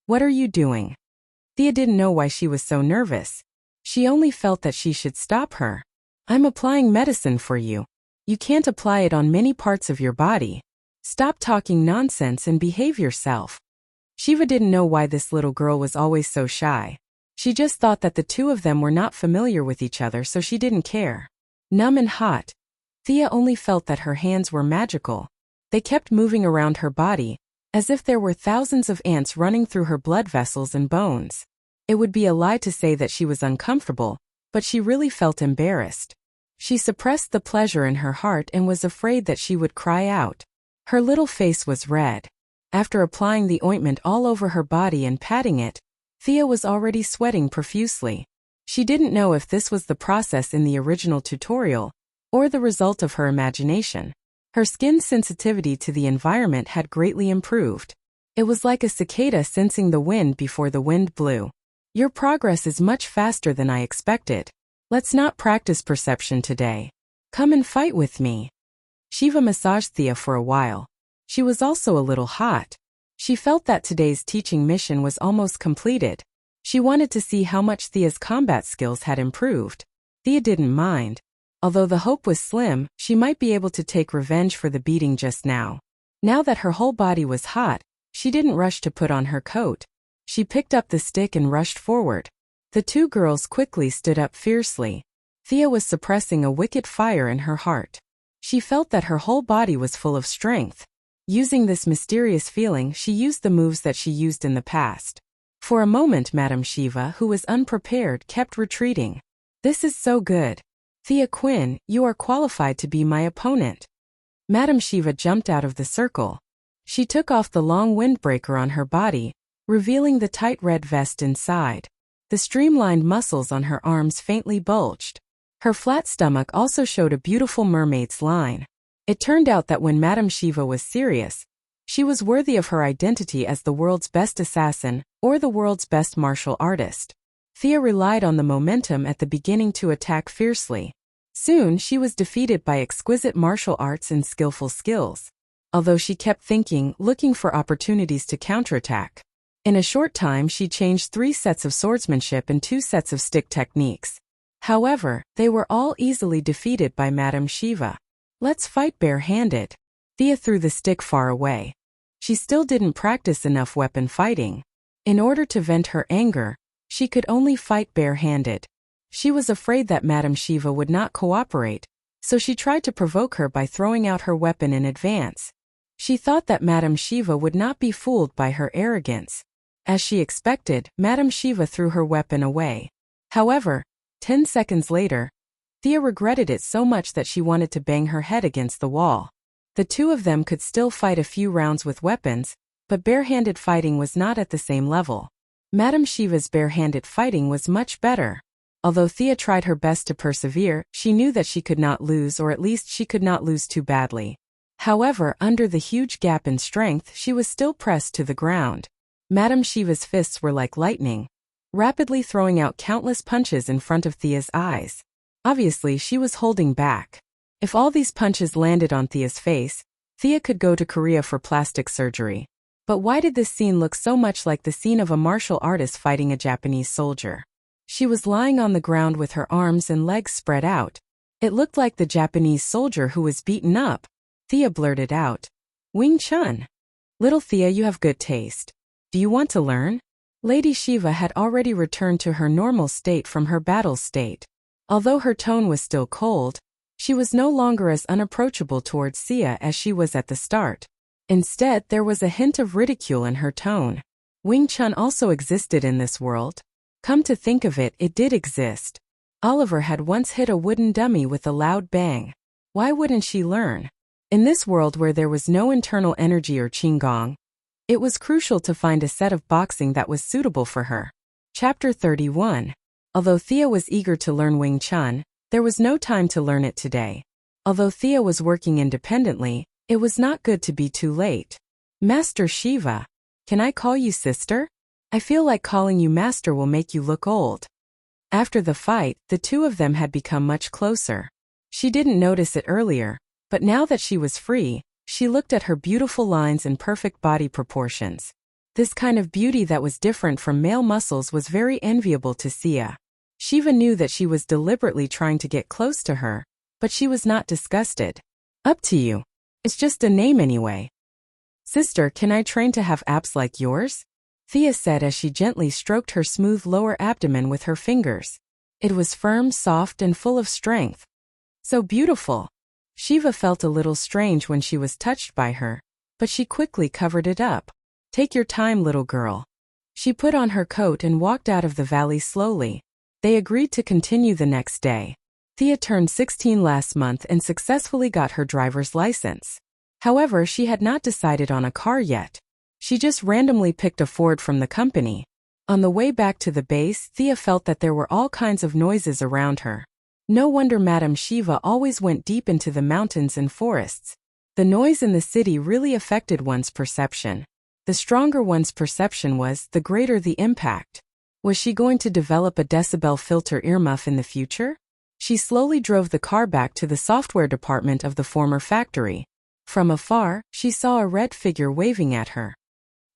What are you doing? Thea didn't know why she was so nervous. She only felt that she should stop her. I'm applying medicine for you. You can't apply it on many parts of your body. Stop talking nonsense and behave yourself. Shiva didn't know why this little girl was always so shy. She just thought that the two of them were not familiar with each other, so she didn't care. Numb and hot, Thea only felt that her hands were magical. They kept moving around her body, as if there were thousands of ants running through her blood vessels and bones. It would be a lie to say that she was uncomfortable, but she really felt embarrassed. She suppressed the pleasure in her heart and was afraid that she would cry out. Her little face was red. After applying the ointment all over her body and patting it, Thea was already sweating profusely. She didn't know if this was the process in the original tutorial, or the result of her imagination. Her skin's sensitivity to the environment had greatly improved. It was like a cicada sensing the wind before the wind blew. Your progress is much faster than I expected. Let's not practice perception today. Come and fight with me. Shiva massaged Thea for a while. She was also a little hot. She felt that today's teaching mission was almost completed. She wanted to see how much Thea's combat skills had improved. Thea didn't mind. Although the hope was slim, she might be able to take revenge for the beating just now. Now that her whole body was hot, she didn't rush to put on her coat. She picked up the stick and rushed forward. The two girls quickly stood up fiercely. Thea was suppressing a wicked fire in her heart. She felt that her whole body was full of strength. Using this mysterious feeling, she used the moves that she used in the past. For a moment, Madame Shiva, who was unprepared, kept retreating. This is so good. Thea Quinn, you are qualified to be my opponent. Madame Shiva jumped out of the circle. She took off the long windbreaker on her body, revealing the tight red vest inside. The streamlined muscles on her arms faintly bulged. Her flat stomach also showed a beautiful mermaid's line. It turned out that when Madame Shiva was serious, she was worthy of her identity as the world's best assassin or the world's best martial artist. Thea relied on the momentum at the beginning to attack fiercely. Soon she was defeated by exquisite martial arts and skillful skills. Although she kept looking for opportunities to counterattack. In a short time she changed 3 sets of swordsmanship and 2 sets of stick techniques. However, they were all easily defeated by Madame Shiva. Let's fight barehanded. Thea threw the stick far away. She still didn't practice enough weapon fighting. In order to vent her anger, she could only fight barehanded. She was afraid that Madame Shiva would not cooperate, so she tried to provoke her by throwing out her weapon in advance. She thought that Madame Shiva would not be fooled by her arrogance. As she expected, Madame Shiva threw her weapon away. However, 10 seconds later, Thea regretted it so much that she wanted to bang her head against the wall. The two of them could still fight a few rounds with weapons, but barehanded fighting was not at the same level. Madame Shiva's barehanded fighting was much better. Although Thea tried her best to persevere, she knew that she could not lose, or at least she could not lose too badly. However, under the huge gap in strength, she was still pressed to the ground. Madame Shiva's fists were like lightning, rapidly throwing out countless punches in front of Thea's eyes. Obviously, she was holding back. If all these punches landed on Thea's face, Thea could go to Korea for plastic surgery. But why did this scene look so much like the scene of a martial artist fighting a Japanese soldier? She was lying on the ground with her arms and legs spread out. It looked like the Japanese soldier who was beaten up. Thea blurted out, "Wing Chun. Little Thea, you have good taste. Do you want to learn?" Lady Shiva had already returned to her normal state from her battle state. Although her tone was still cold, she was no longer as unapproachable towards Thea as she was at the start. Instead, there was a hint of ridicule in her tone. Wing Chun also existed in this world. Come to think of it, it did exist. Oliver had once hit a wooden dummy with a loud bang. Why wouldn't she learn? In this world where there was no internal energy or qigong, it was crucial to find a set of boxing that was suitable for her. Chapter 31. Although Thea was eager to learn Wing Chun, there was no time to learn it today. Although Thea was working independently, it was not good to be too late. Master Shiva, can I call you sister? I feel like calling you master will make you look old. After the fight, the two of them had become much closer. She didn't notice it earlier, but now that she was free, she looked at her beautiful lines and perfect body proportions. This kind of beauty that was different from male muscles was very enviable to Thea. Shiva knew that she was deliberately trying to get close to her, but she was not disgusted. Up to you. It's just a name anyway. Sister, can I train to have abs like yours? Thea said as she gently stroked her smooth lower abdomen with her fingers. It was firm, soft, and full of strength. So beautiful. Shiva felt a little strange when she was touched by her, but she quickly covered it up. Take your time, little girl. She put on her coat and walked out of the valley slowly. They agreed to continue the next day. Thea turned 16 last month and successfully got her driver's license. However, she had not decided on a car yet. She just randomly picked a Ford from the company. On the way back to the base, Thea felt that there were all kinds of noises around her. No wonder Madame Shiva always went deep into the mountains and forests. The noise in the city really affected one's perception. The stronger one's perception was, the greater the impact. Was she going to develop a decibel filter earmuff in the future? She slowly drove the car back to the software department of the former factory. From afar, she saw a red figure waving at her.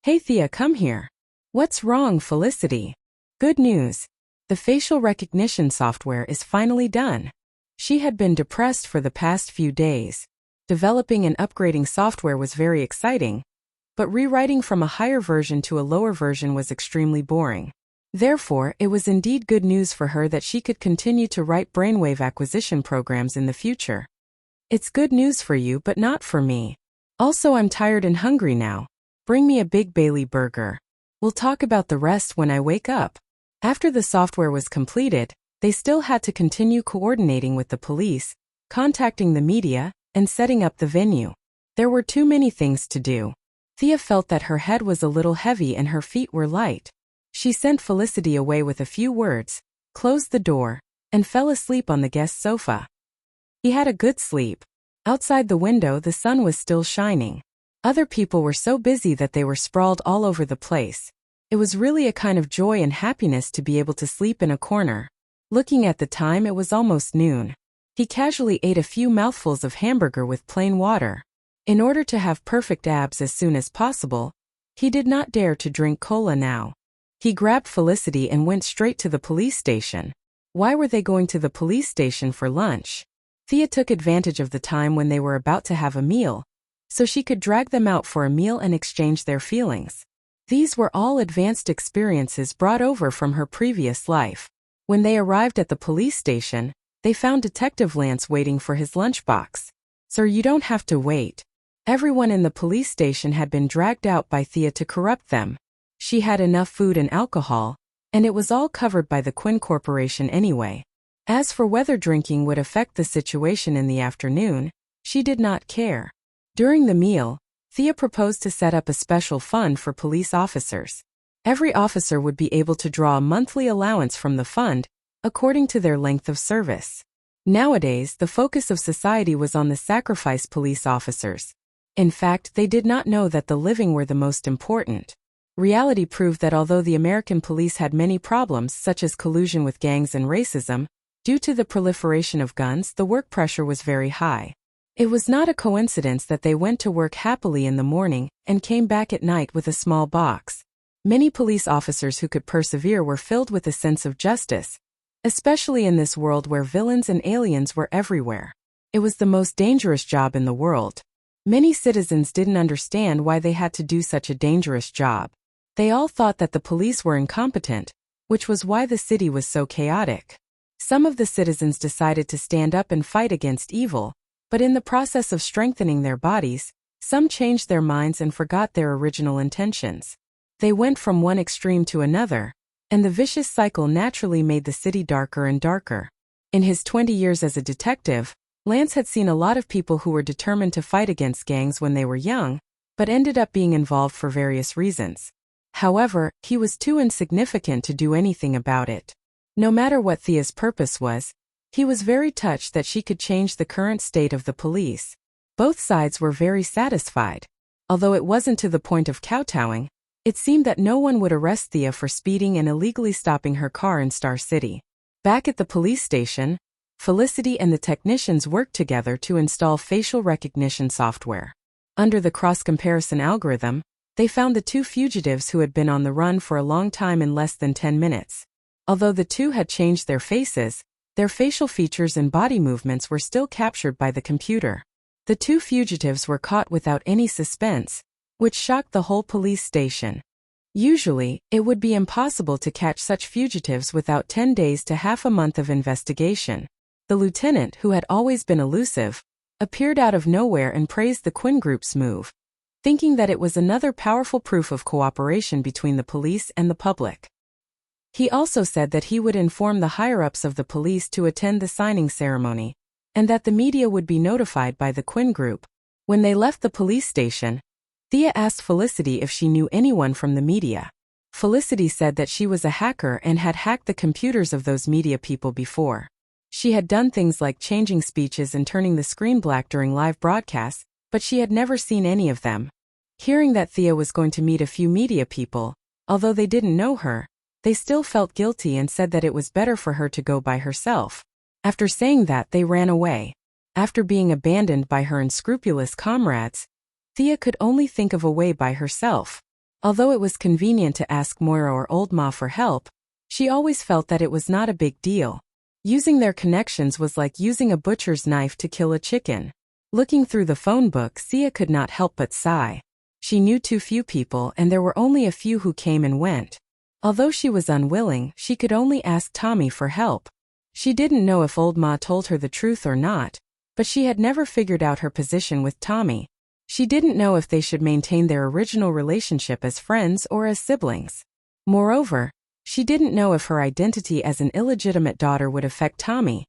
Hey Thea, come here. What's wrong, Felicity? Good news. The facial recognition software is finally done. She had been depressed for the past few days. Developing and upgrading software was very exciting, but rewriting from a higher version to a lower version was extremely boring. Therefore, it was indeed good news for her that she could continue to write brainwave acquisition programs in the future. It's good news for you, but not for me. Also, I'm tired and hungry now. Bring me a Big Bailey burger. We'll talk about the rest when I wake up. After the software was completed, they still had to continue coordinating with the police, contacting the media, and setting up the venue. There were too many things to do. Thea felt that her head was a little heavy and her feet were light. She sent Felicity away with a few words, closed the door, and fell asleep on the guest sofa. He had a good sleep. Outside the window, the sun was still shining. Other people were so busy that they were sprawled all over the place. It was really a kind of joy and happiness to be able to sleep in a corner. Looking at the time, it was almost noon. He casually ate a few mouthfuls of hamburger with plain water. In order to have perfect abs as soon as possible, he did not dare to drink cola now. He grabbed Felicity and went straight to the police station. Why were they going to the police station for lunch? Thea took advantage of the time when they were about to have a meal, so she could drag them out for a meal and exchange their feelings. These were all advanced experiences brought over from her previous life. When they arrived at the police station, they found Detective Lance waiting for his lunchbox. Sir, you don't have to wait. Everyone in the police station had been dragged out by Thea to corrupt them. She had enough food and alcohol, and it was all covered by the Quinn Corporation anyway. As for whether drinking would affect the situation in the afternoon, she did not care. During the meal, Thea proposed to set up a special fund for police officers. Every officer would be able to draw a monthly allowance from the fund, according to their length of service. Nowadays, the focus of society was on the sacrifice police officers. In fact, they did not know that the living were the most important. Reality proved that although the American police had many problems such as collusion with gangs and racism, due to the proliferation of guns, the work pressure was very high. It was not a coincidence that they went to work happily in the morning and came back at night with a small box. Many police officers who could persevere were filled with a sense of justice, especially in this world where villains and aliens were everywhere. It was the most dangerous job in the world. Many citizens didn't understand why they had to do such a dangerous job. They all thought that the police were incompetent, which was why the city was so chaotic. Some of the citizens decided to stand up and fight against evil, but in the process of strengthening their bodies, some changed their minds and forgot their original intentions. They went from one extreme to another, and the vicious cycle naturally made the city darker and darker. In his 20 years as a detective, Lance had seen a lot of people who were determined to fight against gangs when they were young, but ended up being involved for various reasons. However, he was too insignificant to do anything about it. No matter what Thea's purpose was, he was very touched that she could change the current state of the police. Both sides were very satisfied. Although it wasn't to the point of kowtowing, it seemed that no one would arrest Thea for speeding and illegally stopping her car in Star City. Back at the police station, Felicity and the technicians worked together to install facial recognition software. Under the cross-comparison algorithm, they found the two fugitives who had been on the run for a long time in less than 10 minutes. Although the two had changed their faces, their facial features and body movements were still captured by the computer. The two fugitives were caught without any suspense, which shocked the whole police station. Usually, it would be impossible to catch such fugitives without 10 days to half a month of investigation. The lieutenant, who had always been elusive, appeared out of nowhere and praised the Quinn Group's move, thinking that it was another powerful proof of cooperation between the police and the public. He also said that he would inform the higher-ups of the police to attend the signing ceremony, and that the media would be notified by the Quinn Group. When they left the police station, Thea asked Felicity if she knew anyone from the media. Felicity said that she was a hacker and had hacked the computers of those media people before. She had done things like changing speeches and turning the screen black during live broadcasts, but she had never seen any of them. Hearing that Thea was going to meet a few media people, although they didn't know her, they still felt guilty and said that it was better for her to go by herself. After saying that, they ran away. After being abandoned by her unscrupulous comrades, Thea could only think of a way by herself. Although it was convenient to ask Moira or Old Ma for help, she always felt that it was not a big deal. Using their connections was like using a butcher's knife to kill a chicken. Looking through the phone book, Thea could not help but sigh. She knew too few people and there were only a few who came and went. Although she was unwilling, she could only ask Tommy for help. She didn't know if Old Ma told her the truth or not, but she had never figured out her position with Tommy. She didn't know if they should maintain their original relationship as friends or as siblings. Moreover, she didn't know if her identity as an illegitimate daughter would affect Tommy,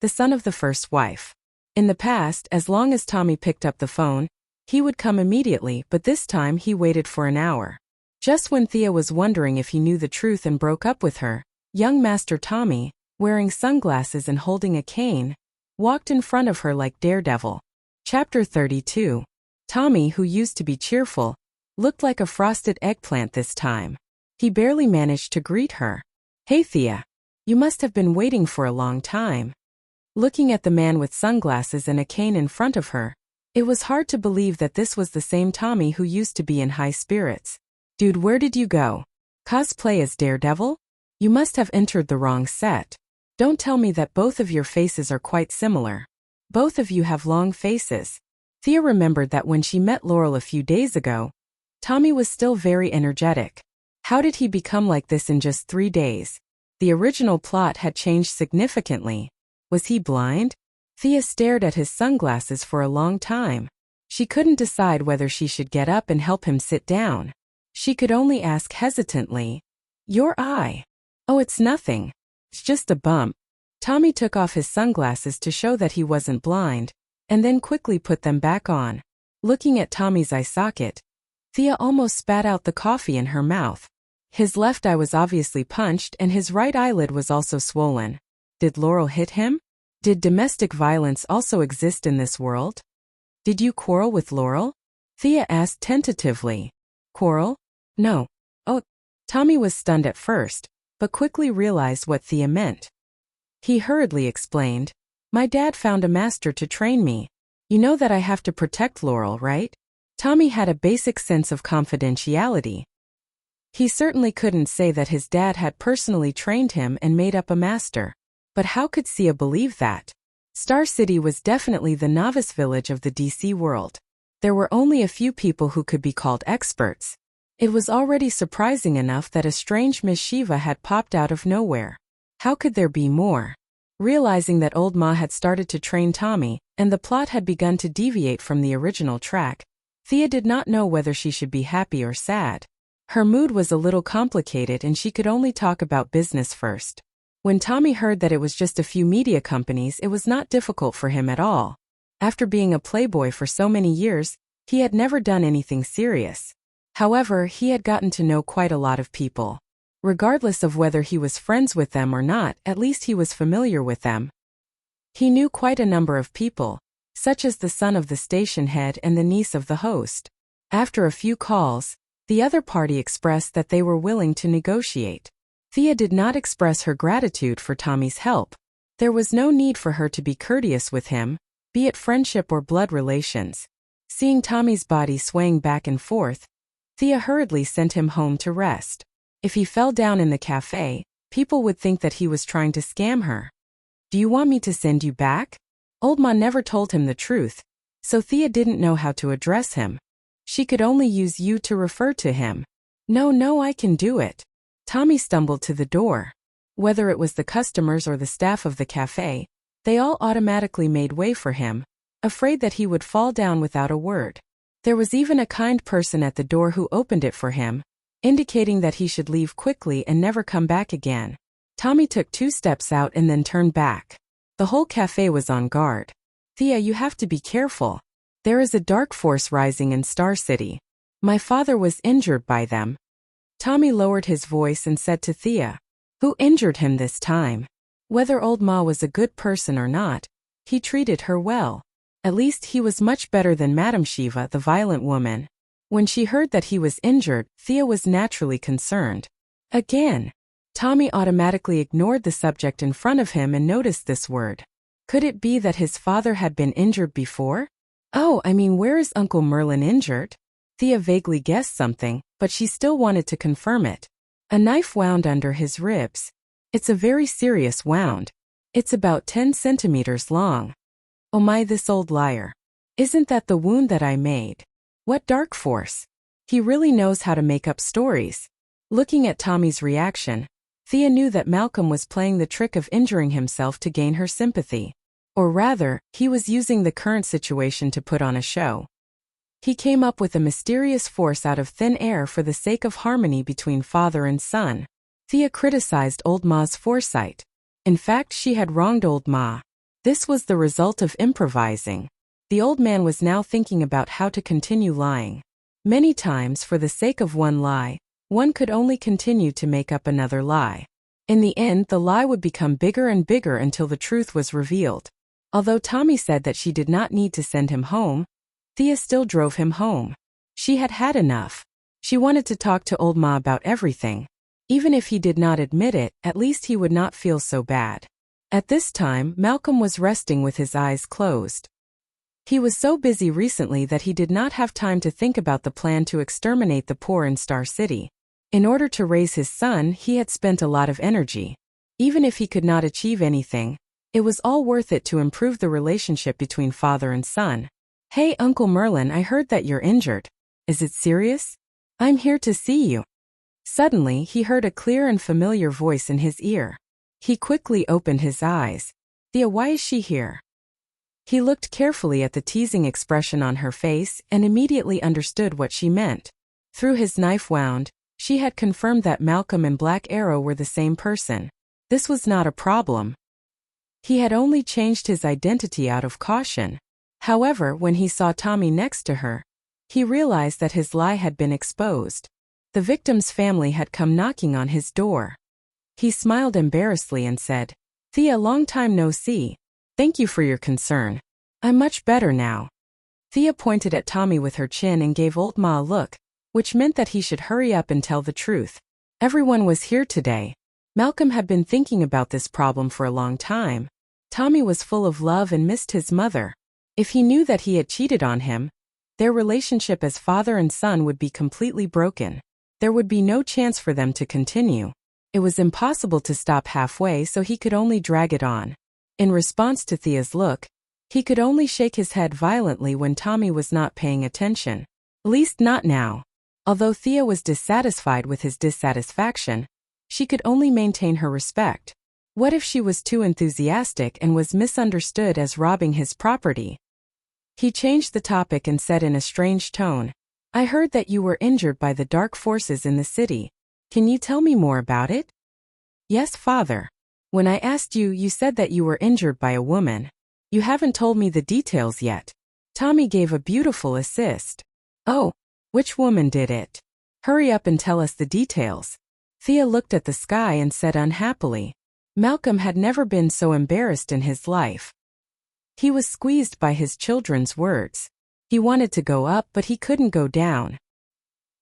the son of the first wife. In the past, as long as Tommy picked up the phone, he would come immediately, but this time he waited for an hour. Just when Thea was wondering if he knew the truth and broke up with her, young Master Tommy, wearing sunglasses and holding a cane, walked in front of her like Daredevil. Chapter 32. Tommy, who used to be cheerful, looked like a frosted eggplant this time. He barely managed to greet her. "Hey Thea, you must have been waiting for a long time." Looking at the man with sunglasses and a cane in front of her, it was hard to believe that this was the same Tommy who used to be in high spirits. "Dude, where did you go? Cosplay as Daredevil? You must have entered the wrong set. Don't tell me that both of your faces are quite similar. Both of you have long faces." Thea remembered that when she met Laurel a few days ago, Tommy was still very energetic. How did he become like this in just 3 days? The original plot had changed significantly. Was he blind? Thea stared at his sunglasses for a long time. She couldn't decide whether she should get up and help him sit down. She could only ask hesitantly, "Your eye?" "Oh, it's nothing. It's just a bump." Tommy took off his sunglasses to show that he wasn't blind, and then quickly put them back on. Looking at Tommy's eye socket, Thea almost spat out the coffee in her mouth. His left eye was obviously punched and his right eyelid was also swollen. Did Laurel hit him? Did domestic violence also exist in this world? "Did you quarrel with Laurel?" Thea asked tentatively. "Quarrel? No." "Oh." Tommy was stunned at first, but quickly realized what Thea meant. He hurriedly explained, "My dad found a master to train me. You know that I have to protect Laurel, right?" Tommy had a basic sense of confidentiality. He certainly couldn't say that his dad had personally trained him and made up a master. But how could Thea believe that? Star City was definitely the novice village of the DC world. There were only a few people who could be called experts. It was already surprising enough that a strange Miss Shiva had popped out of nowhere. How could there be more? Realizing that Old Ma had started to train Tommy, and the plot had begun to deviate from the original track, Thea did not know whether she should be happy or sad. Her mood was a little complicated and she could only talk about business first. When Tommy heard that it was just a few media companies, it was not difficult for him at all. After being a playboy for so many years, he had never done anything serious. However, he had gotten to know quite a lot of people. Regardless of whether he was friends with them or not, at least he was familiar with them. He knew quite a number of people, such as the son of the station head and the niece of the host. After a few calls, the other party expressed that they were willing to negotiate. Thea did not express her gratitude for Tommy's help. There was no need for her to be courteous with him, be it friendship or blood relations. Seeing Tommy's body swaying back and forth, Thea hurriedly sent him home to rest. If he fell down in the cafe, People would think that he was trying to scam her. Do you want me to send you back? Old Ma never told him the truth, so Thea didn't know how to address him. She could only use you to refer to him. No, I can do it. Tommy stumbled to the door. Whether it was the customers or the staff of the cafe, they all automatically made way for him, afraid that he would fall down without a word. There was even a kind person at the door who opened it for him, indicating that he should leave quickly and never come back again. Tommy took 2 steps out and then turned back. The whole cafe was on guard. Thea, you have to be careful. There is a dark force rising in Star City. My father was injured by them. Tommy lowered his voice and said to Thea, "Who injured him this time?" Whether Old Ma was a good person or not, he treated her well. At least he was much better than Madame Shiva, the violent woman. When she heard that he was injured, Thea was naturally concerned. Again, Tommy automatically ignored the subject in front of him and noticed this word. Could it be that his father had been injured before? Oh, where is Uncle Merlin injured? Thea vaguely guessed something, but she still wanted to confirm it. A knife wound under his ribs. It's a very serious wound. It's about 10 centimeters long. Oh my, this old liar. Isn't that the wound that I made? What dark force? He really knows how to make up stories. Looking at Tommy's reaction, Thea knew that Malcolm was playing the trick of injuring himself to gain her sympathy. Or rather, he was using the current situation to put on a show. He came up with a mysterious force out of thin air for the sake of harmony between father and son. Thea criticized Old Ma's foresight. In fact, she had wronged Old Ma. This was the result of improvising. The old man was now thinking about how to continue lying. Many times, for the sake of one lie, one could only continue to make up another lie. In the end, the lie would become bigger and bigger until the truth was revealed. Although Tommy said that she did not need to send him home, Thea still drove him home. She had had enough. She wanted to talk to Old Ma about everything. Even if he did not admit it, at least he would not feel so bad. At this time, Malcolm was resting with his eyes closed. He was so busy recently that he did not have time to think about the plan to exterminate the poor in Star City. In order to raise his son, he had spent a lot of energy. Even if he could not achieve anything, it was all worth it to improve the relationship between father and son. Hey, Uncle Merlin, I heard that you're injured. Is it serious? I'm here to see you. Suddenly, he heard a clear and familiar voice in his ear. He quickly opened his eyes. Thea, why is she here? He looked carefully at the teasing expression on her face and immediately understood what she meant. Through his knife wound, she had confirmed that Malcolm and Black Arrow were the same person. This was not a problem. He had only changed his identity out of caution. However, when he saw Tommy next to her, he realized that his lie had been exposed. The victim's family had come knocking on his door. He smiled embarrassedly and said, Thea, long time no see. Thank you for your concern. I'm much better now. Thea pointed at Tommy with her chin and gave Old Ma a look, which meant that he should hurry up and tell the truth. Everyone was here today. Malcolm had been thinking about this problem for a long time. Tommy was full of love and missed his mother. If he knew that he had cheated on him, their relationship as father and son would be completely broken. There would be no chance for them to continue. It was impossible to stop halfway, so he could only drag it on. In response to Thea's look, he could only shake his head violently when Tommy was not paying attention. At least not now. Although Thea was dissatisfied with his dissatisfaction, she could only maintain her respect. What if she was too enthusiastic and was misunderstood as robbing his property? He changed the topic and said in a strange tone, I heard that you were injured by the dark forces in the city. Can you tell me more about it? Yes, father. When I asked you, you said that you were injured by a woman. You haven't told me the details yet. Tommy gave a beautiful assist. Oh, which woman did it? Hurry up and tell us the details. Thea looked at the sky and said unhappily. Malcolm had never been so embarrassed in his life. He was squeezed by his children's words. He wanted to go up, but he couldn't go down.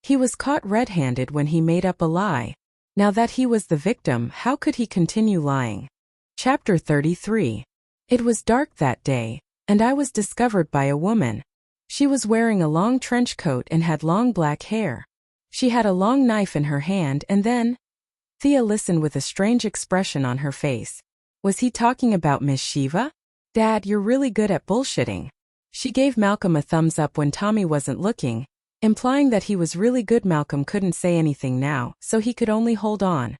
He was caught red-handed when he made up a lie. Now that he was the victim, how could he continue lying? Chapter 33. It was dark that day, and I was discovered by a woman. She was wearing a long trench coat and had long black hair. She had a long knife in her hand and then... Thea listened with a strange expression on her face. Was he talking about Miss Shiva? Dad, you're really good at bullshitting. She gave Malcolm a thumbs up when Tommy wasn't looking, implying that he was really good. Malcolm couldn't say anything now, so he could only hold on.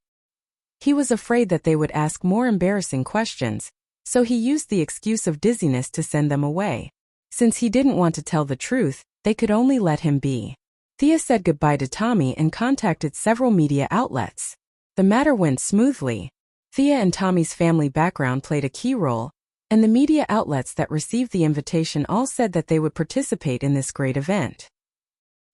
He was afraid that they would ask more embarrassing questions, so he used the excuse of dizziness to send them away. Since he didn't want to tell the truth, they could only let him be. Thea said goodbye to Tommy and contacted several media outlets. The matter went smoothly. Thea and Tommy's family background played a key role, and the media outlets that received the invitation all said that they would participate in this great event.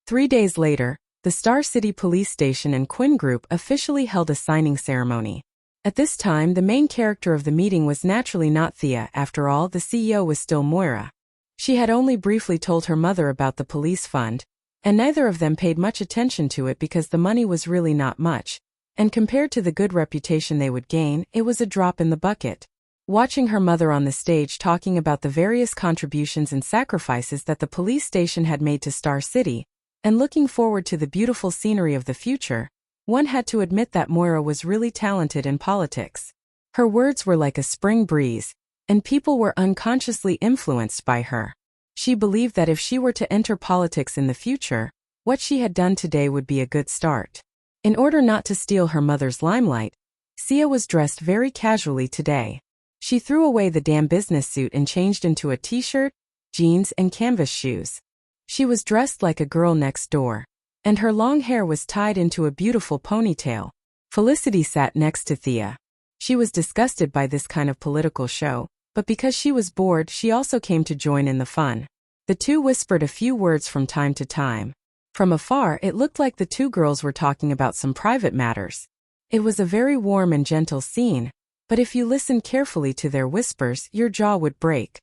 3 days later, the Star City Police Station and Quinn Group officially held a signing ceremony. At this time, the main character of the meeting was naturally not Thea. After all, the CEO was still Moira. She had only briefly told her mother about the police fund, and neither of them paid much attention to it because the money was really not much, and compared to the good reputation they would gain, it was a drop in the bucket. Watching her mother on the stage talking about the various contributions and sacrifices that the police station had made to Star City, and looking forward to the beautiful scenery of the future, one had to admit that Moira was really talented in politics. Her words were like a spring breeze, and people were unconsciously influenced by her. She believed that if she were to enter politics in the future, what she had done today would be a good start. In order not to steal her mother's limelight, Sia was dressed very casually today. She threw away the damn business suit and changed into a t-shirt, jeans, and canvas shoes. She was dressed like a girl next door, and her long hair was tied into a beautiful ponytail. Felicity sat next to Thea. She was disgusted by this kind of political show, but because she was bored, she also came to join in the fun. The two whispered a few words from time to time. From afar, it looked like the two girls were talking about some private matters. It was a very warm and gentle scene, but if you listened carefully to their whispers, your jaw would break.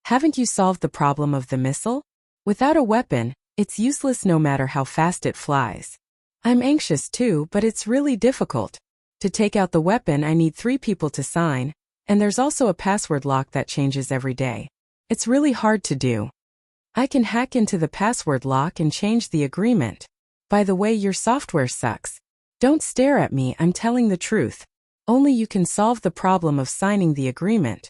Haven't you solved the problem of the missile? Without a weapon, it's useless no matter how fast it flies. I'm anxious too, but it's really difficult. To take out the weapon, I need 3 people to sign, and there's also a password lock that changes every day. It's really hard to do. I can hack into the password lock and change the agreement. By the way, your software sucks. Don't stare at me, I'm telling the truth. Only you can solve the problem of signing the agreement.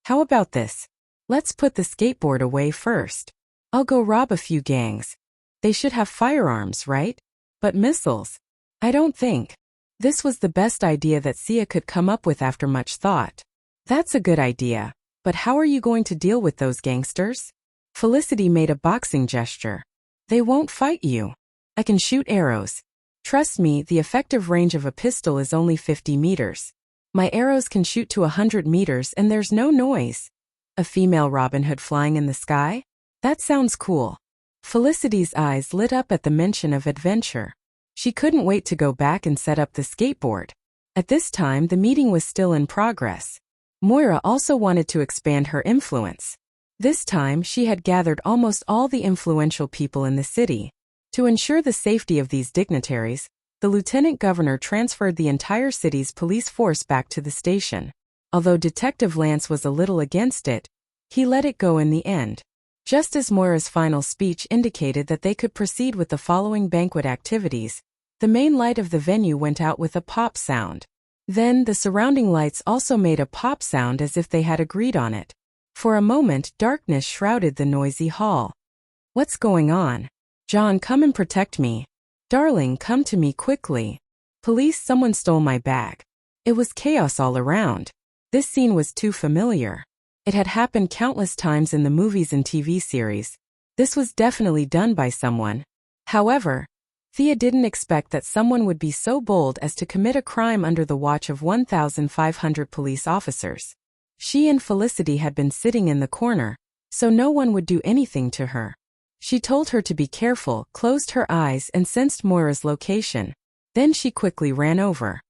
How about this? Let's put the skateboard away first. I'll go rob a few gangs. They should have firearms, right? But missiles? I don't think. This was the best idea that Sia could come up with after much thought. That's a good idea, but how are you going to deal with those gangsters? Felicity made a boxing gesture. They won't fight you. I can shoot arrows. Trust me, the effective range of a pistol is only 50 meters. My arrows can shoot to 100 meters and there's no noise. A female Robin Hood flying in the sky? That sounds cool. Felicity's eyes lit up at the mention of adventure. She couldn't wait to go back and set up the skateboard. At this time, the meeting was still in progress. Moira also wanted to expand her influence. This time, she had gathered almost all the influential people in the city. To ensure the safety of these dignitaries, the lieutenant governor transferred the entire city's police force back to the station. Although Detective Lance was a little against it, he let it go in the end. Just as Moira's final speech indicated that they could proceed with the following banquet activities, the main light of the venue went out with a pop sound. Then, the surrounding lights also made a pop sound as if they had agreed on it. For a moment, darkness shrouded the noisy hall. What's going on? John, come and protect me. Darling, come to me quickly. Police, someone stole my bag. It was chaos all around. This scene was too familiar. It had happened countless times in the movies and TV series. This was definitely done by someone. However, Thea didn't expect that someone would be so bold as to commit a crime under the watch of 1,500 police officers. She and Felicity had been sitting in the corner, so no one would do anything to her. She told her to be careful, closed her eyes, and sensed Moira's location. Then she quickly ran over.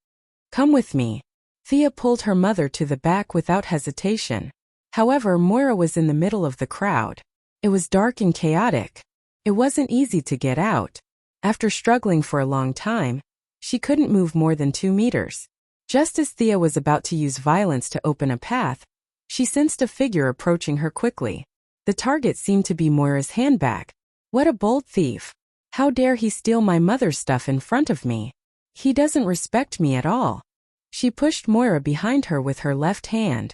Come with me. Thea pulled her mother to the back without hesitation. However, Moira was in the middle of the crowd. It was dark and chaotic. It wasn't easy to get out. After struggling for a long time, she couldn't move more than 2 meters. Just as Thea was about to use violence to open a path, she sensed a figure approaching her quickly. The target seemed to be Moira's handbag. What a bold thief. How dare he steal my mother's stuff in front of me? He doesn't respect me at all. She pushed Moira behind her with her left hand.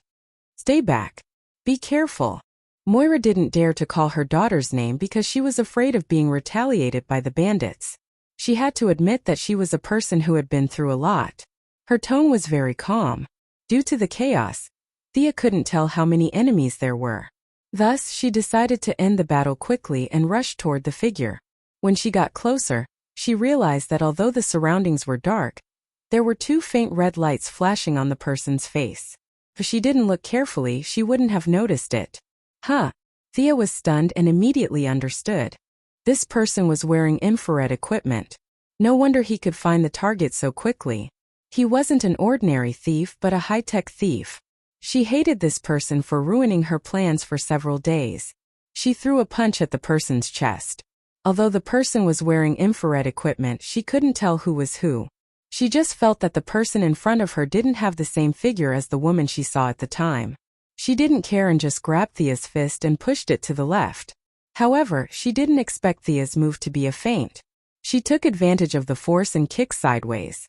Stay back. Be careful. Moira didn't dare to call her daughter's name because she was afraid of being retaliated by the bandits. She had to admit that she was a person who had been through a lot. Her tone was very calm. Due to the chaos, Thea couldn't tell how many enemies there were. Thus, she decided to end the battle quickly and rushed toward the figure. When she got closer, she realized that although the surroundings were dark, there were two faint red lights flashing on the person's face. If she didn't look carefully, she wouldn't have noticed it. Thea was stunned and immediately understood. This person was wearing infrared equipment. No wonder he could find the target so quickly. He wasn't an ordinary thief but a high-tech thief. She hated this person for ruining her plans for several days. She threw a punch at the person's chest. Although the person was wearing infrared equipment, she couldn't tell who was who. She just felt that the person in front of her didn't have the same figure as the woman she saw at the time. She didn't care and just grabbed Thea's fist and pushed it to the left. However, she didn't expect Thea's move to be a feint. She took advantage of the force and kicked sideways.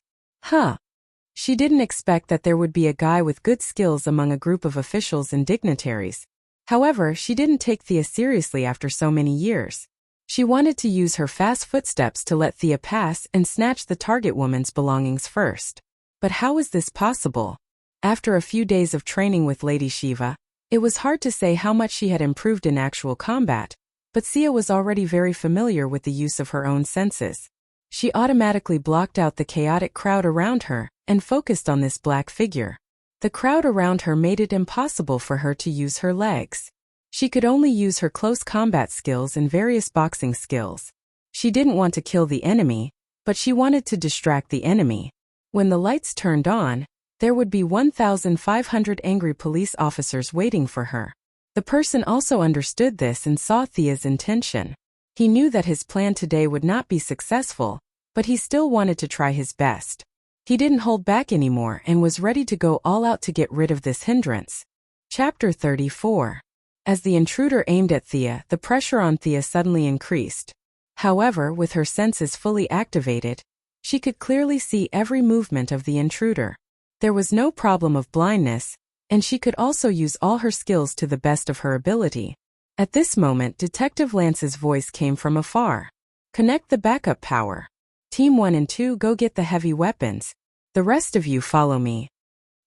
She didn't expect that there would be a guy with good skills among a group of officials and dignitaries. However, she didn't take Thea seriously after so many years. She wanted to use her fast footsteps to let Thea pass and snatch the target woman's belongings first. But how was this possible? After a few days of training with Lady Shiva, it was hard to say how much she had improved in actual combat, but Thea was already very familiar with the use of her own senses. She automatically blocked out the chaotic crowd around her and focused on this black figure. The crowd around her made it impossible for her to use her legs. She could only use her close combat skills and various boxing skills. She didn't want to kill the enemy, but she wanted to distract the enemy. When the lights turned on, there would be 1,500 angry police officers waiting for her. The person also understood this and saw Thea's intention. He knew that his plan today would not be successful, but he still wanted to try his best. He didn't hold back anymore and was ready to go all out to get rid of this hindrance. Chapter 34. As the intruder aimed at Thea, the pressure on Thea suddenly increased. However, with her senses fully activated, she could clearly see every movement of the intruder. There was no problem of blindness, and she could also use all her skills to the best of her ability. At this moment, Detective Lance's voice came from afar. Connect the backup power. Team 1 and 2 go get the heavy weapons. The rest of you follow me.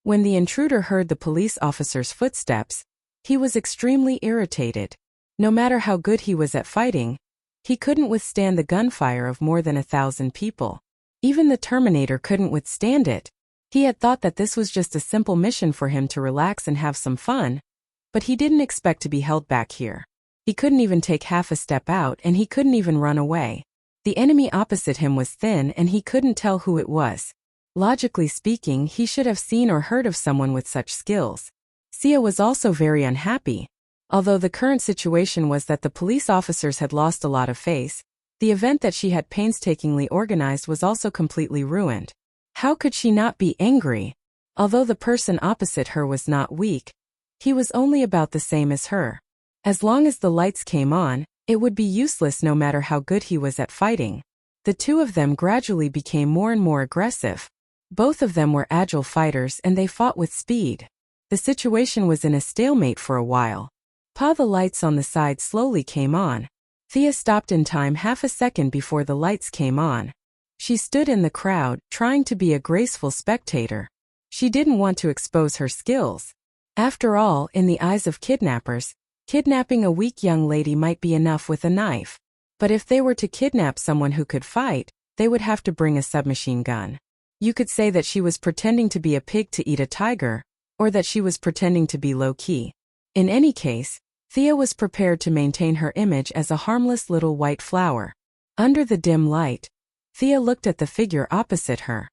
When the intruder heard the police officer's footsteps, he was extremely irritated. No matter how good he was at fighting, he couldn't withstand the gunfire of more than 1,000 people. Even the Terminator couldn't withstand it. He had thought that this was just a simple mission for him to relax and have some fun, but he didn't expect to be held back here. He couldn't even take half a step out and he couldn't even run away. The enemy opposite him was thin and he couldn't tell who it was. Logically speaking, he should have seen or heard of someone with such skills. Thea was also very unhappy. Although the current situation was that the police officers had lost a lot of face, the event that she had painstakingly organized was also completely ruined. How could she not be angry? Although the person opposite her was not weak, he was only about the same as her. As long as the lights came on, it would be useless no matter how good he was at fighting. The two of them gradually became more and more aggressive. Both of them were agile fighters and they fought with speed. The situation was in a stalemate for a while. The lights on the side slowly came on. Thea stopped in time half a second before the lights came on. She stood in the crowd, trying to be a graceful spectator. She didn't want to expose her skills. After all, in the eyes of kidnappers, kidnapping a weak young lady might be enough with a knife. But if they were to kidnap someone who could fight, they would have to bring a submachine gun. You could say that she was pretending to be a pig to eat a tiger, or that she was pretending to be low-key. In any case, Thea was prepared to maintain her image as a harmless little white flower. Under the dim light, Thea looked at the figure opposite her.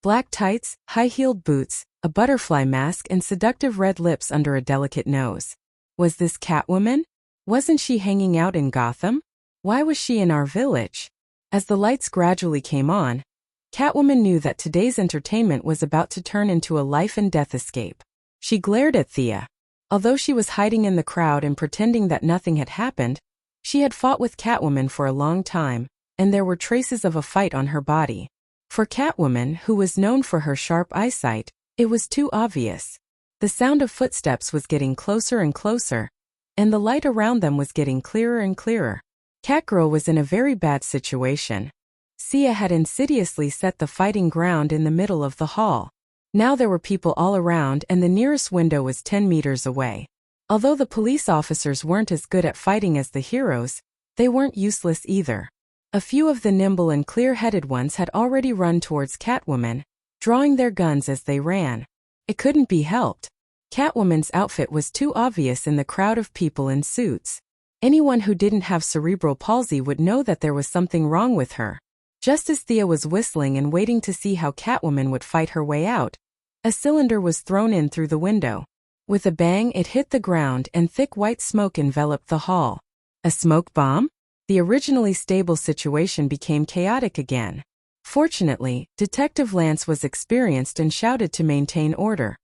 Black tights, high-heeled boots, a butterfly mask and seductive red lips under a delicate nose. Was this Catwoman? Wasn't she hanging out in Gotham? Why was she in our village? As the lights gradually came on, Catwoman knew that today's entertainment was about to turn into a life-and-death escape. She glared at Thea. Although she was hiding in the crowd and pretending that nothing had happened, she had fought with Catwoman for a long time, and there were traces of a fight on her body. For Catwoman, who was known for her sharp eyesight, it was too obvious. The sound of footsteps was getting closer and closer, and the light around them was getting clearer and clearer. Catgirl was in a very bad situation. Sia had insidiously set the fighting ground in the middle of the hall. Now there were people all around and the nearest window was 10 meters away. Although the police officers weren't as good at fighting as the heroes, they weren't useless either. A few of the nimble and clear-headed ones had already run towards Catwoman, drawing their guns as they ran. It couldn't be helped. Catwoman's outfit was too obvious in the crowd of people in suits. Anyone who didn't have cerebral palsy would know that there was something wrong with her. Just as Thea was whistling and waiting to see how Catwoman would fight her way out, a cylinder was thrown in through the window. With a bang, it hit the ground and thick white smoke enveloped the hall. A smoke bomb? The originally stable situation became chaotic again. Fortunately, Detective Lance was experienced and shouted to maintain order.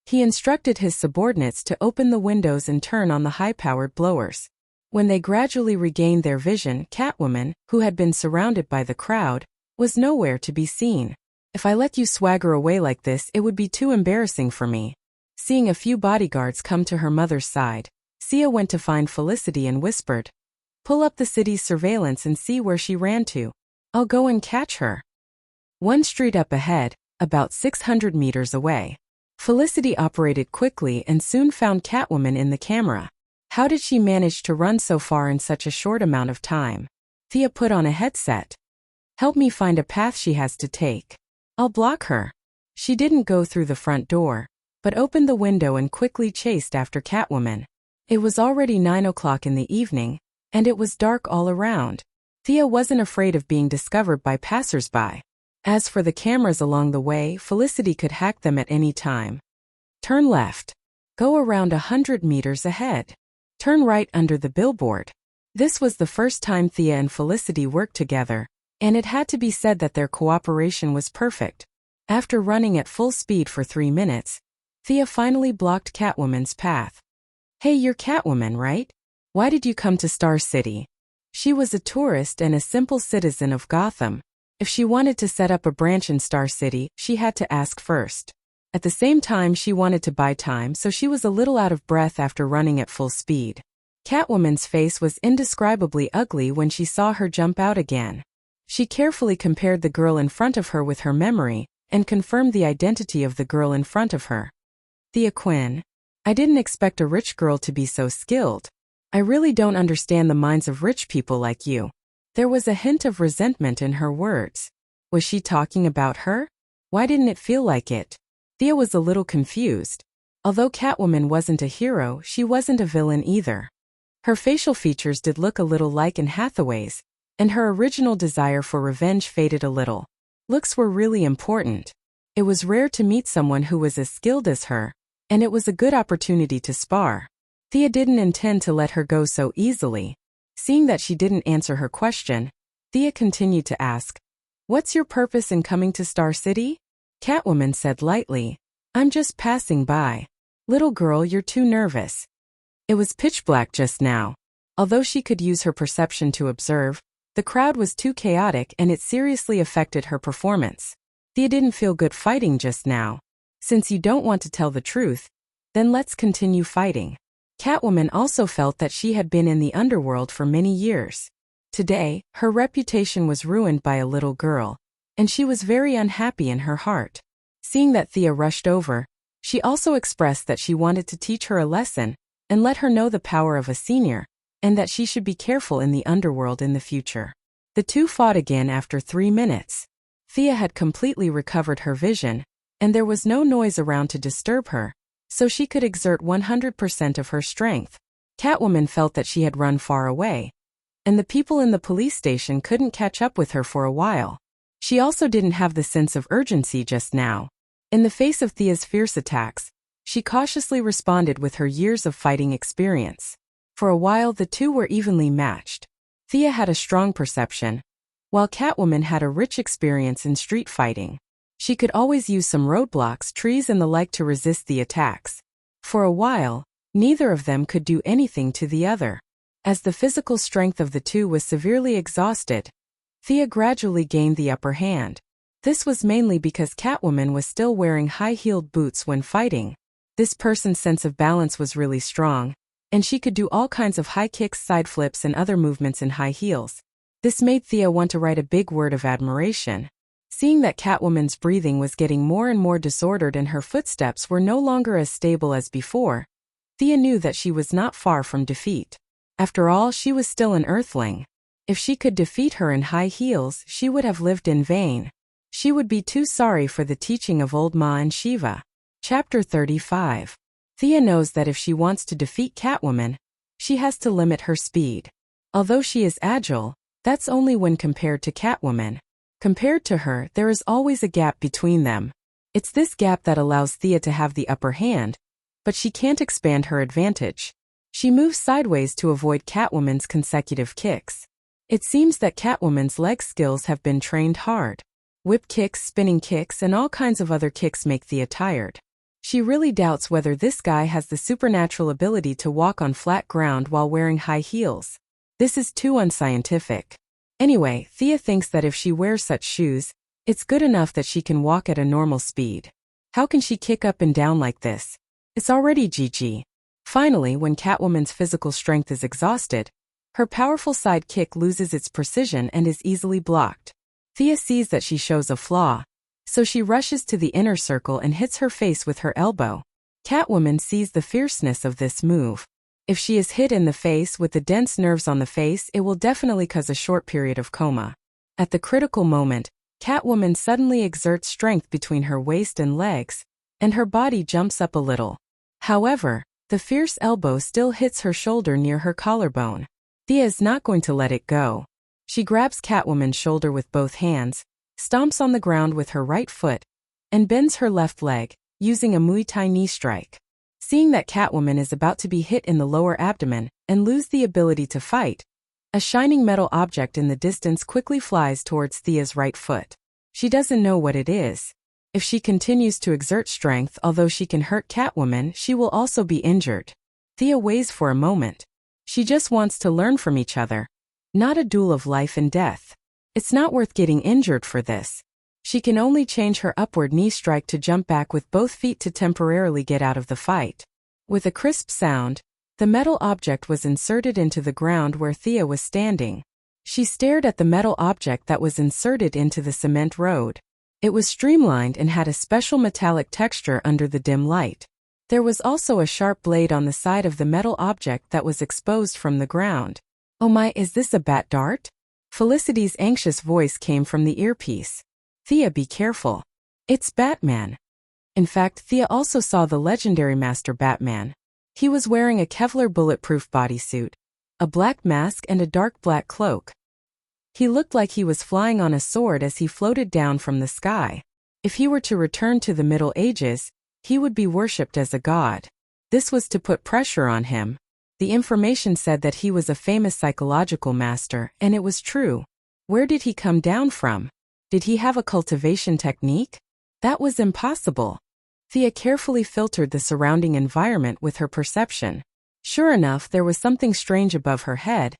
He instructed his subordinates to open the windows and turn on the high-powered blowers. When they gradually regained their vision, Catwoman, who had been surrounded by the crowd, was nowhere to be seen. "If I let you swagger away like this, it would be too embarrassing for me." Seeing a few bodyguards come to her mother's side, Sia went to find Felicity and whispered, "Pull up the city's surveillance and see where she ran to. I'll go and catch her." One street up ahead, about 600 meters away. Felicity operated quickly and soon found Catwoman in the camera. How did she manage to run so far in such a short amount of time? Thea put on a headset. "Help me find a path she has to take. I'll block her." She didn't go through the front door, but opened the window and quickly chased after Catwoman. It was already 9 o'clock in the evening, and it was dark all around. Thea wasn't afraid of being discovered by passers-by. As for the cameras along the way, Felicity could hack them at any time. Turn left. Go around 100 meters ahead. Turn right under the billboard. This was the first time Thea and Felicity worked together, and it had to be said that their cooperation was perfect. After running at full speed for 3 minutes, Thea finally blocked Catwoman's path. "Hey, you're Catwoman, right? Why did you come to Star City?" She was a tourist and a simple citizen of Gotham. If she wanted to set up a branch in Star City, she had to ask first. At the same time, she wanted to buy time, so she was a little out of breath after running at full speed. Catwoman's face was indescribably ugly when she saw her jump out again. She carefully compared the girl in front of her with her memory, and confirmed the identity of the girl in front of her. "Thea Quinn. I didn't expect a rich girl to be so skilled. I really don't understand the minds of rich people like you." There was a hint of resentment in her words. Was she talking about her? Why didn't it feel like it? Thea was a little confused. Although Catwoman wasn't a hero, she wasn't a villain either. Her facial features did look a little like Anne Hathaway's, and her original desire for revenge faded a little. Looks were really important. It was rare to meet someone who was as skilled as her, and it was a good opportunity to spar. Thea didn't intend to let her go so easily. Seeing that she didn't answer her question, Thea continued to ask, "What's your purpose in coming to Star City?" Catwoman said lightly, "I'm just passing by." "Little girl, you're too nervous." It was pitch black just now. Although she could use her perception to observe, the crowd was too chaotic and it seriously affected her performance. Thea didn't feel good fighting just now. "Since you don't want to tell the truth, then let's continue fighting." Catwoman also felt that she had been in the underworld for many years. Today, her reputation was ruined by a little girl, and she was very unhappy in her heart. Seeing that Thea rushed over, she also expressed that she wanted to teach her a lesson and let her know the power of a senior, and that she should be careful in the underworld in the future. The two fought again after 3 minutes. Thea had completely recovered her vision, and there was no noise around to disturb her, so she could exert 100% of her strength. Catwoman felt that she had run far away, and the people in the police station couldn't catch up with her for a while. She also didn't have the sense of urgency just now. In the face of Thea's fierce attacks, she cautiously responded with her years of fighting experience. For a while the two were evenly matched. Thea had a strong perception, while Catwoman had a rich experience in street fighting. She could always use some roadblocks, trees and the like to resist the attacks. For a while, neither of them could do anything to the other. As the physical strength of the two was severely exhausted, Thea gradually gained the upper hand. This was mainly because Catwoman was still wearing high-heeled boots when fighting. This person's sense of balance was really strong, and she could do all kinds of high kicks, side flips, and other movements in high heels. This made Thea want to write a big word of admiration. Seeing that Catwoman's breathing was getting more and more disordered and her footsteps were no longer as stable as before, Thea knew that she was not far from defeat. After all, she was still an Earthling. If she could defeat her in high heels, she would have lived in vain. She would be too sorry for the teaching of old Ma and Shiva. Chapter 35. Thea knows that if she wants to defeat Catwoman, she has to limit her speed. Although she is agile, that's only when compared to Catwoman. Compared to her, there is always a gap between them. It's this gap that allows Thea to have the upper hand, but she can't expand her advantage. She moves sideways to avoid Catwoman's consecutive kicks. It seems that Catwoman's leg skills have been trained hard. Whip kicks, spinning kicks, and all kinds of other kicks make Thea tired. She really doubts whether this guy has the supernatural ability to walk on flat ground while wearing high heels. This is too unscientific. Anyway, Thea thinks that if she wears such shoes, it's good enough that she can walk at a normal speed. How can she kick up and down like this? It's already GG. Finally, when Catwoman's physical strength is exhausted, her powerful side kick loses its precision and is easily blocked. Thea sees that she shows a flaw, so she rushes to the inner circle and hits her face with her elbow. Catwoman sees the fierceness of this move. If she is hit in the face with the dense nerves on the face, it will definitely cause a short period of coma. At the critical moment, Catwoman suddenly exerts strength between her waist and legs, and her body jumps up a little. However, the fierce elbow still hits her shoulder near her collarbone. Thea is not going to let it go. She grabs Catwoman's shoulder with both hands, stomps on the ground with her right foot, and bends her left leg, using a Muay Thai knee strike. Seeing that Catwoman is about to be hit in the lower abdomen and lose the ability to fight, a shining metal object in the distance quickly flies towards Thea's right foot. She doesn't know what it is. If she continues to exert strength, although she can hurt Catwoman, she will also be injured. Thea weighs for a moment. She just wants to learn from each other. Not a duel of life and death. It's not worth getting injured for this. She can only change her upward knee strike to jump back with both feet to temporarily get out of the fight. With a crisp sound, the metal object was inserted into the ground where Thea was standing. She stared at the metal object that was inserted into the cement road. It was streamlined and had a special metallic texture under the dim light. There was also a sharp blade on the side of the metal object that was exposed from the ground. "Oh my, is this a bat dart?" Felicity's anxious voice came from the earpiece. "Thea, be careful. It's Batman." In fact, Thea also saw the legendary Master Batman. He was wearing a Kevlar bulletproof bodysuit, a black mask, and a dark black cloak. He looked like he was flying on a sword as he floated down from the sky. If he were to return to the Middle Ages, he would be worshipped as a god. This was to put pressure on him. The information said that he was a famous psychological master, and it was true. Where did he come down from? Did he have a cultivation technique? That was impossible. Thea carefully filtered the surrounding environment with her perception. Sure enough, there was something strange above her head,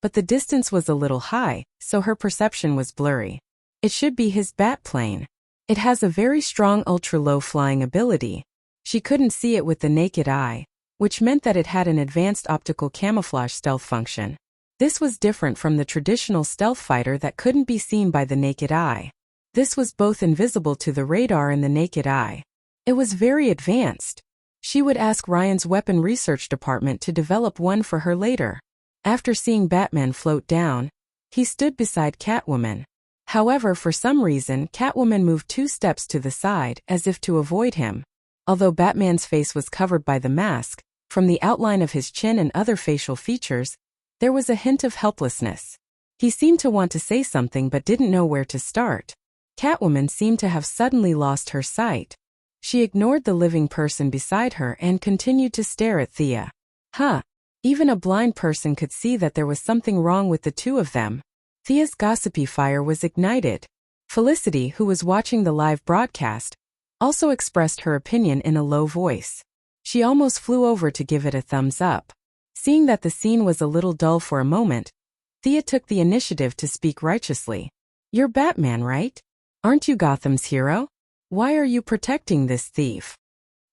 but the distance was a little high, so her perception was blurry. It should be his bat plane. It has a very strong ultra-low flying ability. She couldn't see it with the naked eye, which meant that it had an advanced optical camouflage stealth function. This was different from the traditional stealth fighter that couldn't be seen by the naked eye. This was both invisible to the radar and the naked eye. It was very advanced. She would ask Ryan's weapon research department to develop one for her later. After seeing Batman float down, he stood beside Catwoman. However, for some reason, Catwoman moved 2 steps to the side, as if to avoid him. Although Batman's face was covered by the mask, from the outline of his chin and other facial features, there was a hint of helplessness. He seemed to want to say something but didn't know where to start. Catwoman seemed to have suddenly lost her sight. She ignored the living person beside her and continued to stare at Thea. Even a blind person could see that there was something wrong with the two of them. Thea's gossipy fire was ignited. Felicity, who was watching the live broadcast, also expressed her opinion in a low voice. She almost flew over to give it a thumbs up. Seeing that the scene was a little dull for a moment, Thea took the initiative to speak righteously. "You're Batman, right? Aren't you Gotham's hero? Why are you protecting this thief?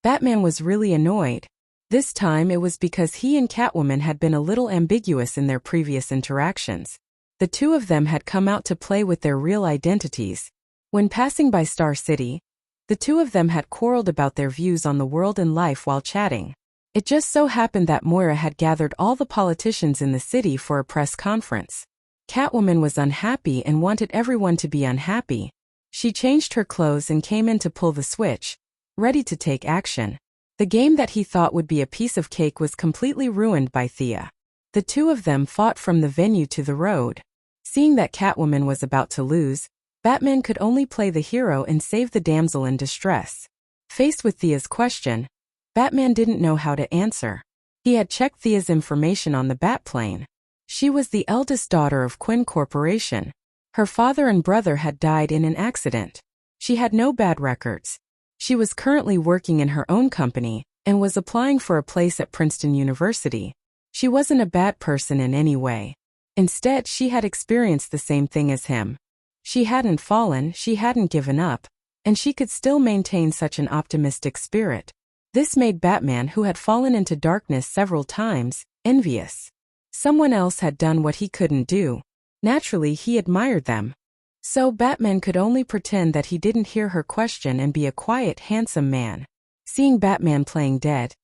Batman was really annoyed. This time it was because he and Catwoman had been a little ambiguous in their previous interactions. The two of them had come out to play with their real identities. When passing by Star City, the two of them had quarreled about their views on the world and life while chatting. It just so happened that Moira had gathered all the politicians in the city for a press conference. Catwoman was unhappy and wanted everyone to be unhappy. She changed her clothes and came in to pull the switch, ready to take action. The game that he thought would be a piece of cake was completely ruined by Thea. The two of them fought from the venue to the road. Seeing that Catwoman was about to lose, Batman could only play the hero and save the damsel in distress. Faced with Thea's question, Batman didn't know how to answer. He had checked Thea's information on the Batplane. She was the eldest daughter of Quinn Corporation. Her father and brother had died in an accident. She had no bad records. She was currently working in her own company and was applying for a place at Princeton University. She wasn't a bad person in any way. Instead, she had experienced the same thing as him. She hadn't fallen, she hadn't given up, and she could still maintain such an optimistic spirit. This made Batman, who had fallen into darkness several times, envious. Someone else had done what he couldn't do. Naturally, he admired them. So Batman could only pretend that he didn't hear her question and be a quiet, handsome man. Seeing Batman playing dead,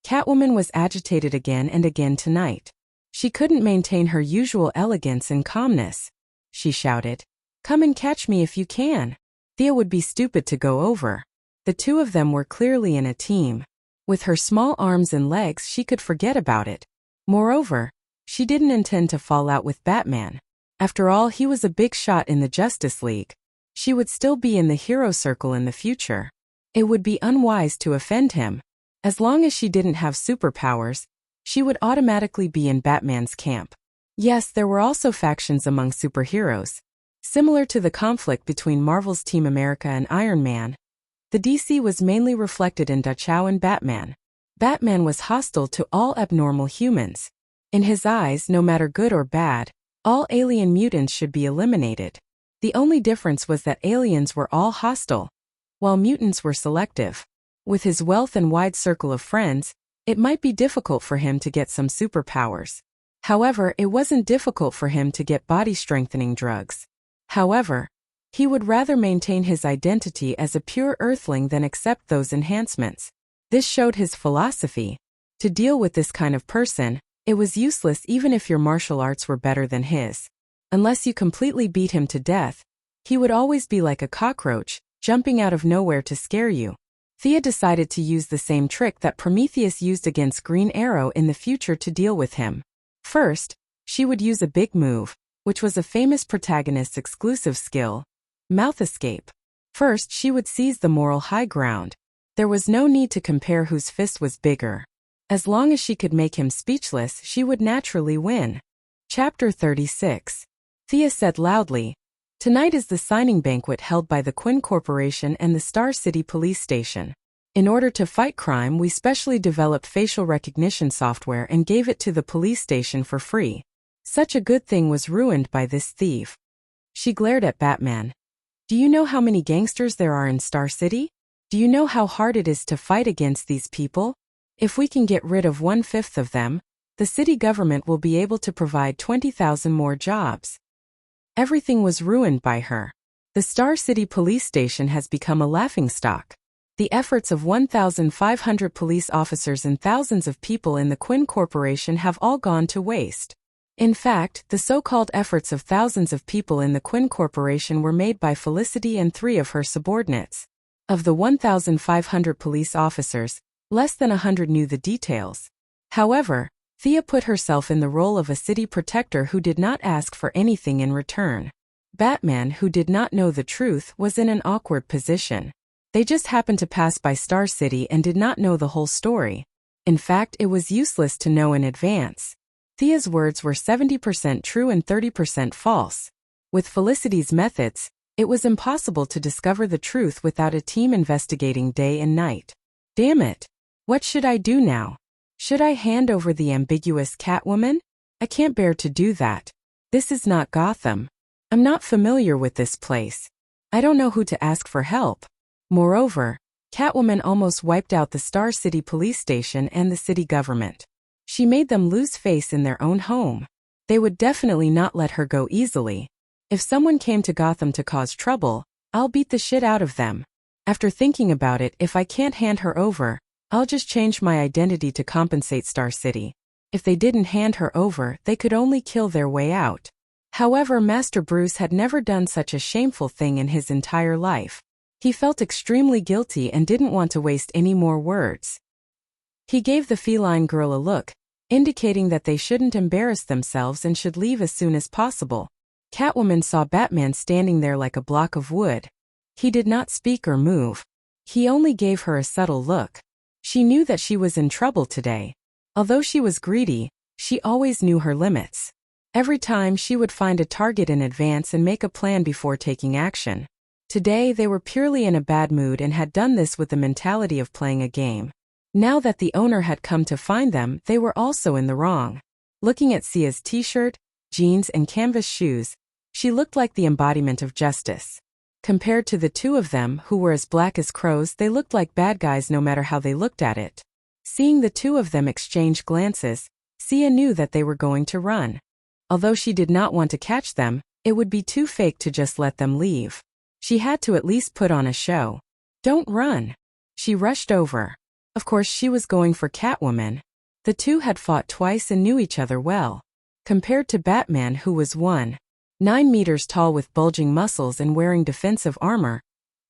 Catwoman was agitated again and again tonight. She couldn't maintain her usual elegance and calmness. She shouted, "Come and catch me if you can." Thea would be stupid to go over. The two of them were clearly in a team. With her small arms and legs, she could forget about it. Moreover, she didn't intend to fall out with Batman. After all, he was a big shot in the Justice League. She would still be in the hero circle in the future. It would be unwise to offend him. As long as she didn't have superpowers, she would automatically be in Batman's camp. Yes, there were also factions among superheroes. Similar to the conflict between Marvel's Team America and Iron Man, the DC was mainly reflected in Dachau and Batman. Batman was hostile to all abnormal humans. In his eyes, no matter good or bad, all alien mutants should be eliminated. The only difference was that aliens were all hostile, while mutants were selective. With his wealth and wide circle of friends, it might be difficult for him to get some superpowers. However, it wasn't difficult for him to get body-strengthening drugs. However, he would rather maintain his identity as a pure earthling than accept those enhancements. This showed his philosophy. To deal with this kind of person, it was useless even if your martial arts were better than his. Unless you completely beat him to death, he would always be like a cockroach, jumping out of nowhere to scare you. Thea decided to use the same trick that Prometheus used against Green Arrow in the future to deal with him. First, she would use a big move, which was a famous protagonist's exclusive skill, mouth escape. First, she would seize the moral high ground. There was no need to compare whose fist was bigger. As long as she could make him speechless, she would naturally win. Chapter 36. Thea said loudly, "Tonight is the signing banquet held by the Quinn Corporation and the Star City Police Station. In order to fight crime, we specially developed facial recognition software and gave it to the police station for free. Such a good thing was ruined by this thief." She glared at Batman. "Do you know how many gangsters there are in Star City? Do you know how hard it is to fight against these people? If we can get rid of 1/5 of them, the city government will be able to provide 20,000 more jobs." Everything was ruined by her. The Star City Police Station has become a laughingstock. The efforts of 1,500 police officers and thousands of people in the Quinn Corporation have all gone to waste. In fact, the so-called efforts of thousands of people in the Quinn Corporation were made by Felicity and 3 of her subordinates. Of the 1,500 police officers, less than 100 knew the details. However, Thea put herself in the role of a city protector who did not ask for anything in return. Batman, who did not know the truth, was in an awkward position. They just happened to pass by Star City and did not know the whole story. In fact, it was useless to know in advance. Thea's words were 70% true and 30% false. With Felicity's methods, it was impossible to discover the truth without a team investigating day and night. Damn it! What should I do now? Should I hand over the ambiguous Catwoman? I can't bear to do that. This is not Gotham. I'm not familiar with this place. I don't know who to ask for help. Moreover, Catwoman almost wiped out the Star City police station and the city government. She made them lose face in their own home. They would definitely not let her go easily. If someone came to Gotham to cause trouble, I'll beat the shit out of them. After thinking about it, if I can't hand her over, I'll just change my identity to compensate Star City. If they didn't hand her over, they could only kill their way out. However, Master Bruce had never done such a shameful thing in his entire life. He felt extremely guilty and didn't want to waste any more words. He gave the feline girl a look, indicating that they shouldn't embarrass themselves and should leave as soon as possible. Catwoman saw Batman standing there like a block of wood. He did not speak or move. He only gave her a subtle look. She knew that she was in trouble today. Although she was greedy, she always knew her limits. Every time she would find a target in advance and make a plan before taking action. Today they were purely in a bad mood and had done this with the mentality of playing a game. Now that the owner had come to find them, they were also in the wrong. Looking at Sia's t-shirt, jeans and canvas shoes, she looked like the embodiment of justice. Compared to the two of them, who were as black as crows, they looked like bad guys no matter how they looked at it. Seeing the two of them exchange glances, Sia knew that they were going to run. Although she did not want to catch them, it would be too fake to just let them leave. She had to at least put on a show. Don't run. She rushed over. Of course she was going for Catwoman. The two had fought twice and knew each other well. Compared to Batman, who was 1.9 meters tall with bulging muscles and wearing defensive armor,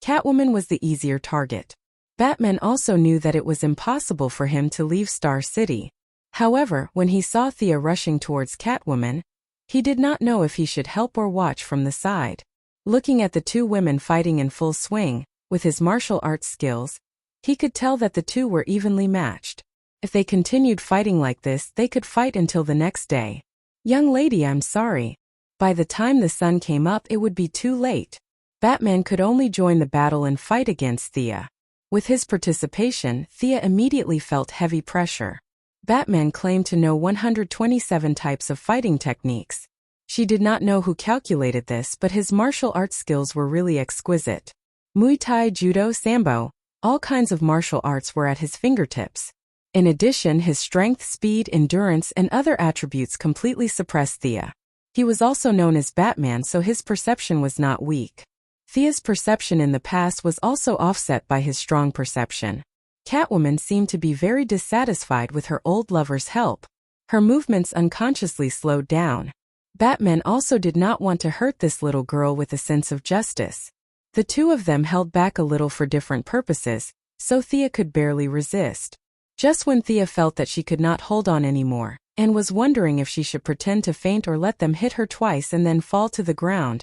Catwoman was the easier target. Batman also knew that it was impossible for him to leave Star City. However, when he saw Thea rushing towards Catwoman, he did not know if he should help or watch from the side. Looking at the two women fighting in full swing, with his martial arts skills, he could tell that the two were evenly matched. If they continued fighting like this, they could fight until the next day. Young lady, I'm sorry. By the time the sun came up, it would be too late. Batman could only join the battle and fight against Thea. With his participation, Thea immediately felt heavy pressure. Batman claimed to know 127 types of fighting techniques. She did not know who calculated this, but his martial arts skills were really exquisite. Muay Thai, Judo, Sambo, all kinds of martial arts were at his fingertips. In addition, his strength, speed, endurance, and other attributes completely suppressed Thea. He was also known as Batman, so his perception was not weak. Thea's perception in the past was also offset by his strong perception. Catwoman seemed to be very dissatisfied with her old lover's help. Her movements unconsciously slowed down. Batman also did not want to hurt this little girl with a sense of justice. The two of them held back a little for different purposes, so Thea could barely resist. Just when Thea felt that she could not hold on anymore, and was wondering if she should pretend to faint or let them hit her twice and then fall to the ground,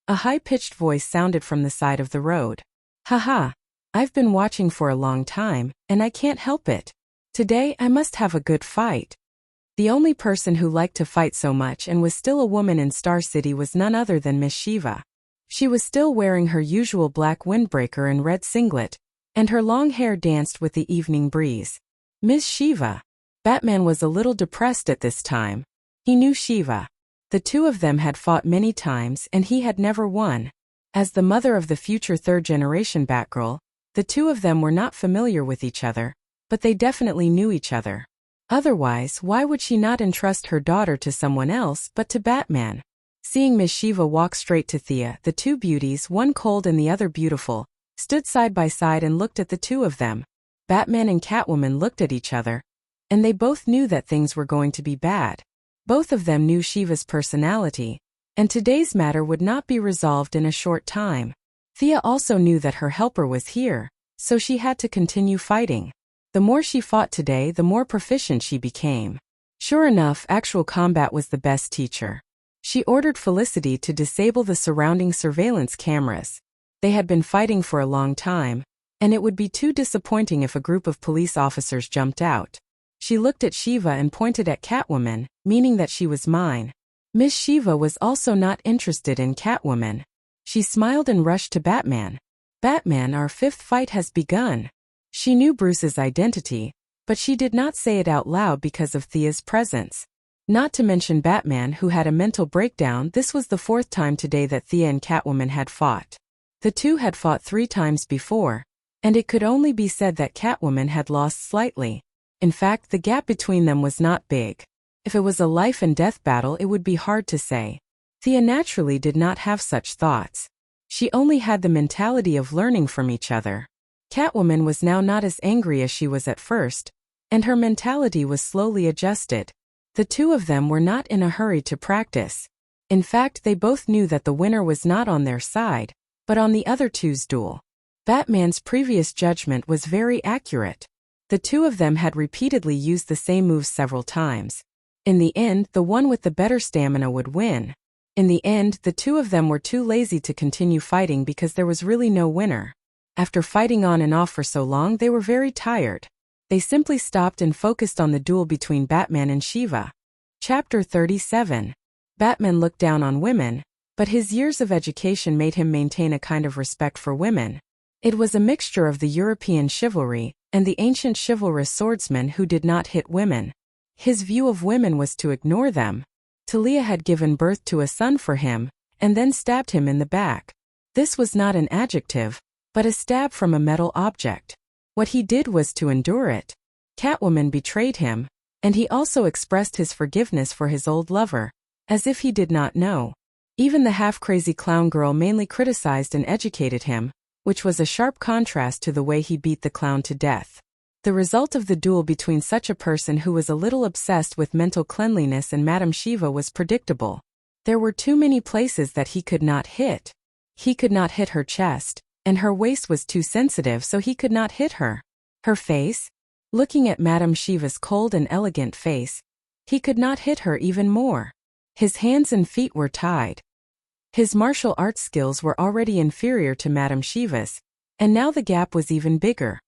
a high-pitched voice sounded from the side of the road. Haha, I've been watching for a long time, and I can't help it. Today I must have a good fight. The only person who liked to fight so much and was still a woman in Star City was none other than Miss Shiva. She was still wearing her usual black windbreaker and red singlet, and her long hair danced with the evening breeze. Miss Shiva. Batman was a little depressed at this time. He knew Shiva. The two of them had fought many times and he had never won. As the mother of the future third-generation Batgirl, the two of them were not familiar with each other, but they definitely knew each other. Otherwise, why would she not entrust her daughter to someone else but to Batman? Seeing Miss Shiva walk straight to Thea, the two beauties, one cold and the other beautiful, stood side by side and looked at the two of them. Batman and Catwoman looked at each other, and they both knew that things were going to be bad. Both of them knew Shiva's personality, and today's matter would not be resolved in a short time. Thea also knew that her helper was here, so she had to continue fighting. The more she fought today, the more proficient she became. Sure enough, actual combat was the best teacher. She ordered Felicity to disable the surrounding surveillance cameras. They had been fighting for a long time, and it would be too disappointing if a group of police officers jumped out. She looked at Shiva and pointed at Catwoman, meaning that she was mine. Miss Shiva was also not interested in Catwoman. She smiled and rushed to Batman. Batman, our fifth fight has begun. She knew Bruce's identity, but she did not say it out loud because of Thea's presence. Not to mention Batman, who had a mental breakdown. This was the fourth time today that Thea and Catwoman had fought. The two had fought 3 times before, and it could only be said that Catwoman had lost slightly. In fact, the gap between them was not big. If it was a life and death battle, it would be hard to say. Thea naturally did not have such thoughts. She only had the mentality of learning from each other. Catwoman was now not as angry as she was at first, and her mentality was slowly adjusted. The two of them were not in a hurry to practice. In fact, they both knew that the winner was not on their side, but on the other two's duel. Batman's previous judgment was very accurate. The two of them had repeatedly used the same moves several times. In the end, the one with the better stamina would win. In the end, the two of them were too lazy to continue fighting because there was really no winner. After fighting on and off for so long, they were very tired. They simply stopped and focused on the duel between Batman and Shiva. Chapter 37. Batman looked down on women, but his years of education made him maintain a kind of respect for women. It was a mixture of the European chivalry and the ancient chivalrous swordsmen who did not hit women. His view of women was to ignore them. Talia had given birth to a son for him, and then stabbed him in the back. This was not an adjective, but a stab from a metal object. What he did was to endure it. Catwoman betrayed him, and he also expressed his forgiveness for his old lover, as if he did not know. Even the half-crazy clown girl mainly criticized and educated him, which was a sharp contrast to the way he beat the clown to death. The result of the duel between such a person who was a little obsessed with mental cleanliness and Madame Shiva was predictable. There were too many places that he could not hit. He could not hit her chest, and her waist was too sensitive, so he could not hit her. Her face? Looking at Madame Shiva's cold and elegant face, he could not hit her even more. His hands and feet were tied. His martial arts skills were already inferior to Madame Shiva's, and now the gap was even bigger.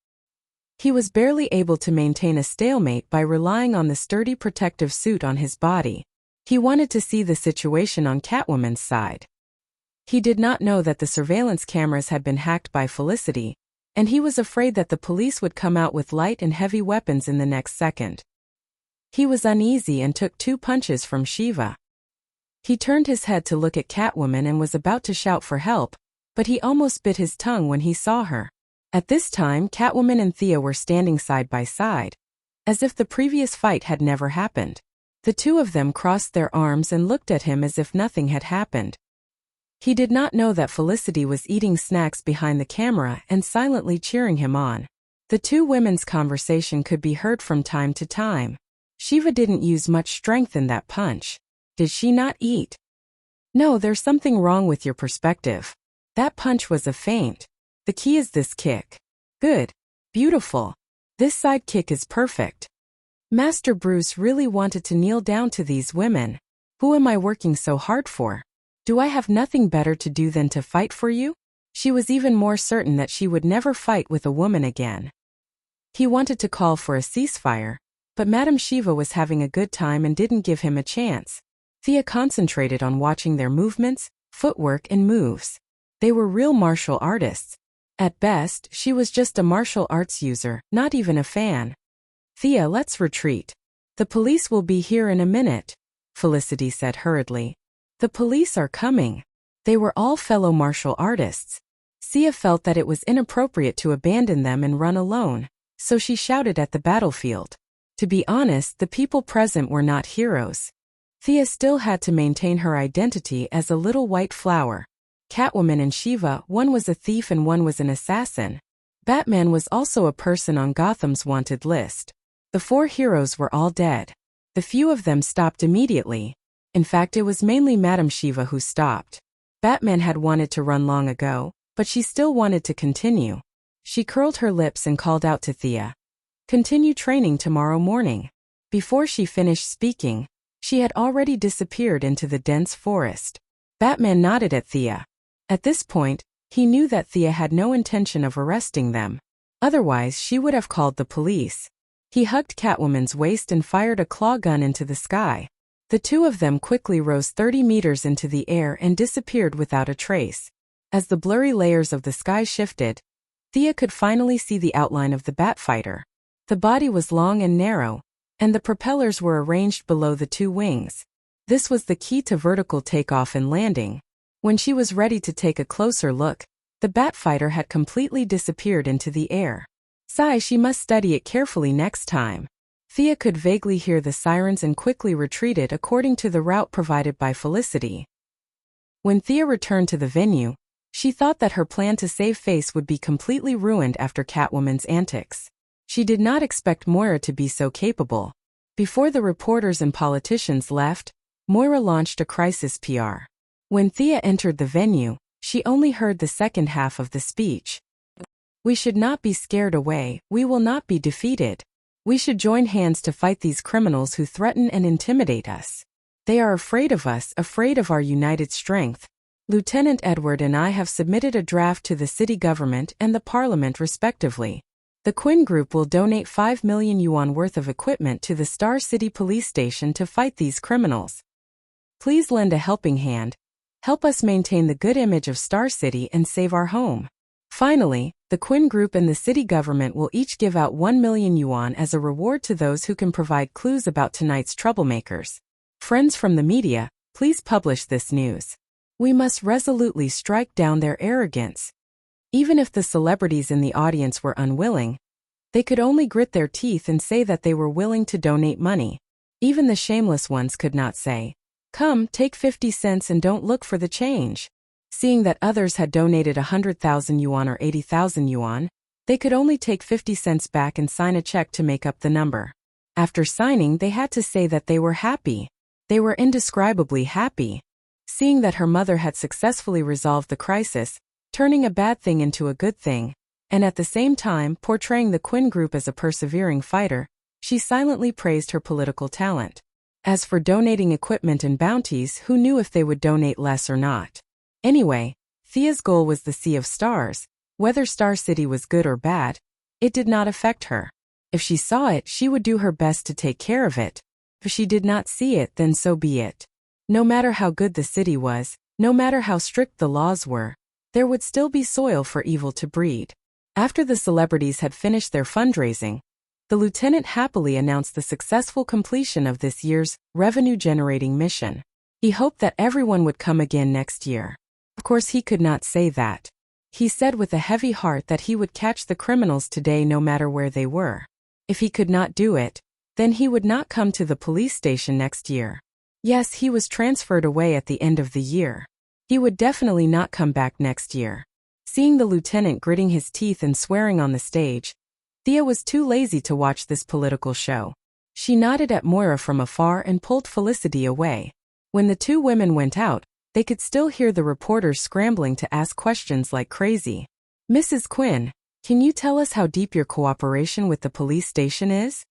He was barely able to maintain a stalemate by relying on the sturdy protective suit on his body. He wanted to see the situation on Catwoman's side. He did not know that the surveillance cameras had been hacked by Felicity, and he was afraid that the police would come out with light and heavy weapons in the next second. He was uneasy and took 2 punches from Shiva. He turned his head to look at Catwoman and was about to shout for help, but he almost bit his tongue when he saw her. At this time, Catwoman and Thea were standing side by side, as if the previous fight had never happened. The two of them crossed their arms and looked at him as if nothing had happened. He did not know that Felicity was eating snacks behind the camera and silently cheering him on. The two women's conversation could be heard from time to time. Shiva didn't use much strength in that punch. Did she not eat? No, there's something wrong with your perspective. That punch was a feint. The key is this kick. Good. Beautiful. This side kick is perfect. Master Bruce really wanted to kneel down to these women. Who am I working so hard for? Do I have nothing better to do than to fight for you? She was even more certain that she would never fight with a woman again. He wanted to call for a ceasefire, but Madame Shiva was having a good time and didn't give him a chance. Thea concentrated on watching their movements, footwork, and moves. They were real martial artists. At best, she was just a martial arts user, not even a fan. Thea, let's retreat. The police will be here in a minute, Felicity said hurriedly. The police are coming. They were all fellow martial artists. Thea felt that it was inappropriate to abandon them and run alone, so she shouted at the battlefield. To be honest, the people present were not heroes. Thea still had to maintain her identity as a little white flower. Catwoman and Shiva, one was a thief and one was an assassin. Batman was also a person on Gotham's wanted list. The 4 heroes were all dead. The few of them stopped immediately. In fact, it was mainly Madame Shiva who stopped. Batman had wanted to run long ago, but she still wanted to continue. She curled her lips and called out to Thea. Continue training tomorrow morning. Before she finished speaking, she had already disappeared into the dense forest. Batman nodded at Thea. At this point, he knew that Thea had no intention of arresting them. Otherwise, she would have called the police. He hugged Catwoman's waist and fired a claw gun into the sky. The two of them quickly rose 30 meters into the air and disappeared without a trace. As the blurry layers of the sky shifted, Thea could finally see the outline of the Batfighter. The body was long and narrow, and the propellers were arranged below the 2 wings. This was the key to vertical takeoff and landing. When she was ready to take a closer look, The bat fighter had completely disappeared into the air. Sigh, she must study it carefully next time. Thea could vaguely hear the sirens and quickly retreated according to the route provided by Felicity. When Thea returned to the venue, she thought that her plan to save face would be completely ruined after Catwoman's antics. She did not expect Moira to be so capable. Before the reporters and politicians left, Moira launched a crisis PR. When Thea entered the venue, she only heard the second half of the speech. We should not be scared away, we will not be defeated. We should join hands to fight these criminals who threaten and intimidate us. They are afraid of us, afraid of our united strength. Lieutenant Edward and I have submitted a draft to the city government and the parliament respectively. The Quinn Group will donate 5 million yuan worth of equipment to the Star City Police Station to fight these criminals. Please lend a helping hand. Help us maintain the good image of Star City and save our home. Finally, the Quinn Group and the city government will each give out 1 million yuan as a reward to those who can provide clues about tonight's troublemakers. Friends from the media, please publish this news. We must resolutely strike down their arrogance. Even if the celebrities in the audience were unwilling, they could only grit their teeth and say that they were willing to donate money. Even the shameless ones could not say, "Come, take 50 cents and don't look for the change." Seeing that others had donated 100,000 yuan or 80,000 yuan, they could only take 50 cents back and sign a check to make up the number. After signing, they had to say that they were happy. They were indescribably happy. Seeing that her mother had successfully resolved the crisis, turning a bad thing into a good thing, and at the same time portraying the Quinn Group as a persevering fighter, she silently praised her political talent. As for donating equipment and bounties, who knew if they would donate less or not? Anyway, Thea's goal was the Sea of Stars. Whether Star City was good or bad, it did not affect her. If she saw it, she would do her best to take care of it. If she did not see it, then so be it. No matter how good the city was, no matter how strict the laws were, there would still be soil for evil to breed. After the celebrities had finished their fundraising, the lieutenant happily announced the successful completion of this year's revenue-generating mission. He hoped that everyone would come again next year. Of course, he could not say that. He said with a heavy heart that he would catch the criminals today no matter where they were. If he could not do it, then he would not come to the police station next year. Yes, he was transferred away at the end of the year. He would definitely not come back next year. Seeing the lieutenant gritting his teeth and swearing on the stage, Thea was too lazy to watch this political show. She nodded at Moira from afar and pulled Felicity away. When the two women went out, they could still hear the reporters scrambling to ask questions like crazy. "Mrs. Quinn, can you tell us how deep your cooperation with the police station is?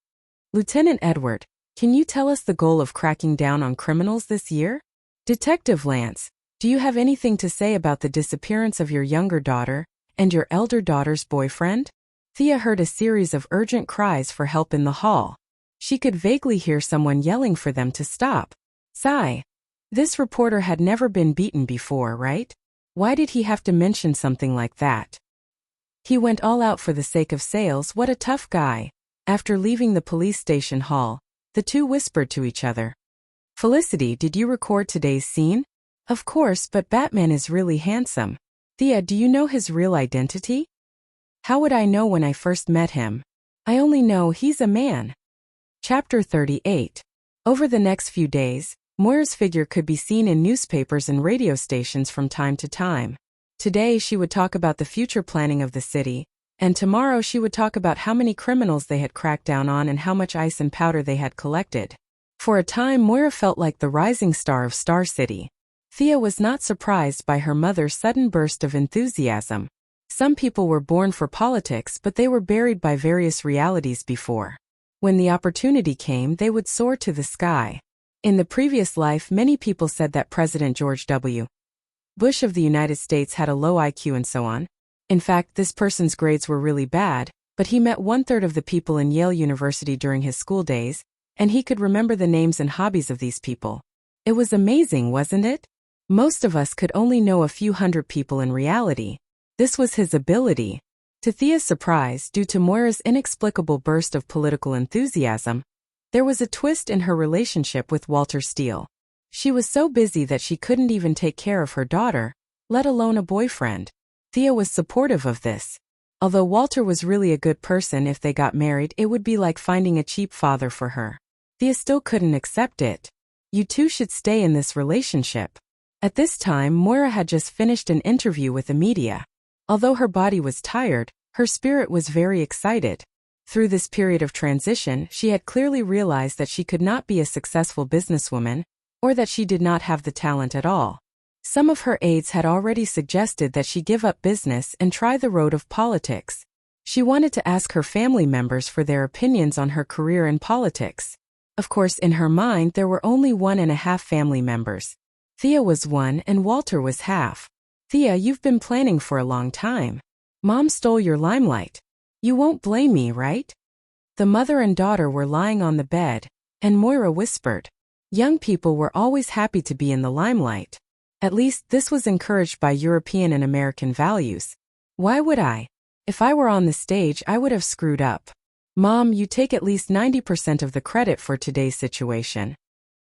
Lieutenant Edward, can you tell us the goal of cracking down on criminals this year? Detective Lance, do you have anything to say about the disappearance of your younger daughter and your elder daughter's boyfriend?" Thea heard a series of urgent cries for help in the hall. She could vaguely hear someone yelling for them to stop. Sigh. This reporter had never been beaten before, right? Why did he have to mention something like that? He went all out for the sake of sales. What a tough guy. After leaving the police station hall, the two whispered to each other. "Felicity, did you record today's scene?" "Of course, but Batman is really handsome." "Thea, do you know his real identity?" "How would I know when I first met him? I only know he's a man." Chapter 38. Over the next few days, Moira's figure could be seen in newspapers and radio stations from time to time. Today she would talk about the future planning of the city, and tomorrow she would talk about how many criminals they had cracked down on and how much ice and powder they had collected. For a time, Moira felt like the rising star of Star City. Thea was not surprised by her mother's sudden burst of enthusiasm. Some people were born for politics, but they were buried by various realities before. When the opportunity came, they would soar to the sky. In the previous life, many people said that President George W. Bush of the United States had a low IQ and so on. In fact, this person's grades were really bad, but he met 1/3 of the people in Yale University during his school days, and he could remember the names and hobbies of these people. It was amazing, wasn't it? Most of us could only know a few hundred people in reality. This was his ability. To Thea's surprise, due to Moira's inexplicable burst of political enthusiasm, there was a twist in her relationship with Walter Steele. She was so busy that she couldn't even take care of her daughter, let alone a boyfriend. Thea was supportive of this. Although Walter was really a good person, if they got married, it would be like finding a cheap father for her. Thea still couldn't accept it. You two should stay in this relationship. At this time, Moira had just finished an interview with the media. Although her body was tired, her spirit was very excited. Through this period of transition, she had clearly realized that she could not be a successful businesswoman, or that she did not have the talent at all. Some of her aides had already suggested that she give up business and try the road of politics. She wanted to ask her family members for their opinions on her career in politics. Of course, in her mind, there were only 1.5 family members. Thea was one and Walter was half. Thea, you've been planning for a long time. Mom stole your limelight. You won't blame me, right? The mother and daughter were lying on the bed, and Moira whispered. Young people were always happy to be in the limelight. At least this was encouraged by European and American values. Why would I? If I were on the stage, I would have screwed up. Mom, you take at least 90% of the credit for today's situation.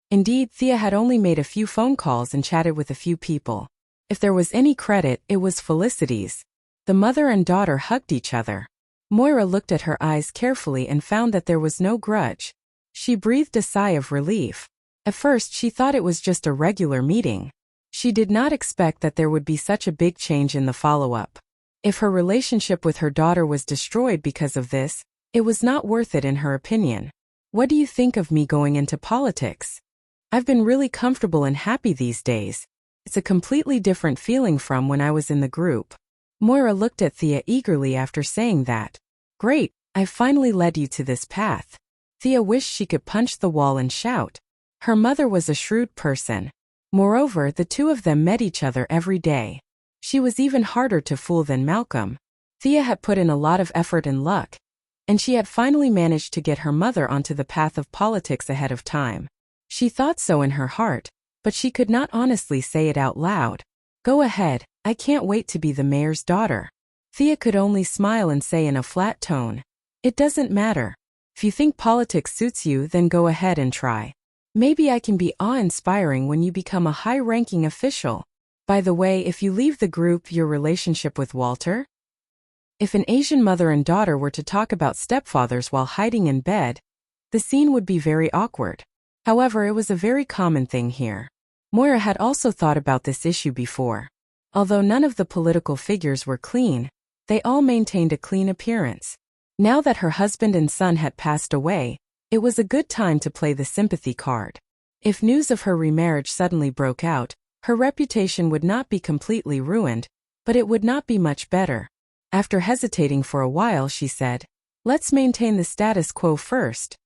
Indeed, Thea had only made a few phone calls and chatted with a few people. If there was any credit, it was Felicity's. The mother and daughter hugged each other. Moira looked at her eyes carefully and found that there was no grudge. She breathed a sigh of relief. At first, she thought it was just a regular meeting. She did not expect that there would be such a big change in the follow-up. If her relationship with her daughter was destroyed because of this, it was not worth it in her opinion. What do you think of me going into politics? I've been really comfortable and happy these days. It's a completely different feeling from when I was in the group. Moira looked at Thea eagerly after saying that. Great, I've finally led you to this path. Thea wished she could punch the wall and shout. Her mother was a shrewd person. Moreover, the two of them met each other every day. She was even harder to fool than Malcolm. Thea had put in a lot of effort and luck, and she had finally managed to get her mother onto the path of politics ahead of time. She thought so in her heart, but she could not honestly say it out loud. Go ahead, I can't wait to be the mayor's daughter. Thea could only smile and say in a flat tone, it doesn't matter. If you think politics suits you, then go ahead and try. Maybe I can be awe-inspiring when you become a high-ranking official. By the way, if you leave the group, your relationship with Walter? If an Asian mother and daughter were to talk about stepfathers while hiding in bed, the scene would be very awkward. However, it was a very common thing here. Moira had also thought about this issue before. Although none of the political figures were clean, they all maintained a clean appearance. Now that her husband and son had passed away, it was a good time to play the sympathy card. If news of her remarriage suddenly broke out, her reputation would not be completely ruined, but it would not be much better. After hesitating for a while, she said, let's maintain the status quo first.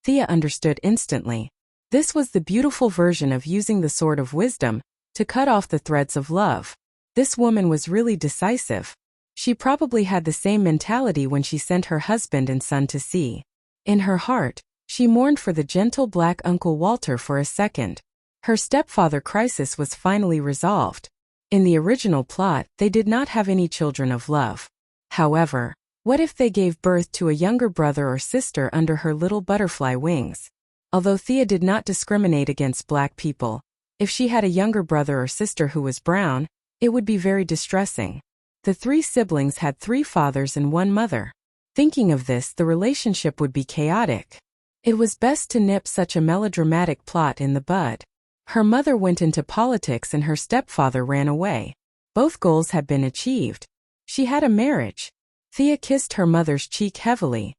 Thea understood instantly. This was the beautiful version of using the sword of wisdom to cut off the threads of love. This woman was really decisive. She probably had the same mentality when she sent her husband and son to sea. In her heart, she mourned for the gentle black Uncle Walter for a second. Her stepfather crisis was finally resolved. In the original plot, they did not have any children of love. However, what if they gave birth to a younger brother or sister under her little butterfly wings? Although Thea did not discriminate against black people, if she had a younger brother or sister who was brown, it would be very distressing. The 3 siblings had 3 fathers and 1 mother. Thinking of this, the relationship would be chaotic. It was best to nip such a melodramatic plot in the bud. Her mother went into politics and her stepfather ran away. Both goals had been achieved. She had a marriage. Thea kissed her mother's cheek heavily.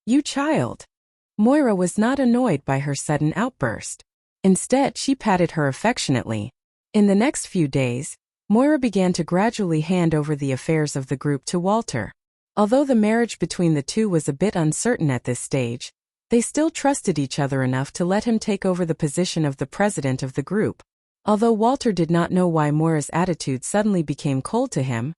You child. Moira was not annoyed by her sudden outburst. Instead, she patted her affectionately. In the next few days, Moira began to gradually hand over the affairs of the group to Walter. Although the marriage between the two was a bit uncertain at this stage, they still trusted each other enough to let him take over the position of the president of the group. Although Walter did not know why Moira's attitude suddenly became cold to him,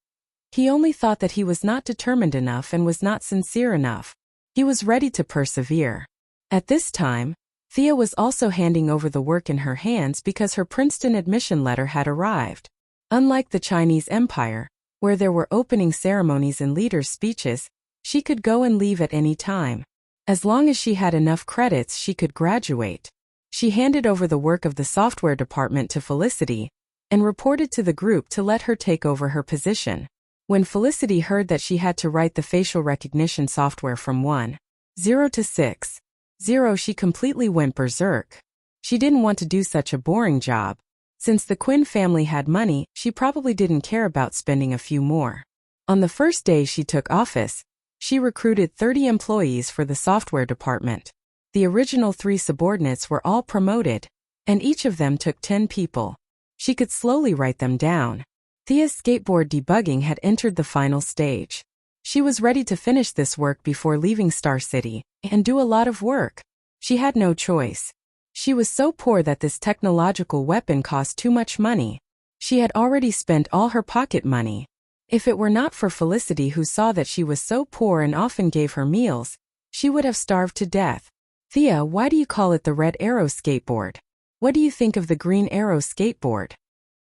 he only thought that he was not determined enough and was not sincere enough. He was ready to persevere. At this time, Thea was also handing over the work in her hands because her Princeton admission letter had arrived. Unlike the Chinese Empire, where there were opening ceremonies and leaders' speeches, she could go and leave at any time. As long as she had enough credits, she could graduate. She handed over the work of the software department to Felicity and reported to the group to let her take over her position. When Felicity heard that she had to write the facial recognition software from 1-0 to 6-0, she completely went berserk. She didn't want to do such a boring job. Since the Quinn family had money, she probably didn't care about spending a few more. On the first day she took office, she recruited 30 employees for the software department. The original 3 subordinates were all promoted, and each of them took 10 people. She could slowly write them down. Thea's skateboard debugging had entered the final stage. She was ready to finish this work before leaving Star City, and do a lot of work. She had no choice. She was so poor that this technological weapon cost too much money. She had already spent all her pocket money. If it were not for Felicity, who saw that she was so poor and often gave her meals, she would have starved to death. Thea, why do you call it the Red Arrow skateboard? What do you think of the Green Arrow skateboard?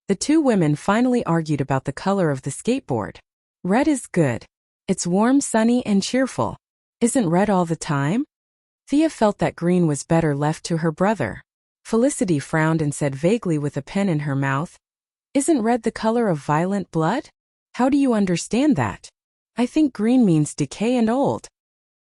The 2 women finally argued about the color of the skateboard. Red is good. It's warm, sunny, and cheerful. Isn't red all the time? Thea felt that green was better left to her brother. Felicity frowned and said vaguely with a pen in her mouth, "Isn't red the color of violent blood? How do you understand that?" "I think green means decay and old."